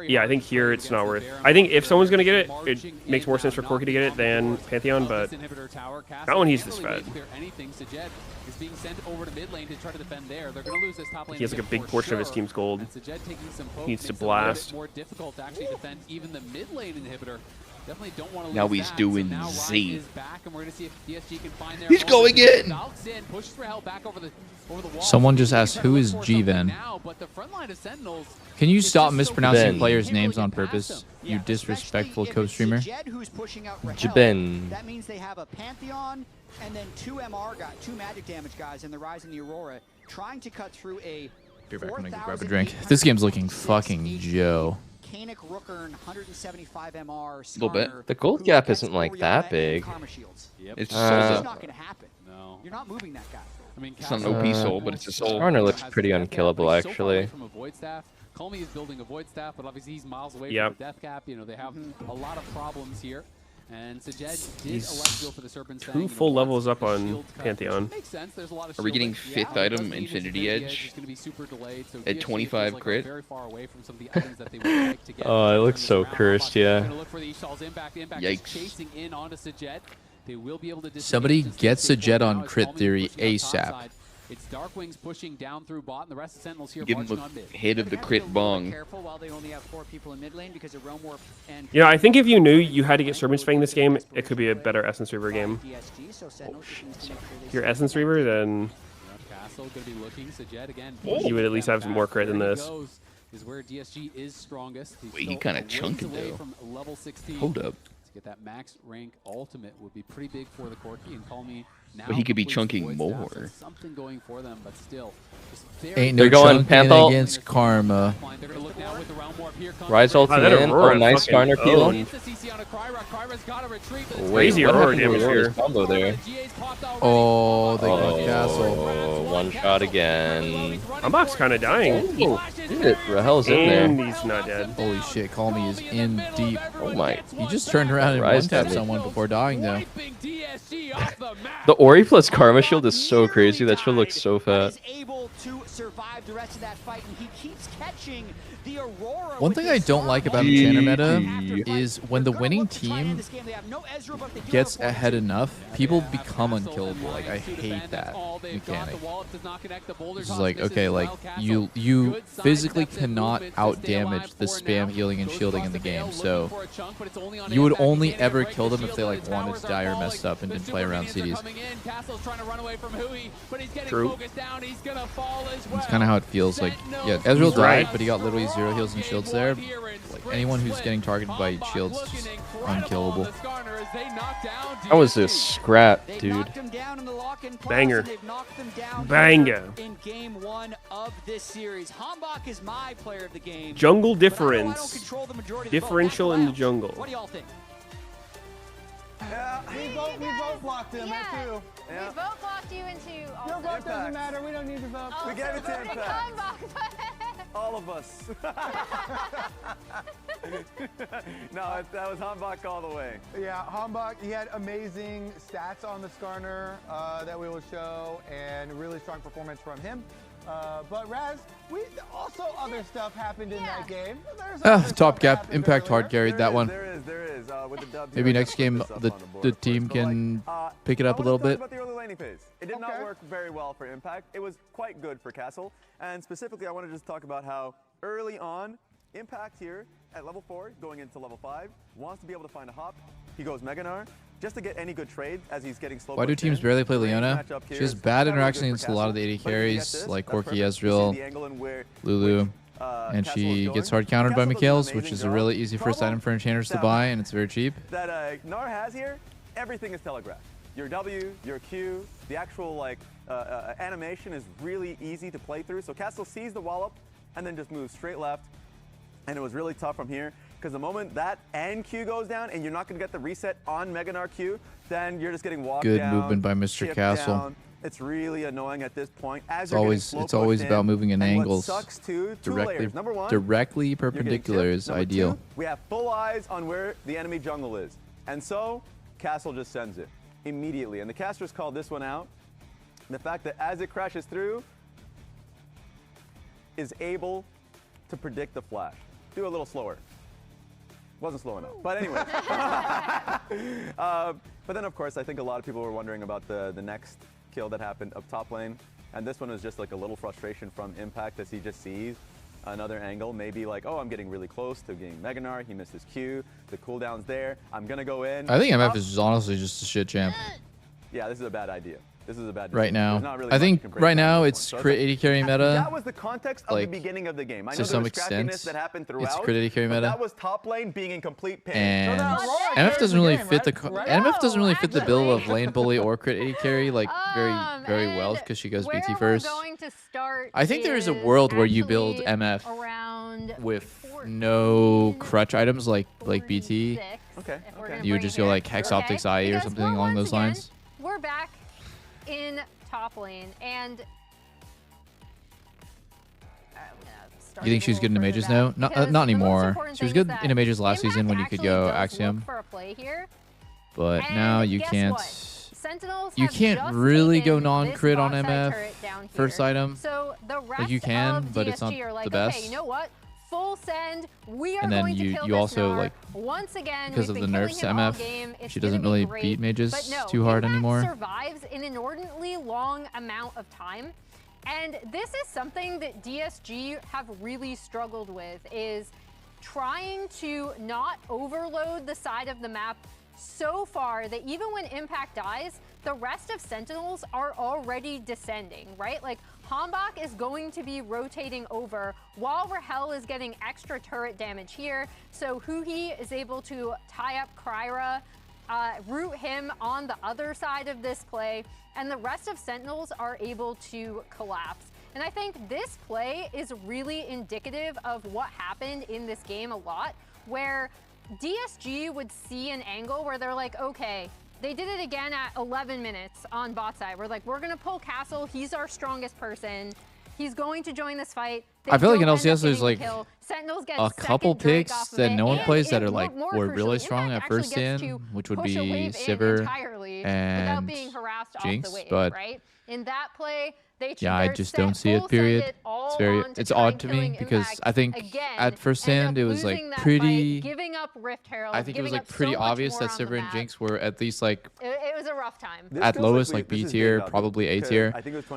Yeah, I think here it's not worth. I think if someone's gonna get it, it makes more sense for Corki to get it than Pantheon, but not when he's this fed. He has like a big portion of his team's gold. He needs to blast. Now he's doing Z. He's going in! Someone just asked, who is G-Ven? Can you stop mispronouncing Ben. players' names on purpose, you disrespectful co-streamer? Jabin. That means they have a Pantheon and then two MR guys, two magic damage guys in the Rise and the Aurora, trying to cut through a Be back when I go grab a drink. This game's looking fucking Joe. Kanik Rookern 175 MR. A little bit. The gold gap isn't like that big. It's It's soul. not going to happen. No. You're not moving that guy. I mean, It's not an OP soul, but it's a soul. Skarner looks pretty unkillable, actually. From a void staff. Colmy is building a void staff, but obviously he's miles away Yep. from the death cap. You know, they have a lot of problems here. And Sajed did elect to go for the Serpent Fang, Two full levels up on Pantheon. Makes sense. There's a lot of Are we getting shielding. fifth item Infinity Edge It's going to be super delayed, so at DSG 25 feels crit? Very far away from some of the items that they would like to get. Oh, it looks so cursed, yeah. Gonna look for the Ishal's impact. The impact is Yikes. chasing in onto Sajed. They will be able to Somebody disengage get since they Sajed pull on out. crit Calming theory pushing out top ASAP. side. It's Darkwings pushing down through bot, and the rest of Sentinels here Give him marching a on mid. hit of the crit bong. Careful while they only have 4 people in mid lane because of Realm Warp and Yeah, I think if you knew you had to get Serpent's Fang this game, it could be a better Essence Reaver game. DSG, so Sentinels just needs to make sure they If you're Essence Reaver, then Castle going to be looking. Sajed again. you would at least have some more crit than this. Is where DSG is strongest. He's Wait, he still kinda a ways chunking, away though. from level 16. Hold up. To get that max rank ultimate would be pretty big for the Corki, and Call Me Now But he could be completes chunking void more. staff, so something going for them, but still. Ain't no going Panthal against Karma. Rise ulti in. Oh, nice Garner peel. Crazy Aurora damage here. Combo there. Oh, they got Castle. One shot again. Humbug's kind of dying. Oh, shit. Rahel's in And there. he's not dead. Holy shit, Call Me is in deep. Oh my. He just turned around and Rise one-tapped damage. someone before dying, though. The Ori plus Karma shield is so crazy. That shield looks so fat. To survive the rest of that fight, and he keeps catching the Aurora. One thing I don't like about the Enchanter meta is when the winning team gets ahead enough, people become unkillable. Like, I hate that mechanic. It's just like, okay, like, you physically cannot out-damage the spam healing and shielding in the game, so you would only ever kill them if they, like, wanted to die or messed up and didn't play around CDs. True. It's kind of how it feels. Like, yeah, Ezreal died, but he got literally 0 heals and shields there. Like, anyone who's getting targeted by shields is just unkillable. How was this scrap, dude? Banger. Banger. In game 1 of this series, Hambach is my player of the game. Jungle difference. Differential in the jungle. What do y'all think? Yeah, we vote blocked him. Yeah. That's you. We vote blocked you into all Your vote doesn't matter. We don't need to vote. Also We gave it to voting Impact. Hambach. All of us. No, that was Hambach all the way. Yeah, Hambach, he had amazing stats on the Skarner that we will show, and really strong performance from him. But Raz, also other stuff happened in that game. Top gap. Impact hard carried that one. There is. With the dub Maybe here, next game the team can pick it up a little bit. About the early laning phase. It did not work very well for Impact. It was quite good for Castle. And specifically, I want to just talk about how early on, Impact here at level 4, going into level 5, wants to be able to find a hop. He goes Meganar just to get any good trade as he's getting slow. Why do teams barely play Leona? She has bad interaction against a lot of the AD carries, like Corki, Ezreal, Lulu. And she gets hard countered by Mikhails, which is a really easy first item for enchanters to buy, and it's very cheap. That Gnar has here, everything is telegraphed. Your W, your Q, the actual like animation is really easy to play through. So Castle sees the wallop and then just moves straight left. And it was really tough from here because the moment that and Q goes down and you're not going to get the reset on Meganar Q, then you're just getting walked down. Good movement by Mr. chipped Castle. down. It's really annoying at this point. It's always about moving in angles. Sucks too, directly directly perpendicular is ideal. 2, we have full eyes on where the enemy jungle is. And so Castle just sends it immediately. And the casters called this one out. The fact that as it crashes through, is able to predict the flash. Do a little slower. Wasn't slow enough. But anyway. But then, of course, I think a lot of people were wondering about the next kill that happened up top lane. And this one was just like a little frustration from Impact as he just sees another angle. Maybe like, oh, I'm getting really close to getting Meganar. He missed his Q. The cooldown's there. I'm going to go in. I think MF is honestly just a shit champ. Yeah, this is a bad idea. This is a bad right decision. now. There's not really I much think you can break right down now this it's one. So crit AD carry meta. That was the context of like, the beginning of the game. I know to some there was scrappiness extent, that happened throughout. it's crit AD carry but meta. That was top lane being in complete pain. And MF doesn't really fit the MF doesn't really fit the bill of lane bully or crit AD carry like very well because she goes BT first. I think there is a world where you build MF with no crutch items like BT. Okay. You would just go like Hex Optics IE or something along those lines. We're back in top lane, and you think she's good in mages now? Not anymore. She was good in mages last season when you could go Axiom. But now you can't. You can't really go non-crit on MF first item. Like you can, but it's not the best. Okay, you know what? Full send. We are and then going to you kill also this like once again because of the nerfs to MF, she doesn't really beat mages no, too hard Impact anymore. Survives an inordinately long amount of time, and this is something that DSG have really struggled with, is trying to not overload the side of the map so far that even when Impact dies, the rest of Sentinels are already descending, right? Like, Hambach is going to be rotating over while Rahel is getting extra turret damage here. So Huhi is able to tie up Kryra root him on the other side of this play, and the rest of Sentinels are able to collapse. And I think this play is really indicative of what happened in this game a lot, where DSG would see an angle where they're like, okay, they did it again at 11 minutes on bot side. We're like, we're gonna pull Castle, he's our strongest person. He's going to join this fight. I feel like in LCS there's like a couple picks that no one plays that are like were really strong at first in, which would be Sivir and Jinx, but in that play, yeah, I just don't see it, period. It's odd to me because I think at first hand it was like pretty, I think it was like pretty obvious that Sivir and Jinx were at least like, it was a rough time. At lowest like B tier, probably A tier.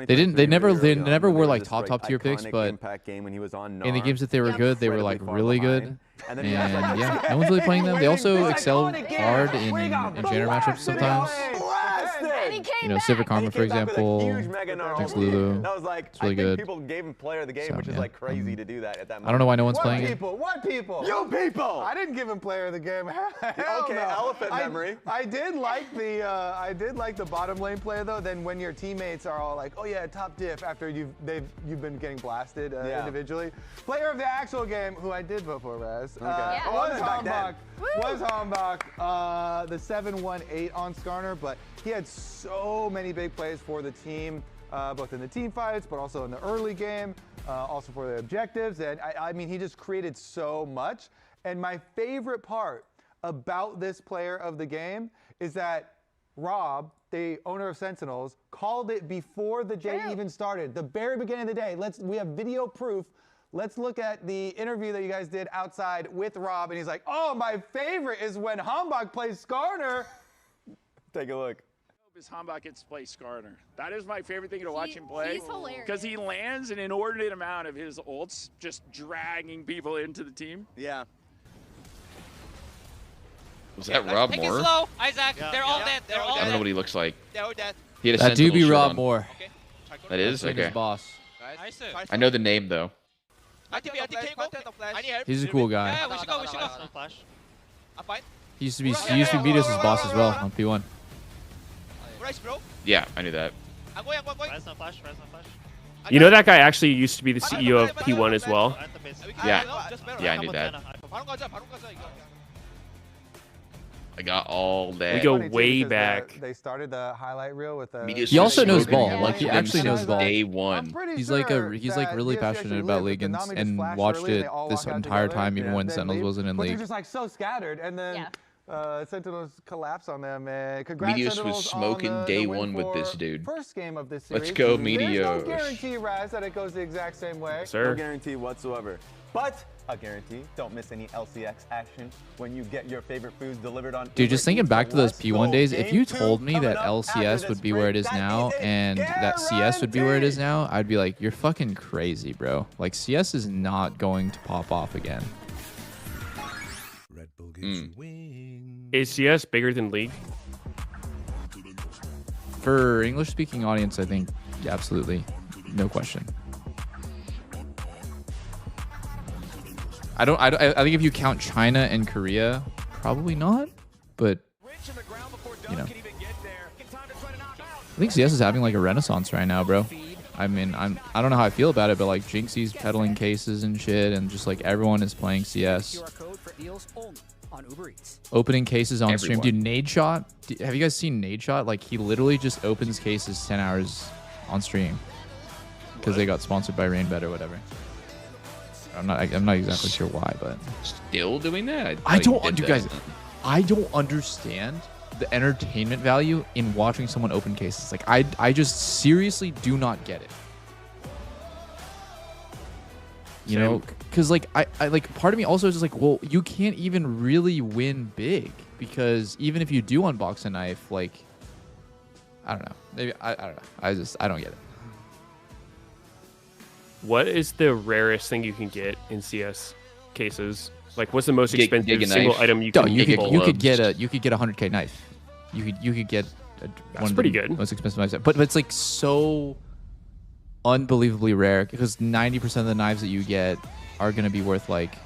They never were like top tier picks, but in the games that they were good, they were like really good. And yeah, no one's really playing them. They also excel hard in janitor matchups sometimes. You know, Sivir Karma, for example, Jinx Lulu. That was like, it's really I think good. people gave him player of the game, which is like crazy to do that at that moment. I don't know why no one's playing it. What people? You people! I didn't give him player of the game. Okay, elephant memory. I did like the bottom lane play though. Then when your teammates are all like, oh yeah, top diff after you've been getting blasted individually. Player of the actual game, who I did vote for, Raz. Was Hombach. Was Hombach. The 7-1-8 on Skarner, but he had so many big plays for the team, both in the team fights, but also in the early game, also for the objectives. And I mean, he just created so much. And my favorite part about this player of the game is that Rob, the owner of Sentinels, called it before the J even started. The very beginning of the day. We have video proof. Let's look at the interview that you guys did outside with Rob, and he's like, oh, my favorite is when Hombach plays Skarner. Take a look. Is Hombach gets to play Skarner. That is my favorite thing to watch him play. He's hilarious. Because he lands an inordinate amount of his ults, just dragging people into the team. Yeah. Was that Rob Take Moore? it slow, Isaac. They're all dead. They're all I dead. don't know what he looks like. They're all dead. He had a That do be Sentinel shirt Rob on. Moore. That is? That's like Okay. his boss. Nice. I know the name though. He's a cool guy. Yeah, we should go. Flash. He used to be Meteos' boss as well on P1. Yeah, I knew that. You know that guy actually used to be the CEO of P1 as well? Yeah. Yeah, I knew that. I got all that. We go way back. They started the highlight reel with He also knows ball. Like he actually knows ball. Day one. He's like really passionate about League and watched it this entire time, even when Sentinels wasn't in But League. they're just like so scattered, and then Sentinels collapse on them. And congrats, Meteos Sentinels, was smoking on the day win one with for this dude. First game of this series. Let's go, There's no Meteos. guarantee, Raz, that it goes the exact same way. No guarantee whatsoever. But a guarantee, don't miss any LCX action when you get your favorite foods delivered on Dude, just thinking back to those P1 days, if you told me that LCS would be where it is now and that CS would be where it is now, I'd be like, you're fucking crazy, bro. Like, CS is not going to pop off again. Is CS bigger than League? For English-speaking audience, I think absolutely, no question. I think if you count China and Korea, probably not. But you know, I think CS is having like a renaissance right now, bro. I mean, I don't know how I feel about it, but like Jinxie's peddling cases and shit, and just like everyone is playing CS. Opening cases on stream, dude. Nade Shot. Have you guys seen Nade Shot? Like he literally just opens cases 10 hours on stream because they got sponsored by Rainbet or whatever. I'm not exactly sure why, but still doing that. I don't, you guys. I don't understand the entertainment value in watching someone open cases. Like I just seriously do not get it. You know, because like I like part of me also is just like, well, you can't even really win big because even if you do unbox a knife, like I don't know, maybe I don't know. I don't get it. What is the rarest thing you can get in CS cases? Like, what's the most expensive single item you can? You could get a $100K knife. You could get one of the most expensive knives. But it's like so unbelievably rare because 90% of the knives that you get are gonna be worth like,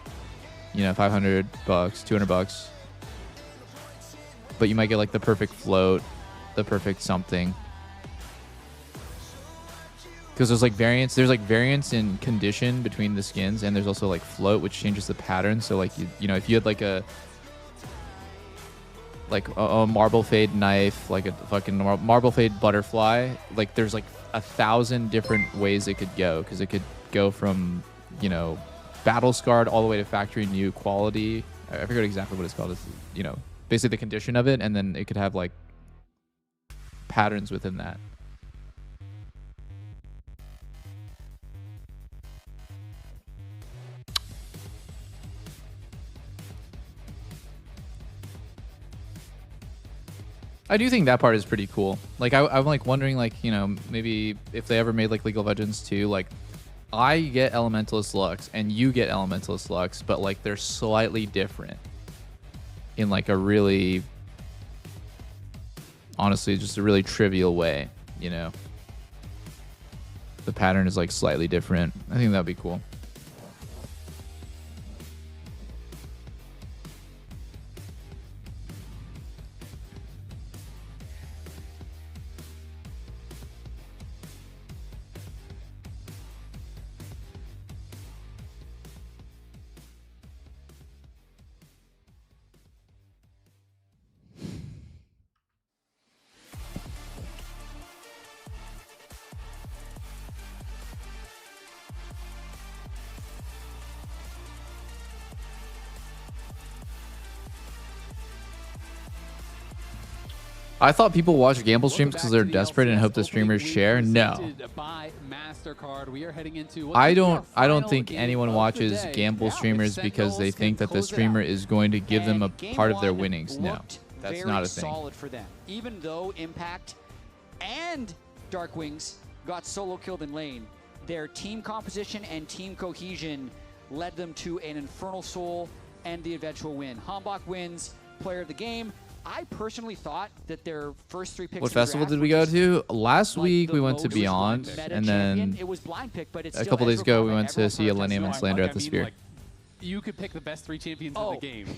you know, $500, $200. but you might get like the perfect float, the perfect something. Because there's like variance. There's like variance in condition between the skins, and there's also like float, which changes the pattern. So like you know, if you had like a marble fade knife, like a fucking marble fade butterfly, like there's like 1,000 different ways it could go, because it could go from, you know, battle scarred all the way to factory new quality. I forget exactly what it's called. It's, you know, basically the condition of it, and then it could have like patterns within that. I do think that part is pretty cool. Like I'm like wondering, like, you know, maybe if they ever made like League of Legends 2, like I get Elementalist Lux and you get Elementalist Lux, but like they're slightly different in like a really, honestly, just a really trivial way, you know. The pattern is like slightly different. I think that'd be cool. I thought people watch gamble streams because they're desperate and hope the streamers share. No. I don't think anyone watches gamble streamers because they think that the streamer is going to give them a part of their winnings. No. That's not a thing. Solid for them. Even though Impact and Dark Wings got solo killed in lane, their team composition and team cohesion led them to an Infernal Soul and the eventual win. Hambach wins player of the game. I personally thought that their first 3 picks. What festival did we go to? Last week we went to Beyond, and then it was blind pick, but it's a couple days ago we went to see Elenium and Slander at the Sphere. Like, you could pick the best 3 champions of the game,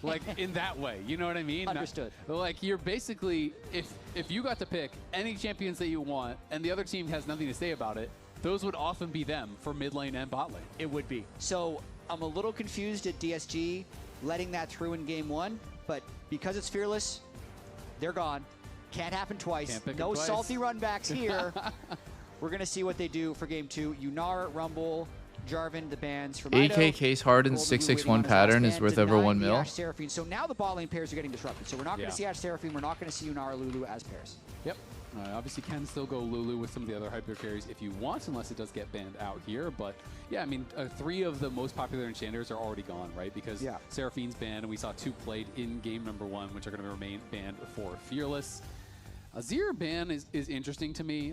like in that way. You know what I mean? Understood. Like you're basically, if you got to pick any champions that you want, and the other team has nothing to say about it, those would often be them for mid lane and bot lane. It would be. So I'm a little confused at DSG letting that through in game 1, but because it's Fearless, they're gone. Can't happen twice. No salty runbacks here. We're going to see what they do for game 2. Yunar, Rumble, Jarvan, the bans from AK Case Harden's 661 pattern is worth over 1 mil. Seraphine. So now the bot lane pairs are getting disrupted. So we're not going to see Ash Seraphine. We're not going to see Yunar, Lulu as pairs. Yep. Obviously can still go Lulu with some of the other hyper carries if you want, unless it does get banned out here. But yeah, I mean, 3 of the most popular enchanters are already gone, right? Because Seraphine's banned, and we saw 2 played in game number 1, which are going to remain banned for Fearless. Azir ban is interesting to me.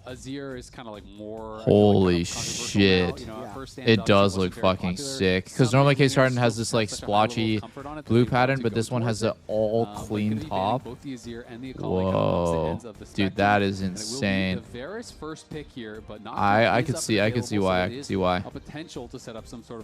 Azir is kind of like more. Holy shit! It does look fucking sick. Because normally Case Harden has this like splotchy blue pattern, but this one has an all clean top. Whoa, dude, that is insane. I could see why. I could see why.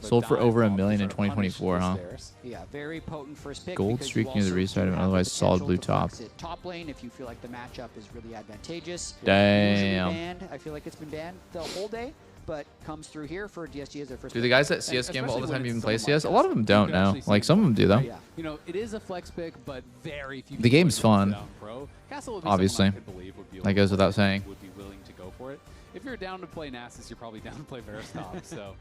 Sold for over $1 million in 2024, huh? Yeah, very potent first pick. Gold streak near the restart, and otherwise solid blue top. Top lane, if you feel like the matchup is really advantageous. Damn. Banned. I feel like it's been banned the whole day, but comes through here for DSG as their first. Do the guys that CS gamble all the time even play CS? A lot of them don't know. Like some of them do though. Yeah. You know, it is a flex pick, but very few. The game's fun. Obviously, that goes without saying. Would be willing to go for it. If you're down to play Nasus, you're probably down to play Varus top. So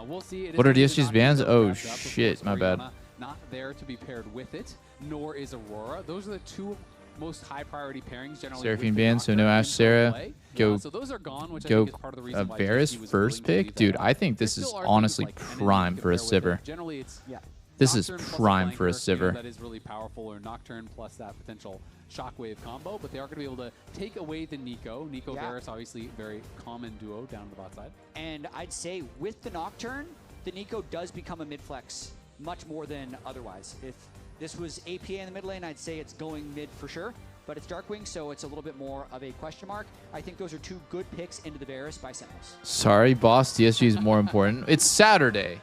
we'll see. What are DSG's bans? Oh shit, my bad. Not there to be paired with it, nor is Aurora. Those are the 2 most high priority pairings generally. Seraphine ban, so no Ash Sarah. Go, so those are gone, which go I think is part of the reason why Varus first pick? Dude, I think this is honestly prime for a Sivir. Generally, it's This is prime for a Sivir. That is really powerful, or Nocturne plus that potential Shockwave combo, but they are going to be able to take away the Nico. Varus, obviously, very common duo down the bot side. And I'd say with the Nocturne, the Nico does become a mid-flex much more than otherwise. If this was APA in the mid lane, I'd say it's going mid for sure, but it's Darkwing, so it's a little bit more of a question mark. I think those are 2 good picks into the Varus by Sentinels. Sorry, boss. DSG is more important. It's Saturday.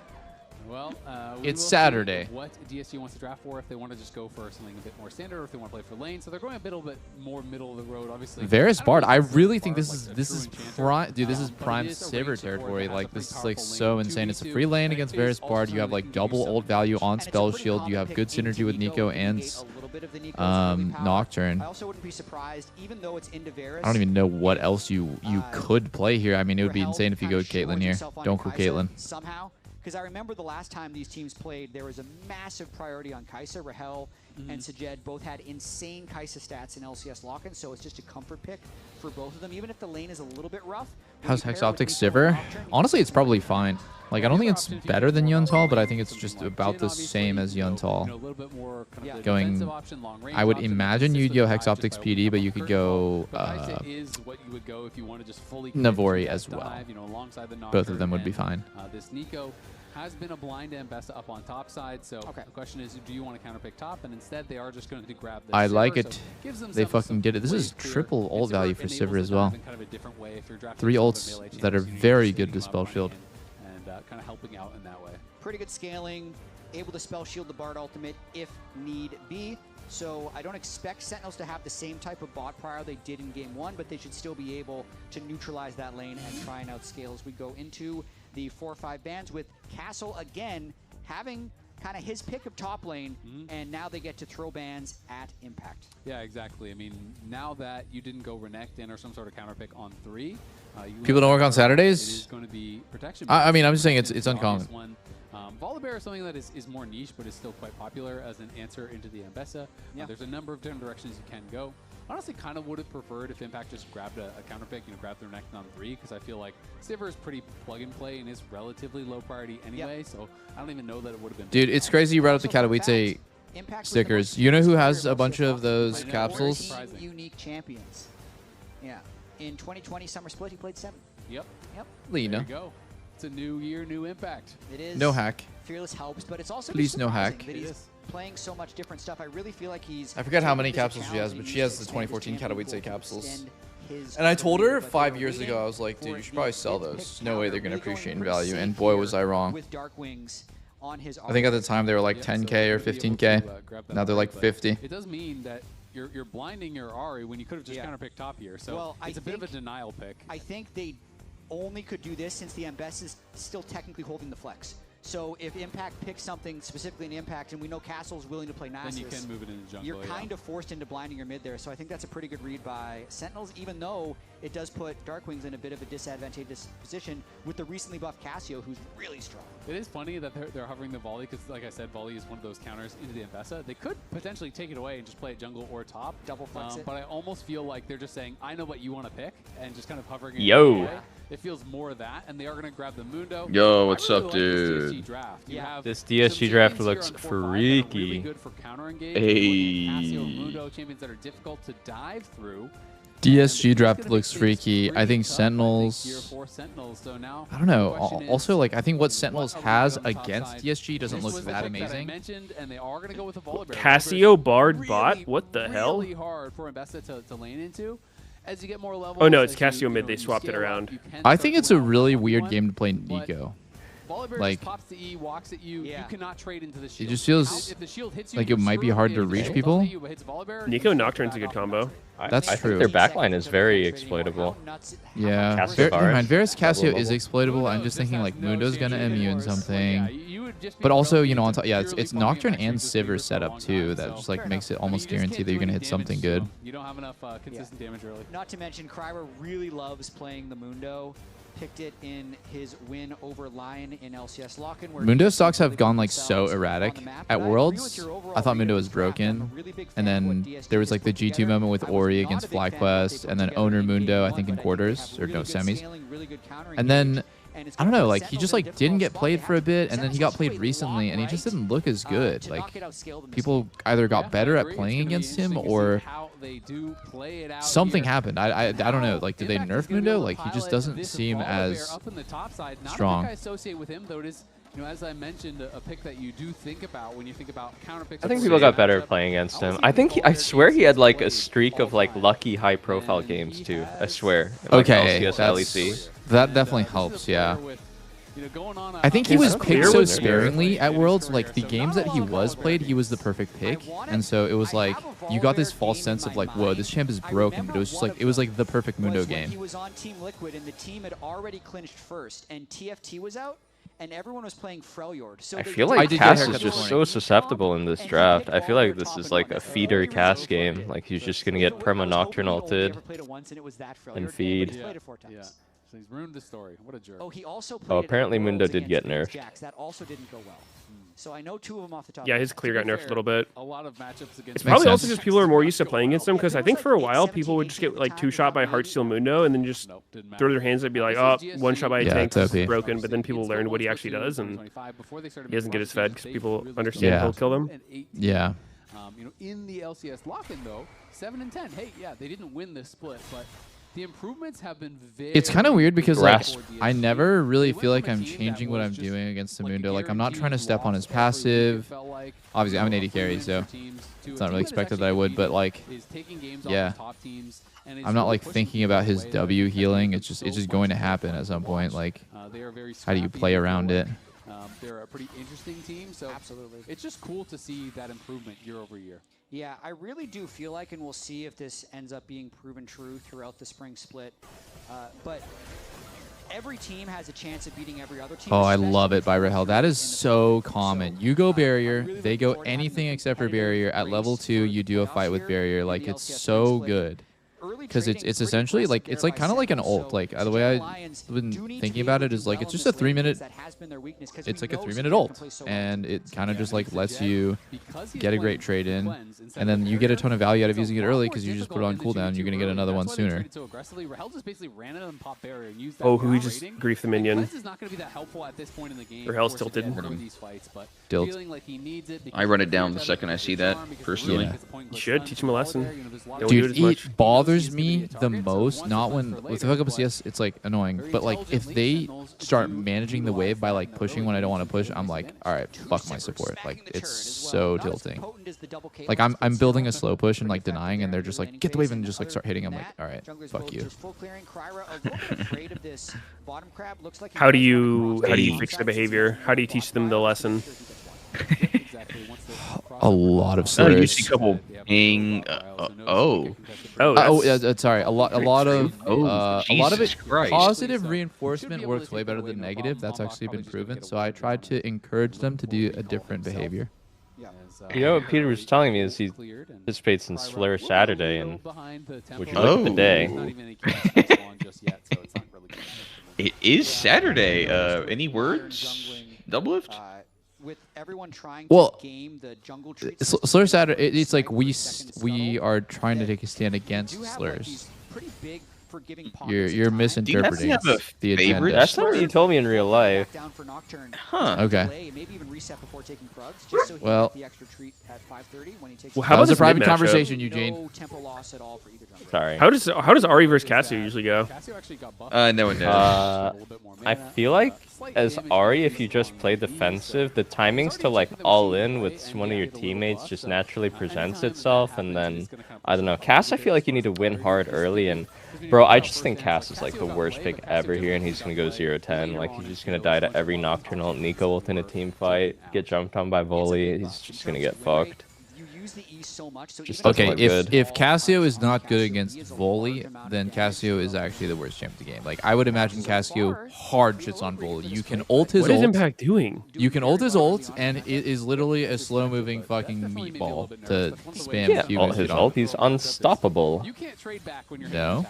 Well, It's Saturday. What DSG wants to draft for, if they want to just go for something a bit more standard, or if they want to play for lane. So they're going a bit more middle of the road, obviously. Varus Bard, I really think this is prime, dude. This is prime Sivir territory. Like this is like so insane. It's a free lane against Varus Bard. You have like double ult value on spell shield. You have good synergy with Nico and Nocturne. I also wouldn't be surprised, even though it's into Varus. I don't even know what else you could play here. I mean, it would be insane if you go Caitlyn here. Don't go Caitlyn. Somehow, because I remember the last time these teams played, there was a massive priority on Kai'Sa. Rahel and Sajed both had insane Kai'Sa stats in LCS lock-in, so it's just a comfort pick for both of them, even if the lane is a little bit rough. How's Hex Optics Sivir? Honestly, it's probably fine. Like, I don't think it's better than Yuntal, but I think it's just about the same as Yuntal. Going, I would imagine you'd go Hex Optics PD, but you could go Navori as well. Both of them would be fine. This Nico has been a blind Ambessa up on top side, so the question is, do you want to counterpick top? And instead, they are just going to grab the I Sivir, like it. so They fucking did it. This is triple ult value for Sivir as well. 3 ults that are very good to spell shield. And kind of helping out in that way. Pretty good scaling, able to spell shield the Bard ultimate if need be. So I don't expect Sentinels to have the same type of bot prior they did in game 1, but they should still be able to neutralize that lane and try and outscale as we go into the 4-5 bans, with Castle again having kind of his pick of top lane, and now they get to throw bans at impact. Yeah, exactly. I mean, now that you didn't go Renekton in or some sort of counterpick on 3, People don't work on Saturdays? It is going to be protection. I mean, I'm just saying it's uncommon. Volibear is something that is more niche, but is still quite popular as an answer into the Ambessa. There's a number of different directions you can go. Honestly, kind of would have preferred if Impact just grabbed a counterpick, grabbed their Renekton on 3, because I feel like Sivir is pretty plug and play and is relatively low priority anyway, so I don't even know that it would have been. Dude, it's crazy you brought up the Katowice stickers. You know who has a bunch of those capsules? Unique champions. Yeah. In 2020 Summer Split, he played 7. Yep. Lena. There you go. It's a new year, new Impact. It is. No hack. Fearless helps, but it's also please no hack. That he's playing so much different stuff. I really feel like he's. I forget how many capsules she has, but she has the 2014 Katowice capsules. And I told her 5 years ago, I was like, dude, you should probably sell those. No way they're going to appreciate in value. And boy, was I wrong. I think at the time they were like 10K or 15K. Now they're like 50. It does mean that you're blinding your Ahri when you could have just counterpicked top here. So it's a bit of a denial pick. I think they only could do this since the Ambess is still technically holding the flex. So if Impact picks something specifically in Impact, and we know Castle's willing to play Nasus, then you can move it into jungle. You're kind of forced into blinding your mid there. So I think that's a pretty good read by Sentinels, even though it does put Darkwings in a bit of a disadvantageous position with the recently buffed Cassio, who's really strong. It is funny that they're hovering the volley, because like I said, volley is one of those counters into the Ambessa. They could potentially take it away and just play it jungle or top. Double flex it. But I almost feel like they're just saying, I know what you want to pick, and just kind of hovering it. Yo. It feels more of that, and they are going to grab the Mundo. Yo, what's up, dude? This DSG draft looks freaky. Really good for counter engage. Hey. Cassio, Mundo, champions that are difficult to dive through. DSG draft looks freaky. I think Sentinels. I don't know. Also, like, I think what Sentinels has against DSG doesn't look that amazing. Cassio Bard bot? What the hell? As you get more levels, oh no, it's Cassio mid. They swapped it around. I think it's a really weird game to play Nico. Like, pops to E, walks at you. You cannot trade into the shield. It just feels like it might be hard to reach people. Nico Nocturne's a good combo. That's I true. think their backline is very exploitable. Yeah, Varus Cassio is exploitable. I'm just thinking like Mundo's gonna immune something, but also on top, it's Nocturne and Sivir setup too. That just like makes it almost guaranteed that you're gonna hit something good. You don't have enough consistent damage early. Not to mention, Kryber really loves playing the Mundo. Picked it in his win over Lion in LCS lock-in. Mundo stocks have gone like so erratic. At Worlds, I thought Mundo was broken, and then there was like the G2 moment with Ori against FlyQuest, and then Owner Mundo, I think in quarters, or no, semis. And then, I don't know, like he just like didn't get played for a bit, and then he got played recently, and he just didn't look as good. Like, people either got better at playing against him, or something happened. I don't know. Like, did they nerf Mundo? Like, he just doesn't seem as strong. I associate with him, though it is, as I mentioned, a pick that you do think about when you think about counter picks. I think people got better at playing against him. I swear he had like a streak of like lucky high-profile games too. I swear. Okay, LCS, LEC. that definitely helps. Yeah. going on. I think he was picked so clear. sparingly at Worlds. Like the games that he was played, he was the perfect pick, and so it was like you got this false sense of like, whoa, this champ is broken. But it was just like the perfect Mundo game. He was on Team Liquid, and the team had already clinched first, and TFT was out, and everyone was playing Freljord. So I feel like Cass is just so susceptible in this draft. I feel like this is like a feeder Cass game. Like he's just gonna get perma Nocturne ulted and feed. Yeah. So he's ruined the story. What a jerk. Oh, he also played Oh, apparently Mundo did get nerfed. That also didn't go well. So I know 2 of them off the top. Yeah, his clear got nerfed a little bit. A lot of matchups against It's probably also because people are more used to playing against him, because I think for a while people would just get like 2-shot by Heartsteel Mundo and then just throw their hands up and be like, oh, 1-shot by a tank is broken, but then people learned what he actually does and he doesn't get his fed because people understand he'll kill them. Yeah. In the LCS lock-in though, 7 and 10. Hey, yeah, they didn't win this split, but the improvements have been very... It's kind of weird because like I never really feel like I'm changing what I'm doing against the Mundo. Like I'm not trying to step on his passive. Obviously, I'm an AD carry, so it's not really expected that I would. But like, yeah, I'm not like thinking about his W healing. It's just going to happen at some point. Like, how do you play around it? They're a pretty interesting team, so it's just cool to see that improvement year over year. Yeah, I really do feel like, and we'll see if this ends up being proven true throughout the spring split, but every team has a chance of beating every other team. Oh, I love it by Rahel. That is so common. You go barrier, they go anything except for barrier. At level 2, you do a fight with barrier. Like, it's so good. Because it's essentially like it's like kind of like an ult. Like the way I've been thinking about it is like it's just a 3-minute. It's like a 3-minute ult, and it kind of just like lets you get a great trade in, and then you get a ton of value out of using it early because you just put it on cooldown. You're gonna get another one sooner. Oh, who he just griefed the minion. Rahel's tilted. Tilt. I run it down the second I see that, personally. You should teach him a lesson. Dude, it bothers me the most, not when with the fuck up CS it's like annoying, but like if they start managing the wave by like pushing when I don't want to push, I'm like, all right, fuck my support. Like it's so tilting. Like I'm building a slow push and like denying, and they're just like get the wave and just like start hitting. I'm like, all right, fuck you. How do you fix the behavior? How do you teach them the lesson? A lot of Oh, you slurs. see a couple ping. Sorry. A lot of it. Christ. Positive reinforcement works way better than negative. That's actually been proven. So I tried to encourage them to do a different behavior. You know what Peter was telling me is he participates in Slur Saturday, and would you look at the day? It is Saturday. Any words? Doublelift? With everyone trying Well, to game the jungle treats. Slur Saturday. It's like we are trying to take a stand against slurs. You're misinterpreting the agenda. That's not what you told me in real life. Huh. Okay. Well, how that was about a private mid-matchup? conversation, Eugene. Sorry. How does Ari versus Cassio usually go? No one knows. I feel like as Ari, if you just play defensive, the timings to like all in with one of your teammates just naturally presents itself, and then I don't know. Cass, I feel like you need to win hard early, and bro, I just think Cass is like the worst pick ever here, and he's gonna go 0-10. Like he's just gonna die to every Nocturnal Nico ult in a team fight, get jumped on by volley. He's just gonna get fucked. Just doesn't Okay, look good. if Cassio is not good against volley, then Cassio is actually the worst champ of the game. Like I would imagine Cassio hard shits on volley. You can ult his What is ult. Impact doing? You can ult his ult, and it is literally a slow-moving fucking meatball to spam. Yeah, Q all and his hit on. ult, he's unstoppable. No,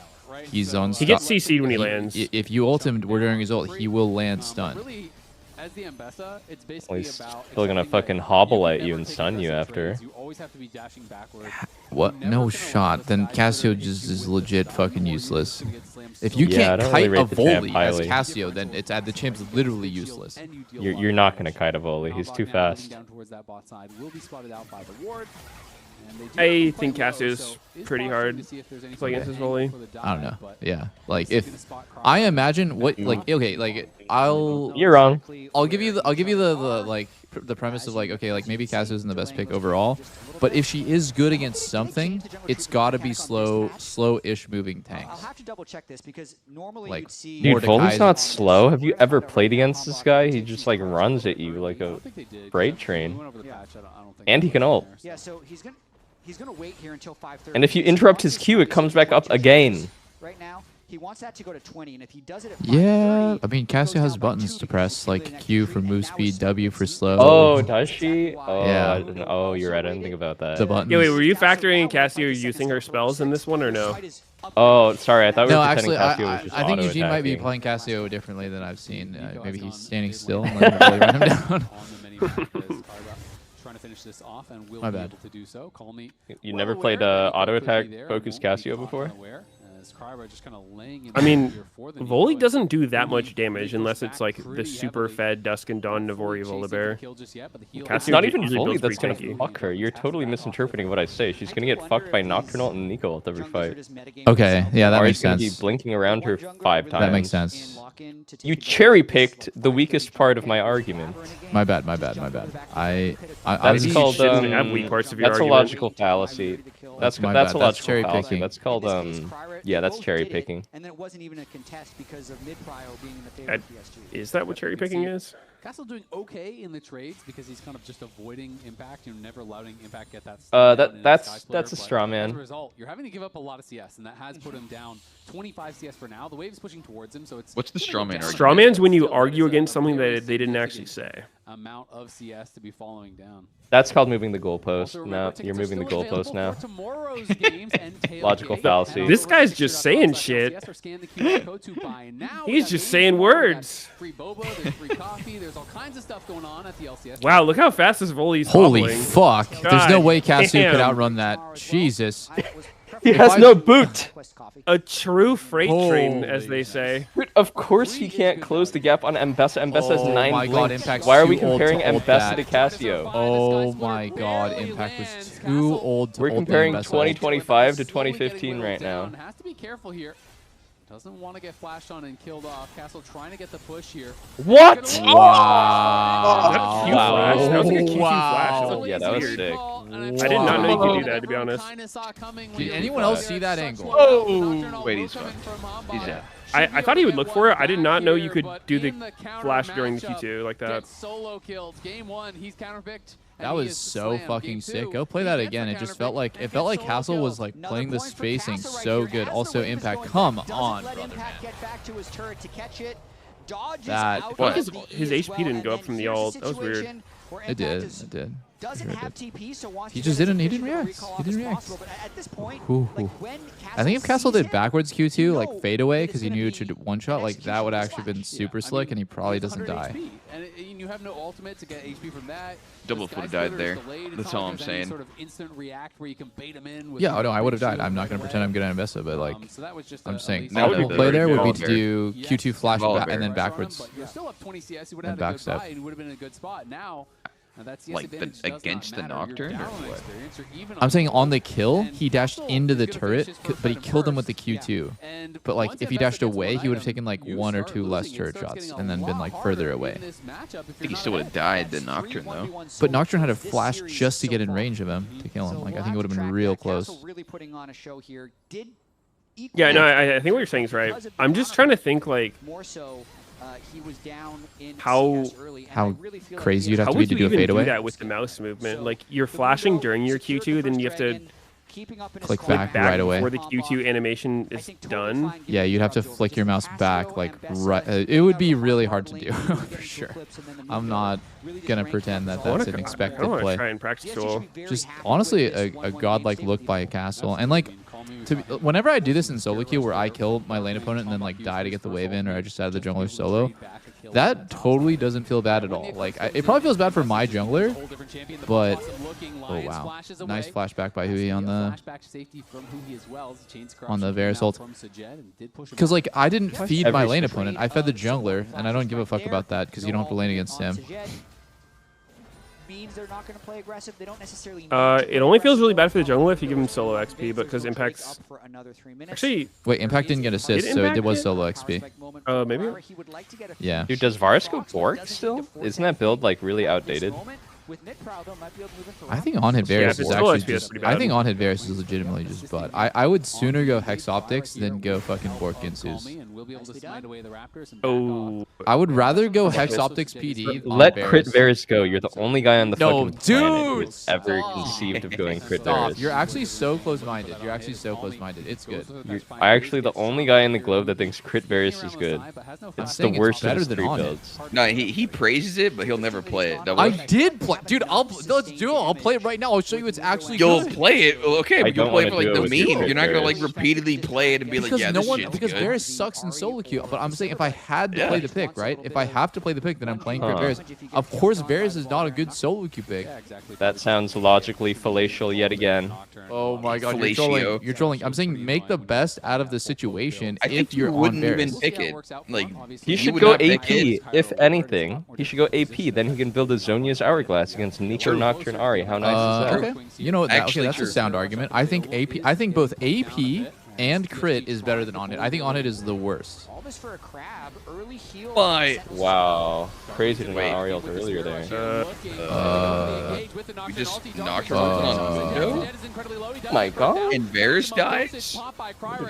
he's on. He gets CC'd when he lands. If you ult him during his ult, he will land stunned. As the Ambessa, it's Well, basically he's about still gonna fucking hobble at you and stun you after. You always have to be dashing backward. What? No shot. Then Cassio just is legit fucking useless. If you Yeah, I can't don't kite really a rate the champ volley as highly. Cassio, then it's the champ's literally useless. You're not gonna kite a volley. He's too fast. Down towards that bot side will be spotted out by the ward. I think Cassio's pretty hard to play against his volley. I don't know. Yeah, like if I imagine what like okay like You're wrong. I'll give you the like the premise of like, okay, like maybe Cassio isn't the best pick overall, but if she is good against something, it's got to be slow-ish moving tanks. I'll have to double check this because normally Like, you'd see. Dude, Volley's not slow. Have you ever played against this guy? He just like runs at you like a freight train. And he can ult. Yeah, so he's gonna wait here until 5:30. And if you interrupt his Q, it comes back up again. Right now, he wants that to go to 20, and if he does it at Yeah, I mean, Cassio has buttons to press, like Q for move speed, W for slow. Oh, does she? Oh, yeah. Oh, you're right. I didn't think about that. The buttons. Yeah, wait, were you factoring in Cassio using her spells in this one or no? Oh, sorry. I thought we were No, pretending actually, Cassio was just I think Eugene might be auto-attacking. playing Cassio differently than I've seen. Maybe he's standing still and letting Volley run him down. Trying to finish this off and will My be bad. able to do so. Call me. You never played auto attack focus Cassio before? I mean, Volley doesn't do that much damage unless it's like the super fed Dusk and Dawn Navori Volibear. It's not even Volley that's gonna fuck her. You're totally misinterpreting what I say. She's gonna get fucked by Nocturnal and Nico at every fight. Okay, yeah, that makes Mari's sense. gonna be blinking around her 5 times. That makes sense. You cherry-picked the weakest part of my argument. My bad, my bad, my bad. I That's was called shouldn't have weak parts of your that's a argument. logical fallacy. That's my that's bad. a That's logical cherry fallacy. picking. That's called yeah, that's cherry picking. And then it wasn't even a contest because of mid-prio being in the favor of PSG. Is that what cherry picking is? Castle doing okay in the trades because he's kind of just avoiding impact, never allowing impact get that. That's a straw man. As a result, you're having to give up a lot of CS, and that has put him down 25 CS for now. The wave's pushing towards him, so it's. What's the straw man argument? Straw man's when you argue against something that they didn't actually say. Amount of CS to be following down. That's called moving the goalpost. No, you're moving the goalpost now. Logical fallacy. This guy's just saying shit. He's just saying words. Free boba, there's free coffee, there's all kinds of stuff going on at the LCS. Wow, look how fast this Volley's Holy hobbling. fuck. There's no God way Cassio could damn. outrun that. Jesus. He has no boot. A true freight train, as they say. Dude, of course he can't close the gap on Mbessa. Mbessa has 9 my God, blinks. Impact's Why are we too old comparing to ult Mbessa to that. Cassio? Oh my God, Impact was too old to We're ult comparing Mbessa. 2025 to 2015 right now. Has to be careful here. Doesn't want to get flashed on and killed off. Castle trying to get the push here. What? Wow. That Q flash? That was like a Q2 flash. Yeah, that was weird. sick. I did not know you could do that, to be honest. Did anyone else see that angle? Oh! Wait, he's fine. He's dead. I thought he would look for it. I did not know you could do the flash during the Q2 like that. Solo killed. Game 1, he's counterpicked. That was so fucking sick. Go play that again. It just felt like Castle was like playing the spacing so good. Also Impact, come on, brother, man. That I think his HP didn't go up from the ult. That was weird. It did. It did. Doesn't have TP, so wants He to just didn't. He didn't react. He didn't react. At this point, I think if Castle did backwards Q2, like fade away, because he knew it should one shot, like that would actually been super slick, and he probably doesn't die. And you have no ultimate to get HP from that. Doublelift would have died there. That's all I'm saying. Sort of instant react where you can bait him in with Yeah, oh no, I would have died. I'm not gonna pretend I'm good at Mbessa, but like, so that was just I'm saying That would be optimal the play there would be Volibear. to do Q2 flash Volibear. and then backwards. You're still up 20 CS. You would have And had a good backstep. buy and you would have been in a good spot. Now, that CS Like advantage the, does against the not matter. You're Nocturne or down on what? experience, you're even I'm saying on the ultimate, kill, and he dashed still into the good turret, efficiency for but he Phantom killed him with Burst. the Q2. And But like, once if he Mbessa dashed gets away, one he would have item, taken like you 1 or start 2 less losing. It turret starts shots getting and a then been lot like harder further in away. this matchup if I you're think he not still would ahead. have died the Nocturne, though. But Nocturne had a flash just to get in range of him to kill him. Like I think it would have been real close. Really putting on a show here. Did Yeah, no, I think what you're saying is right. I'm just trying to think like more so. He was down in how CS early, and How I really feel like crazy you'd have how to be would to you do a even do fadeaway. that with the mouse movement? Like you're flashing during your Q2, then you have to Click click back back right away. before the Q2 animation is done. Yeah, you'd have to flick your mouse back like right. It would be really hard to do for sure. I'm not gonna pretend that that's an expected I want to play. try and practice duel. Just honestly, a godlike look by a Castle, and like, whenever I do this in solo queue where I kill my lane opponent and then like die to get the wave in, or I just out of the jungler solo, that totally doesn't feel bad at all. Like, it probably feels bad for my jungler, but oh wow, nice flashback by Hui on the Varus ult. Because like I didn't feed my lane opponent, I fed the jungler, and I don't give a fuck about that because you don't have to lane against him. means they're not going to play aggressive. They don't necessarily. It only feels really bad for the jungle if you give him solo XP, but because Impact's actually. Wait, Impact didn't get assist, so it was solo XP. Maybe. Yeah. Dude, does Varus go Bork still? Isn't that build like really outdated? I think on-hit Varus is actually just. I think on-hit Varus is legitimately just butt. I would sooner go Hex Optics than go fucking Bork Ginsus. Oh. I would rather go Hex Optics PD. Let Crit Varus go. You're the only guy on the fucking planet dude! who's ever conceived of going Crit Stop. Varus. You're actually so close-minded. You're actually so close-minded. It's good. You're actually the only guy in the globe that thinks Crit Varus is good. It's the worst of his 3 builds. No, he praises it, but he'll never play it. I did play, dude. Let's do it. I'll play it right now. I'll show you it's actually You'll good. play it, okay, but you'll play it for like the meme. You're not gonna like Varus. repeatedly play it and be like, yeah, this shit's because good. Varus sucks in solo queue. But I'm saying if I had to play the pick, right? If I have to play the pick, then I'm playing Crit Varus. Of course, Varus is not a good solo queue pick. That sounds logically fallacial yet again. Oh my god, you're trolling. You're trolling. I'm saying make the best out of the situation I if think you're you on wouldn't Varus. even pick it. Like He you should would go not pick AP, it. if anything. He should go AP, then he can build a Zhonya's Hourglass against Nico, Nocturne, Ari. How nice is that? Okay. You know what? Actually, That's a true. sound argument. I think AP. I think both AP and Crit is better than on-hit. I think on-hit is the worst. But Wow. Crazy to know Ari ult earlier there. you just knocked her on Mundo? My god. And Varus dies?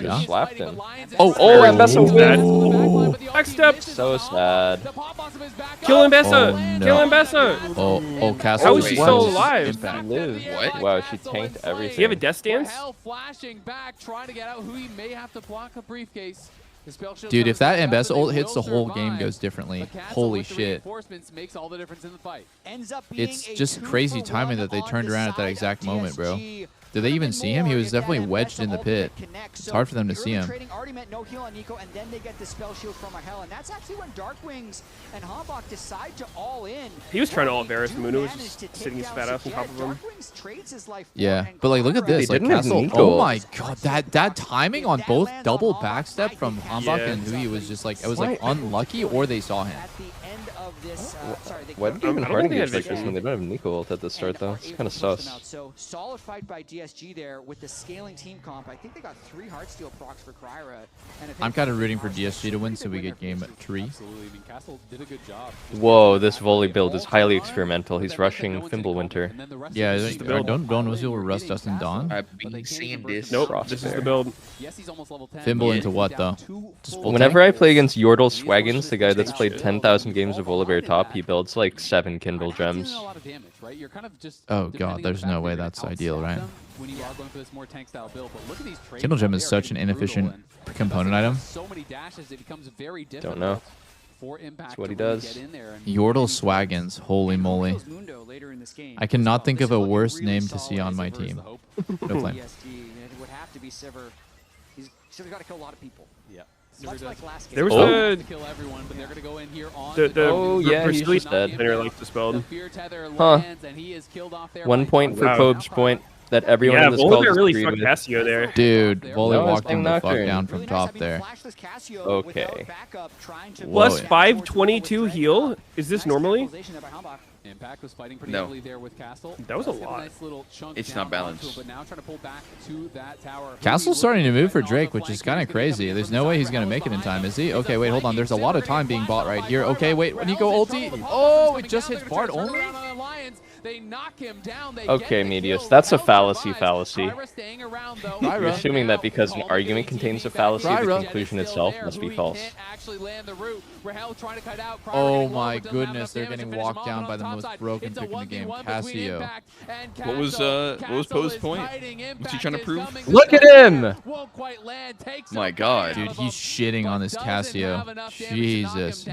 Yeah. Slapped him. Oh, Ambessa wins. Backstep. So sad. Kill Ambessa. Oh, no. Kill Ambessa. Oh, Castle. How is she was still alive? Impact. Live. What? Wow, she tanked everything. Do you have a death stance? Flashing back, trying to get out who he may have to block a briefcase. Dude, if that Ambessa ult hits, the whole game goes differently. Holy shit. Makes all the difference in the fight. It's just crazy timing that they turned around at that exact moment, bro. Did they even see him? He was definitely wedged in the pit. It's hard for them to see him. Already meant no heal on Nico, and then they get the spell shield from Rahel, and that's actually when Darkwings and Hambach decide to all in. He was trying to ult Varus. Mundo was just sitting his fat ass on top of him. Yeah, but like, look at this. They Like, didn't have Castle. Nico. Oh my god, that timing on both double backstep from Hambach and Hui was just like, it was like unlucky, or they saw him. Why did they even hard engage like this when they don't have Nico ult at the start though? It's kind of sus. So solid fight by DSG there with the scaling team comp. I think they got 3 Heartsteel procs for Kryra. I'm kind of rooting for DSG to win so we get game 3. Absolutely. I mean, Castle did a good job. Whoa, this volley build is highly experimental. He's rushing Fimbulwinter. Yeah, don't Ozil Rust Dustin Dawn? I've been seeing this. Nope, this is the build. Yes, he's almost level 10. Fimble into what though? Just full Whenever tank? I play against Yordle Swaggins, the guy that's played 10,000 games of Volibear top, he builds like 7 Kindle gems. Oh god, there's no way that's ideal, right? When you are going for this more tank style build, but look at these trades. Kindle Gem is such an inefficient component item. So many dashes, it becomes very difficult. Don't know. For Impact That's what he to really does. get in there and Yordle Swaggins, holy moly. I cannot think of a worse name to see on my team. No flame. It would have to be Sivir. Sivir's got to kill a lot of people. Yeah. Much like last game. There was to kill everyone, but they're going to go in here on Oh, yeah, he's just dead. Center like dispelled. Huh. and he is killed off there 1 point for Wow. Pope's point that everyone Yeah, in this call Volibear really disagreed fucked with. Cassio there. Dude, Volley No, walked it's him the fuck Nocturne. down from top there. Okay. Plus Whoa. 522 heal? Is this normally? Impact was fighting pretty No. heavily there with Castle. That was a Got lot. nice little chunk It's down not onto balanced. it, but now trying to pull back to that tower. Castle's starting to move for Drake, which is kind of crazy. There's no way he's going to make it in time, is he? Okay, wait, hold on. There's a lot of time being bought right here. Okay, wait, Nico ulti. Oh, it just hits Bard only? They knock him down. They Okay, Medius, that's a fallacy. You're Kryra. assuming that because an argument contains a fallacy, the Kryra. conclusion itself must be false. Oh my goodness, they're getting walked down by the most broken pick in the game, Cassio. What was Poe's point? What's he trying to prove? Look at him! My god. Dude, he's shitting on this Cassio. Jesus.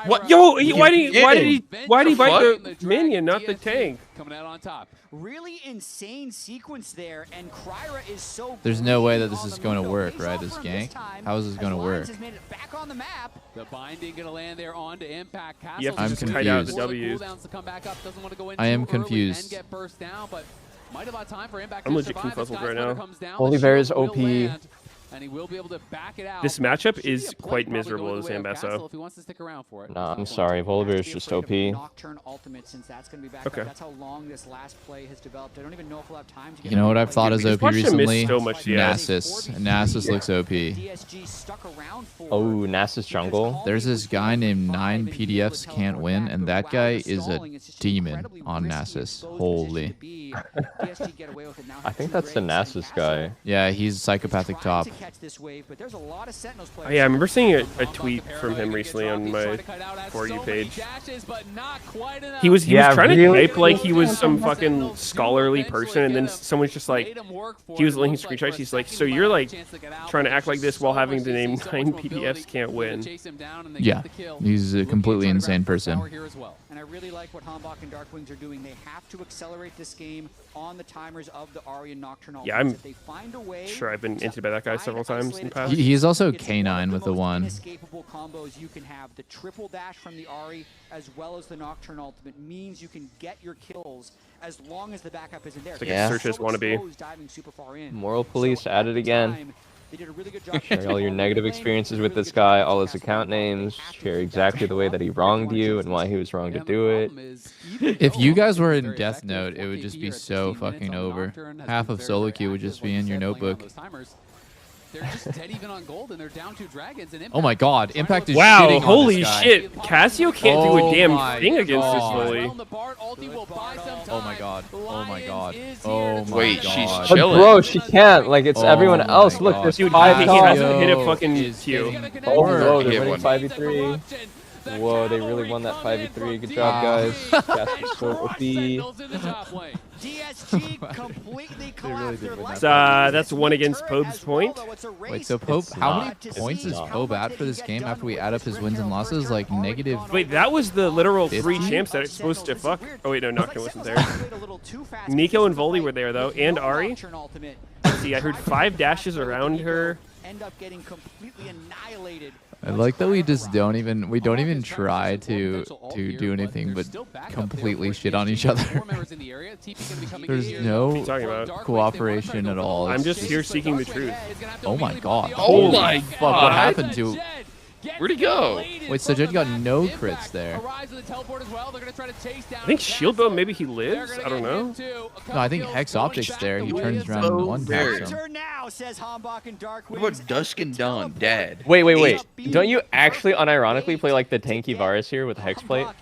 What? Yo, why did he The bite the minion, not the tank? Coming out on top. Really insane sequence there, and Kryra is so. There's no way that this is going to work, right? This gank? How is this going to work? Has made it back on the map. The binding gonna land there onto Impact. Castle. You have to I'm just kite out the confused. W's. To come back up. Doesn't want to go in I am too early confused. and get burst down, but might have had time for Impact I'm to legit survive. confuzzled This right guy's now. comes down, Holy the Bear is shield will OP. land. and he will be able to back it out. This matchup is quite miserable as Zambesso. If he wants to stick around for it. Nah, I'm sorry. Volibear is just OP. Nocturne ultimate, since that's going to be back Okay. up. That's how long this last play has developed. I don't even know if we'll have time to get You know what I've thought is OP recently? so much, yeah. Nasus. Nasus looks OP. DSG stuck around for Oh, Nasus jungle. There's this guy named 9 PDFs Can't Win, and that guy is a demon on Nasus. Holy. I think that's the Nasus guy. Yeah, he's psychopathic top. Oh, yeah, I remember seeing a tweet from him recently on my For You page. He was trying to type like he was some fucking scholarly person, and then someone's just like, he was linking screenshots. He's like, so you're like trying to act like this while having the name 9 PDFs Can't Win. Yeah, he's a completely insane person. And I really like what Hanbok and Darkwings are doing. They have to accelerate this game on the timers of the Ahri and Nocturne. Yeah, I'm if they find a way sure I've been hinted by that guy several times in the past. He's also K9 with the 1. Inescapable combos you can have. The triple dash from the Ahri as well as the Nocturne ultimate means you can get your kills as long as the backup isn't there. It's like a Search's wannabe. Moral Police at it again. They did a really good job. Share all your negative experiences with this guy, all his account names, share exactly the way that he wronged you and why he was wrong to do it. If you guys were in Death Note, it would just be so fucking over. Half of solo queue would just be in your notebook. They're just dead even on gold, and they're down 2 dragons. And Oh my god, Impact is wow, shitting holy on this guy. shit. Casio can't do a damn thing against this God. bully. Oh my god. Oh my god. Oh my Wait, god. she's But chilling. bro, she can't. Like, it's Oh everyone my else. Look, God. there's Dude, 5 he tops. hasn't hit a fucking is Q. getting Oh, whoa, Get they're winning one. 5v3. Whoa, they really won that 5v3. Good job, guys. Casper's so OP. DSG completely collapsed their life. That's 1 against Pope's point. Wait, so Pope, It's how many not. points is It's not. Pope at for this game after we add up his wins and losses? Like negative. Wait, that was the literal 3 50? champs that it's supposed to fuck. Oh wait, no, Nocturne wasn't there. Nico and Voli were there though, and Ahri. See, I heard 5 dashes around her. End up getting completely annihilated. I like that we just don't even try to do anything but completely shit on each other. There's no talking about? cooperation at all. I'm It's just here seeking the truth. Oh my god. Oh Holy my fuck, God. what happened to... Where'd he go? Wait, so Jed got no crits there. I think Shield Bow, maybe he lives? I don't know. No, I think Hex Optics there. He turns around and one taps him. Now says Hanbok and Darkwings. What about Dusk and Dawn, Dad? Wait. Don't you actually unironically play like the tanky Varus here with Hexplate?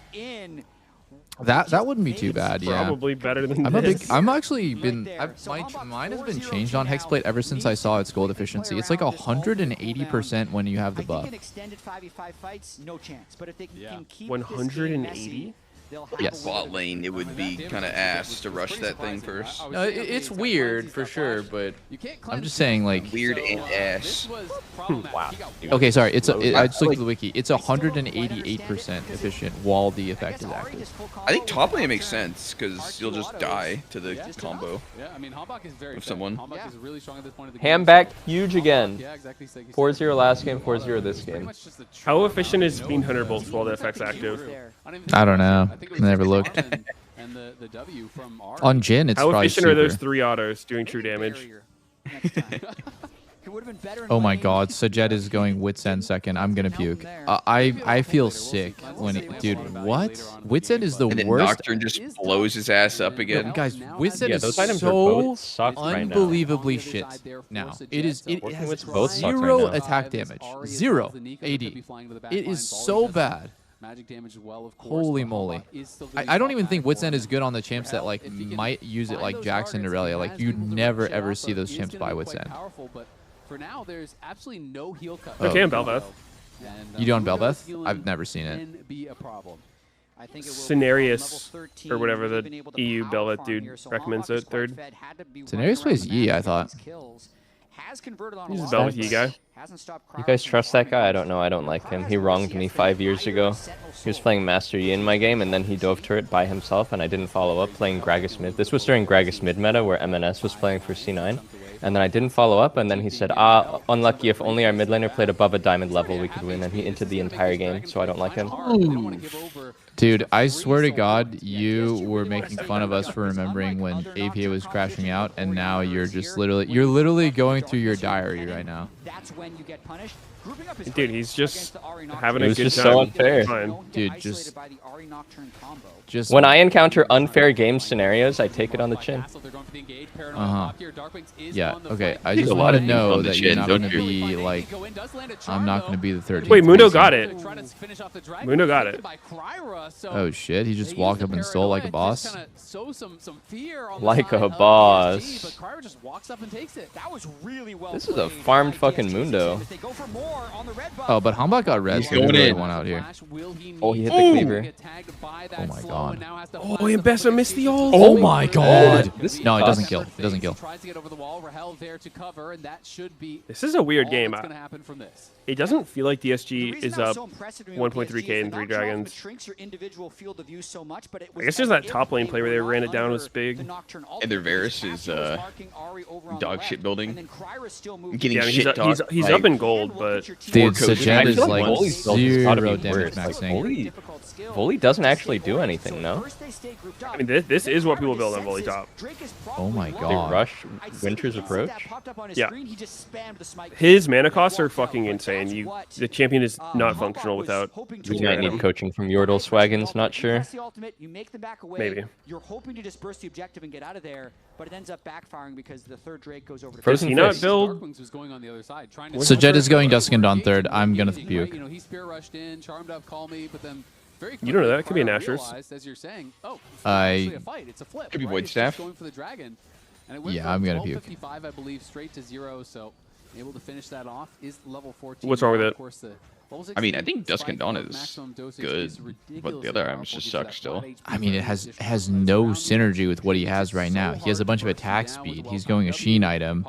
That wouldn't be too bad, yeah. Probably better than I'm this. actually been, mine has been changed on Hexplate ever since I saw its gold efficiency. It's like 180% when you have the buff. Extended 5v5 fights, no chance. But if they can keep 180? Yes. Bot lane, it would be kind of ass to rush that thing first. No, it's weird for sure, but I'm just saying like Weird and ass. Wow. Okay, sorry. I just looked at the wiki. It's 188% efficient while the effect is active. I think top lane makes sense because you'll just die to the combo Yeah, I mean, Hanbok is very of someone. Hanbok is really strong at this point of the game. Ham back huge again. Yeah, exactly. 4-0 last game, 4-0 this game. How efficient is Fiend Hunter Bolts while the effect's active? I don't know. I never looked. And the W from our On Jin, it's How probably efficient are those super. 3 autos doing true damage? Oh my god, Sajed is going Wits End second. I'm gonna puke. I feel sick when dude, what? Wits End is the And then worst. Nocturne just blows his ass up again. Guys, Wits End Yeah, is those items are so both sucked right now. unbelievably shit now. It Working has with both sucks right 0 now. attack damage, 0 AD. It is so bad. Magic damage as well, of course. Holy moly. I don't even think Wits End is good on the champs that like might use it like Jackson or Irelia. Like you'd never ever see those champs buy Wits End. For now, there's absolutely no heal cut. Okay, I'm Belveth. You doing Belveth? I've never seen it. Be a problem. Scenarius, or whatever the EU Belveth dude recommends it, third. Scenarius plays Yi, I thought. He's a Belveth Yi guy. You guys trust that guy? I don't know. I don't like him. He wronged me 5 years ago. He was playing Master Yi in my game, and then he dove turret by himself, and I didn't follow up playing Gragas mid. This was during Gragas mid meta, where MNS was playing for C9. And then I didn't follow up, and then he said, unlucky, if only our mid laner played above a diamond level, we could win. And he entered the entire game, so I don't like him. Dude, I swear to God, you were making fun of us for remembering when APA was crashing out, and now you're just literally going through your diary right now. That's when you get punished. Dude, he's just having a It was good just time. so unfair. Fine. Dude, just when I encounter unfair game scenarios, I take it on the chin. Yeah. Okay. I just want to know that you're not going to be like, I'm not going to be the 13th. Wait, Mundo got it. Mundo got it. Oh shit! He just walked up and stole like a boss. Like a boss. This is a farmed fucking Mundo. Oh, but Hambach got res. He's going in. One out here. Oh, he hit the cleaver. Oh my god. Oh, and Bessa missed the ult. Oh my god. No, it doesn't kill. It doesn't kill. This is a weird game. It doesn't feel like DSG is up 1.3k in 3 dragons. I guess there's that top lane play where they ran it down was big. And their Varus is dog shit building. Getting Yeah, shit talked. he's up in gold, but Dude, Sajed is like Volley's build has gotta be 0 damage worse. Like, maxing. Volley doesn't actually do anything, no? I mean, this is what people build on Volley top. Oh my They god. rush Winter's approach? Yeah. His mana costs are fucking insane. The champion is not functional without. You might need coaching from Yordle Swaggins, not sure. Maybe. You're hoping to disperse the objective and get out of there, but it ends up backfiring because the third Drake goes over to Frozen Does he not Fist. build? Sajed is going Dusk and Dawn third. I'm gonna puke. You don't know that. It could be an Asher's. I. Could be Void Staff. Yeah, I'm gonna puke. I believe, straight to 0, so able to finish that off is level 14. What's wrong with Of it? course, I mean, I think Dusk and Dawn is good, but the other items just suck still. I mean, it has no synergy with what he has right now. He has a bunch of attack speed. He's going a Sheen item,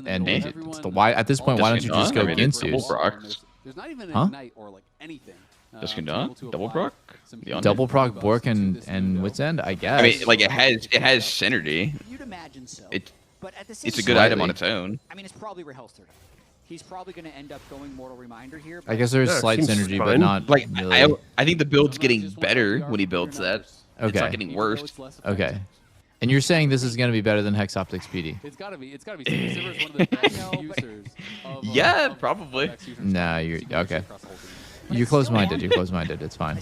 and it's the why at this point, why don't you just go Ginsu's? There's not even Huh? Ignite or like anything. Dusk and Dawn? Double proc? Double proc Bork and Wits End, I guess. I mean, like it has synergy. It's a good item on its own. I mean, it's probably Rahel's third. He's probably going to end up going Mortal Reminder here. I guess there's slight synergy, but not like really. I think the build's getting better when he builds that. Okay. It's not getting worse. Okay. And you're saying this is going to be better than Hexoptic Speedy? It's got to be. It's got to be. Silver's one of the best users of, Yeah, probably. Nah, you're okay. You're close-minded. You're close-minded. It's fine.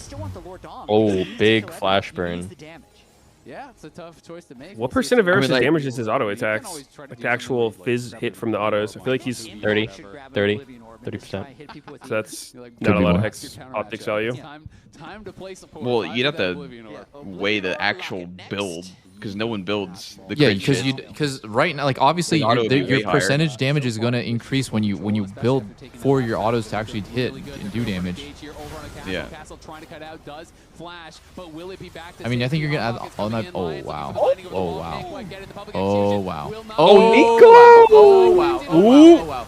Oh, big flash burn. Yeah, it's a tough choice to make. What percent of Varus' damage is his auto attacks? Like the actual fizz hit from the autos. I feel like he's 30%. 30%. So that's not a lot of hex optics value. Well, you'd have to weigh the actual build because no one builds the Yeah, crit because right now, like obviously, The auto would be your way higher. percentage damage is going to increase when you build for your autos to actually hit and do damage. Yeah. I mean, I think you're gonna add all that. Oh wow. Oh wow. Oh wow. Oh, Nico! Oh wow. Oh wow.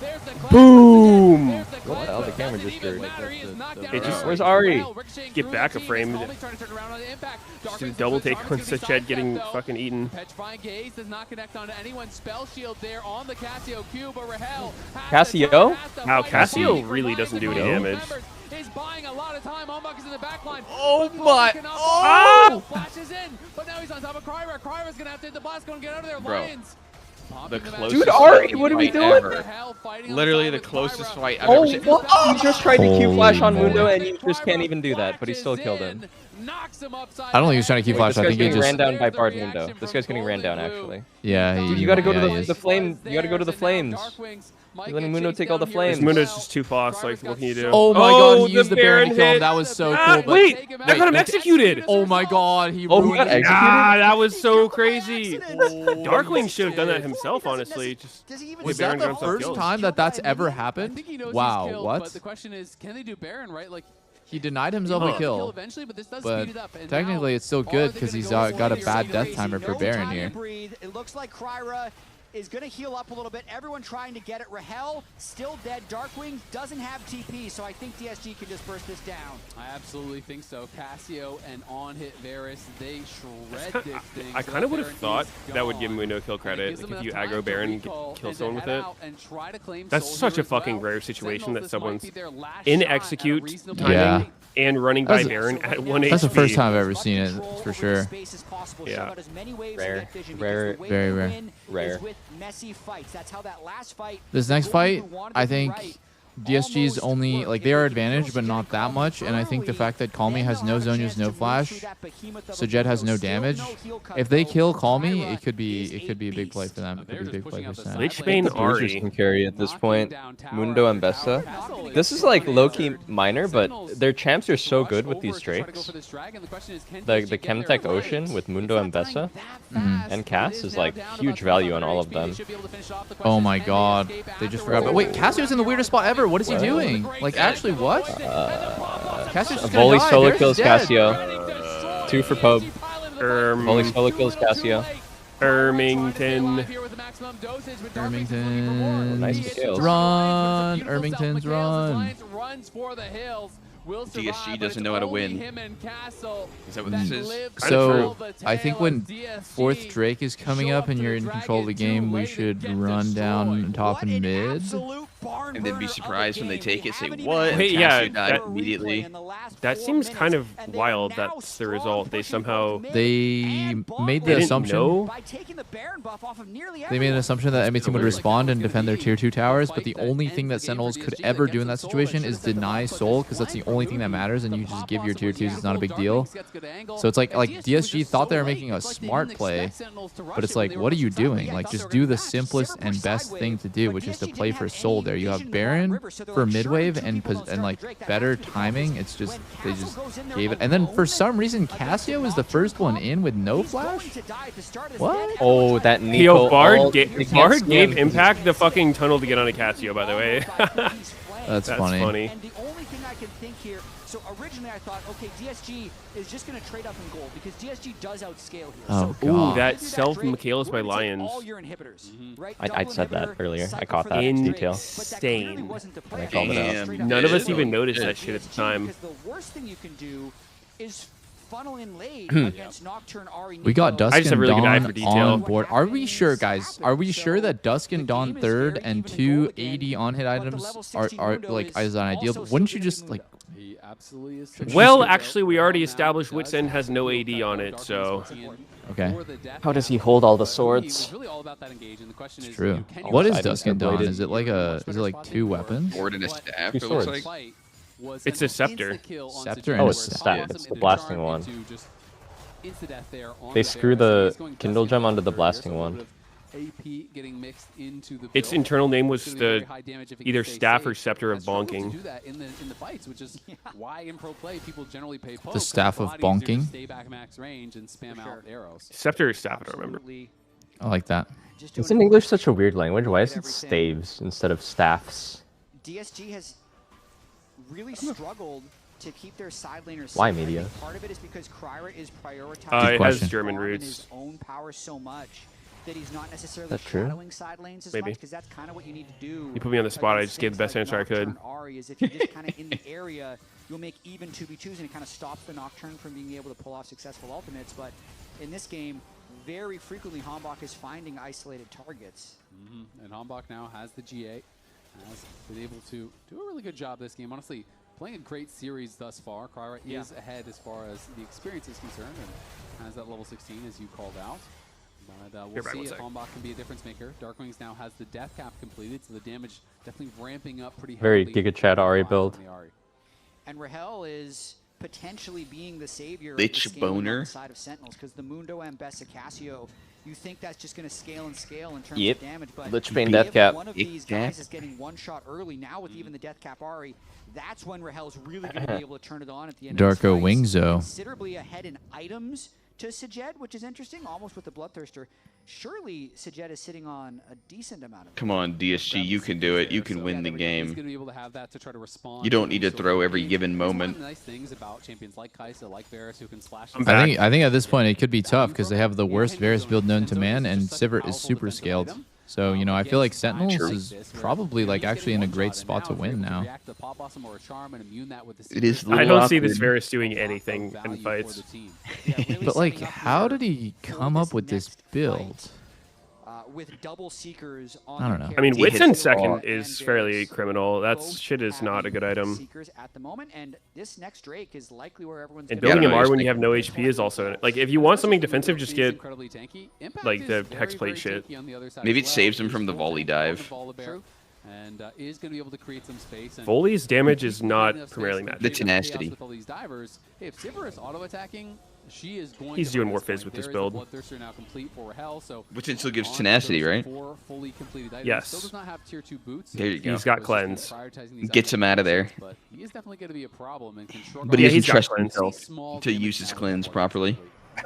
Boom! What the hell? The camera just turned. Where's Ari? Get back a frame. Just did a double take on Sajed getting fucking eaten. Petrifying Gaze does not connect onto anyone. Spell shield there on the Cassio Q, but Rahel Cassio? Wow, Cassio really doesn't do any damage. is buying a lot of time. Ombuck is in the back line. Oh my! Oh! Flashes in, but now he's on top of Kryra. Kryra's gonna have to hit the blast, gonna get out of there. Bro. Lions. The closest Dude, Ari, what are we fight doing? ever. Literally the closest fight I've Oh, ever seen. what? You just tried to Q flash on Holy Mundo, and you just can't even do that, but he still killed him. I don't think he's trying to keep flash. This I guy's think he getting just. ran down by Bard Mundo. This guy's getting ran down, actually. Yeah, Dude, you gotta go yeah, he to is. the flame. You gotta go to the flames. You're letting Mundo take all the flames. Mundo's just too fast. Like, what can you do? Oh my god, he used the Baron to kill him. hit. That was so cool. But Wait, that got him executed. Oh my god, he Oh, he ruined got it. executed? Ah, that was so crazy. Darkwing should have done that himself, honestly. Just Was Baron that got the himself first killed. time that that's ever I happened? think he knows he's Wow, killed, what? But the question is, can they do Baron, right? Like, He denied himself a kill. eventually, but this does But speed it up. And technically, now, it's still are good they because gonna he's go got a for bad it? death timer for No Baron time to here. breathe. It looks like Kryra is going to heal up a little bit. Everyone trying to get it. Rahel still dead. Darkwing doesn't have TP, so I think DSG can just burst this down. I absolutely think so. Cassio and on-hit Varus, they shred this thing. I kind of would have thought that would give Mundo kill credit. Like if you aggro Baron, kill someone with it. That's such a fucking rare situation that someone's in execute timing. Yeah. and running by Baron at 1 HP. That's the first time I've ever seen it, for sure. Yeah. Rare. Very rare. This next fight, I think DSG's only, like, they are advantaged, but not that much. And I think the fact that Call Me has no Zhonya's, no flash, Sajed has no damage. If they kill Call Me, it could be a big play for them. It could be a big play for Sam. Lichbane Bruisers can carry at this point. Mundo and Bessa. This is like low-key minor, but their champs are so good with these Drakes. The Chemtech Ocean with Mundo and Bessa and Cass is like huge value on all of them. Oh my god. They just forgot. But wait, Cassio's in the weirdest spot ever. What is he doing? Like, actually, what? Cassio's just Volley gonna die. solo There's kills dead. Cassio. 2 for Pope. Volley solo kills Cassio. Ermington. Nice kills. Run. Ermington's run. DSG doesn't know how to win. Is that what this is? So, I think when 4th Drake is coming up and you're in control of the game, we should run down top and mid. And then be surprised when they take it, say, what? Wait, yeah, died immediately. That seems kind of wild. That's the result. They somehow... They made the didn't assumption... know? They made an assumption that enemy team would respond and defend their tier 2 towers, but the only thing that Sentinels could ever do in that situation is deny Soul, because that's the only thing that matters, and you just give your tier 2s. It's not a big deal. So it's like DSG thought they were making a smart play, but it's like, what are you doing? Like, just do the simplest and best thing to do, which is to play for Soul there. You have Baron for mid-wave and like better timing. It's just, they just gave it. And then for some reason, Cassio was the first one in with no flash? What? Oh, that Nico. Yo, Bard ult. gave Impact the fucking tunnel to get on a Cassio, by the way. That's funny. And the only thing I can think here, so originally I thought, okay, DSG is just going to trade up in gold because DSG does outscale here. Oh, so God. Ooh, that self-Michaelis by Lions. all your inhibitors, right? I said that earlier. I caught that Insane. detail. Insane. And I called it out. None of us even noticed that shit at the time. Because the worst thing you can do is funnel in late against Nocturne, Ari, We got Dusk I just have and a really good eye Dawn for detail. on board. Are we sure, guys? Are we sure that Dusk and Dawn 3rd and 2 AD on-hit items are like, is an ideal? But wouldn't you just, like... Well, actually, we already established Wits End has no AD on it, so... Okay. How does he hold all the swords? It's true. What is Dusk and Dawn? Is it like like 2 weapons? Sword and a staff, 2 it looks swords. like. It's a scepter. Scepter and Oh, a it's the staff. staff. It's the blasting one. They screw the Kindle Gem onto the blasting one. Its internal name was the either staff or scepter of bonking. The staff of bonking. Scepter or staff, I don't remember. I like that. Isn't English such a weird language? Why is it staves instead of staffs? DSG has really struggled to keep their side laners. Why safe. I media? think part of it is because Kryra is prioritizing It has question. German farm and roots. his own power so much that he's not necessarily That true? shadowing side lanes as Maybe. much because that's kind of what you need to do. You put me on the spot, I against just gave the best things like answer I could. Nocturne Ari is if you're just kind of in the area, you'll make even 2v2s and it kind of stops the Nocturne from being able to pull off successful ultimates. But in this game, very frequently Hambach is finding isolated targets. And Hambach now has the GA, has been able to do a really good job this game. Honestly, playing a great series thus far. Kryra is ahead as far as the experience is concerned and has that level 16 as you called out. But we'll see if Hambach can be a difference maker. Darkwings now has the death cap completed, so the damage definitely ramping up pretty Very heavily. Giga Chat Ari build. And Rahel is potentially being the savior Lich of the scaling on boner. the side of Sentinels because the Mundo and Bessa Cassio, you think that's just going to scale and scale in terms Yep. of damage, but Lichbane if death cap. one of these guys is getting one shot early, now with even the death cap Ari, that's when Rahel's really going to be able to turn it on at the end of Darko this fight. Wingzo. Considerably ahead in items to Sajed, which is interesting, almost with the Bloodthirster. Surely Sajed is sitting on a decent amount of. Come on, DSG, you can do it. You can win the He's game. going to be able to have that to try to respond. You don't need to So throw every given it's one of moment. the nice things about champions like Kai'Sa, like Varus, who can slash. I think at this point it could be tough because they have the worst Varus build known to man, and Sivert is super scaled. So, you know, I feel like Sentinels is probably like actually in a great spot to win now. It is. I don't see this Varus doing anything in fights. But like, how did he come up with this build? with double seekers on I don't know. I mean, He Wits hits in it second all. is fairly criminal. That shit is not a good item. Seekers at the moment, and this next Drake is likely where everyone's And gonna building no, MR he's when you taking have no HP is also like if you want something defensive, just get incredibly tanky. Impact like is the very, hex plate very shit. tanky on the other side Maybe as it well. saves him from He's the full volley tank on the dive. Volibear, and is going to be able to create some space. And Volley's damage is keep not creating enough primarily space to matched. The create enough chaos tenacity. with all these divers. Hey, if Sivir is auto-attacking, she is going He's to doing burn more this fizz point. with this There build. is a Bloodthirster now complete for Rahel, so Which still gives on tenacity, those right? 4 fully completed items. Yes. Still does not have tier 2 boots. There you go. He's got Was just gonna cleanse. prioritizing these Gets him items out of there. but he is definitely going to be a problem and can struggle. But he Yeah, doesn't he's got trust cleanse. himself to use his cleanse properly.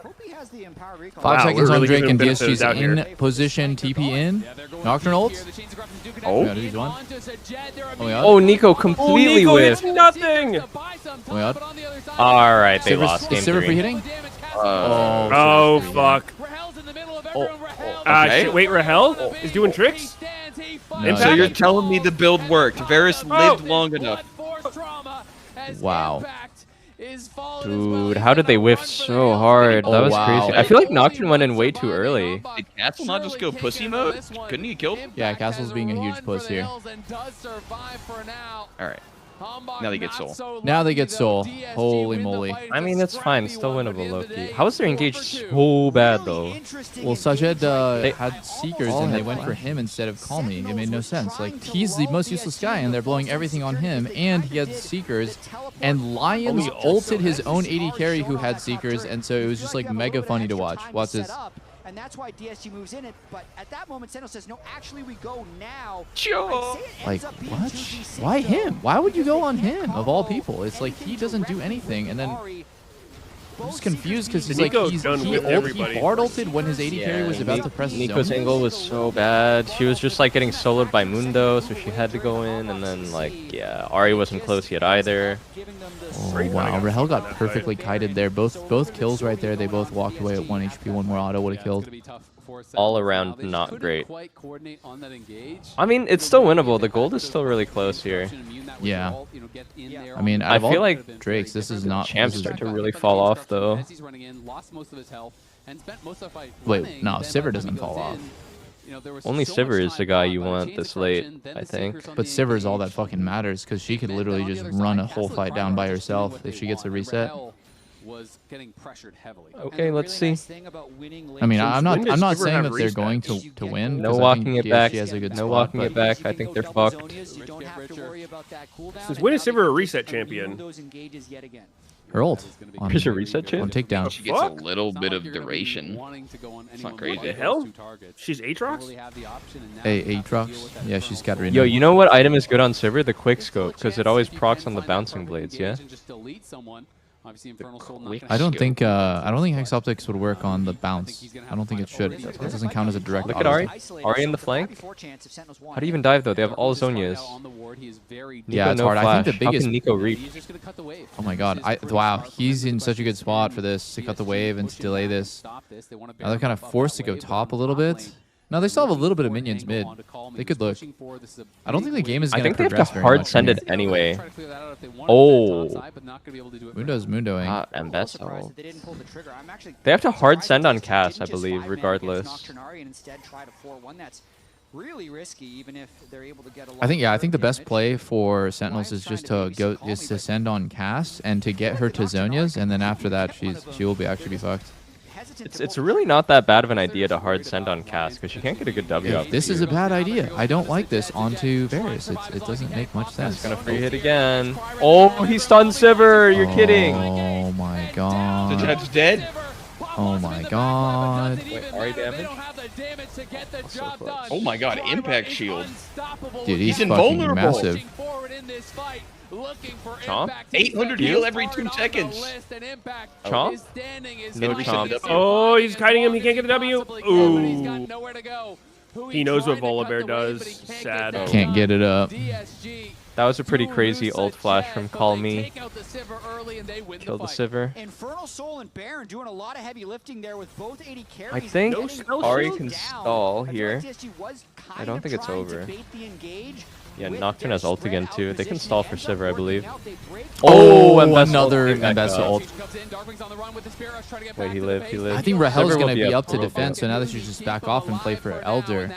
hope he has the empowered recall. 5 Wow, seconds we're on really Drake giving and him benefits DSG's out here. in position. TP in. Nocturne ult. Oh. Yeah, he's one. Oh my god. Oh, Nico completely Nico whiffed. hits nothing. Oh my god. All right, they Silver's, lost game is Silver free 3. hitting? Oh, Silver's free fuck. Okay. Shit, wait, Rahel is doing tricks? No, So he you're didn't. telling me the build worked. Varus lived long enough. Wow. Dude, how did they whiff so hard? That Oh, was wow. crazy. I feel like Nocturne went in way too early. Did Castle not just go pussy mode? Couldn't he kill him? Yeah, Castle's being a huge puss here. Alright. Now they get soul. Now they get soul. Holy moly. I mean, it's fine. Still winnable, low-key. How is their engage so bad, though? Well, Sajed had Seekers and they went for him instead of Call Me. It made no sense. Like, he's the most useless guy and they're blowing everything on him and he had Seekers. And Lions ulted his own AD carry who had Seekers and so it was just like mega funny to watch. Watch this. And that's why DSG moves in it. But at that moment, Sentinel says, no, actually, we go now. Like, what? Why him? Why would you go on him, of all people? It's like, he doesn't do anything, and then... I'm just confused, because he's like, he hard ulted when his AD carry was about to press Nico's zone. angle was so bad. She was just, like, getting soloed by Mundo, so she had to go in, and then, like, yeah, Ari wasn't close yet either. Oh, wow. Rahel got perfectly kited there. Both kills right there. They both walked away at 1 HP. One more auto would have killed. All around not great. I mean, it's still winnable. The gold is still really close here. Yeah. I mean, I feel like Drake's, this is not... champs start to really fall off, though. Wait, no, Sivir doesn't fall off. Only Sivir is the guy you want this late, I think. But Sivir is all that fucking matters, because she could literally just run a whole fight down by herself if she gets a reset. Was getting pressured heavily. Okay, let's see. I mean, I'm not saying that they're going to win. No 'cause I walking think it back. DSG has a good No spot, walking but it back. I think they're fucked. Since when is Sivir a reset champion? Her ult. Here's a reset champ? On takedown. She gets a little bit of duration. It's not What crazy. the hell? She's Aatrox? Hey, Aatrox? Yeah, she's got Reno. Yo, you know what item is good on Sivir? The quick scope, because it always procs on the bouncing blades, yeah? I don't think Hex Optics would work on the bounce. I don't think it should. It doesn't count as a direct Look at auto. Ari in the flank. How do you even dive, though? They have all Zonias. Yeah, it's no hard. I flash. think the How biggest... can Nico reap? Oh my god. Wow, he's in such a good spot for this, to cut the wave and to delay this. Now they're kind of forced to go top a little bit. No, they still have a little bit of minions mid. They could look. I don't think the game is going to progress I think they have to very hard much send from it here. anyway. Oh. Mundo's Mundoing. And Vessel. They have to hard send on Cass, I believe, regardless. Really risky, even if they're able to get a lot. I think the best play for Sentinels is just to send on Cass and to get her to Zonias, and then after that she will actually be fucked. It's really not that bad of an idea to hard send on Cass, because you can't get a good W out. This is a bad idea. I don't like this onto Varus. It doesn't make much sense. He's gonna free hit again. Oh, he stunned Sivir. You're kidding. Oh my god. The judge's dead. Oh my god. Wait, Ari damage? Oh my god, impact shield. Dude, he's fucking invulnerable. massive. Chomp? 800 heal every 2 seconds. Chomp? No chomp. Oh, he's kiting him. He can't get the W. Ooh. He knows what Volibear does. Sad. Can't get it up. That was a pretty crazy ult flash from Call Me. Kill the Sivir. Infernal Soul and Baron doing a lot of heavy lifting there with both AD carries. I think getting Ari down. can stall here. DSG was I don't think it's over. to bait the engage, Yeah, Nocturne has ult again too. They can stall for Sivir, I believe. Oh, another Mbessa ult. Wait, he lived. I think Rahel's going to be up to defense, so now they should just back off and play for Elder.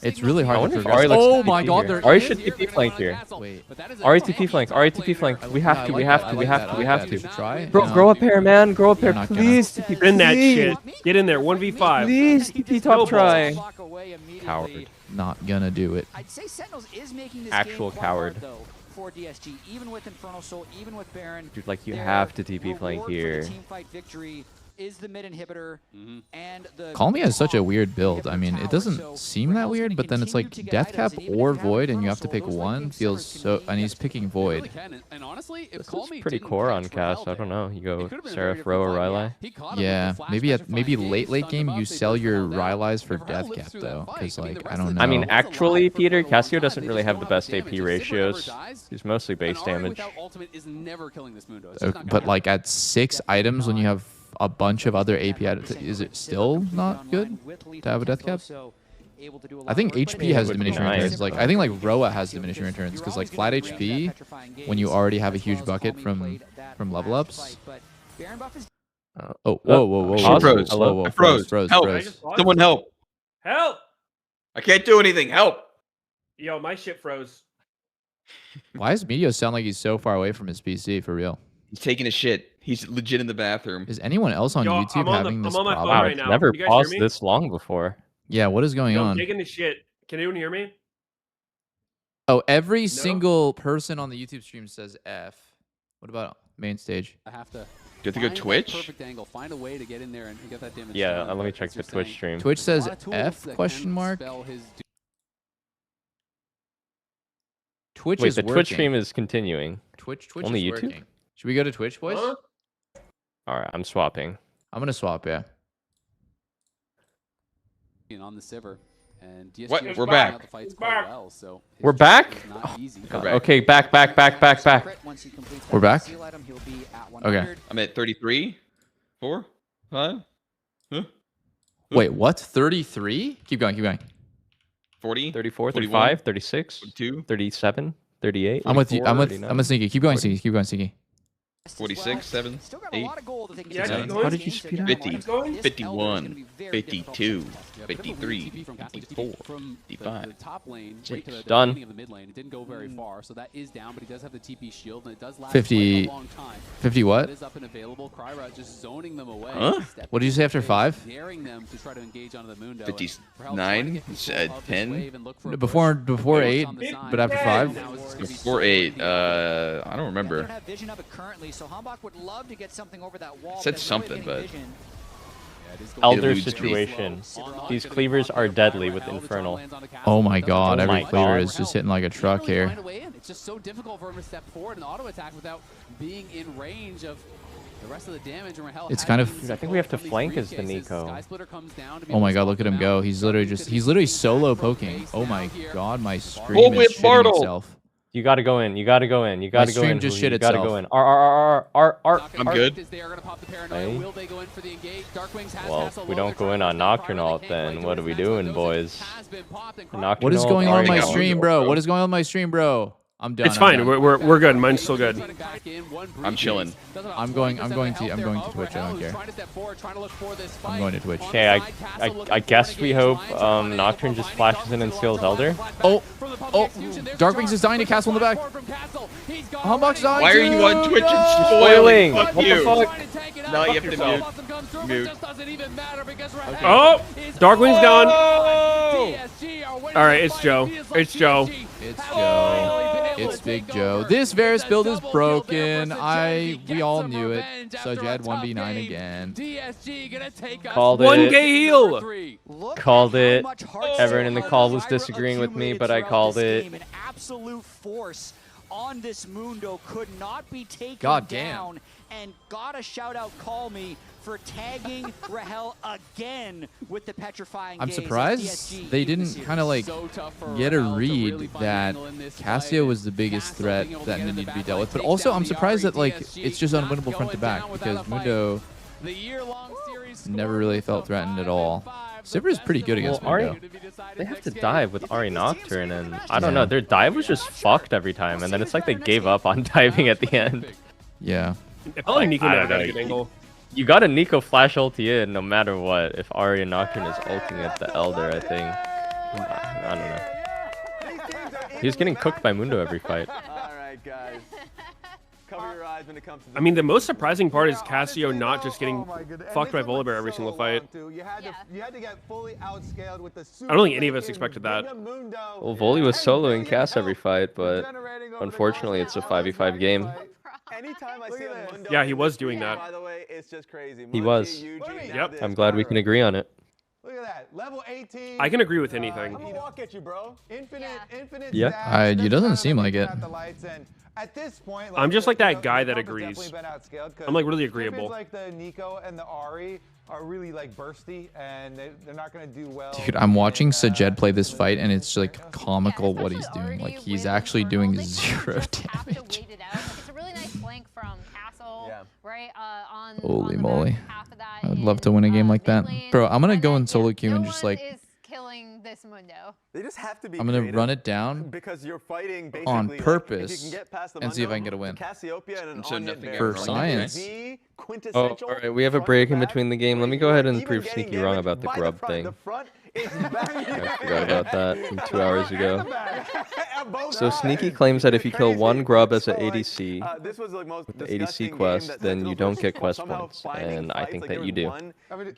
It's really hard to progress. Oh my god, Ari should TP flank here. Wait. Ari TP flank. Ari TP flank. We have to. We have to. Try. Bro, grow up here, man. Grow up here, please. Get in that shit. Get in there. 1v5. Please, TP top try. Coward. Not gonna do it. I'd say Sentinels is making this Actual game quite coward. hard, though, for DSG, even with Infernal Soul, even with Baron. Dude, like, you have to TP flank here. Team fight victory is the mid inhibitor and the Calmy has such a weird build. I mean, it doesn't seem that weird, but then it's like Death Cap or Void, and you have to pick one. Feels so, and he's picking Void. And honestly, if This is pretty core on cast. I don't know. You go Seraph, Ro, or Rylai. Yeah, maybe late game you sell your Rylais for Death Cap though, because like I don't know. I mean, actually, Peter, Cassio doesn't really have the best AP ratios. He's mostly base damage. But like at 6 items when you have a bunch of other AP items, is it still not good to have a Death Cap? I think HP has diminishing returns. Like I think like Roa has diminishing returns because like flat HP, when you already have a huge bucket from level ups. Oh, whoa! Shit froze. Whoa, I froze. Help! Someone help! Help! I can't do anything. Help! Yo, my shit froze. Why does Meteor sound like he's so far away from his PC for real? He's taking a shit. He's legit in the bathroom. Is anyone else on YouTube having this problem? Wow, it's never paused this long before. Yeah, what is going on? I'm taking the shit. Can anyone hear me? Oh, every single person on the YouTube stream says F. What about main stage? I have to. Do you have to go Twitch? Perfect angle. Find a way to get in there and get that damage. Yeah, let me check the Twitch stream. Twitch says F question mark. Twitch Wait, is the working. Twitch stream is continuing. Twitch Only is YouTube? working. Should we go to Twitch, boys? All right, I'm swapping. I'm gonna swap, yeah. On the Sivir. And DSG What? is We're playing back. out the fights quite well, so We're back? not easy. Okay, back. We're back? Okay. I'm at 33, 4, 5. Huh? Wait, what? 33? Keep going. 40, 34, 41, 35, 36, 42, 37, 38. I'm with you. 44, I'm with 39. Sneaky. Keep going, Sneaky. 46, 7, 8, Yeah, 9, how did you speed up? 50, 51, 52, 53, 54, 55. Done. It didn't go very far, so that is down, but he does have the TP shield, and it does last 50 quite a long time. 50 what? It is up and available. Kryra just zoning them away. Huh? What did you say after 5? Daring them to try to engage onto the Mundo. 59, 10. Before 8, but after 5? Before 8, I don't remember. So Hambach would love to get something over that wall. Said something, but Elder eludes me. situation. These cleavers are deadly with Infernal. Oh my god, Oh every my cleaver God. is just hitting like a truck here. It's just so difficult for him to step forward and auto attack without being in range of the rest of the damage. It's kind of. Dude, I think we have to flank as the Nico. Oh my god, look at him go. He's literally solo poking. Oh my god, my stream is shitting Bartle. itself. You gotta go in. You gotta go in. You gotta go stream in. just Huli. shit You gotta itself. go in. R. I'm good. Hey. Well, if we don't go in on Nocturnal, then what are we doing, boys? What is going on in my Alright, stream, bro? What is going on in my stream, bro? I'm done. It's I'm fine. done. We're good. Mine's still good. I'm chilling. I'm going to Twitch. I don't care. I'm going to Twitch. Okay, I guess we hope Nocturne just flashes in and steals Elder. Oh, Darkwings is dying to Castle in the back. Hambach's dying. Why are you on Twitch and spoiling? Fuck What you. the fuck? No, you have to mute. Oh, Darkwing's down. Oh! All right, it's Joe. It's Joe. It's Joe. It's Big Joe. This Varus build is broken. We all knew it. So Jed 1v9 again. Called it. 1K heal. Called it. Everyone in the call was disagreeing with me, but I called it. An absolute force on this Mundo could not be taken God damn. down. And gotta shout out Call Me for tagging Rahel again with the petrifying I'm gaze. surprised they didn't kind of like get a read that Cassio was the biggest threat that needed to be dealt with. But also, I'm surprised that like it's just unwinnable front to back because Mundo never really felt threatened at all. Sivir is pretty good against Mundo. They have to dive with Ari Nocturne, and I don't know, their dive was just fucked every time, and then it's like they gave up on diving at the end. Yeah. I felt like Nico never got a good angle. You got a Nico flash ulti in no matter what. If Ari Nocturne is ulting at the Elder, I think. I don't know. He's getting cooked by Mundo every fight. Alright, guys. Cover your eyes when it comes to I mean, the most surprising part is Cassio not just getting fucked by Volibear every single fight. You had to get fully outscaled with the I don't think any of us expected that. Well, Voli was soloing Cass every fight, but unfortunately it's a 5v5 game. Anytime I see a Mundo, Yeah, he was doing that. by the way, it's just crazy. He was. Yep. I'm glad we can agree on it. Look at that. Level 18. I can agree with anything. I'm gonna walk at you, bro. Infinite Yeah. stats. It doesn't seem like it. At this point, I'm just like that guy that Nico's agrees. definitely been outscaled 'cause I'm like really champions agreeable. like the Nico and the Ari are really like bursty, and they're not gonna do well. Dude, I'm watching Sajed play this fight, and it's like comical what he's doing. Like he's actually doing 0 damage. It's a really nice flank from Castle, right? On Holy the moly! back half of that I would love to win a game like that, bro. I'm gonna go in solo queue and just like. is killing this Mundo. They just have to be I'm gonna creative run it down because you're fighting basically on like, if purpose you can get past the and see if I Mundo, can get a win. Cassiopeia and an So on-hit nothing bear for are science. the Oh, quintessential alright, we have a break in between the game. Let me go ahead and prove Sneaky wrong about the grub thing. The front is I forgot about that from 2 hours ago. So Sneaky claims that if you kill one grub as an ADC this was like most with the ADC quest, then you don't get quest points, and I think that you do.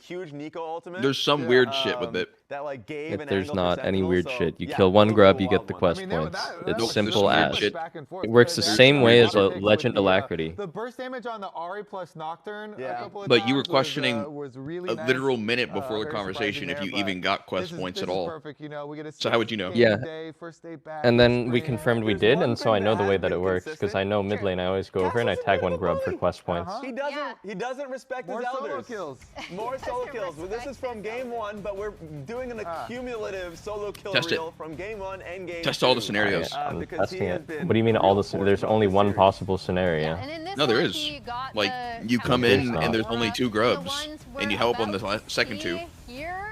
Huge Nico ultimate. There's some weird shit with it. That like gave If an there's angle not for any Sentinel, weird so, shit, you yeah, kill one those grub, are you the get the wild quest ones. points. It's Nope, simple there's as. weird shit. It works the same way as a Legend Alacrity. The burst damage on the Ari plus Nocturne a couple of But you were times questioning was a really nice. literal minute before the Very conversation if surprising you there, even but got quest this points is at all. perfect, you know, we get a So how would you know? Yeah. day, first day back And in then we spring. confirmed we did, and so I know the way that it works, because I know mid lane I always go over and I tag one grub for quest points. He doesn't respect More his solo elders. kills. More solo kills. Well, this is from game 1, but we're doing an accumulative solo kill Test it. reel from game 1 and game 2. Test all the scenarios. I'm because testing he has it. been What do you mean all real the? There's forceful only this one series. possible scenario. And in this No, there one, is. he got Like, the you come There's in not. and there's only 2 the grubs, ones we're and you help on the about to second 2. see Here,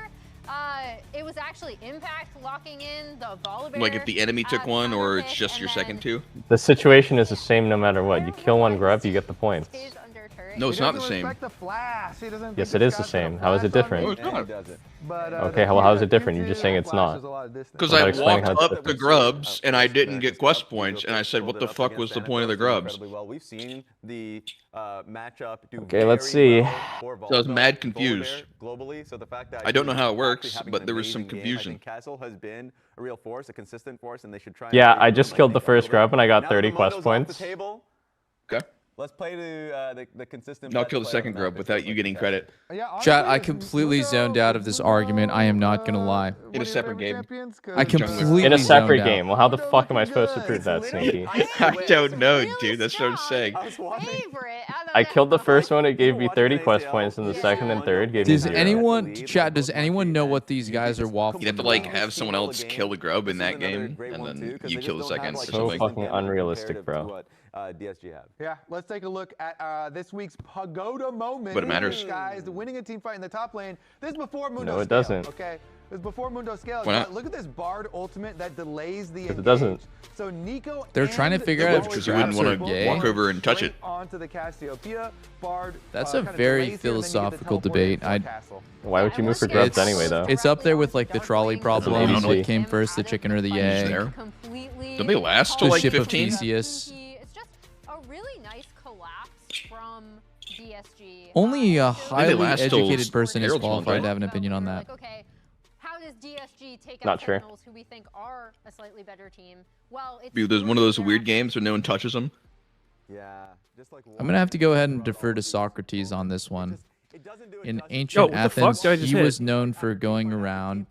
it was actually Impact locking in the Volibear. Like if the enemy took one, or it's just your second 2. The situation is the same no matter what. You kill one grub, you get the points. No, it's not the same. Yes, it is the same. How is it different? No, it's not. Okay, well, how is it different? You're just saying it's not. Because Without I explaining walked how it's up the grubs and I didn't get quest points, and I said, "What the fuck was the point of the grubs?" Well, we've seen the matchup do Okay, let's see. for So I was Volvo mad and confused. Volibear globally. So the fact that I don't know how it he's works, actually having but an there was some amazing game, confusion. I think Castle has been a real force, a consistent force, and they should try. Yeah, and I just killed the first grub and I got 30 quest points. Okay. Let's play to the consistent. I'll kill the second grub without you getting credit. Chat, I completely zoned out of this argument. I am not gonna lie. In a separate game. I completely In a separate zoned out. game. Well, how the fuck am I supposed to prove that, Sneaky? I don't know, dude. That's what I'm saying. I killed the first one, it gave me 30 quest points, and the second and third gave me Does 0. anyone, chat? Does anyone know what these guys are waffling? You'd have to like have someone else kill the grub in that game, and then you kill the second or So something. fucking unrealistic, bro. What DSG have. Yeah, let's take a look at this week's Pagoda moment. But it matters. Guys, winning a team fight in the top lane. This is before Mundo No, it scaled, doesn't. Okay, this is before Mundo scales. Why not? Look at this Bard ultimate that delays the Because it doesn't. So Nico They're trying to and figure the out if Because you grabs wouldn't are want to gay. walk over and touch it. onto the Cassiopeia. Bard. That's a kinda very delays here, and then you get the philosophical teleport debate. into the castle. Why would you move for grubs It's anyway, though? It's up there with like the trolley problem. ADC. What came first, the chicken or the Just egg? there. Don't they last till The like ship of 15? Theseus. It's just a really nice collapse from DSG. Only a highly last till educated person is Herald's one, qualified right? to have an opinion on that. Like, okay, how does DSG take Not out sure. Sentinels, who we think are a slightly better team? Well, it's Dude, there's one of those weird games where no one touches them. Yeah, just like I'm gonna have to go ahead and defer to Socrates on this one. In Yo, ancient what the fuck Athens, did I just he hit? was known for going around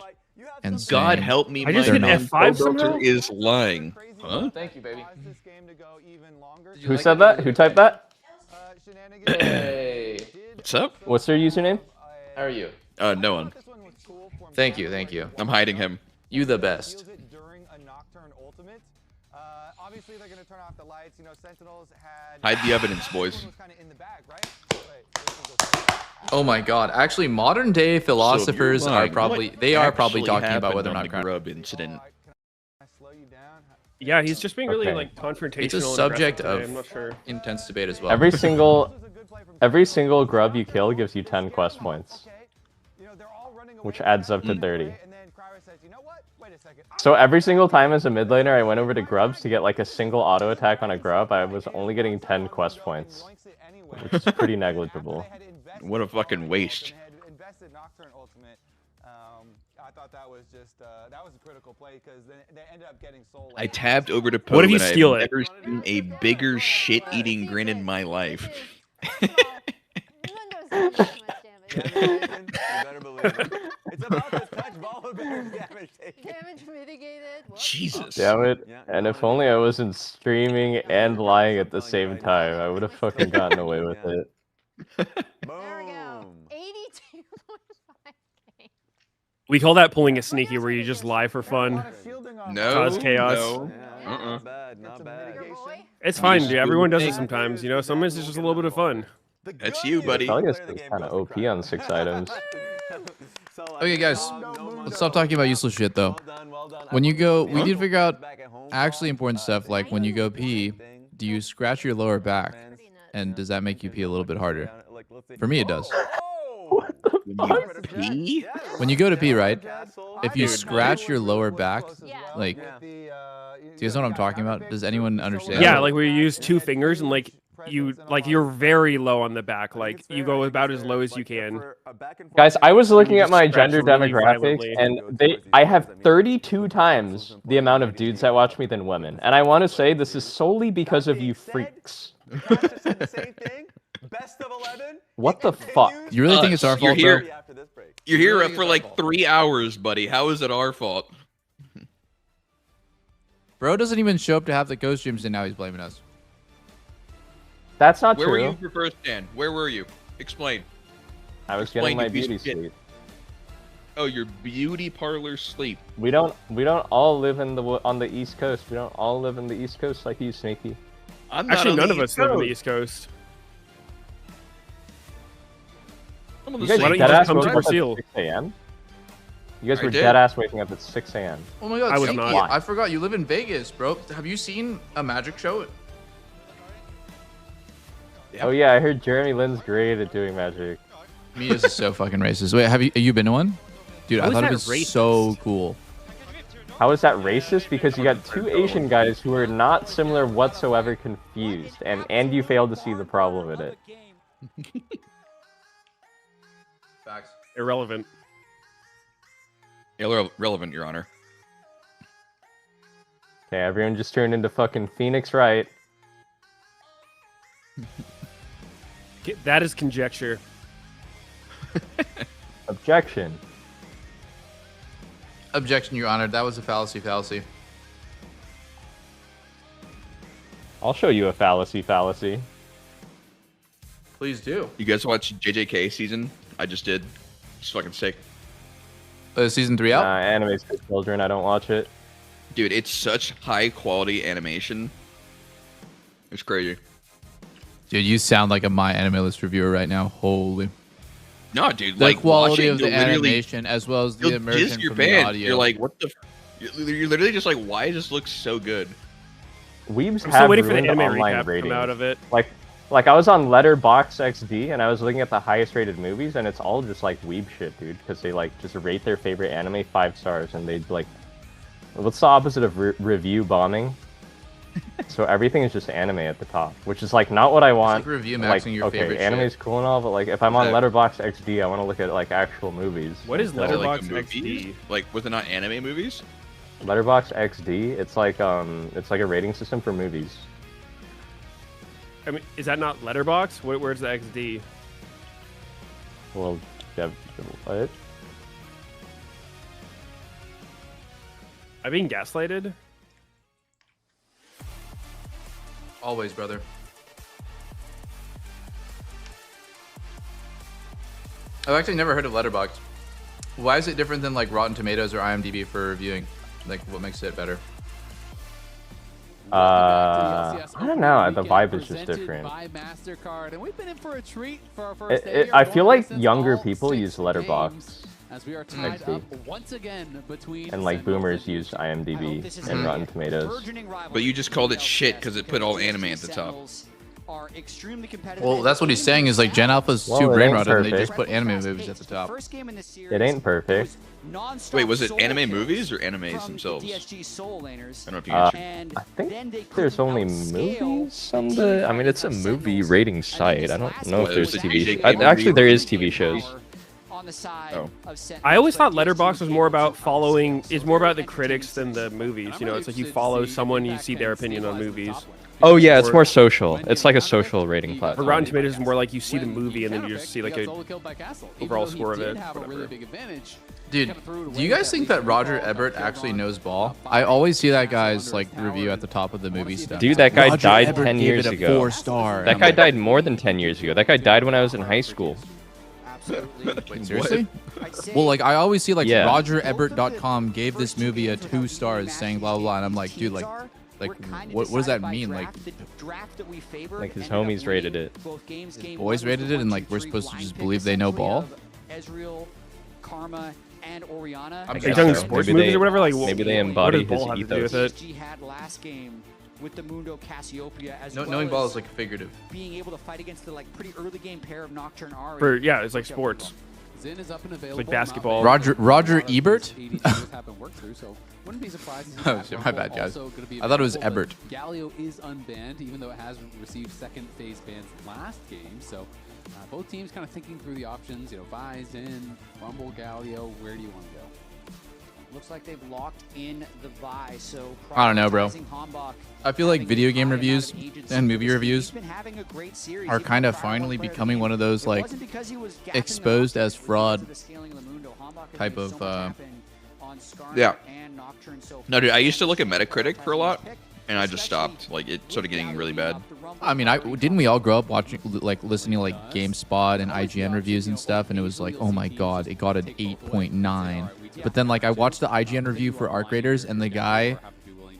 and saying, God help me, I just my hit F5 filter somehow? is lying. Huh? Thank you, baby. Who said that? Who typed that? Hey. What's up? What's their username? How are you? No one. Thank you, thank you. I'm hiding him. You the best. Obviously, they're going to turn off the lights. You know, Sentinels had... Hide the evidence, boys. in the bag, right? Oh my God! Actually, modern day philosophers are lying, probably what probably actually talking about whether or happened not on the crime. Grub incident. Yeah, he's just being really Okay. like confrontational. It's a and subject aggressive of today, I'm not sure. intense debate as well. Every single grub you kill gives you 10 quest points, which adds up to 30. So every single time as a mid laner I went over to grubs to get like a single auto attack on a grub, I was only getting 10 quest points, which is pretty negligible. What a fucking waste. I thought that was just that was a critical play because they ended up getting soul. I tabbed over to Poe. What if you and steal I've it? never seen a bigger shit-eating grin in my life. You better believe it. It's about this touch ball of damage taken. Damage mitigated. Whoops. Jesus. Damn it. And if only I wasn't streaming and lying at the same time, I would have fucking gotten away with it. There we go. 82.5k. We call that pulling a sneaky, where you just lie for fun. No. Cause chaos. No. Not bad, not bad. It's fine, dude. Everyone does it sometimes. You know, sometimes it's just a little bit of fun. That's you, buddy. Elias is kind of OP on 6 items. Okay, guys, let's stop talking about useless shit though. When you go, we need to figure out actually important stuff like when you go pee, do you scratch your lower back, and does that make you pee a little bit harder? For me, it does. Pee? When you go to pee, right? If you scratch your lower back, like, do you guys know what I'm talking about? Does anyone understand? Yeah, like where you use 2 fingers and like you're very low on the back. Like you go about as low as you can. Guys, I was looking at my scratch gender really demographics, violently. and I have 32 times the amount of dudes that watch me than women. And I want to say this is solely because of you freaks. Best of 11. What the fuck? You really think it's our fault, You're bro? here, you're here for like 3 hours, buddy. How is it our fault? Bro doesn't even show up to have the ghost streams, and now he's blaming us. That's not Where true. were you for first stand? Where were you? Explain. I was Explain, getting my you piece beauty of shit. sleep. Oh, your beauty parlor sleep. We don't all live on the East Coast. We don't all live in the East Coast like you, Sneaky. I'm not Actually, on none the of us East live on the Coast. East Coast. I'm on You the guys same were don't you dead just ass come to waking up at Brazil? 6 a.m. You guys I were did. dead ass waking up at 6 a.m. Oh my God, I was Sneaky, not. I forgot you live in Vegas, bro. Have you seen a magic show? Oh yeah, I heard Jeremy Lin's great at doing magic. Media's is so fucking racist. Wait, have you been to one? Dude, How I is thought it that was racist? so cool. How is that racist? Because you got 2 Asian guys who are not similar whatsoever confused, and you failed to see the problem in it. Facts. Irrelevant. Relevant, Your Honor. Okay, everyone just turned into fucking Phoenix Wright. That is conjecture. Objection. Objection, Your Honor. That was a fallacy. I'll show you a fallacy. Please do. You guys watch JJK season? I just did. It's fucking sick. Season 3 out? Anime's for children. I don't watch it. Dude, it's such high quality animation. It's crazy. Dude, you sound like a My Anime List reviewer right now. Holy. No, dude, The like quality watching, of the you'll literally- animation as well as the you'll immersion diss your from the fans. audio. You're like, what the? You're literally just like, why does this look so good? Weebs I'm have still waiting for the ruined anime online recap to ratings. come out of it. Like I was on Letterboxd XD and I was looking at the highest rated movies and it's all just like weeb shit, dude. Because they like just rate their favorite anime 5 stars and they'd like, what's the opposite of review bombing? So everything is just anime at the top, which is like not what I want. It's like review Like, maxing your okay, favorite anime's shit. cool and all, but like if I'm on Letterboxd XD, I want to look at like actual movies. What is Is it like Letterboxd a movie? XD? Like, was it not anime movies? Letterboxd XD? It's like a rating system for movies. I mean, is that not Letterboxd? Where's the XD? Well, yeah, what? I'm being gaslighted? Always, brother. I've actually never heard of Letterboxd. Why is it different than like Rotten Tomatoes or IMDb for reviewing? Like, what makes it better? I don't know. The vibe is just different. I feel like younger people use Letterboxd. As we are tied up once again between and like boomers use IMDb and Rotten Tomatoes. But you just called it shit because it put all anime at the top. Well, that's what he's saying is like Gen Alpha's too brain rotted and they just put anime movies at the top. It ain't perfect. Wait, was it anime movies or animes themselves? I don't know if you I think there's only movies on the... I mean, it's a movie rating site. I don't know if there's TV shows. Actually, there is TV shows. Oh. I always thought Letterboxd was more about the critics than the movies. You know, it's like you follow someone, you see their opinion on movies. Oh yeah, it's more social. It's like a social rating platform. Rotten Tomatoes is more like you see the movie and then you just see like a overall score of it. Dude, do you guys think that Roger Ebert actually knows ball? I always see that guy's like review at the top of the movie stuff. Dude, that guy Roger died Ebert 10 gave years it a ago. 4-star. That guy died more than 10 years ago. That guy died when I was in high school. Wait, seriously? Well, like I always see like Yeah. RogerEbert.com gave this movie a 2 stars, saying blah blah blah, and I'm like, dude, like what does that mean? Like his homies rated it. his boys rated it, and like we're supposed to just believe they know ball? Ezreal, Karma, and Orianna. Are you talking sports movies or whatever? Like, maybe they what does embody ball his have to do ethos. with it? had last game with the Mundo Cassiopeia as Knowing ball is like figurative. being able to fight against the like pretty early game pair of Nocturne Ari. For yeah, it's like sports. Zin is up and available. Like basketball. Roger Ebert? Wouldn't be surprised. Oh shit, my bad, guys. I thought it was Ebert. Galio is unbanned, even though it has received second phase bans last game. So both teams kind of thinking through the options. You know, Vi, Zin, Rumble, Galio. Where do you want to go? Looks like they've locked in the Vi. So I don't know, bro. Hombach I feel like video game reviews and movie reviews are kind of finally becoming one of those like exposed as fraud type of Yeah. No, dude, I used to look at Metacritic for a lot, and I just stopped. Like, it started getting really bad. I mean, didn't we all grow up watching, like, listening to like GameSpot and IGN reviews and stuff, and it was like, oh my god, it got an 8.9. But then like I watched the IGN review for Arc Raiders, and the guy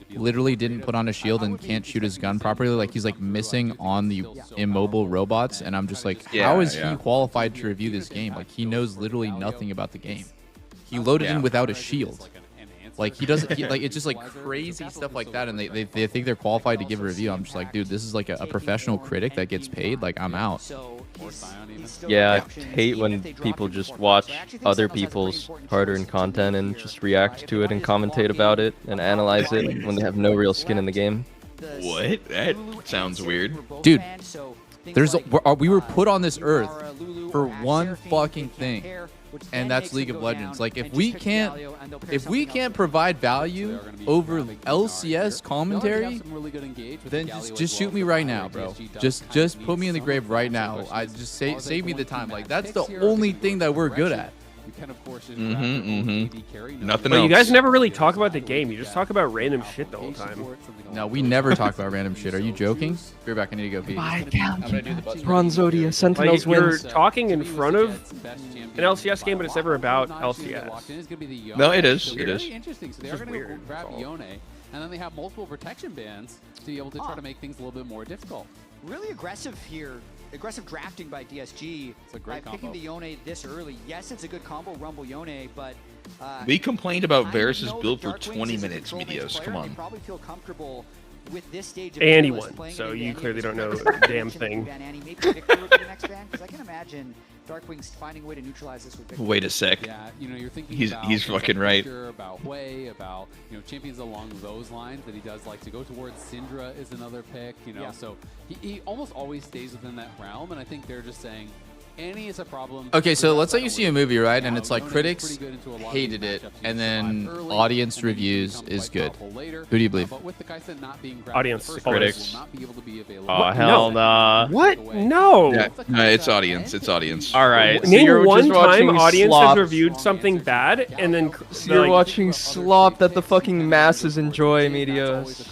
literally didn't put on a shield and can't shoot his gun properly. Like he's like missing on the immobile robots, and I'm just like, how is he qualified to review this game? Like he knows literally nothing about the game. He loaded in without a shield. Like he doesn't like it's just like crazy stuff like that, and they think they're qualified to give a review. I'm just like, dude, this is like a professional critic that gets paid. Like I'm out. Yeah, I hate when people just watch other people's hard-earned content and just react to it and commentate about it and analyze it when they have no real skin in the game. What? That sounds weird. Dude, we were put on this earth for one fucking thing, and that's League of Legends. Like if we can't provide value over LCS commentary, then just shoot me right now, bro. Just put me in the grave right now. I just save me the time. Like that's the only thing that we're good at. Nothing But else. you guys never really talk about the game. You just talk about random shit the whole time. No, we never talk about random shit. Are you joking? Be right back. I need to go pee. I'm gonna do the buzz. Bronzodia, Sentinels Like, you're wins. talking in front of an LCS game, but it's never about LCS. No, it is. It is. Very interesting. So they're going to grab Yone, and then they have multiple protection bans to be able to try to make things a little bit more difficult. Really aggressive here. Aggressive drafting by DSG by picking the Yone this early. Yes, it's a good combo, Rumble Yone, but We complained about Varus's build for 20 minutes, Medios. Come on. probably feel comfortable with this stage of And he Doublelift, won, playing so it you again. clearly don't know Interesting a damn mention thing. ban Annie. Maybe Victor would be the next ban, because I can imagine Darkwing's finding a way to neutralize this with Victor. Wait a sec. Yeah, you know, you're thinking He's about fucking right. Victor, about Hui, about champions along those lines that he does like to go towards. Syndra is another pick, so he almost always stays within that realm, and I think they're just saying Annie is a problem. Okay, so let's say you see a movie, right? And it's like critics hated it, and then audience reviews is good. Who do you believe? Audience. Critics. Oh, hell nah. What? No. Yeah, it's audience. It's audience. All right. So Name you're one just watching time audience slop. has reviewed something bad, and then So you're watching slop that the fucking masses enjoy, Medios.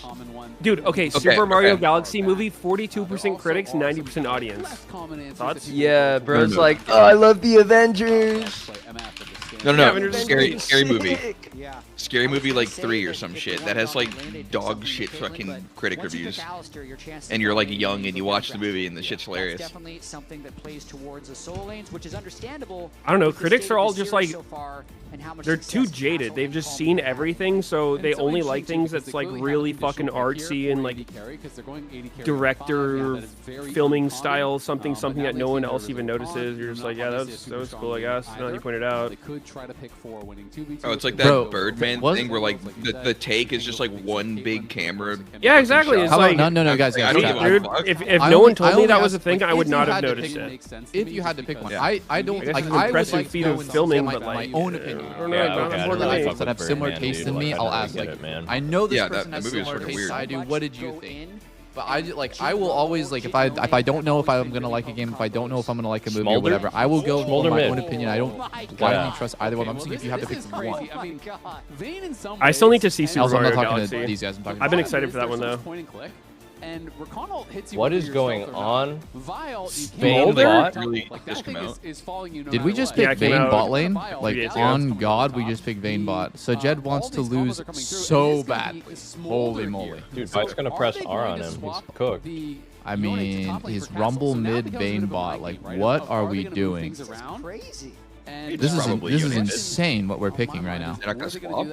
Dude, okay, Super Mario Galaxy movie, 42% critics, 90% audience. Thoughts? Yeah, bro's like, oh, I love the Avengers. No, scary movie. Scary Movie like 3 or some shit that has like dog shit fucking critic reviews, and you're like young and you watch the movie and the shit's hilarious. Definitely something that plays towards the solo lanes, which is understandable. I don't know. Critics are all just like, they're too jaded. They've just seen everything, so they only like things that's like really fucking artsy and like director filming style, something that no one else even notices. You're just like, yeah, that was cool, I guess. Now that you pointed out. Oh, it's like that Birdman thing where like the take is just like one big camera. Yeah, exactly. It's like, no, guys. I don't give a fuck. If no one told me that was a thing, I would not have noticed it. If you had to pick one, Yeah. I don't I guess like. it's an I would impressive like feet to of go and filming, get but my like, own opinion. I don't know, Yeah, like, okay, I More don't than really I fuck that have with similar Birdman, tastes dude. than me, Like, I I'll don't ask. really Like, get it, man. I know this Yeah, person that has movie was similar fucking tastes. weird. I do. What did you think? But I will always like if I don't know if I'm gonna like a game, if I don't know if I'm gonna like a movie or Smolder? whatever, I will go Smolder with my mid. own opinion. I don't blindly trust either one. I'm saying if you have to pick one. I mean, Vayne in some I still need to see ways- Super Also, I'm not Mario talking Galaxy. to these guys. I'm talking. I've been to excited for that one though. Point and click. And Rakanal hits you What whether is you're going stealth or not. on? Vile, you can't Vayne hold it. bot? Really Like, just that come thing out. is following you no Did we matter just what. pick Yeah, it came Vayne out- bot lane? Vile, Like Yeah. on God, we just picked Vayne bot. So Jed wants to lose so bad. Holy moly! Dude, Bite's gonna press R on him. He's cooked. I mean, his Rumble mid Vayne bot. Like, what are we doing? Crazy. This Probably is unit. insane what we're picking right now. They're not gonna swap.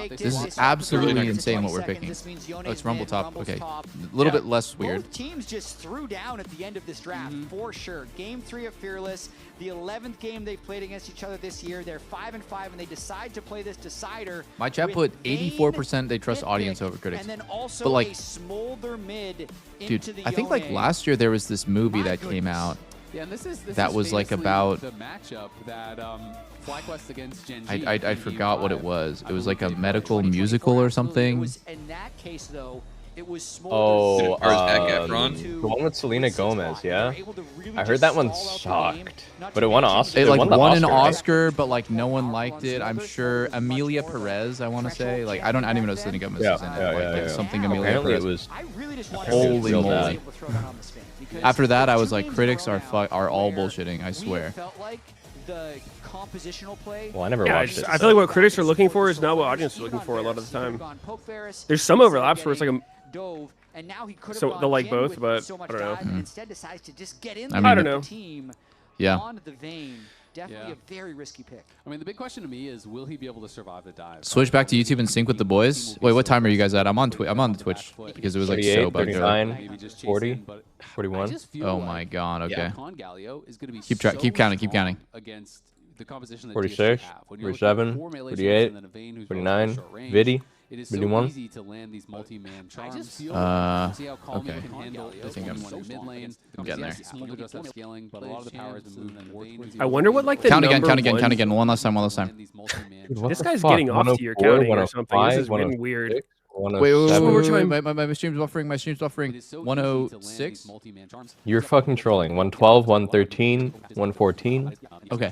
This is absolutely insane what we're picking. Oh, it's Rumble top. Okay, a little bit less weird. Both teams just threw down at the end of this draft, for sure. Game 3 of Fearless, the 11th game they've played against each other this year. They're 5-5, and they decide to play this decider. My chat with put Vayne 84% they trust audience over critics. And then also But like, a smolder mid dude, into the I think like Yone. last year there was this movie that came out. Yeah, and this That is was like famously about. the matchup that FlyQuest against Gen G I in forgot what it Game was. five. It was I like a believe they medical played musical or something. In that case, though, it was smolder. Oh, Or Zac Efron? the one with Selena Gomez, yeah? I heard that one sucked, but it won an Oscar. It like won the won an Oscar, right? Oscar, but like no one liked it. I'm sure Amelia Perez, I want to say. Like I don't even know if Selena Gomez Yeah, is in it. yeah, like, yeah, like yeah. something Amelia Apparently Perez. it was. Holy real moly! bad. After that, I was like, critics are all bullshitting. I swear. Felt like the compositional play. Well, I never Yeah, watched it. I feel like what critics are looking for is not what audience is looking for a lot of the time. There's some overlaps where it's like Dove, and now he could so have they'll gone like Jhin both, with but so much I don't know. dive, and instead decides to just get in I there mean, with I don't the team Yeah. on the Vayne. Definitely a very risky pick. I mean, the big question to me is, will he be able to survive the dive? Switch back to YouTube and sync with the boys. Wait, what time are you guys at? I'm on I'm on the Twitch because it was like 38, so bugged out. 39, 40, 41. Oh my god. Okay. Con Galio is going to be Keep track. Keep counting. Keep counting. against the composition that 46, TSG have. When you're looking at 47, four melee 48, champs and then a Vayne who's 49, short range, Viddy, it is 51. so easy to land these multi-man charms. See Okay. how calm you can handle I think I'm mid lane. I'm getting there. Smolder does have scaling, but a lot of the power has been moved more towards I wonder what like the Count again. number Count again. one- Count again. One last time. One last time. Dude, what This the guy's fuck? getting off to your 104, counting or something. This is 105, getting weird. 106, Wait, 107. we're trying- my stream's buffering. My stream's buffering. 106. You're fucking trolling. 112, 113, 114. Okay.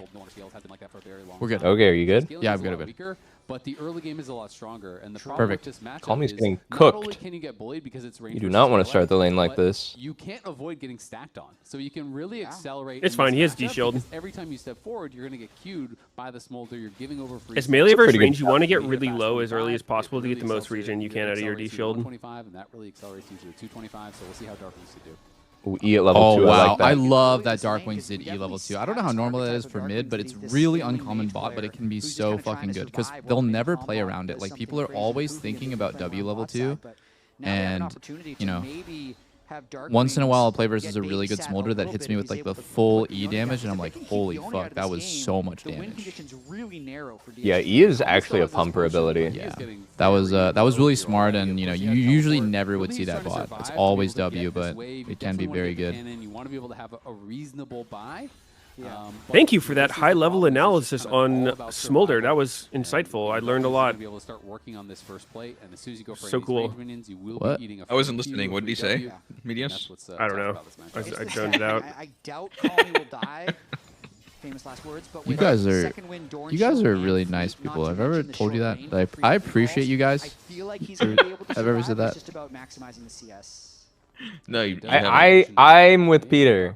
We're good. Okay, are you good? Yeah, I'm good. I'm good. Weaker, but the early game is a lot stronger, and the problem Perfect. with this matchup Calmy's is getting not only cooked. can you get bullied because it's range You do versus not want to melee, start the lane like but this. You can't avoid getting stacked on, so you can really accelerate. It's in fine, this he has matchup D-shield. because every time you step forward, you're going to get queued by the smolder. You're giving over free. It's melee versus pretty good range. You want to get You really fast low as 25, early as possible to it get the really most regen you can out of your D accelerates you to shield. 125, and that really accelerates you to 225. So we'll see how Dark Wings to do. Ooh, E at level Oh 2, I wow, like that. I love that Darkwings did E level 2. I don't know how normal that is for mid, but it's really uncommon bot, but it can be so fucking good because they'll never play around it. Like people are always thinking about W level 2, and you know, once in a while I'll play versus a really good smolder that hits me with like the full E damage, and I'm like, holy fuck, that was so much damage. Yeah, E is actually a pumper ability. Yeah, that was really smart, and you know, you usually never would see that bot. It's always W, but it can be very good. You want to be able to have a reasonable buy. Thank you for that high-level analysis on Smolder. That was insightful. I learned a lot. Be able to start working on this first plate, and as soon as you go for So any cool. range minions, you will What? be eating a I wasn't free listening. Q, What did he free say? W, Medius? and that's what's I don't tough know. about this matchup. I zoned it out. I doubt Calmy will die. Famous last words, but You with guys a are second win, Dorn you guys show are and really free, nice not people. to I've ever mention the told you show that. lane, Like, free I for appreciate all. you I guys. feel like he's gonna be able to I've ever survive. said that. It's just about maximizing the CS. No, you I'm with Peter.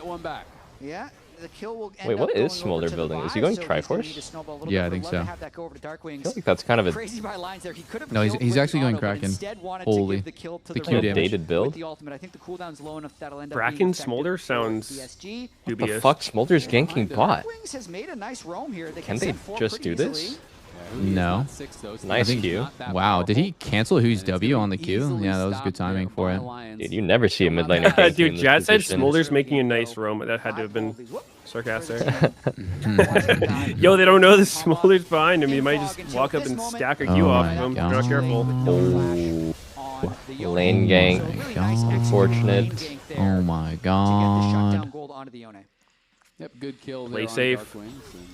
get one back. Yeah, Wait, what is Smolder building? Is he going Triforce? Yeah, I think so. I feel like that's kind of a No, he's actually going Kraken. Holy, the Q damage. dated build. Kraken Smolder sounds What dubious. the fuck? Smolder's ganking bot. Has made a nice roam here. They Can they just do this? No. Nice Q. Wow, did he cancel who's W on the Q? Yeah, that was good timing for him. Dude, you never see a mid laner ganking Dude, in this Jad said position. Smolder's making a nice roam. That had to have been sarcastic. Yo, they don't know the Smolder's behind him. He might just walk up and stack a Q off of him. If you're not careful. Lane gank. Unfortunate. Oh my god. Yep, good kill. Play safe.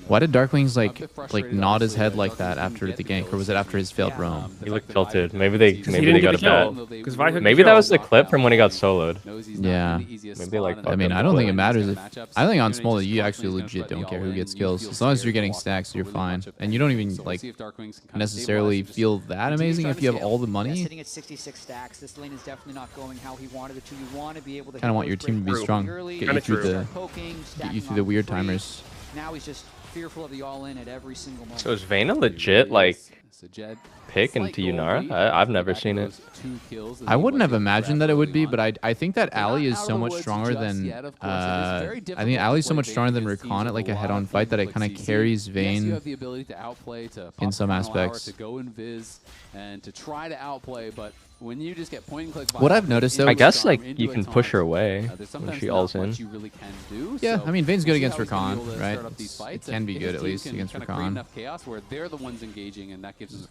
Why did Darkwings like nod his head like that after the gank, or was it after his failed roam? He looked tilted. Maybe they didn't got get a the kill. bet. Maybe that was the clip from when he got soloed. Yeah. Maybe like. I mean, I don't think it matters if I think on Smolder you actually legit don't care who gets kills. As long as you're getting stacks, you're fine, and you don't even like necessarily feel that amazing if you have all the money. Sitting at 66 stacks, this lane is definitely not going how he wanted it to. You want to be able to Kind of want your team to be strong, get you through the weird timers. Now he's just fearful of the all-in at every single moment. So is Vayne a legit like pick into Yunara? I've never seen it. I wouldn't have imagined that it would be, but I think that Ali is so much stronger than I think Ali's so much stronger than Rakan at like a head-on fight that it kind of carries Vayne in some aspects. To go invis and to try to outplay, but when you just get point and click, what I've noticed though, I guess like you can push her away when she alls in. Yeah, I mean Vayne's good against Rakan, right? It can be good at least against Rakan.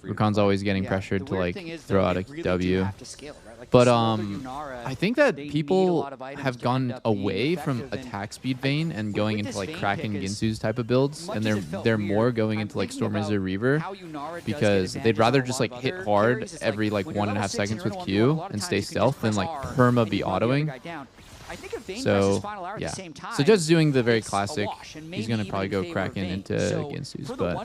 Rakan's always getting pressured to like throw out a W. But I think that people have gone away from attack speed Vayne and going into like Kraken Ginsu's type of builds, and they're more going into like Stormrazor Reaver because they'd rather just like hit hard every like 1.5 seconds with Q and stay stealth than like perma be autoing. So yeah, so just doing the very classic. He's gonna probably go Kraken into Ginsu's, but I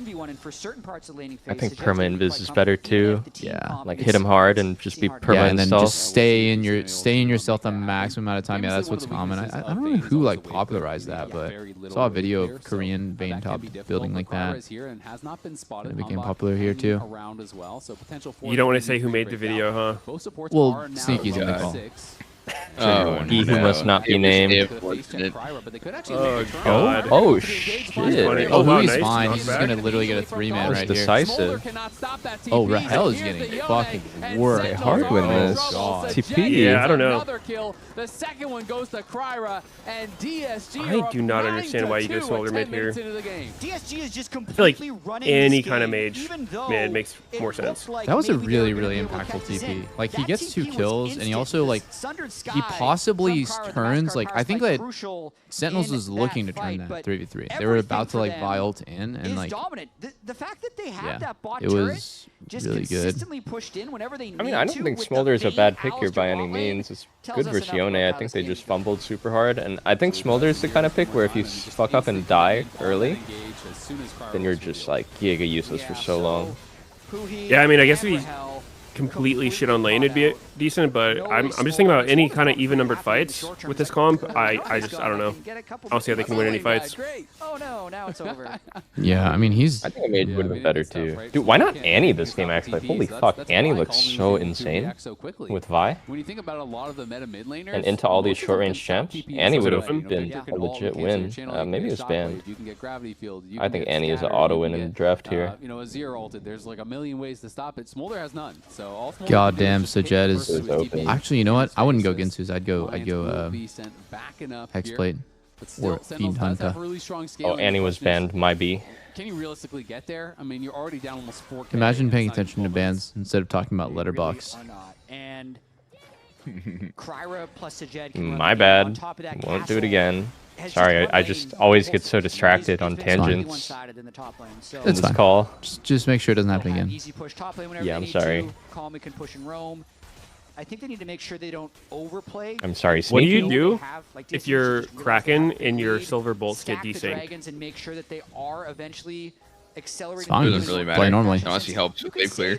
think perma invis is better too. Yeah, like hit him hard and just be perma and then install. just stay in your stealth the maximum amount of time. Yeah, that's what's common. I don't know who like popularized that, but saw a video of Korean Vayne top building like that. It became popular here too. You don't want to say who made the video, huh? Well, Sneaky's in the call. Oh, he who must not be named. Oh god. Oh shit. Oh, Louis fine. He's just gonna literally get a 3-man right decisive. here. Oh, Rahel is getting fucking worked. Okay, hard win this. TP. Yeah, I don't know. The second one goes to Kryra, and DSG I do not understand why you go Smolder mid here. DSG is just I feel like completely any kind of mage mid makes more sense. That was a really, really impactful TP. Like, he gets 2 kills, and he also, like, he possibly turns, like, I think that Sentinels was looking to turn that 3v3. They were about to, like, buy ult in, and, like, the fact that they have yeah, that bot it was really good. pushed in whenever they I mean, I don't think Smolder is a bad pick here by any means. It's good versus Yone. I think they just fumbled super hard, and I think Smolder is the kind of pick where if you fuck up and die early, then you're just like giga useless for so long. Yeah, I mean, I guess we completely shit on lane, it'd be decent, but I'm just thinking about any kind of even-numbered fights with this comp. I don't know. I don't see how they can win any fights. Oh no, now it's over. Yeah, I mean, he's... I think a mage would have been better too. Dude, why not Annie this game actually? Holy fuck, Annie looks so insane with Vi. When you think about a lot of the meta mid laners, and into all these short-range champs, Annie would have been a legit win. Maybe it was banned. I think Annie is an auto-win in the draft here. You know, Azir ulted. There's like a million ways to stop it. Smolder has none. So all Smolder goddamn, Sajed is actually. You know what? I wouldn't go Ginsu's. I'd go Hexplate or Fiend Hunter. Oh, Annie was banned. My B. Can you realistically get there? I mean, you're already down almost 4K. Imagine paying attention to bans instead of talking about Letterbox. And Kryra plus Sajed. My bad. Won't do it again. Sorry, I just always get so distracted on tangents. It's fine. Call. Just make sure it doesn't happen again. Yeah, I'm sorry. Calmly can push and roam. I think they need to make sure they don't overplay. I'm sorry, What do you Sneaky. do if your Kraken and your Silver Bolts get desynced? And make sure that they are eventually accelerating. It's fine. Doesn't really matter. Play normally. Unless he helps with wave clear.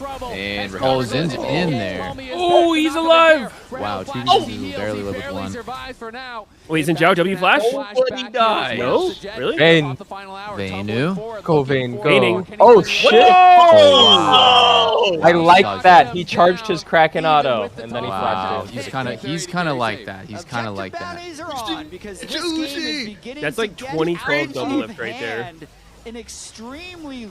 And oh, Zin's in there. Oh, he's alive. Wow, TVZ barely lived with one. Wait, isn't Zhao W Flash? Nobody died. No? Really? Vayne. Vaynu. Go, Vayne, go. Vayning. Oh, shit. Whoa! I like that. He charged his Kraken auto, and then he Wow, flashed it. he's kind of like that. He's kind of like that. That's like 2012 Doublelift right there. An extremely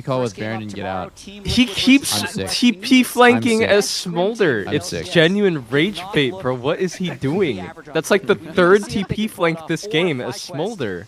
TP call with Baron and get out. He keeps I'm sick. TP flanking I'm sick. as Smolder. I'm It's sick. genuine rage bait, bro. What is he doing? That's like the third TP flank this game as Smolder.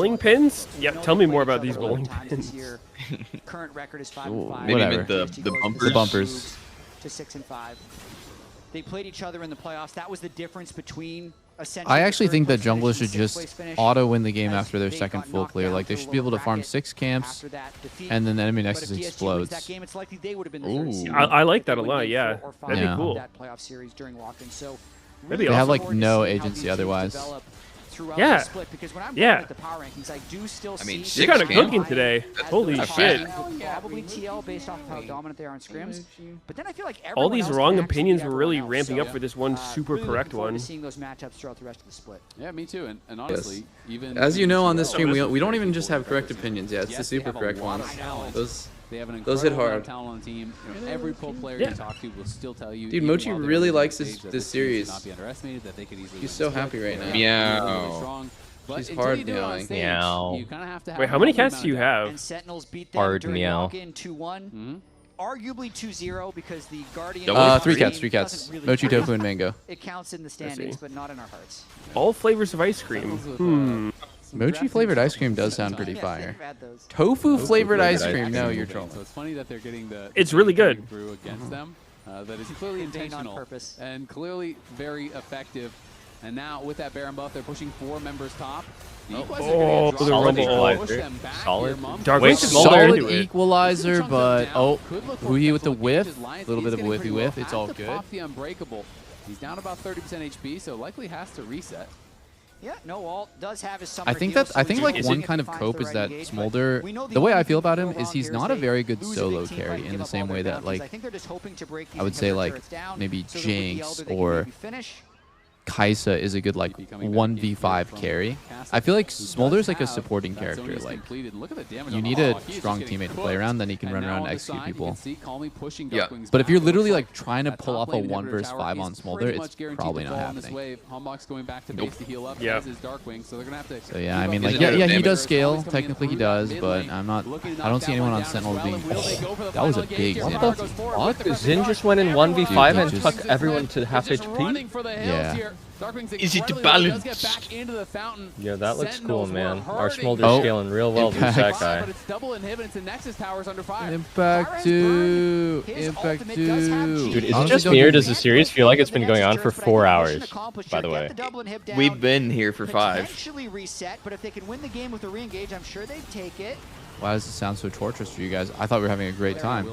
bowling pins? Yeah, tell me more about these bowling pins. Current record is 5-5. Maybe Whatever. meant the bumpers. The bumpers. To 6-5. They played each other in the playoffs. That was the difference between essentially. I actually think that the third junglers place should finish and just sixth place finish, auto win the game as after their they second got full knocked clear. down Like they to should be able to farm bracket 6 camps, after that defeat. and then the enemy But nexus if PSG wins explodes. that game, it's likely they would have been the Ooh. third seed. I like that a When lot, game yeah. 4 or 5 That'd be Yeah. cool. That playoff series during lock-in. So That'd be They have awesome. like forward to no seeing how agency these teams otherwise. develop throughout Yeah. the split, because when I'm looking Yeah. at the power rankings, I do still I mean, see You're kind of 6 camp? cooking today. Holy That's shit. probably TL based off of how dominant they are in scrims. But then I feel like All everyone these else wrong can actually opinions beat were really everyone else. ramping up for this one super really correct looking forward one. to seeing those matchups throughout the rest of the split. Yeah, me too. And honestly, even As you know on this Oh, stream, this we is don't very even just have correct Yes, opinions. Yeah, it's the they super have a correct lot ones. of talent. Those They have an those hit incredible amount hard. of talent on the team. You know, every pro player Yeah. you talk to will still tell you. Dude, even Mochi while they're really on the likes stage, this that this this team should series. not be underestimated, that they could easily She's win so the split. happy right now. They're really, really Meow. strong. But She's until hard you do it on meowing. stage, Meow. you kind of have to have Wait, a how many good cats do you amount of have? And Sentinels beat them Hard during meow. walk-in 2-1. Arguably 2-0 because the Guardian. Three cats, team three cats. doesn't really Mochi, count. tofu, and mango. It counts in the standings, but not in our hearts. All flavors of ice cream. Mochi flavored ice cream does sound pretty Yes, fire. they've had those. Tofu flavored ice flavored cream. ice No, cream. you're trolling. So it's funny that they're getting the. It's really good. coming through against them. That is clearly Contained on intentional purpose. and clearly very effective. And now with that Baron buff, they're pushing 4 members top. The equalizers are gonna Oh, drop the them, rumble. push them back Solid. here, Mum. Dark Wait, Wings is Smolder solid into it. equalizer, but oh, Could look for Huhi with the potential whiff. advantages. Lions A little bit is of a getting whiffy pretty whiff. low. It's Has all to good. pop the unbreakable. He's down about 30% HP, so likely has to reset. Yeah, no ult does have his summer I think heal, that so I we think do like get one to kind of find cope the is right that engage, but Smolder. we know The way I only feel about thing him to go is wrong he's here not is a very good they lose a solo big team fight carry and in give the up same all their way that bounties. like I think they're just hoping to break I would these say inhibitor like turrets down maybe so that with the Jinx Elder they can or maybe finish. Kaisa is a good like 1v5 carry. I feel like Smolder's like a supporting character. Like you need a strong teammate to play around, then he can run around and execute people. Yeah. But if you're literally like trying to pull off a 1 versus 5 on Smolder, it's probably not happening. Nope. Yeah. So yeah, I mean like yeah he does scale. Technically he does, but I'm not. I don't see anyone on Sentinel being. Oh, that was a big Zin. What the fuck? Zin just went in 1v5 and just- took everyone to half HP? Yeah. Is it balanced? Yeah, that looks cool, man. Our hurting. Smolder's Oh. scaling real well versus that guy. Impact 2. Impact 2. Dude, is it just me or does the series feel like it's been going on for 4 hours, by the way? We've been here for 5. Potentially reset, but if they can win the game with a re-engage, I'm sure they'd take it. Why does it sound so torturous for you guys? I thought we were having a great time.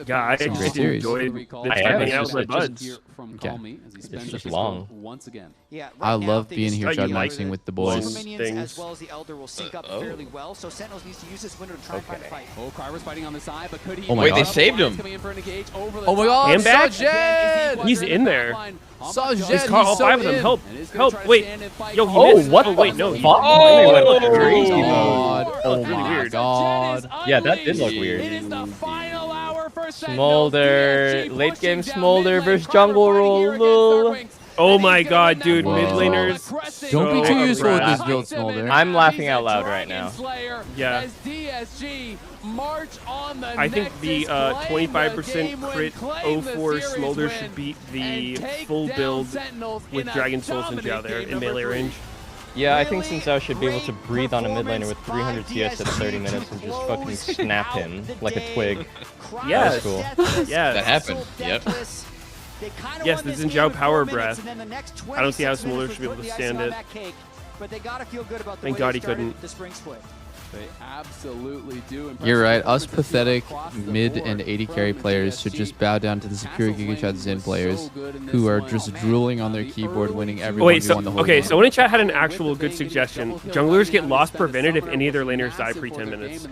Yeah, I Some great just series. enjoyed the I time am. hanging out It's with my just- buds. Okay. It's just long. Once again. Yeah, I right now, love they being just here, feel Judd like Maxing with the both boys. minions Things. as well as the Elder will sync up fairly well, so Sentinels needs to use this window to try and find a fight. Oh, Kryber's fighting on the side, but could he? Oh my Wait, God. they saved him. Oh my God, Hand back? Sajed! He's in there. Sajed, Just he's caught all so 5 of them. in. Help! Help! Wait. Yo, he Oh, missed. what Oh, wait, the no. He, fuck? oh, They went crazy Oh, mode. God. Oh Really my weird. God. Yeah, that did look weird. Smolder, late game Smolder versus jungle roll. Oh my God, dude! Whoa. Mid laners. Don't be too so useful with crap. this build, Smolder. I'm laughing out loud right now. Yeah. I think the 25% crit 04 Smolder should beat the full build with Dragon Soul Singe out there in melee range. Yeah, I think Sinzao should be able to breathe on a mid laner with 300 CS at 30 minutes and just fucking snap him like a twig. Yes. That was cool. Yes. That happened. Yep. Yes, the Xin Zhao power breath. I don't see how Smolder should be able to stand it. Thank God he couldn't. They absolutely do. You're right. Us pathetic mid and 80 carry players should just bow down to the superior Giga Chad Zin players who are just drooling on their keyboard, winning every Wait, so 1v1 the whole okay, game. so Chat had an actual good suggestion. Junglers get loss prevented if any of their laners die pre 10 minutes.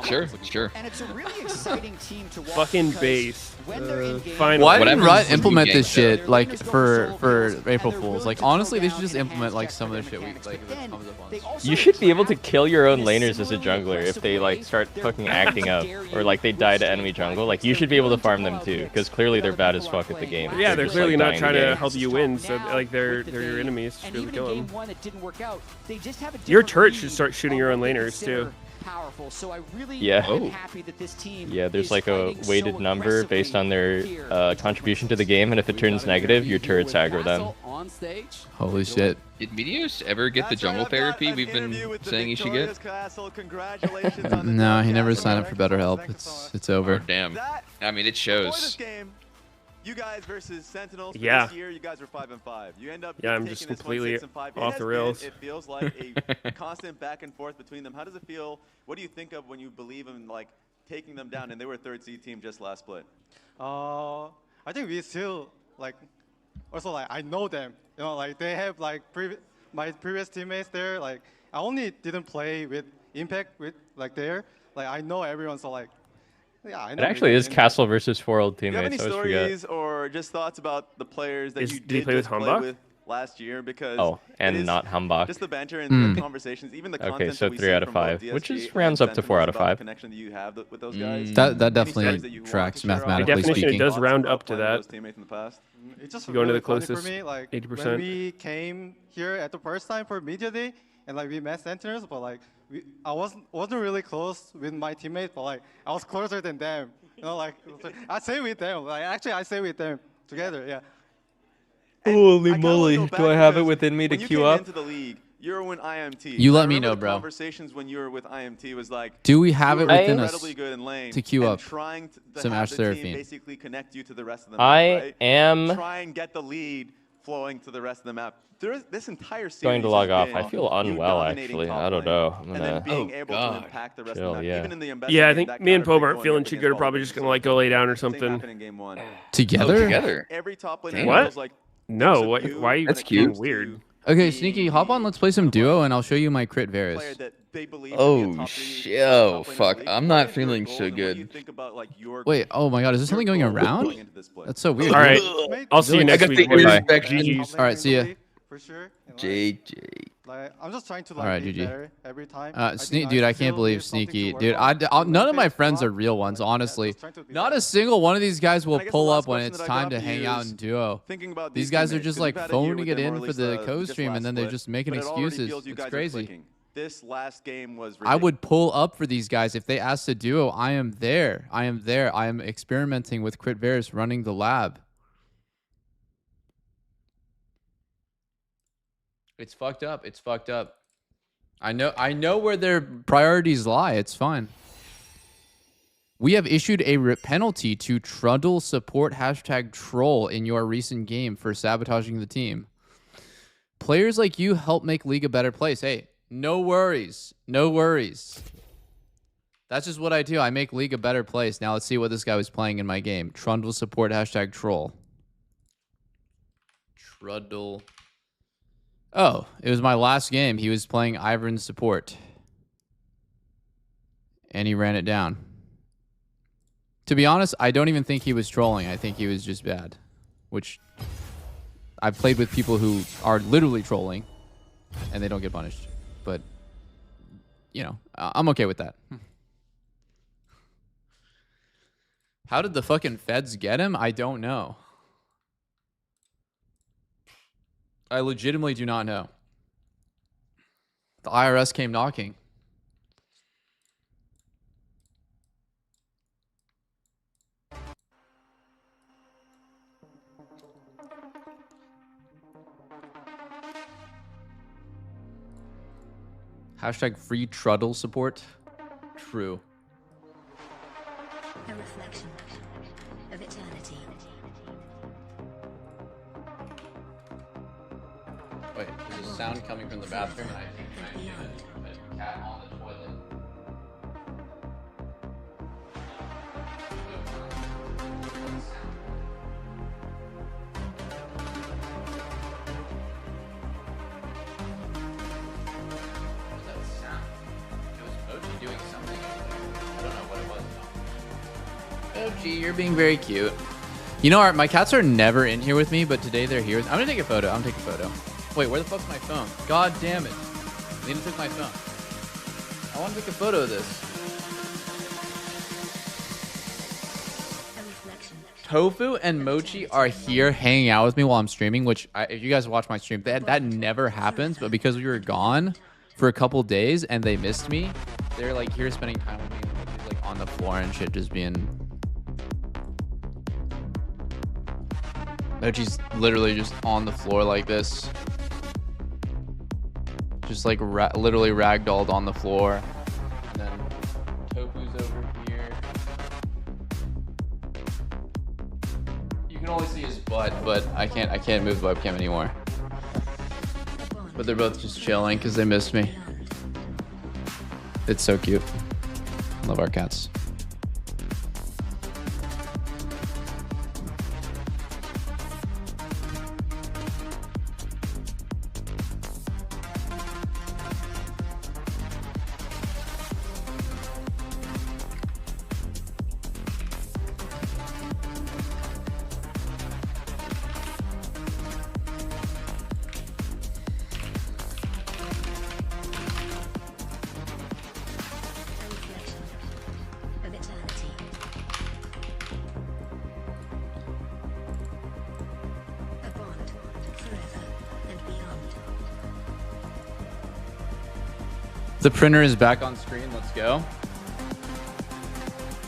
Sure, sure. And it's a really exciting team to watch. Fucking because base. when they're in game, Finally. Why didn't Whatever Riot you do, implement gang this stuff. shit like for April Fools? Like honestly, they should just implement like some of the shit we like that comes up on. You should be able to kill your own laners as a jungler if they like start fucking acting up or like they die to enemy jungle. Like you should be able to farm them too, because clearly they're bad as fuck at the game. Yeah, they're just, clearly like, not dying trying the to game. help you win, so like they're your enemies. Just and really even kill in game them. one that didn't work out, they just have a Your different turret should read start shooting on your what own they laners, consider too. Powerful. So I really Yeah. am Oh. happy that this team Yeah, there's is like a fighting weighted so number based on their here. contribution to the game, and if it turns negative, your turrets aggro them. Holy shit. Did Meteos ever get the jungle therapy we've been saying he should get? No, he never signed up for BetterHelp. It's Oh, over. damn. I mean, it shows. You guys versus Sentinels. Yeah. This year, you guys are 5-5. You end up. Yeah, I'm taking just this one completely 6-5. off the rails. It feels like a constant back and forth between them. How does it feel? What do you think of when you believe in like taking them down? And they were a third seed team just last split. I think we still like also like I know them. You know, like they have like my previous teammates there. Like I only didn't play with Impact with like there. Like I know everyone, so like yeah, I It know. actually is Castle versus 4 old Do you have any teammates. I always forget. stories or just thoughts about the players that you Did he did play with just play Humbach? with last year? Because Oh, and it is not Humbach. just the banter and the conversations, even the content Okay, so that we 3 see out of from both 5, DSG which is and rounds up to 4 out of Sentinels about 5. the connection that you have with those guys. That Any definitely stories that you want tracks to share about mathematically By definition, speaking. it does thoughts round about up to playing with that. those teammates in the past? It's just You go into really the funny closest for me. Like 80%. when we came here at the first time for media day, and like we met Sentinels, but like I wasn't really close with my teammates, but like I was closer than them. You know, like I stay with them. Like actually, I stay with them together. Yeah. Holy moly! Do I have it within me to when you queue came up? into the league, you were in IMT. You let I me remember know, the bro. Conversations when you were with IMT was like, Do we have you it were within us incredibly good in lane to queue and up trying to some have Ash the team Seraphine? basically connect you to the rest of the I map, right? am Try and get the lead flowing to the rest of the map. This entire series going to log has off. been I feel you unwell dominating actually. top I don't lane know. I'm and then gonna being able to impact the rest chill, of the map. yeah. Even in the ambassador Yeah, I game, think that me and counter pick Pope aren't going feeling up too against good. We're Bubble probably was just gonna so like go lay down or Same something. happened in game 1. Together? Together. Every top laner What? feels like No, thinks what? of you Why are you That's being cute. weird? Okay, Sneaky, hop on. Let's play some duo, and I'll show you my crit Varus. player that they believe to be a Oh top three, shit! top Oh laner in the fuck! league. I'm What not is your feeling goals so and what do you good. think about, like, your Wait, oh my god, is this something going goals around? going into this play? That's so weird. All right, I'll see you I next got week. the boys. inspection. GG's. All right, see ya. For sure. And, like, JJ. like I'm just trying to like All right, be GG. better every time. Dude, I can't believe Sneaky. Dude, none of my friends are real ones, honestly. Not a single one of these guys will I guess the pull last up when question it's that I've time got to for hang you out is in duo. thinking about These these guys are teammates, just 'cause like you've had a year phoning with it them, or in at for least the this co-stream, last and then they're split, just making but it already excuses. feels you It's guys are crazy. clicking. This last game was I would pull up for these guys if they asked to duo. I am there. I am there. I am experimenting with Crit Varus running the lab. It's fucked up. It's fucked up. I know where their priorities lie. It's fine. We have issued a penalty to Trundle support #troll in your recent game for sabotaging the team. Players like you help make League a better place. Hey, no worries. No worries. That's just what I do. I make League a better place. Now let's see what this guy was playing in my game. Trundle support #troll. Trundle. Oh, it was my last game. He was playing Ivern support. And he ran it down. To be honest, I don't even think he was trolling. I think he was just bad. Which I've played with people who are literally trolling and they don't get punished. But, you know, I'm okay with that. How did the fucking feds get him? I don't know. I legitimately do not know. The IRS came knocking. #free Truddle support. True. A reflection of eternity. Wait, there's a sound coming from the bathroom, and I think I hear a cat on the toilet. What's that sound? It was Mochi doing something. I don't know what it was. Mochi, you're being very cute. You know, my cats are never in here with me, but today they're here. I'm gonna take a photo. I'm gonna take a photo. Wait, where the fuck's my phone? God damn it. Lena took my phone. I want to take a photo of this. Tofu and Mochi are here hanging out with me while I'm streaming, which if you guys watch my stream, that never happens. But because we were gone for a couple days and they missed me, they're like here spending time with me, and Mochi's like on the floor and shit, just being... Mochi's literally just on the floor like this. Just like literally ragdolled on the floor. And then Tofu's over here. You can only see his butt, but I can't move the webcam anymore. But they're both just chilling because they missed me. It's so cute. Love our cats. The printer is back on screen. Let's go.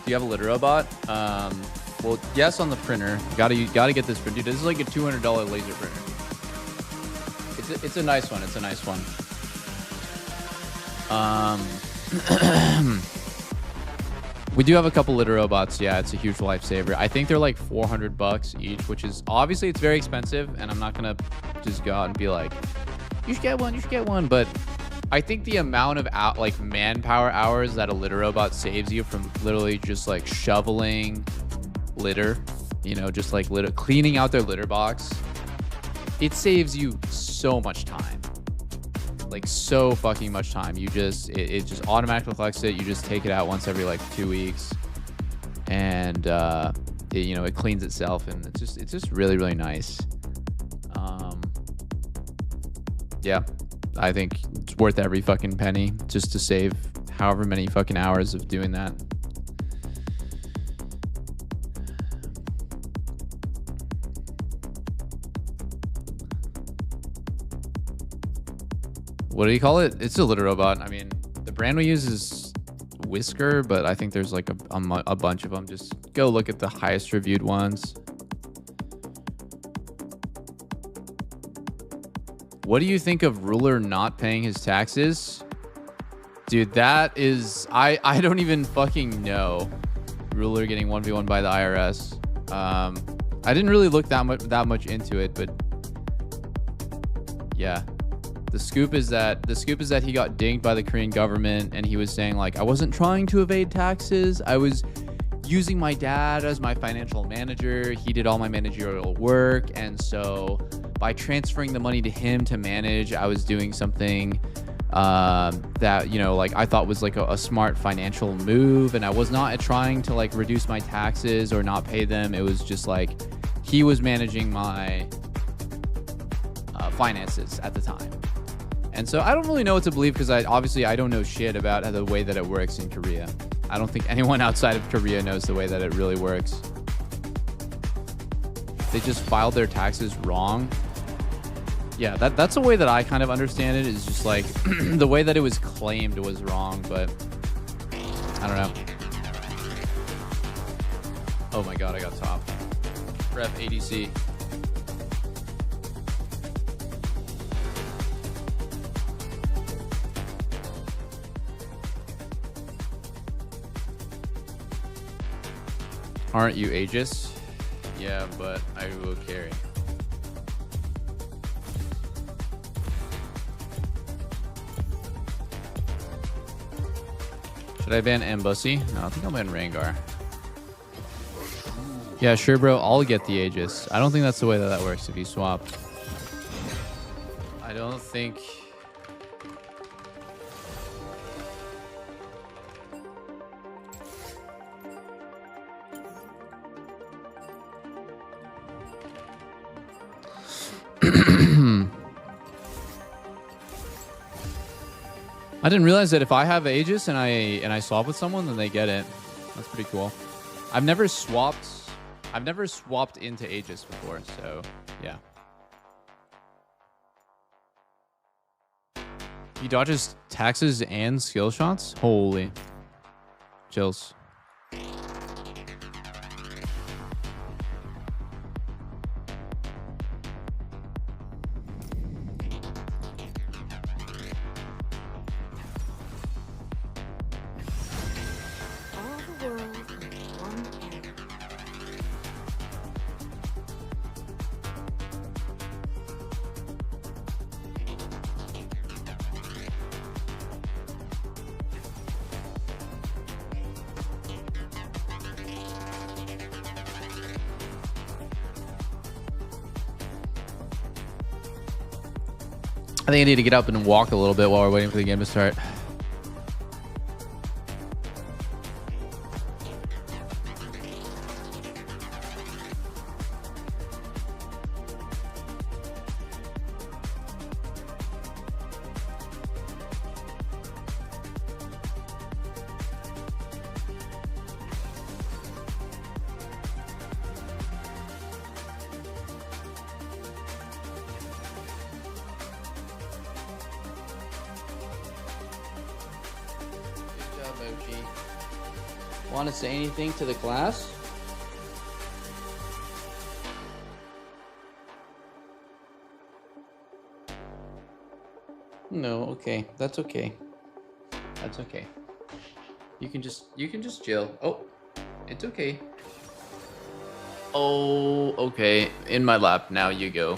Do you have a litter robot? Well, yes, on the printer. You gotta get this printer. Dude, this is like a $200 laser printer. It's a nice one. It's a nice one. We do have a couple litter robots. Yeah, it's a huge lifesaver. I think they're like $400 each, which is obviously it's very expensive, and I'm not gonna just go out and be like, you should get one, you should get one. But I think the amount of like manpower hours that a litter robot saves you from literally just like shoveling litter, you know, just like cleaning out their litter box, it saves you so much time. Like so fucking much time. You just it just automatically collects it. You just take it out once every like 2 weeks, and it cleans itself, and it's just really, really nice. Yeah, I think it's worth every fucking penny just to save however many fucking hours of doing that. What do you call it? It's a litter robot. I mean, the brand we use is Whisker, but I think there's like a bunch of them. Just go look at the highest reviewed ones. What do you think of Ruler not paying his taxes? Dude, that is... I don't even fucking know. Ruler getting 1v1 by the IRS. I didn't really look that much into it, but... yeah. The scoop is that he got dinged by the Korean government, and he was saying like, I wasn't trying to evade taxes. I was using my dad as my financial manager. He did all my managerial work, and so by transferring the money to him to manage, I was doing something that, you know, like I thought was like a smart financial move, and I was not trying to like reduce my taxes or not pay them. It was just like he was managing my finances at the time. And so I don't really know what to believe, because I don't know shit about the way that it works in Korea. I don't think anyone outside of Korea knows the way that it really works. They just filed their taxes wrong. Yeah, that's a way that I kind of understand it, is just like the way that it was claimed was wrong, but I don't know. Oh my god, I got top. Ref ADC. Aren't you Aegis? Yeah, but I will carry. Should I ban Ambussy? No, I think I'll ban Rengar. Yeah, sure, bro. I'll get the Aegis. I don't think that's the way that works if you swap. I don't think... I didn't realize that if I have Aegis and I swap with someone, then they get it. That's pretty cool. I've never swapped into Aegis before, so yeah. He dodges taxes and skill shots? Holy. Chills. I think I need to get up and walk a little bit while we're waiting for the game to start. Mochi. Want to say anything to the class? No, okay. That's okay. That's okay. You can just chill. Oh, it's okay. Oh, okay. In my lap. Now you go.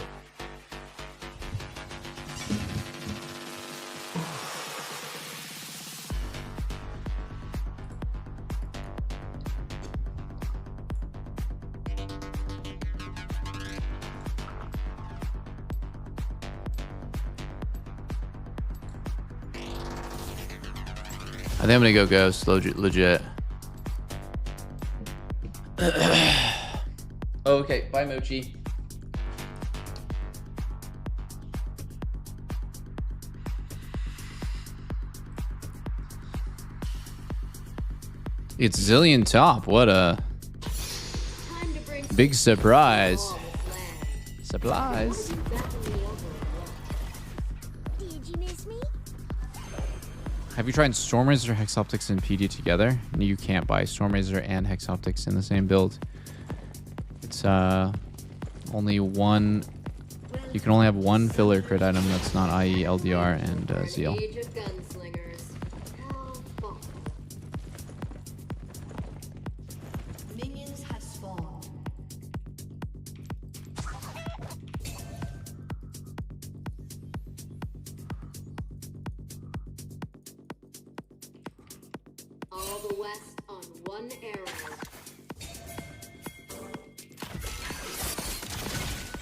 I think I'm gonna go ghost, legit. Okay, bye Mochi. It's Zillion top. What a big surprise. Surprise. Have you tried Stormrazor, Hexoptics, and PD together? You can't buy Stormrazor and Hexoptics in the same build. It's only one. You can only have one filler crit item that's not IE, LDR, and Zeal. All the west on one arrow.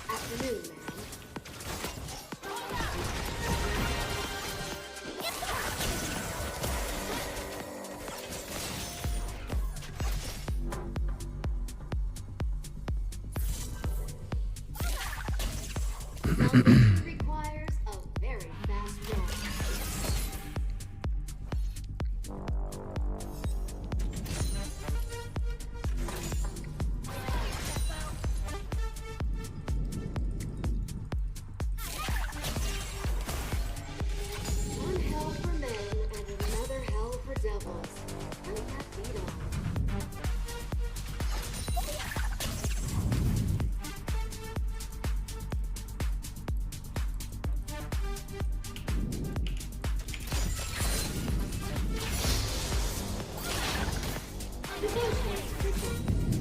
Afternoon, man. Requires a very fast run. One hell for men and another hell for devils. How did that beat on?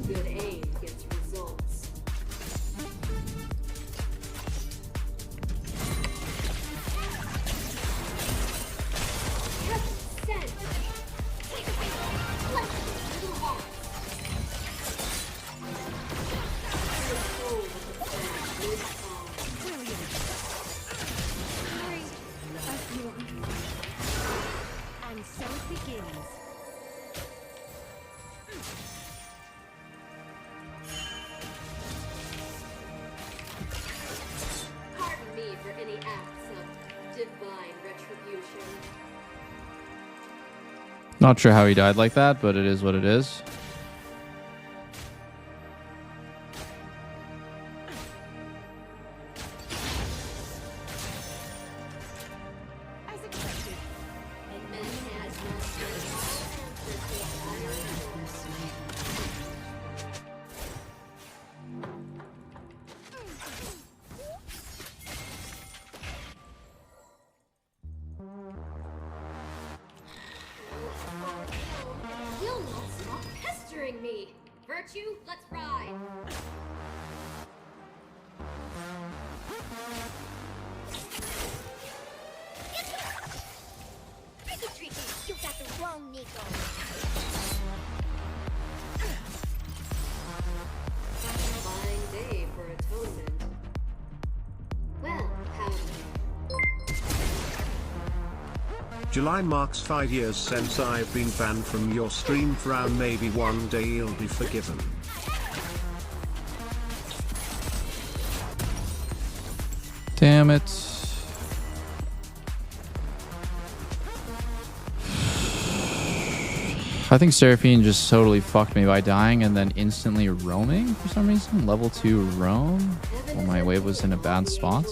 Good aim gets results. Send. Little hearts. And so it begins. Pardon me for any acts of divine retribution. Not sure how he died like that, but it is what it is. As expected. And men has no Will not stop pestering me. Virtue, let's ride. Tricky, tricky. You got the wrong Nico. Fine day for atonement. Well, howdy. July marks 5 years since I've been banned from your stream, Frown. Maybe one day you'll be forgiven. Damn it. I think Seraphine just totally fucked me by dying and then instantly roaming for some reason. Level 2 roam when my wave was in a bad spot.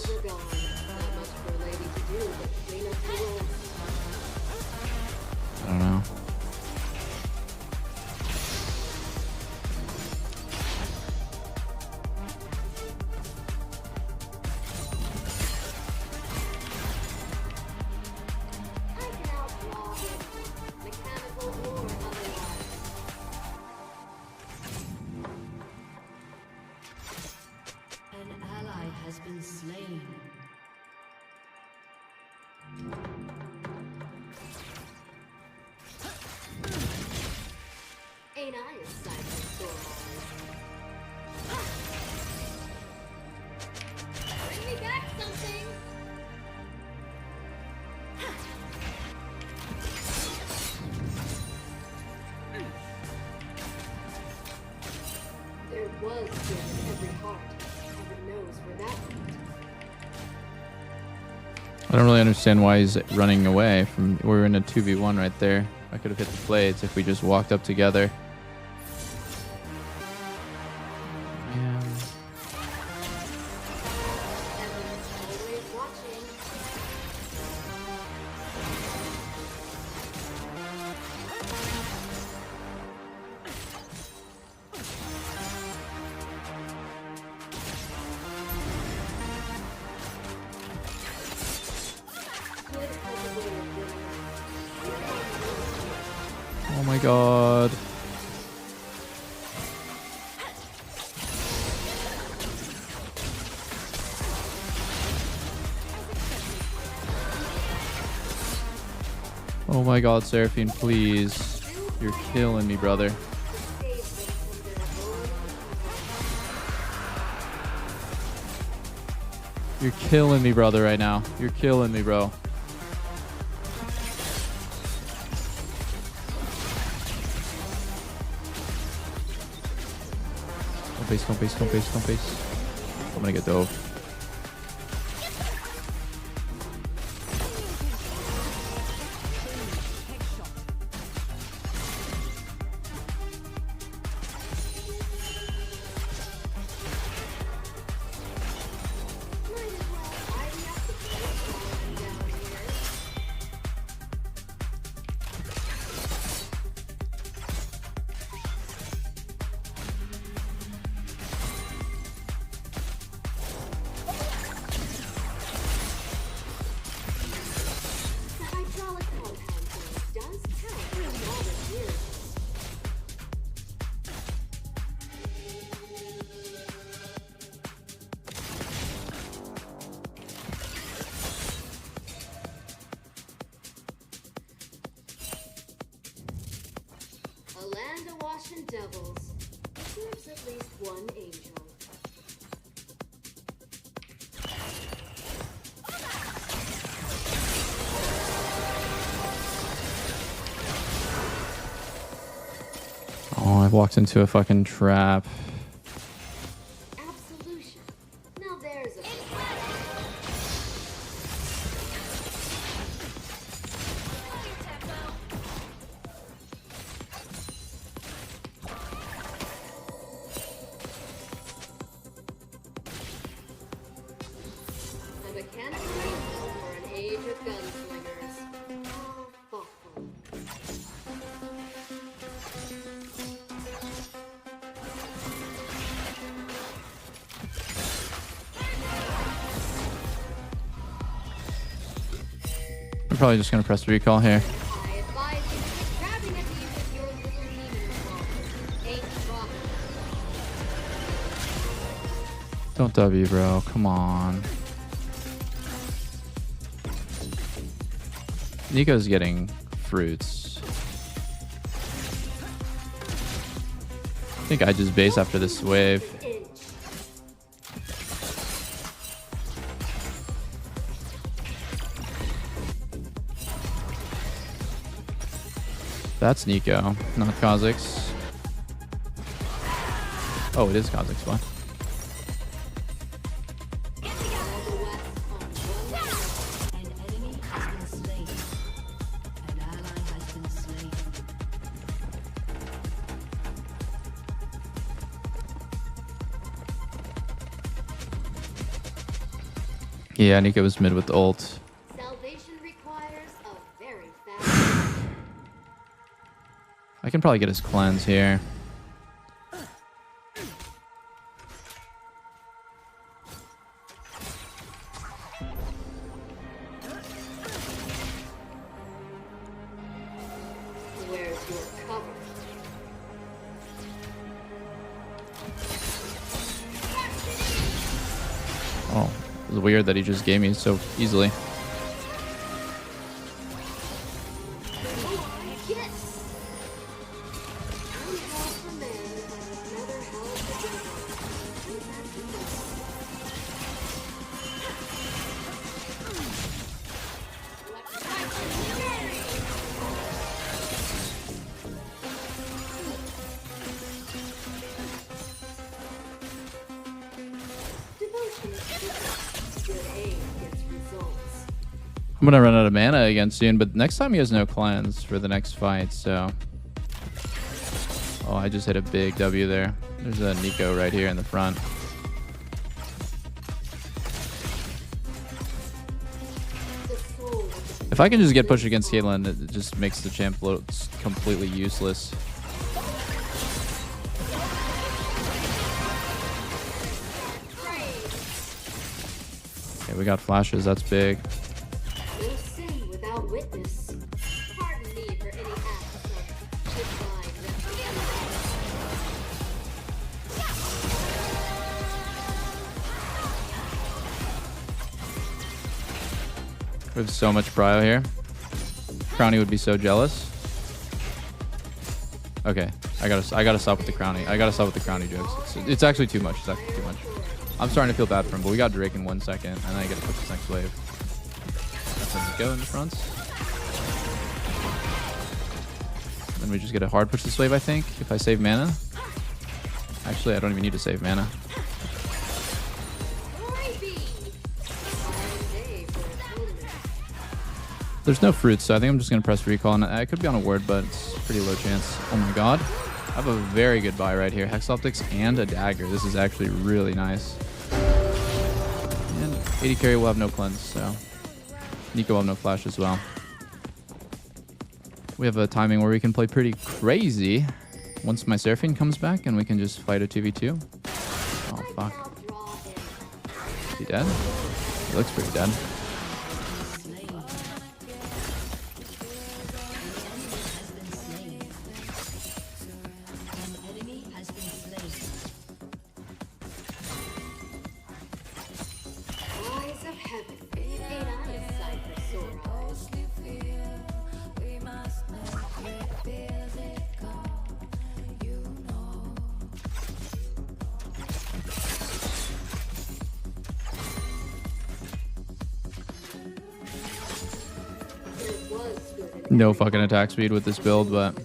I don't know. ally has been slain. Ain't I a sight for sore eyes? Bring me back something! There was fear in every heart. Heaven knows where that went. I don't really understand why he's running away from. We're in a 2v1 right there. I could have hit the blades if we just walked up together. Man. Oh my god. Oh my god, Seraphine, please. You're killing me, brother. You're killing me, brother, right now. You're killing me, bro. Don't base, don't base, don't base, don't base. I'm gonna get dove. A land awash in devils. Serves at least one angel. Oh, I walked into a fucking trap. Absolution. Now there's a a mechanical angel for an age of gunslingers. How thoughtful. I'm probably just gonna press recall here. I advise you quit grabbing at these with your little demon claws. Ain't wrong. Don't W, bro. Come on. Nico's getting fruits. I think I just base after this wave. That's Nico, not Kha'Zix. Oh, it is Kha'Zix one. Yeah, Nico was mid with ult. Salvation requires a very fast. I can probably get his cleanse here. Where's your cover? Oh, it was weird that he just gave me so easily. I'm gonna run out of mana again soon, but next time he has no cleanse for the next fight, so... Oh, I just hit a big W there. There's a Nico right here in the front. If I can just get pushed against Caitlyn, it just makes the champ look completely useless. Okay, we got flashes, that's big. We have so much prio here. Crowny would be so jealous. Okay, I gotta stop with the Crowny. I gotta stop with the Crowny jokes. It's actually too much. It's actually too much. I'm starting to feel bad for him, but we got Drake in 1 second, and then I get to put this next wave. That's how we go in the fronts. Then we just get a hard push this wave, I think, if I save mana. Actually, I don't even need to save mana. There's no fruits, so I think I'm just going to press recall. And I could be on a ward, but it's pretty low chance. Oh my god. I have a very good buy right here. Hex Optics and a dagger. This is actually really nice. And 80 carry will have no cleanse, so... Nico will have no flash as well. We have a timing where we can play pretty crazy. Once my Seraphine comes back, and we can just fight a 2v2. Oh, fuck. Is he dead? He looks pretty dead. No fucking attack speed with this build, but...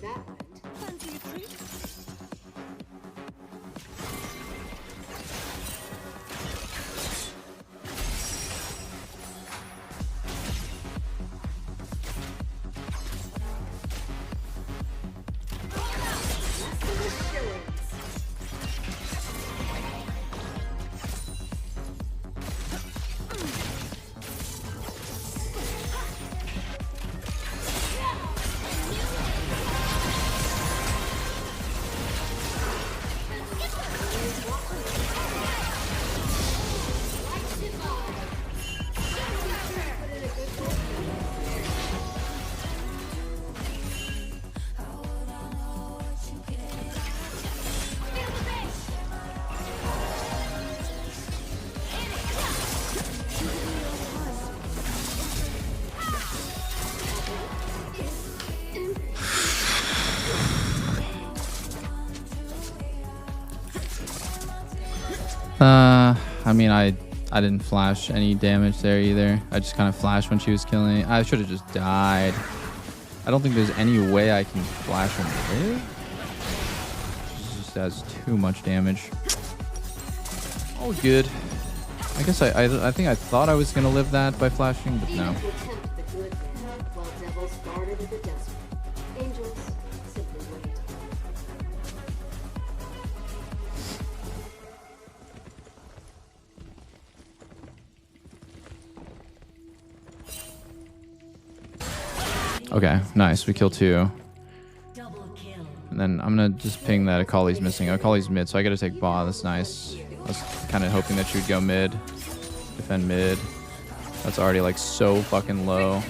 I mean, I didn't flash any damage there either. I just kind of flashed when she was killing. I should have just died. I don't think there's any way I can flash and live. She just does too much damage. All good. I guess I think I thought I was gonna live that by flashing, but no. Okay, nice. We kill 2. And then I'm gonna just ping that Akali's missing. Akali's mid, so I gotta take bot. That's nice. I was kind of hoping that she would go mid. Defend mid. That's already like so fucking low.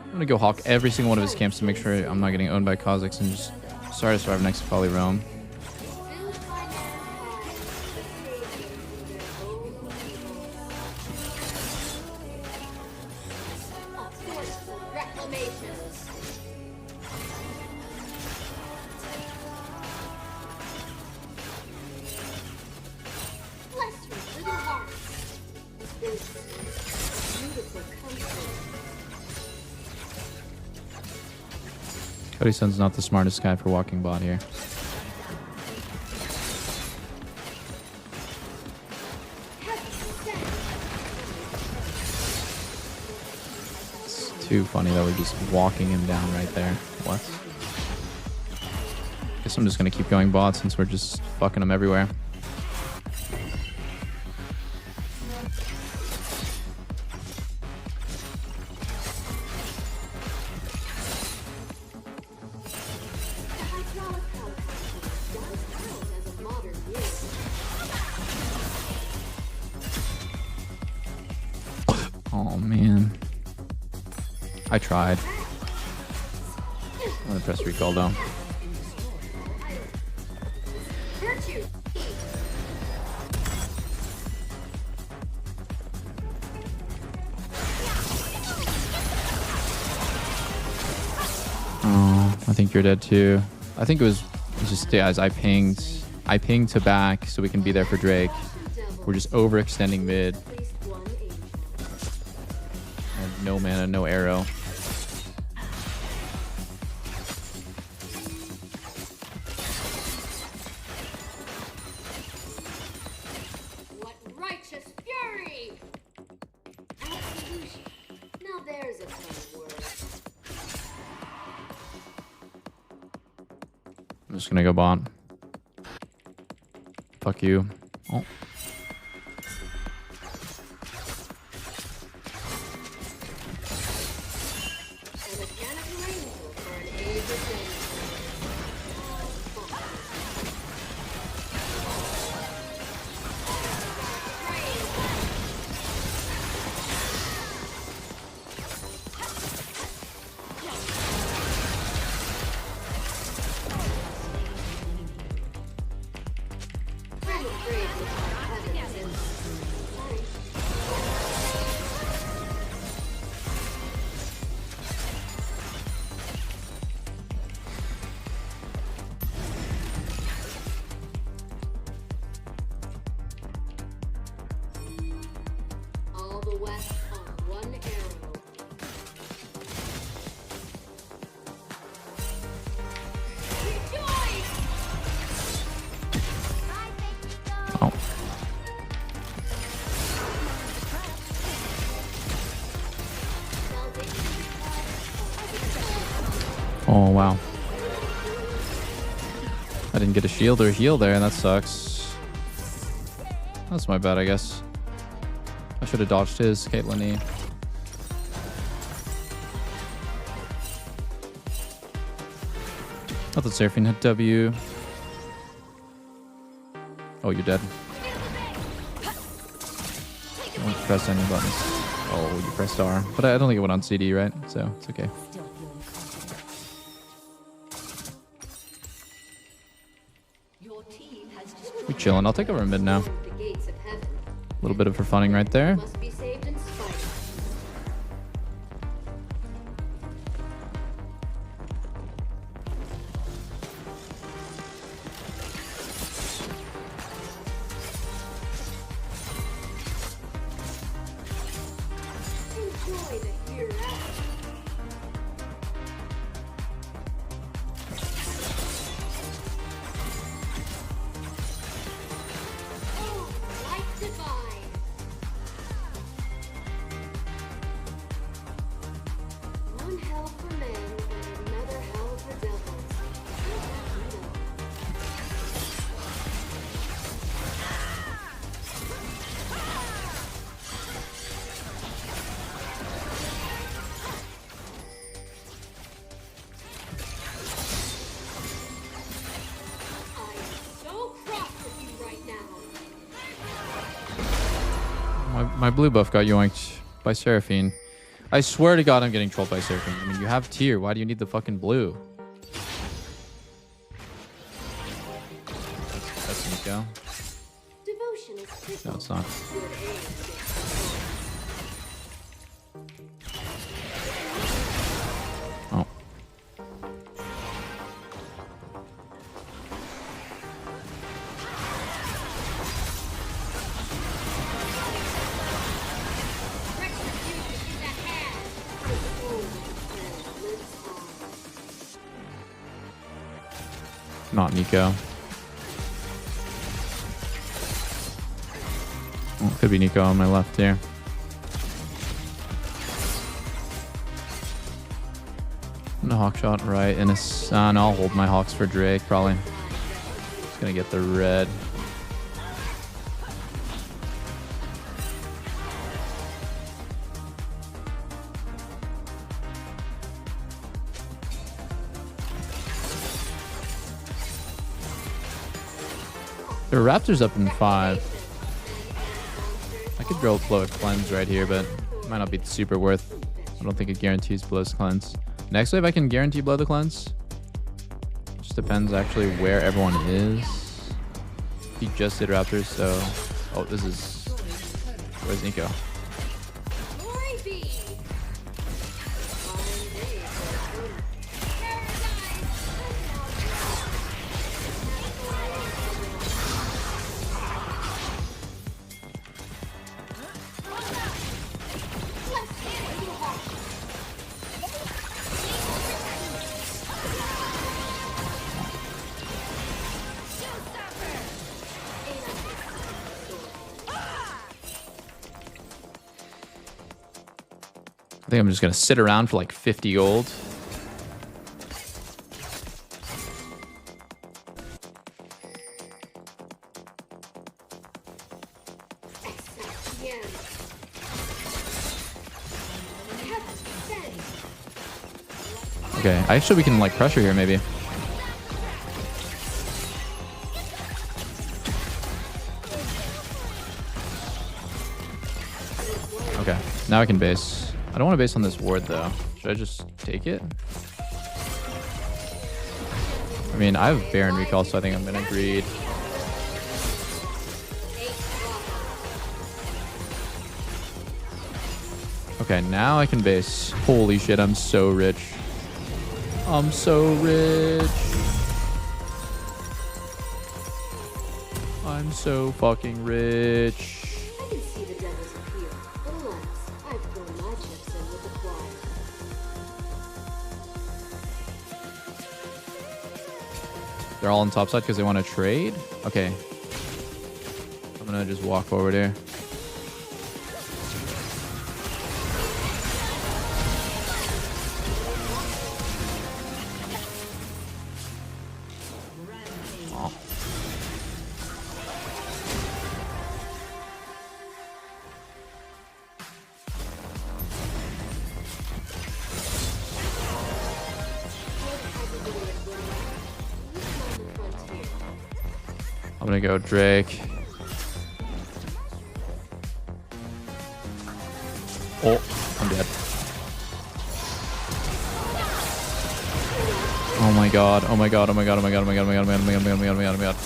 I'm gonna go hawk every single one of his camps to make sure I'm not getting owned by Kha'Zix and just start to survive next Akali realm. Cuddy-san's not the smartest guy for walking bot here. It's too funny that we're just walking him down right there. What? Guess I'm just gonna keep going bot since we're just fucking him everywhere. Oh man. I tried. I'm gonna press recall though. Oh, I think you're dead too. I think it was just guys. I pinged to back so we can be there for Drake. We're just overextending mid. And no mana, no arrow. What righteous fury! Absolution. Now there's a fun word. I'm just gonna go bot. Fuck you. Oh. All the west on one arrow. Oh. Oh wow. I didn't get a shield or a heal there, and that sucks. That's my bad, I guess. I should have dodged his Caitlyn E. I thought Seraphine had W. Oh, you're dead. Don't press any buttons. Oh, you pressed R. But I don't think it went on CD, right? So it's okay. We chilling. I'll take over mid now. A little bit of for funning right there. Must be saved in spite. Enjoy the hereafter. Oh, light divine. One hell for men and another hell for devils. I'm so cross with you right now. My blue buff got yoinked by Seraphine. I swear to God, I'm getting trolled by Seraphine. I mean, you have tier. Why do you need the fucking blue? That's Nico. Devotion is No, it's not. Oh. Not Nico. Oh, could be Nico on my left here. No hawk shot right in a sun. I'll hold my hawks for Drake probably. Just gonna get the red. The Raptors up in 5. I could blow a cleanse right here, but it might not be super worth. I don't think it guarantees blow's cleanse. Next wave I can guarantee blow the cleanse. Just depends actually where everyone is. He just did Raptors, so oh, this is where's Nico? I think I'm just gonna sit around for like 50 gold. Okay, actually we can like pressure here maybe. Okay, now I can base. I don't want to base on this ward though. Should I just take it? I mean, I have Baron recall, so I think I'm gonna greed. Okay, now I can base. Holy shit, I'm so rich. I'm so rich. I'm so fucking rich. They're all on top side because they want to trade? Okay. I'm going to just walk forward here. Oh. I'm gonna go Drake. Oh, I'm dead. Oh my god, oh my god, oh my god, oh my god, oh my god, oh my god, oh my god, oh my god, oh my god, oh my god, oh my god.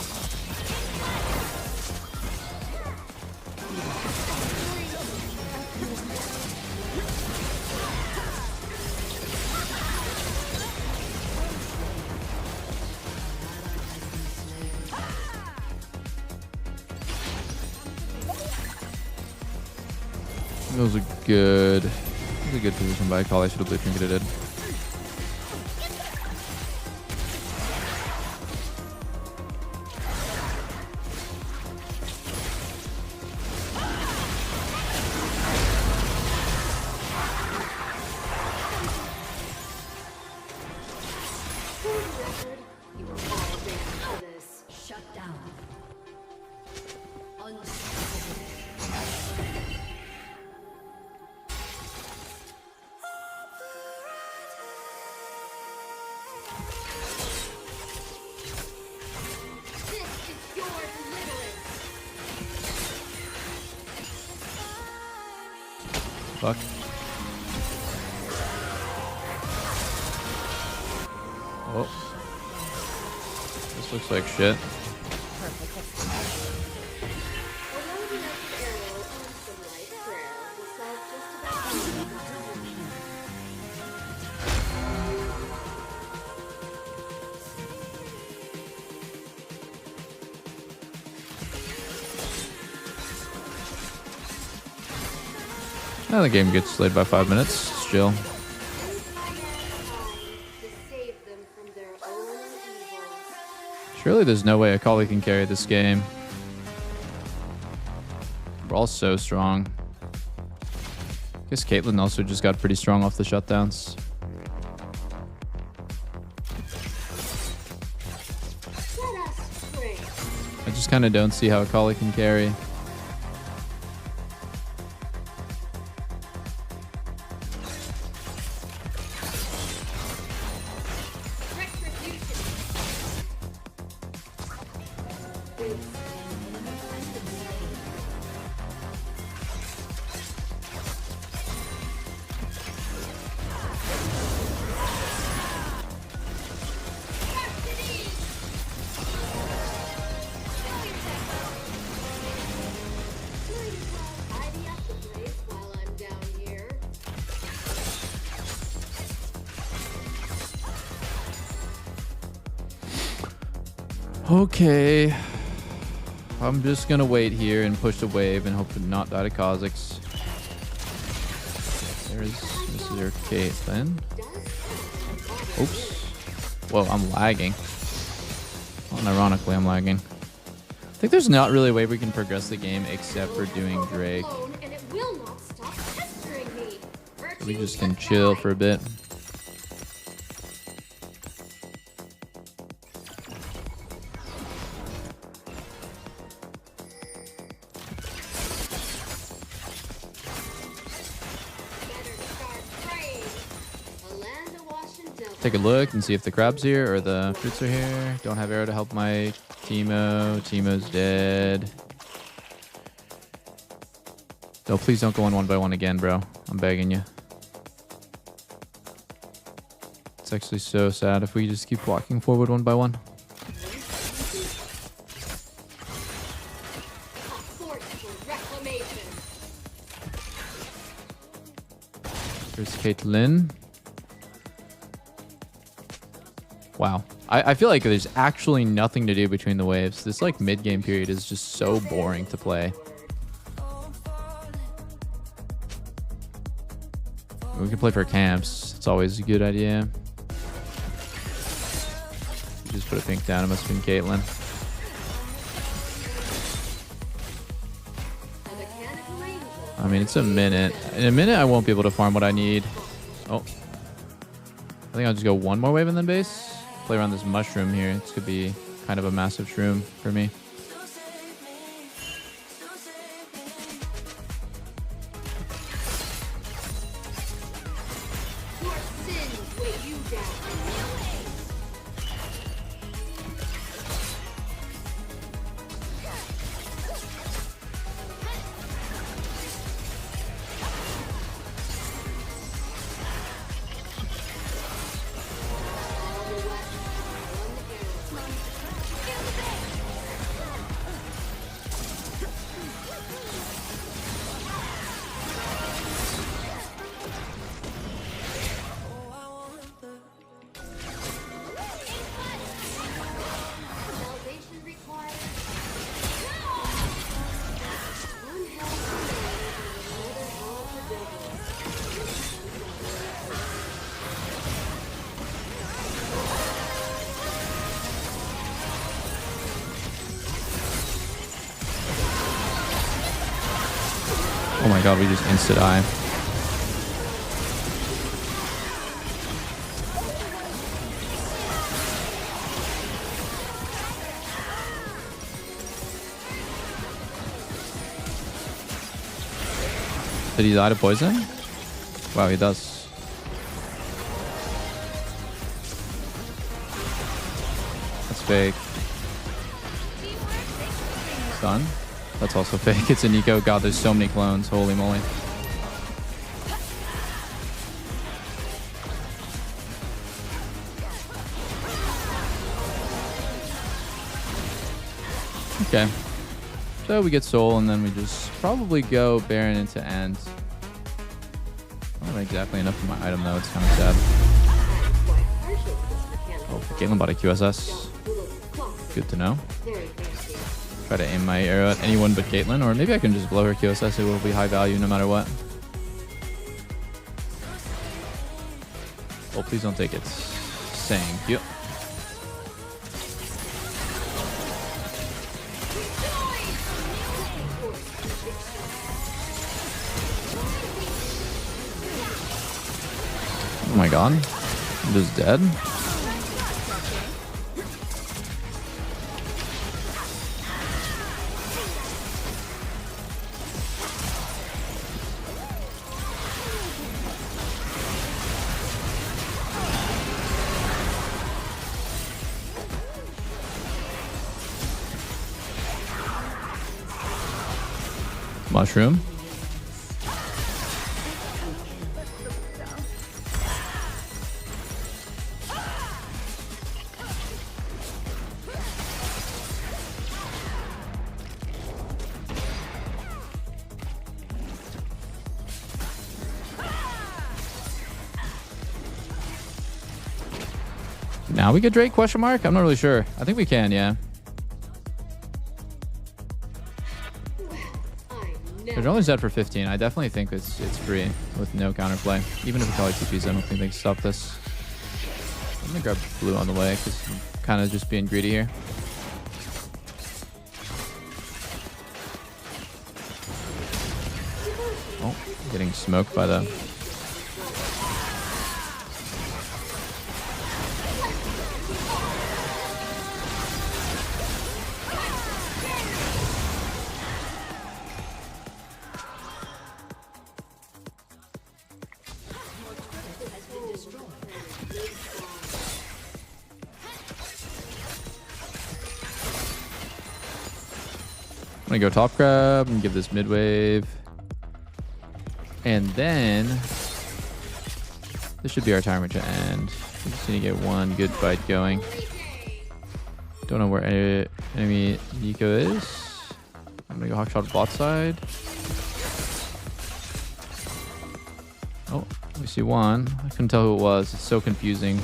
That was a good position by call. I should have blue trinketed it. Fuck. Oh. This looks like shit. Now the game gets delayed by 5 minutes. It's chill. Surely there's no way Akali can carry this game. We're all so strong. I guess Caitlyn also just got pretty strong off the shutdowns. I just kind of don't see how Akali can carry. Okay. I'm just gonna wait here and push the wave and hope to not die to Kha'Zix. There's Mr. Caitlyn. Oops. Whoa, I'm lagging. Unironically, I'm lagging. I think there's not really a way we can progress the game except for doing Drake. So we just can chill for a bit. Take a look and see if the crab's here or the fruits are here. Don't have arrow to help my Teemo. Teemo's dead. No, please don't go on 1-by-1 again, bro. I'm begging you. It's actually so sad if we just keep walking forward 1-by-1. Here's Caitlyn. Wow. I feel like there's actually nothing to do between the waves. This like mid-game period is just so boring to play. We can play for camps. It's always a good idea. Just put a pink down. It must have been Caitlyn. I mean, it's a minute. In a minute, I won't be able to farm what I need. Oh. I think I'll just go one more wave and then base. Play around this mushroom here. This could be kind of a massive shroom for me. Oh my god, we just insta-die. Did he die to poison? Wow, he does. That's fake. Stun. That's also fake. It's a Nico. God, there's so many clones. Holy moly. Okay. So we get soul, and then we just probably go Baron into end. I don't have exactly enough for my item, though. It's kind of sad. Oh, Caitlyn bought a QSS. Good to know. Try to aim my arrow at anyone but Caitlyn, or maybe I can just blow her QSS. It will be high value no matter what. Oh, please don't take it. Thank you. my god. I'm just dead. Mushroom. Now we get Drake, question mark? I'm not really sure. I think we can, yeah. They're only set for 15. I definitely think it's free with no counterplay. Even if we call it TPs, I don't think they can stop this. I'm gonna grab blue on the way because I'm kind of just being greedy here. Oh, getting smoked by the... I'm gonna go top grab and give this mid wave. And then this should be our timer to end. We just need to get one good fight going. Don't know where enemy Nico is. I'm gonna go hawk shot bot side. Oh, we see one. I couldn't tell who it was. It's so confusing.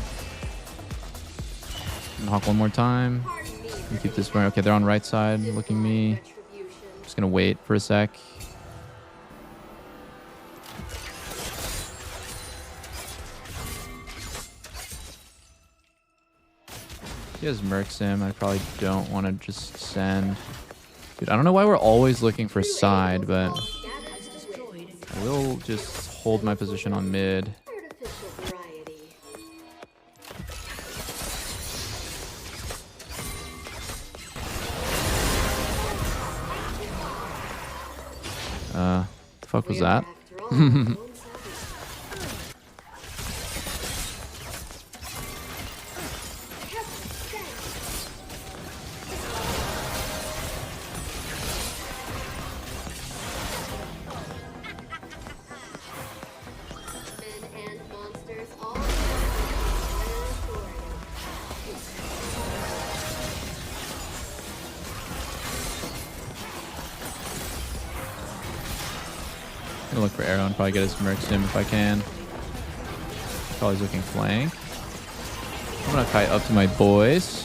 I'm gonna hawk one more time. And keep this burn. Okay, they're on right side looking me. Just gonna wait for a sec. He has Merc Sim. I probably don't want to just send. Dude, I don't know why we're always looking for side, but I will just hold my position on mid. The fuck was that? I'm gonna look for arrow and probably get his Merc Sim if I can. Probably looking flank. I'm gonna kite up to my boys.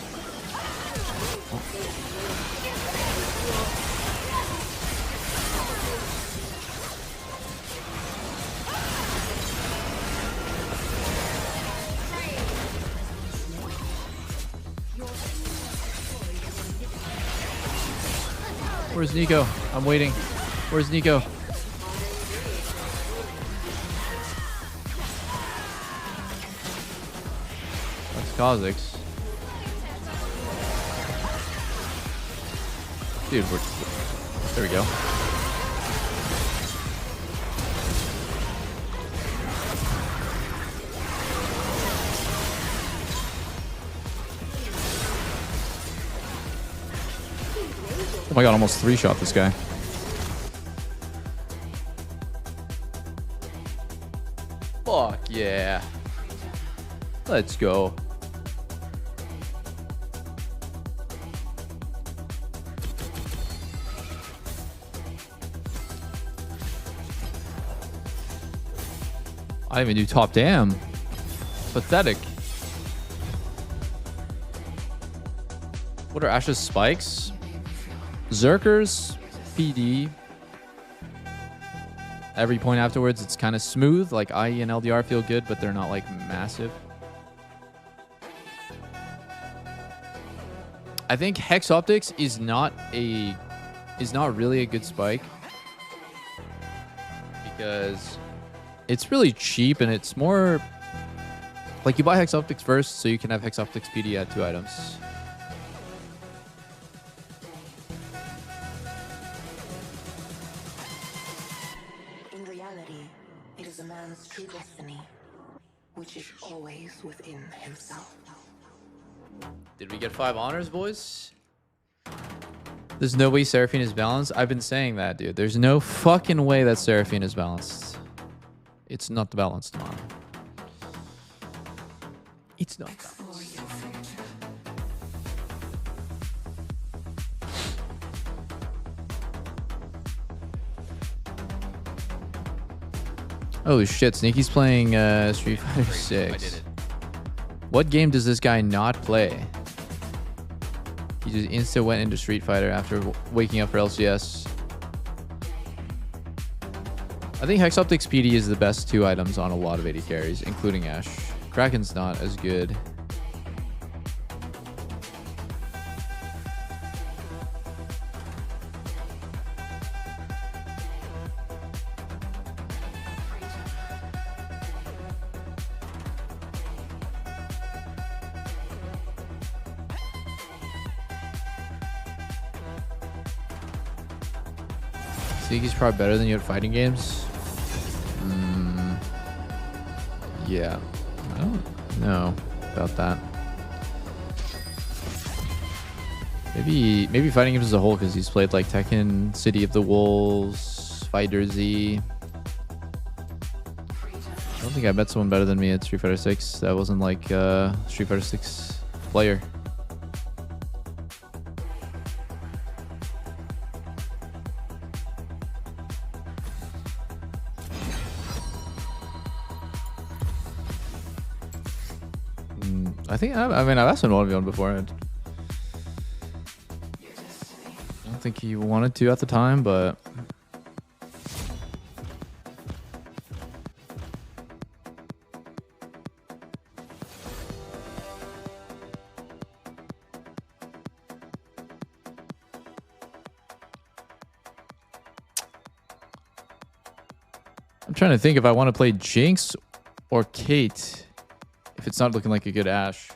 Where's Nico? I'm waiting. Where's Nico? Kha'Zix. Dude, there we go. Oh my god, almost 3-shot this guy. Fuck yeah. Let's go. I didn't even do top damn. Pathetic. What are Ash's spikes? Zerkers, PD. Every point afterwards, it's kind of smooth. Like IE and LDR feel good, but they're not like massive. I think Hex Optics is not really a good spike because it's really cheap and it's more Like, you buy Hex Optics first, so you can have Hex Optics PD at 2 items. In reality, it is a man's true destiny, which is always within himself. Did we get 5 honors, boys? There's no way Seraphine is balanced. I've been saying that, dude. There's no fucking way that Seraphine is balanced. It's not balanced, man. It's not balanced. Oh shit, Sneaky's playing Street Fighter 6. What game does this guy not play? He just insta went into Street Fighter after waking up for LCS. I think Hex Optics PD is the best 2 items on a lot of AD carries, including Ashe. Kraken's not as good. Sneaky's probably better than you at fighting games. Yeah, I don't know about that. Maybe fighting games as a whole, because he's played like Tekken, City of the Wolves, Fighter Z. I don't think I met someone better than me at Street Fighter 6. That wasn't like Street Fighter 6 player. I mean, I've asked him to 1v1 before. I don't think he wanted to at the time, but I'm trying to think if I want to play Jinx or Kate. If it's not looking like a good Ashe.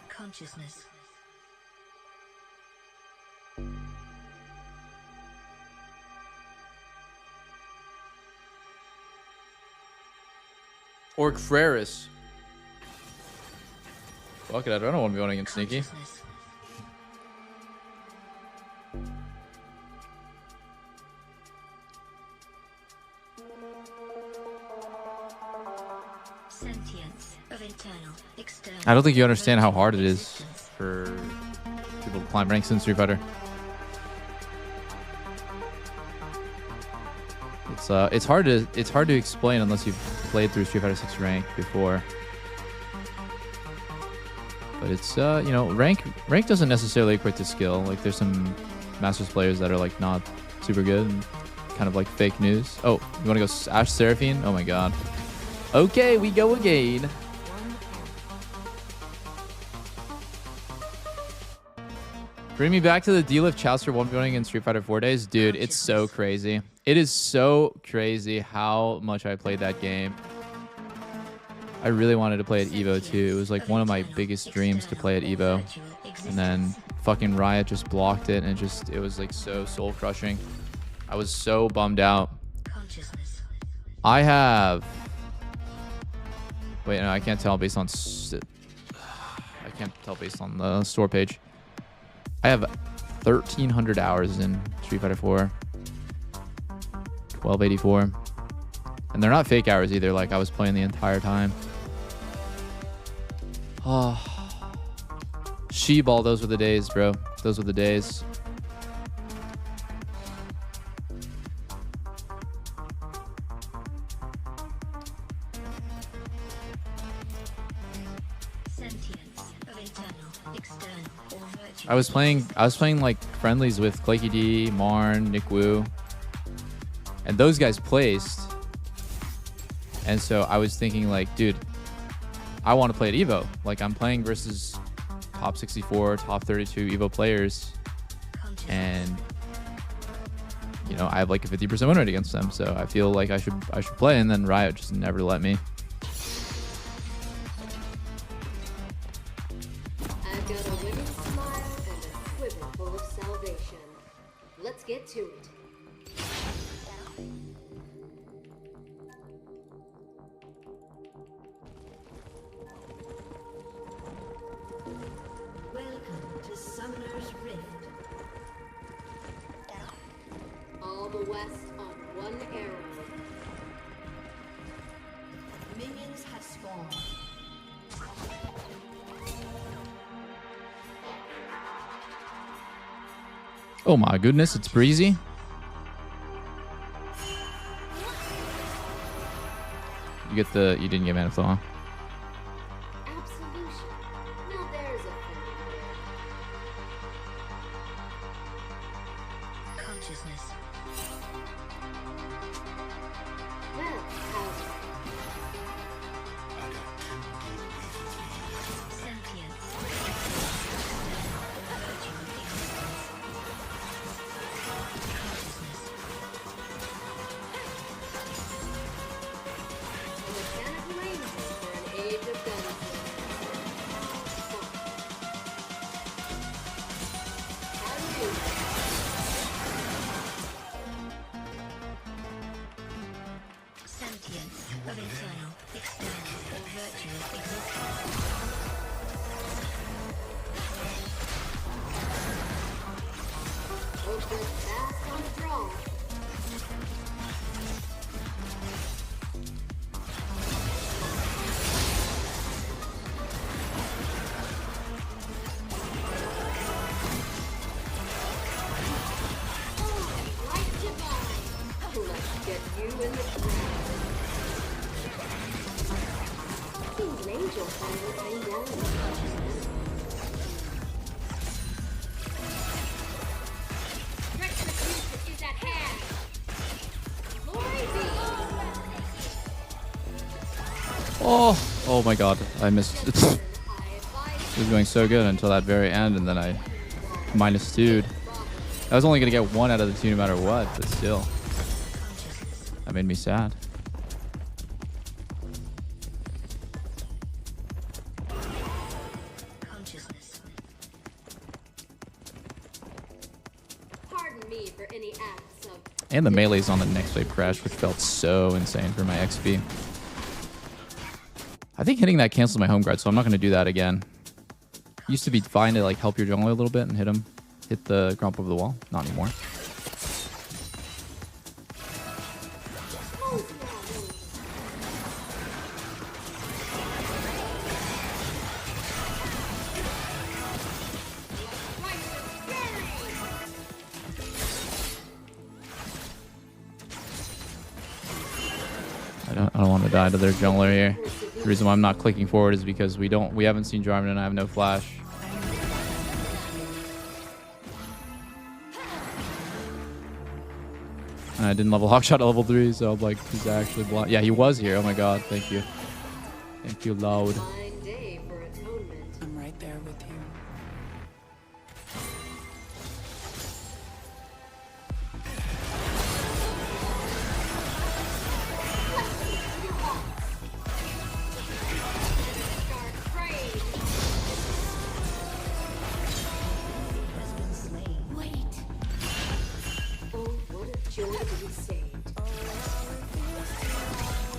Consciousness. Orc Freris. Fuck it, I don't want to be going against Sneaky. I don't think you understand how hard it is for people to climb ranks in Street Fighter. It's hard to explain unless you've played through Street Fighter 6 rank before. But it's you know, rank doesn't necessarily equate to skill. Like, there's some Masters players that are like not super good and kind of like fake news. Oh, you want to go Ashe Seraphine? Oh my god. Okay, we go again. Bring me back to the D-Lift Chowster 1v1 in Street Fighter 4 days. Dude, it's so crazy. It is so crazy how much I played that game. I really wanted to play at EVO too. It was like one of my biggest dreams to play at EVO. And then fucking Riot just blocked it, and it was like so soul crushing. I was so bummed out. I have... Wait, no, I can't tell based on... I can't tell based on the store page. I have 1,300 hours in Street Fighter 4. 1284. And they're not fake hours either. Like, I was playing the entire time. Oh. She-ball, those were the days, bro. Those were the days. I was playing like friendlies with Claky D, Marn, Nick Wu, and those guys placed. And so I was thinking like, dude, I want to play at Evo. Like, I'm playing versus top 64, top 32 Evo players, and you know, I have like a 50% win rate against them. So I feel like I should play, and then Riot just never let me. I've got a winning smile and a quiver full of salvation. Let's get to it. Welcome to Summoner's Rift. All the West on one arrow. Minions have spawned. Oh my goodness, it's breezy. You didn't get mana flow, huh? Absolution. Now there's a consciousness. Well, how's it? Sentience. Sentience of internal, external, or virtuous existence. Hope you're fast on the draw. Let's get you in the ground. These angel fires rain down on consciousness. Retribution is at hand. Glory be. Oh my god, I missed it. It was going so good until that very end, and then I -2'd. I was only gonna get 1 out of the 2 no matter what, but still. That made me sad. Pardon me for any acts of And the melee's on the next wave crash, which felt so insane for my XP. I think hitting that cancels my home guard, so I'm not going to do that again. Used to be fine to like help your jungler a little bit and hit the grump over the wall. Not anymore. I don't want to die to their jungler here. The reason why I'm not clicking forward is because we haven't seen Jarvan and I have no flash. And I didn't level Hawkshot at level 3, so I'm like, he's actually blind. Yeah, he was here. Oh my god, thank you. Thank you, loud. I'm right there with you.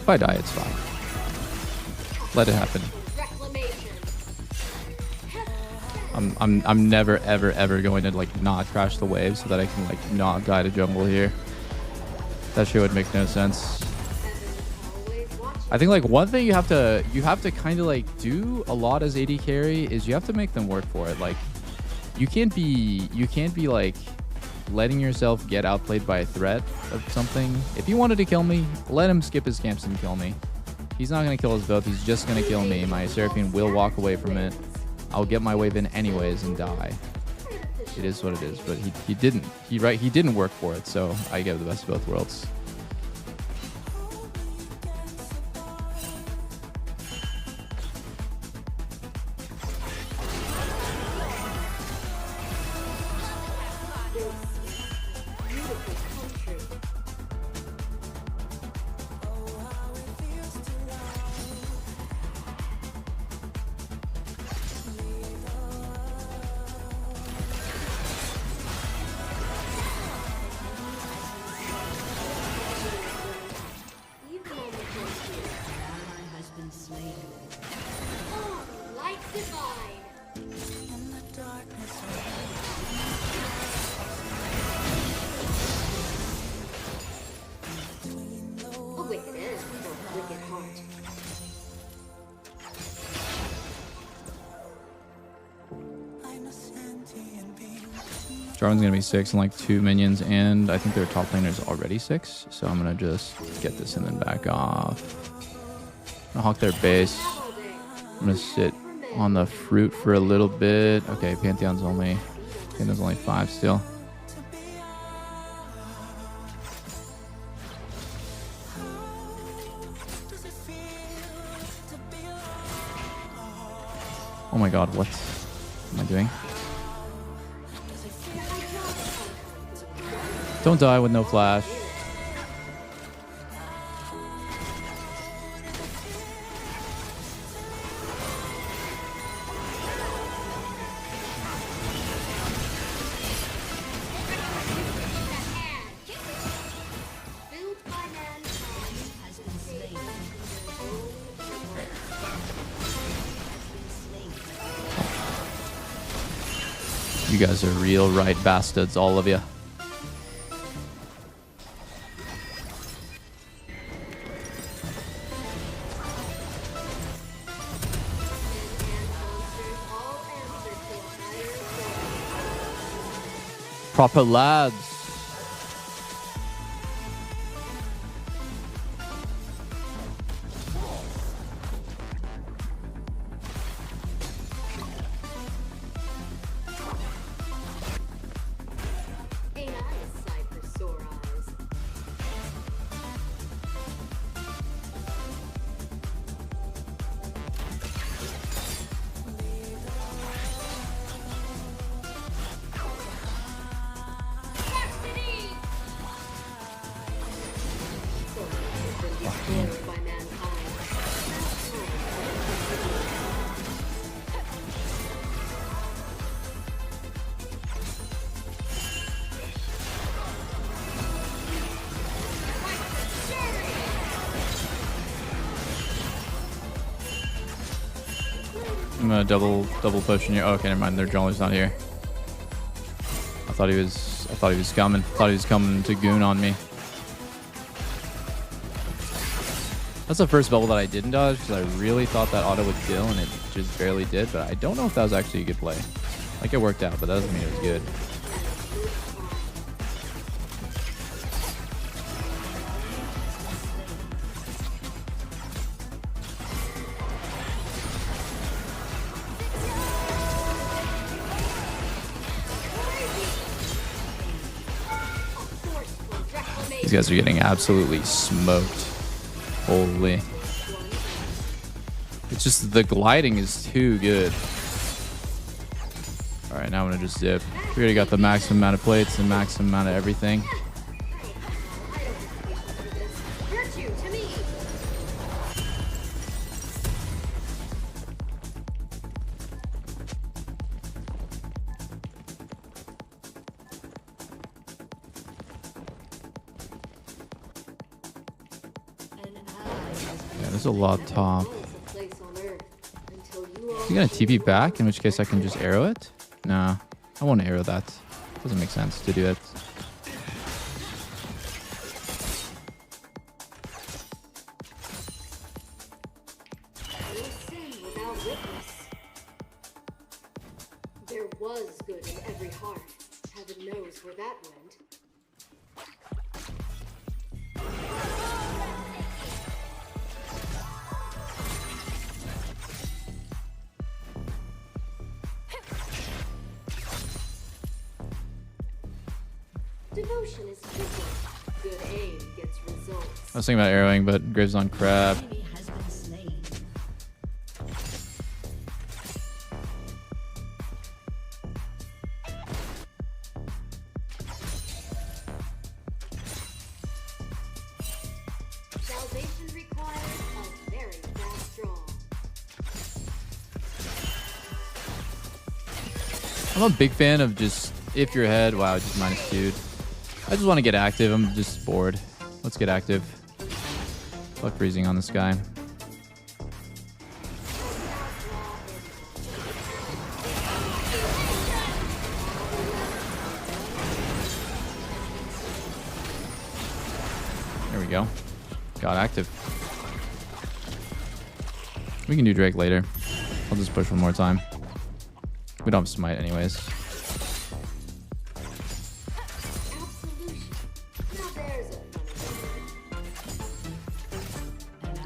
If I die, it's fine. Let it happen. I'm never ever going to like not crash the wave so that I can like not guide a jungle here. That shit would make no sense. I think like one thing you have to kind of like do a lot as AD carry is you have to make them work for it. Like you can't be like letting yourself get outplayed by a threat of something. If he wanted to kill me, let him skip his camps and kill me. He's not going to kill us both. He's just going to kill me. My Seraphine will walk away from it. I'll get my wave in anyways and die. It is what it is. But he didn't. He didn't work for it. So I give the best of both worlds. Jarvan's gonna be 6 and like 2 minions, and I think their top laner is already 6. So I'm gonna just get this and then back off. I'm gonna hawk their base. I'm gonna sit on the fruit for a little bit. Okay, Pantheon's only 5 still. Oh my god, what am I doing? Don't die with no flash. You guys are real right bastards, all of you. Proper lads. I'm gonna double pushing you. Oh, okay, never mind. Their jungler's not here. I thought he was coming. Thought he was coming to goon on me. That's the first bubble that I didn't dodge because I really thought that auto would kill, and it just barely did. But I don't know if that was actually a good play. Like, it worked out, but that doesn't mean it was good. These guys are getting absolutely smoked. Holy. It's just the gliding is too good. Alright, now I'm gonna just zip. We already got the maximum amount of plates and maximum amount of everything. There's a lot top. Is he gonna TP back? In which case I can just arrow it? Nah, I won't arrow that. Doesn't make sense to do it. There was good in every heart. Heaven knows where that went. Devotion is simple. Good aim gets results. I was thinking about arrowing, but Graves on crab. Salvation requires a very fast draw. I'm a big fan of just, if you're ahead, wow, just -2. I just want to get active. I'm just bored. Let's get active. Fuck freezing on this guy. There we go. Got active. We can do Drake later. I'll just push one more time. We don't have smite anyways.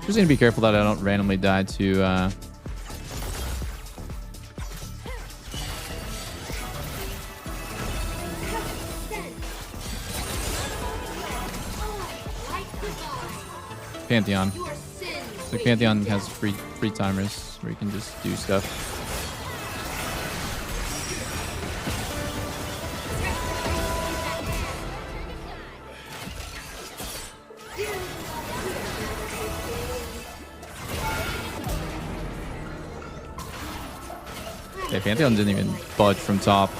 Just need to be careful that I don't randomly die to Pantheon. So Pantheon has free timers where you can just do stuff. Okay, Pantheon didn't even budge from top.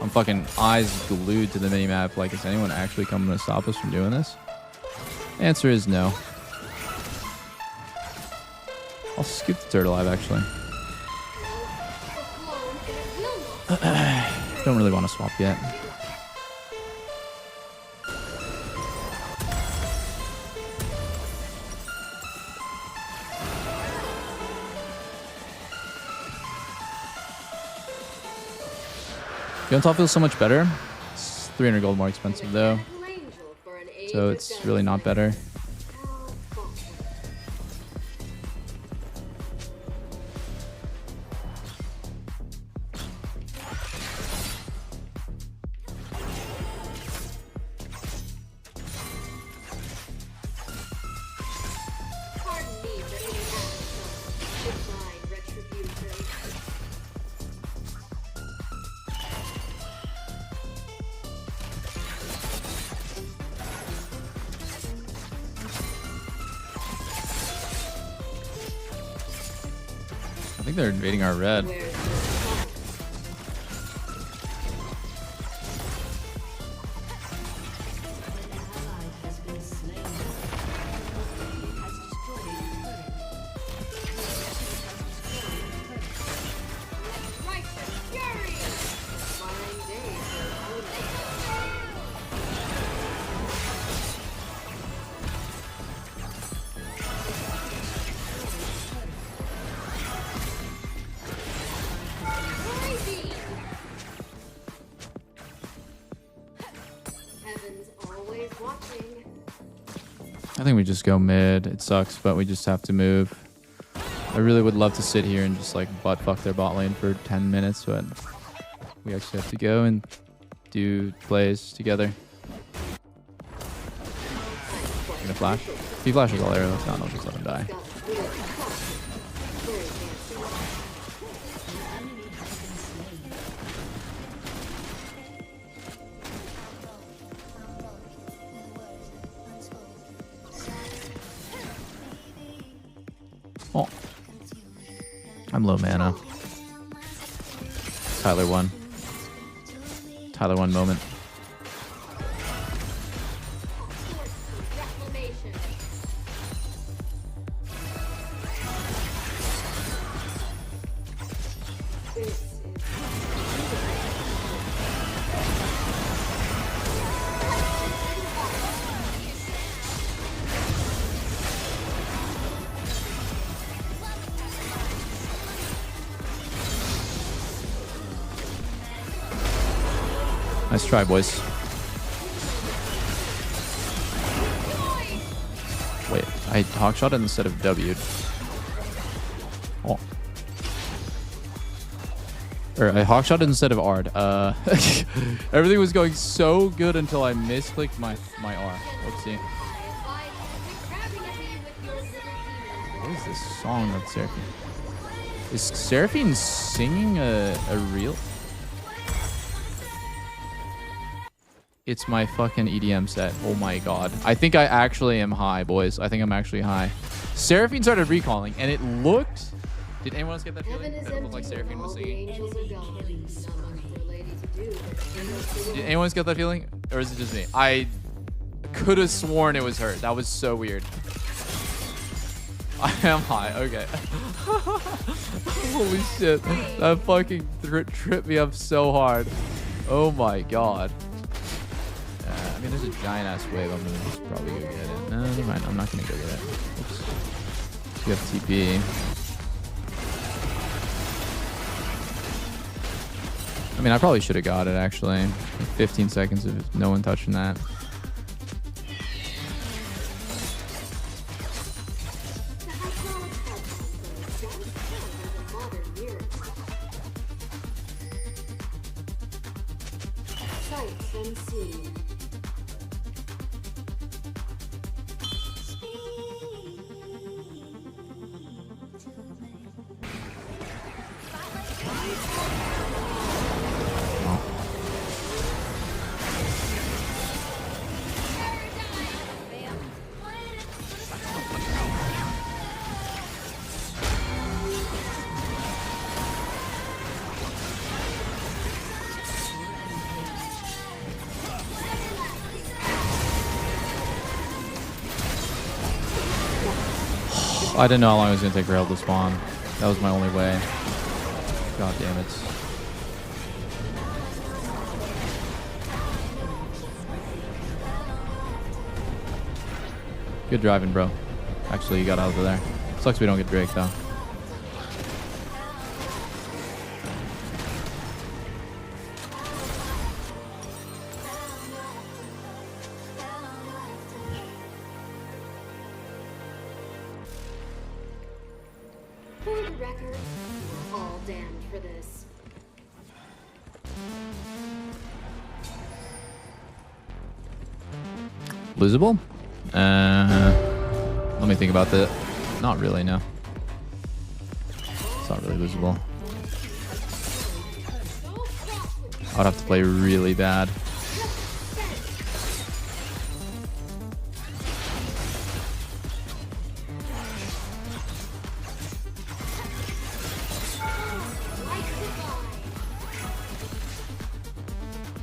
I'm fucking eyes glued to the minimap. Like, is anyone actually coming to stop us from doing this? Answer is no. I'll scoop the turtle alive, actually. Don't really want to swap yet. Gun top feels so much better. It's 300 gold more expensive though, so it's really not better. I think they're invading our red. I think we just go mid. It sucks, but we just have to move. I really would love to sit here and just like butt fuck their bot lane for 10 minutes, but we actually have to go and do plays together. I'm gonna flash. If he flashes all arrows down, I'll just let him die. Oh. I'm low mana. Tyler won. Tyler won moment. Nice try, boys. Wait, I hawkshot it instead of W'd. Oh. Or I hawkshot it instead of R'd. Everything was going so good until I misclicked my R. Whoopsie. What is this song of Seraphine? Is Seraphine singing a real... It's my fucking EDM set. Oh my god. I think I actually am high, boys. I think I'm actually high. Seraphine started recalling, and it looked... Did anyone else get that feeling? That it looked like Seraphine was singing? Did anyone else get that feeling? Or is it just me? I could have sworn it was her. That was so weird. I am high. Okay. Holy shit. That fucking tripped me up so hard. Oh my god. I mean, there's a giant ass wave. I'm gonna just probably go get it. No, never mind. I'm not gonna go get it. Oops. You have TP. I mean, I probably should have got it actually. Like 15 seconds of no one touching that. I didn't know how long it was going to take for Hell to spawn. That was my only way. God damn it. Good driving, bro. Actually, you got out of there. Sucks we don't get Drake, though. For the record, we're all damned for this. Losable? Let me think about that. Not really, no. It's not really losable. I'd have to play really bad.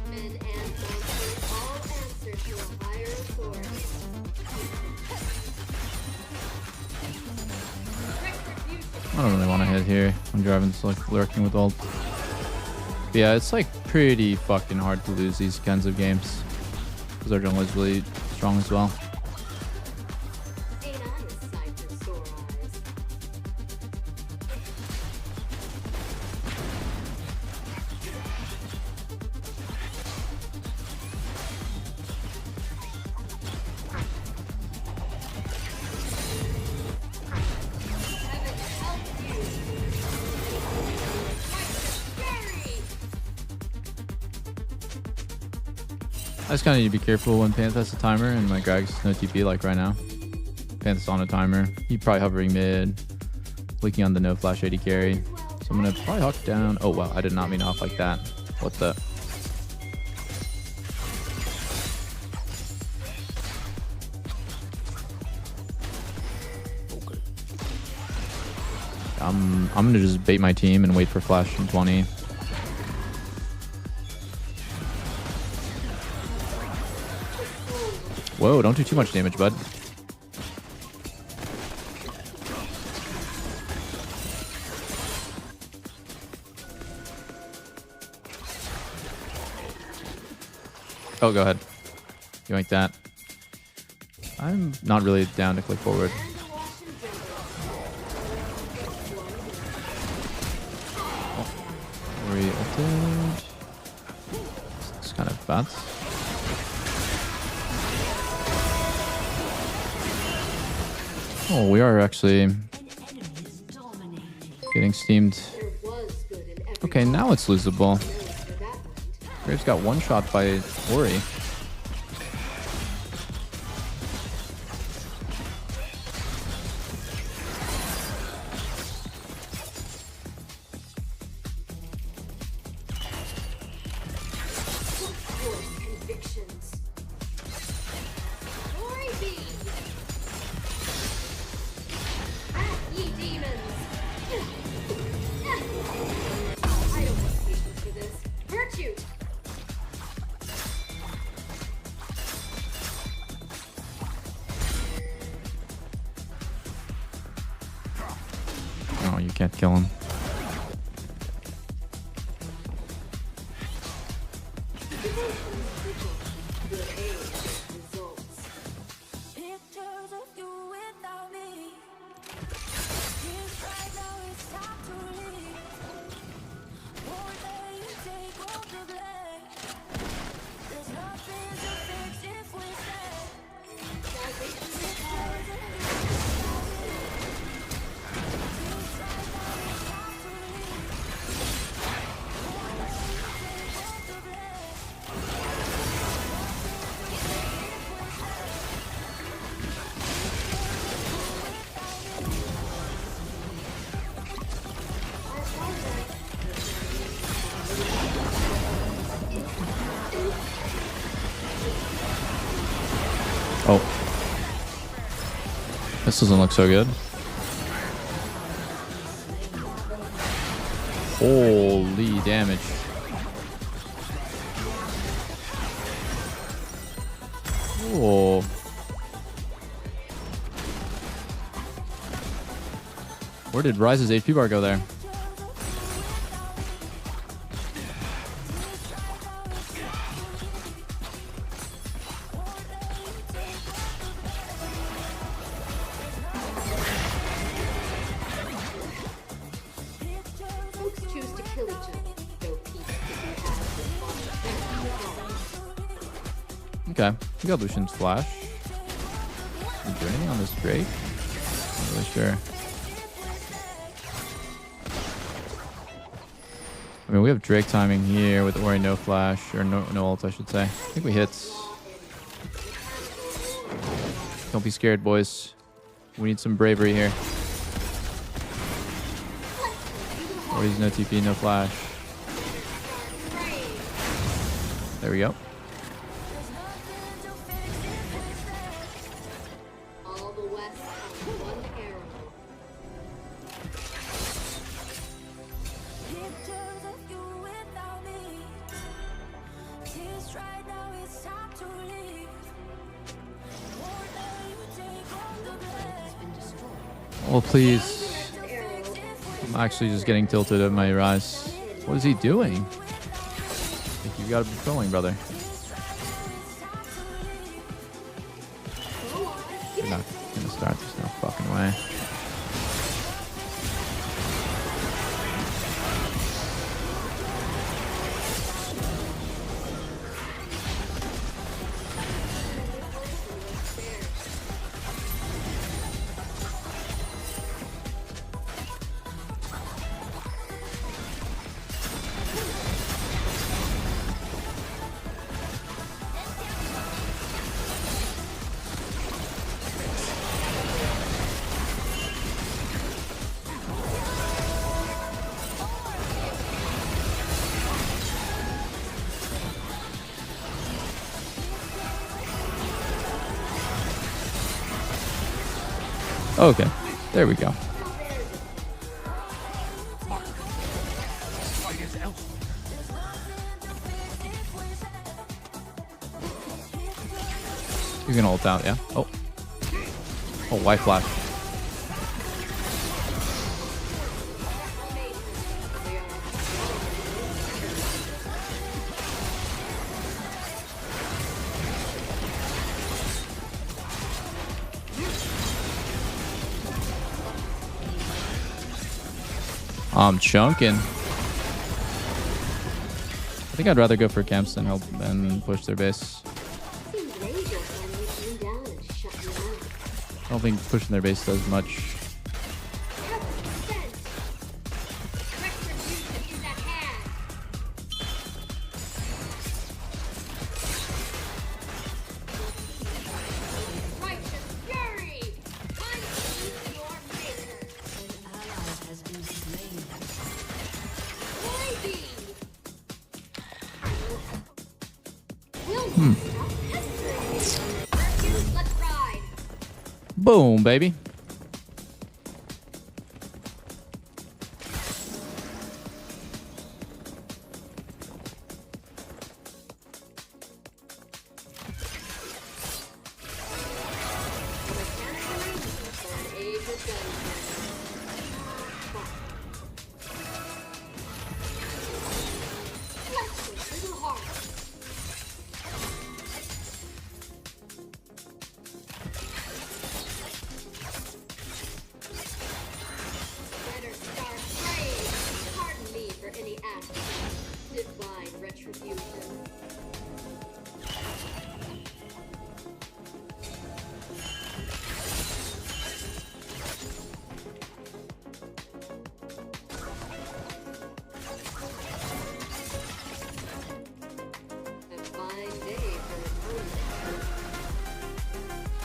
Men and monsters all answer to a higher authority. I don't really want to hit here. I'm driving, so like lurking with ult. But yeah, it's like pretty fucking hard to lose these kinds of games because our jungle is really strong as well. Ain't I a sight for sore eyes? I just kind of need to be careful when Panth has a timer and my Grag's no TP like right now. Panth's on a timer. He's probably hovering mid, leaking on the no flash AD carry. So I'm gonna probably huck down. Oh wow, I did not mean off like that. What the? I'm gonna just bait my team and wait for flash in 20. Whoa, don't do too much damage, bud. Oh, go ahead. You like that. I'm not really down to click forward. We ulted. It's kind of bad. Oh, we are actually getting steamed. Okay, now it's losable. Graves got one shot by Ori. Oh, you can't kill him. Oh. This doesn't look so good. Holy damage. Oh. Where did Rise's HP bar go there? Folks choose to kill each other, though peace could be had with far. Okay, we got Lucian's flash. Can we do anything on this Drake? Not really sure. I mean, we have Drake timing here with Ori no flash, or no ult, I should say. I think we hit. Don't be scared, boys. We need some bravery here. Ori's no TP, no flash. There we go. All the west on one arrow. Oh, please. I'm actually just getting tilted at my Rise. What is he doing? I think you gotta be trolling, brother. You're not gonna start. There's no fucking way. Okay, there we go. You're gonna ult out, yeah? Oh. Oh, Y flash. I'm chunking. I think I'd rather go for camps than help and push their base. I don't think pushing their base does much. Boom, baby.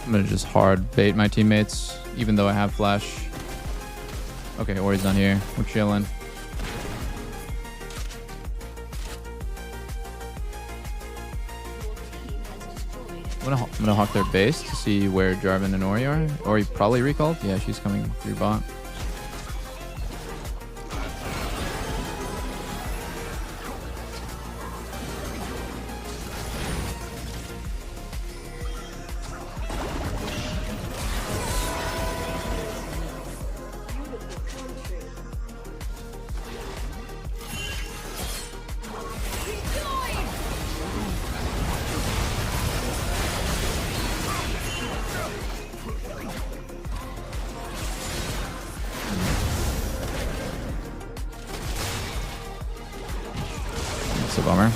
I'm gonna just hard bait my teammates, even though I have flash. Okay, Ori's not here. We're chilling. I'm gonna hawk their base to see where Jarvan and Ori are. Ori probably recalled. Yeah, she's coming through bot. a bummer.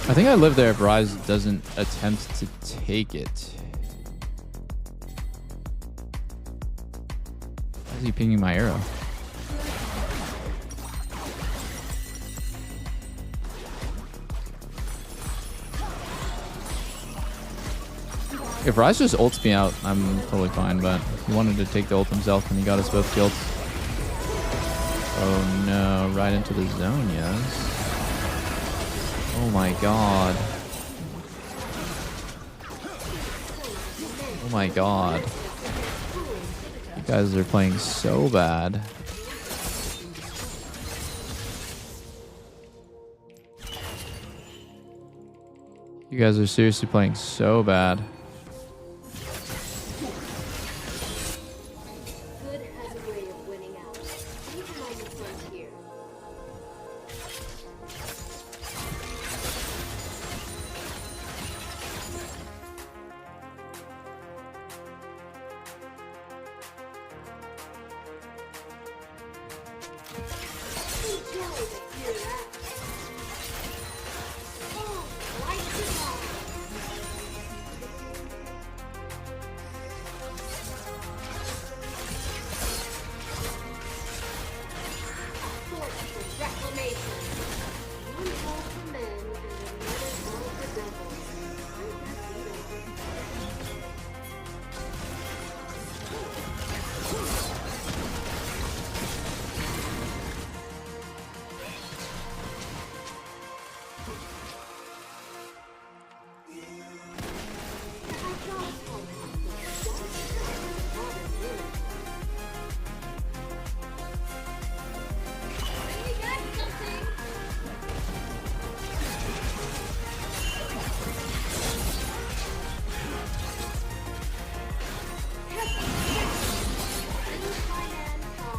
I think I live there if Rise doesn't attempt to take it. Why is he pinging my arrow? If Rise just ults me out, I'm totally fine, but he wanted to take the ult himself and he got us both killed. Oh no, right into the zone, yes. Oh my god. Oh my god. You guys are playing so bad. You guys are seriously playing so bad.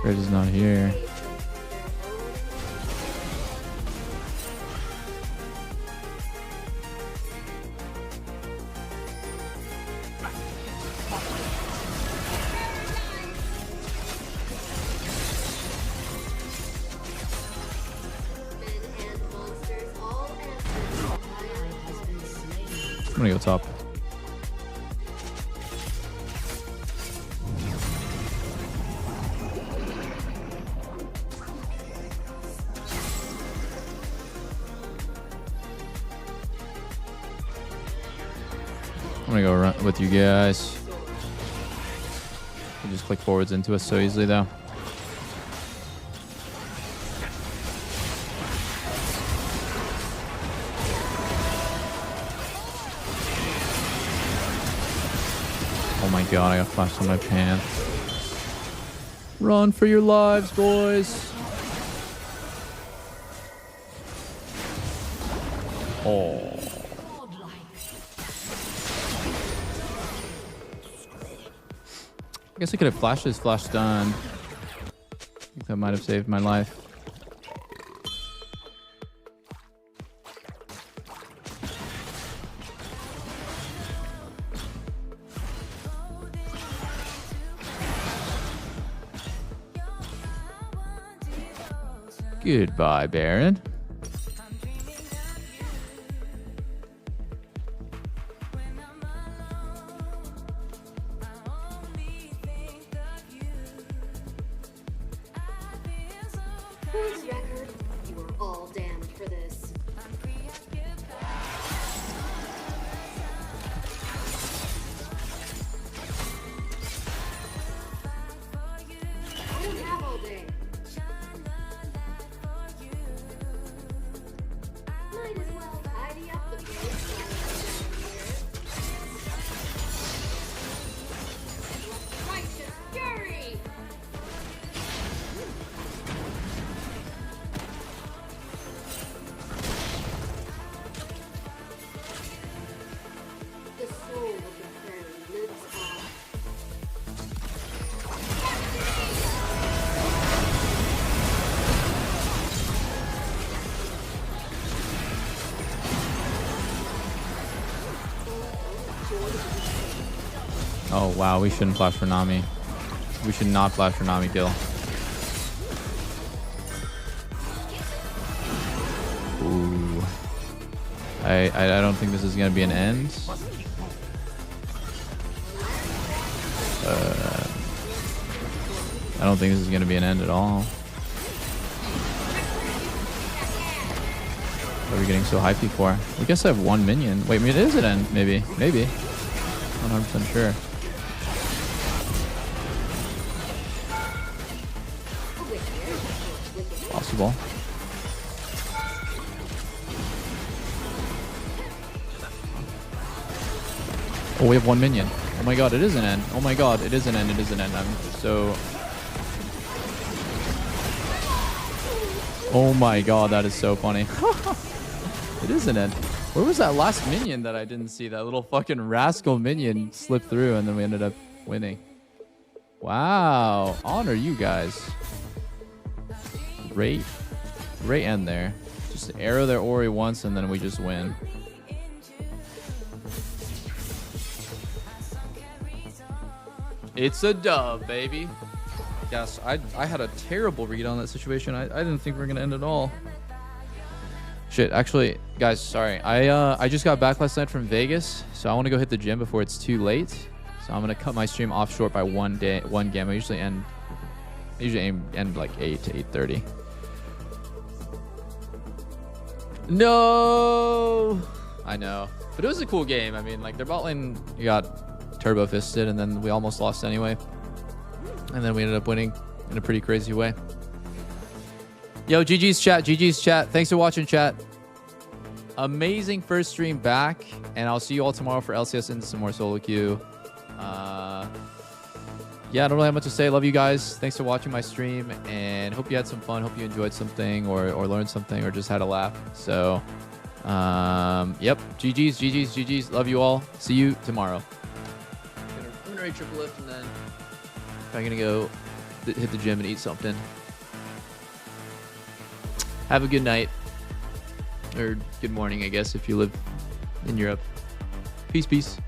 Red is not here. I'm gonna go top. I'm gonna go run with you guys. You just click forwards into us so easily though. Oh my god, I got flashed on my pants. Run for your lives, boys. Oh. I guess I could have flashed his flash stun. I think that might have saved my life. Goodbye, Baron. Whose record? You are all damned for this. I don't have all day. Might as well tidy up the place while I'm down here. Righteous fury! The soul of the prairie lives on. Oh wow, we shouldn't flash for Nami. We should not flash for Nami kill. Ooh. I don't think this is gonna be an end. I don't think this is gonna be an end at all. What are we getting so hypey for? We guess I have 1 minion. Wait, maybe it is an end. Maybe. 100% sure. Possible. Oh, we have 1 minion. Oh my god, it is an end. Oh my god, it is an end. It is an end. I'm so... Oh my god, that is so funny. It is an end. Where was that last minion that I didn't see? That little fucking rascal minion slipped through and then we ended up winning. Wow. Honor you guys. Great end there. Just arrow their Ori once and then we just win. It's a dub, baby. Yes, I had a terrible read on that situation. I didn't think we were gonna end at all. Shit, actually, guys, sorry. I just got back last night from Vegas, so I want to go hit the gym before it's too late. So I'm gonna cut my stream off short by one game. I usually end like 8 to 8:30. No, I know, but it was a cool game. I mean, like their bot lane got turbo fisted, and then we almost lost anyway, and then we ended up winning in a pretty crazy way. Yo, GG's chat. Thanks for watching, chat. Amazing first stream back, and I'll see you all tomorrow for LCS and some more solo queue. Yeah, I don't really have much to say. Love you guys. Thanks for watching my stream, and hope you had some fun. Hope you enjoyed something or learned something or just had a laugh. So, yep. GG's. Love you all. See you tomorrow. I'm gonna triple lift, and then I'm gonna go hit the gym and eat something. Have a good night. Or good morning, I guess, if you live in Europe. Peace.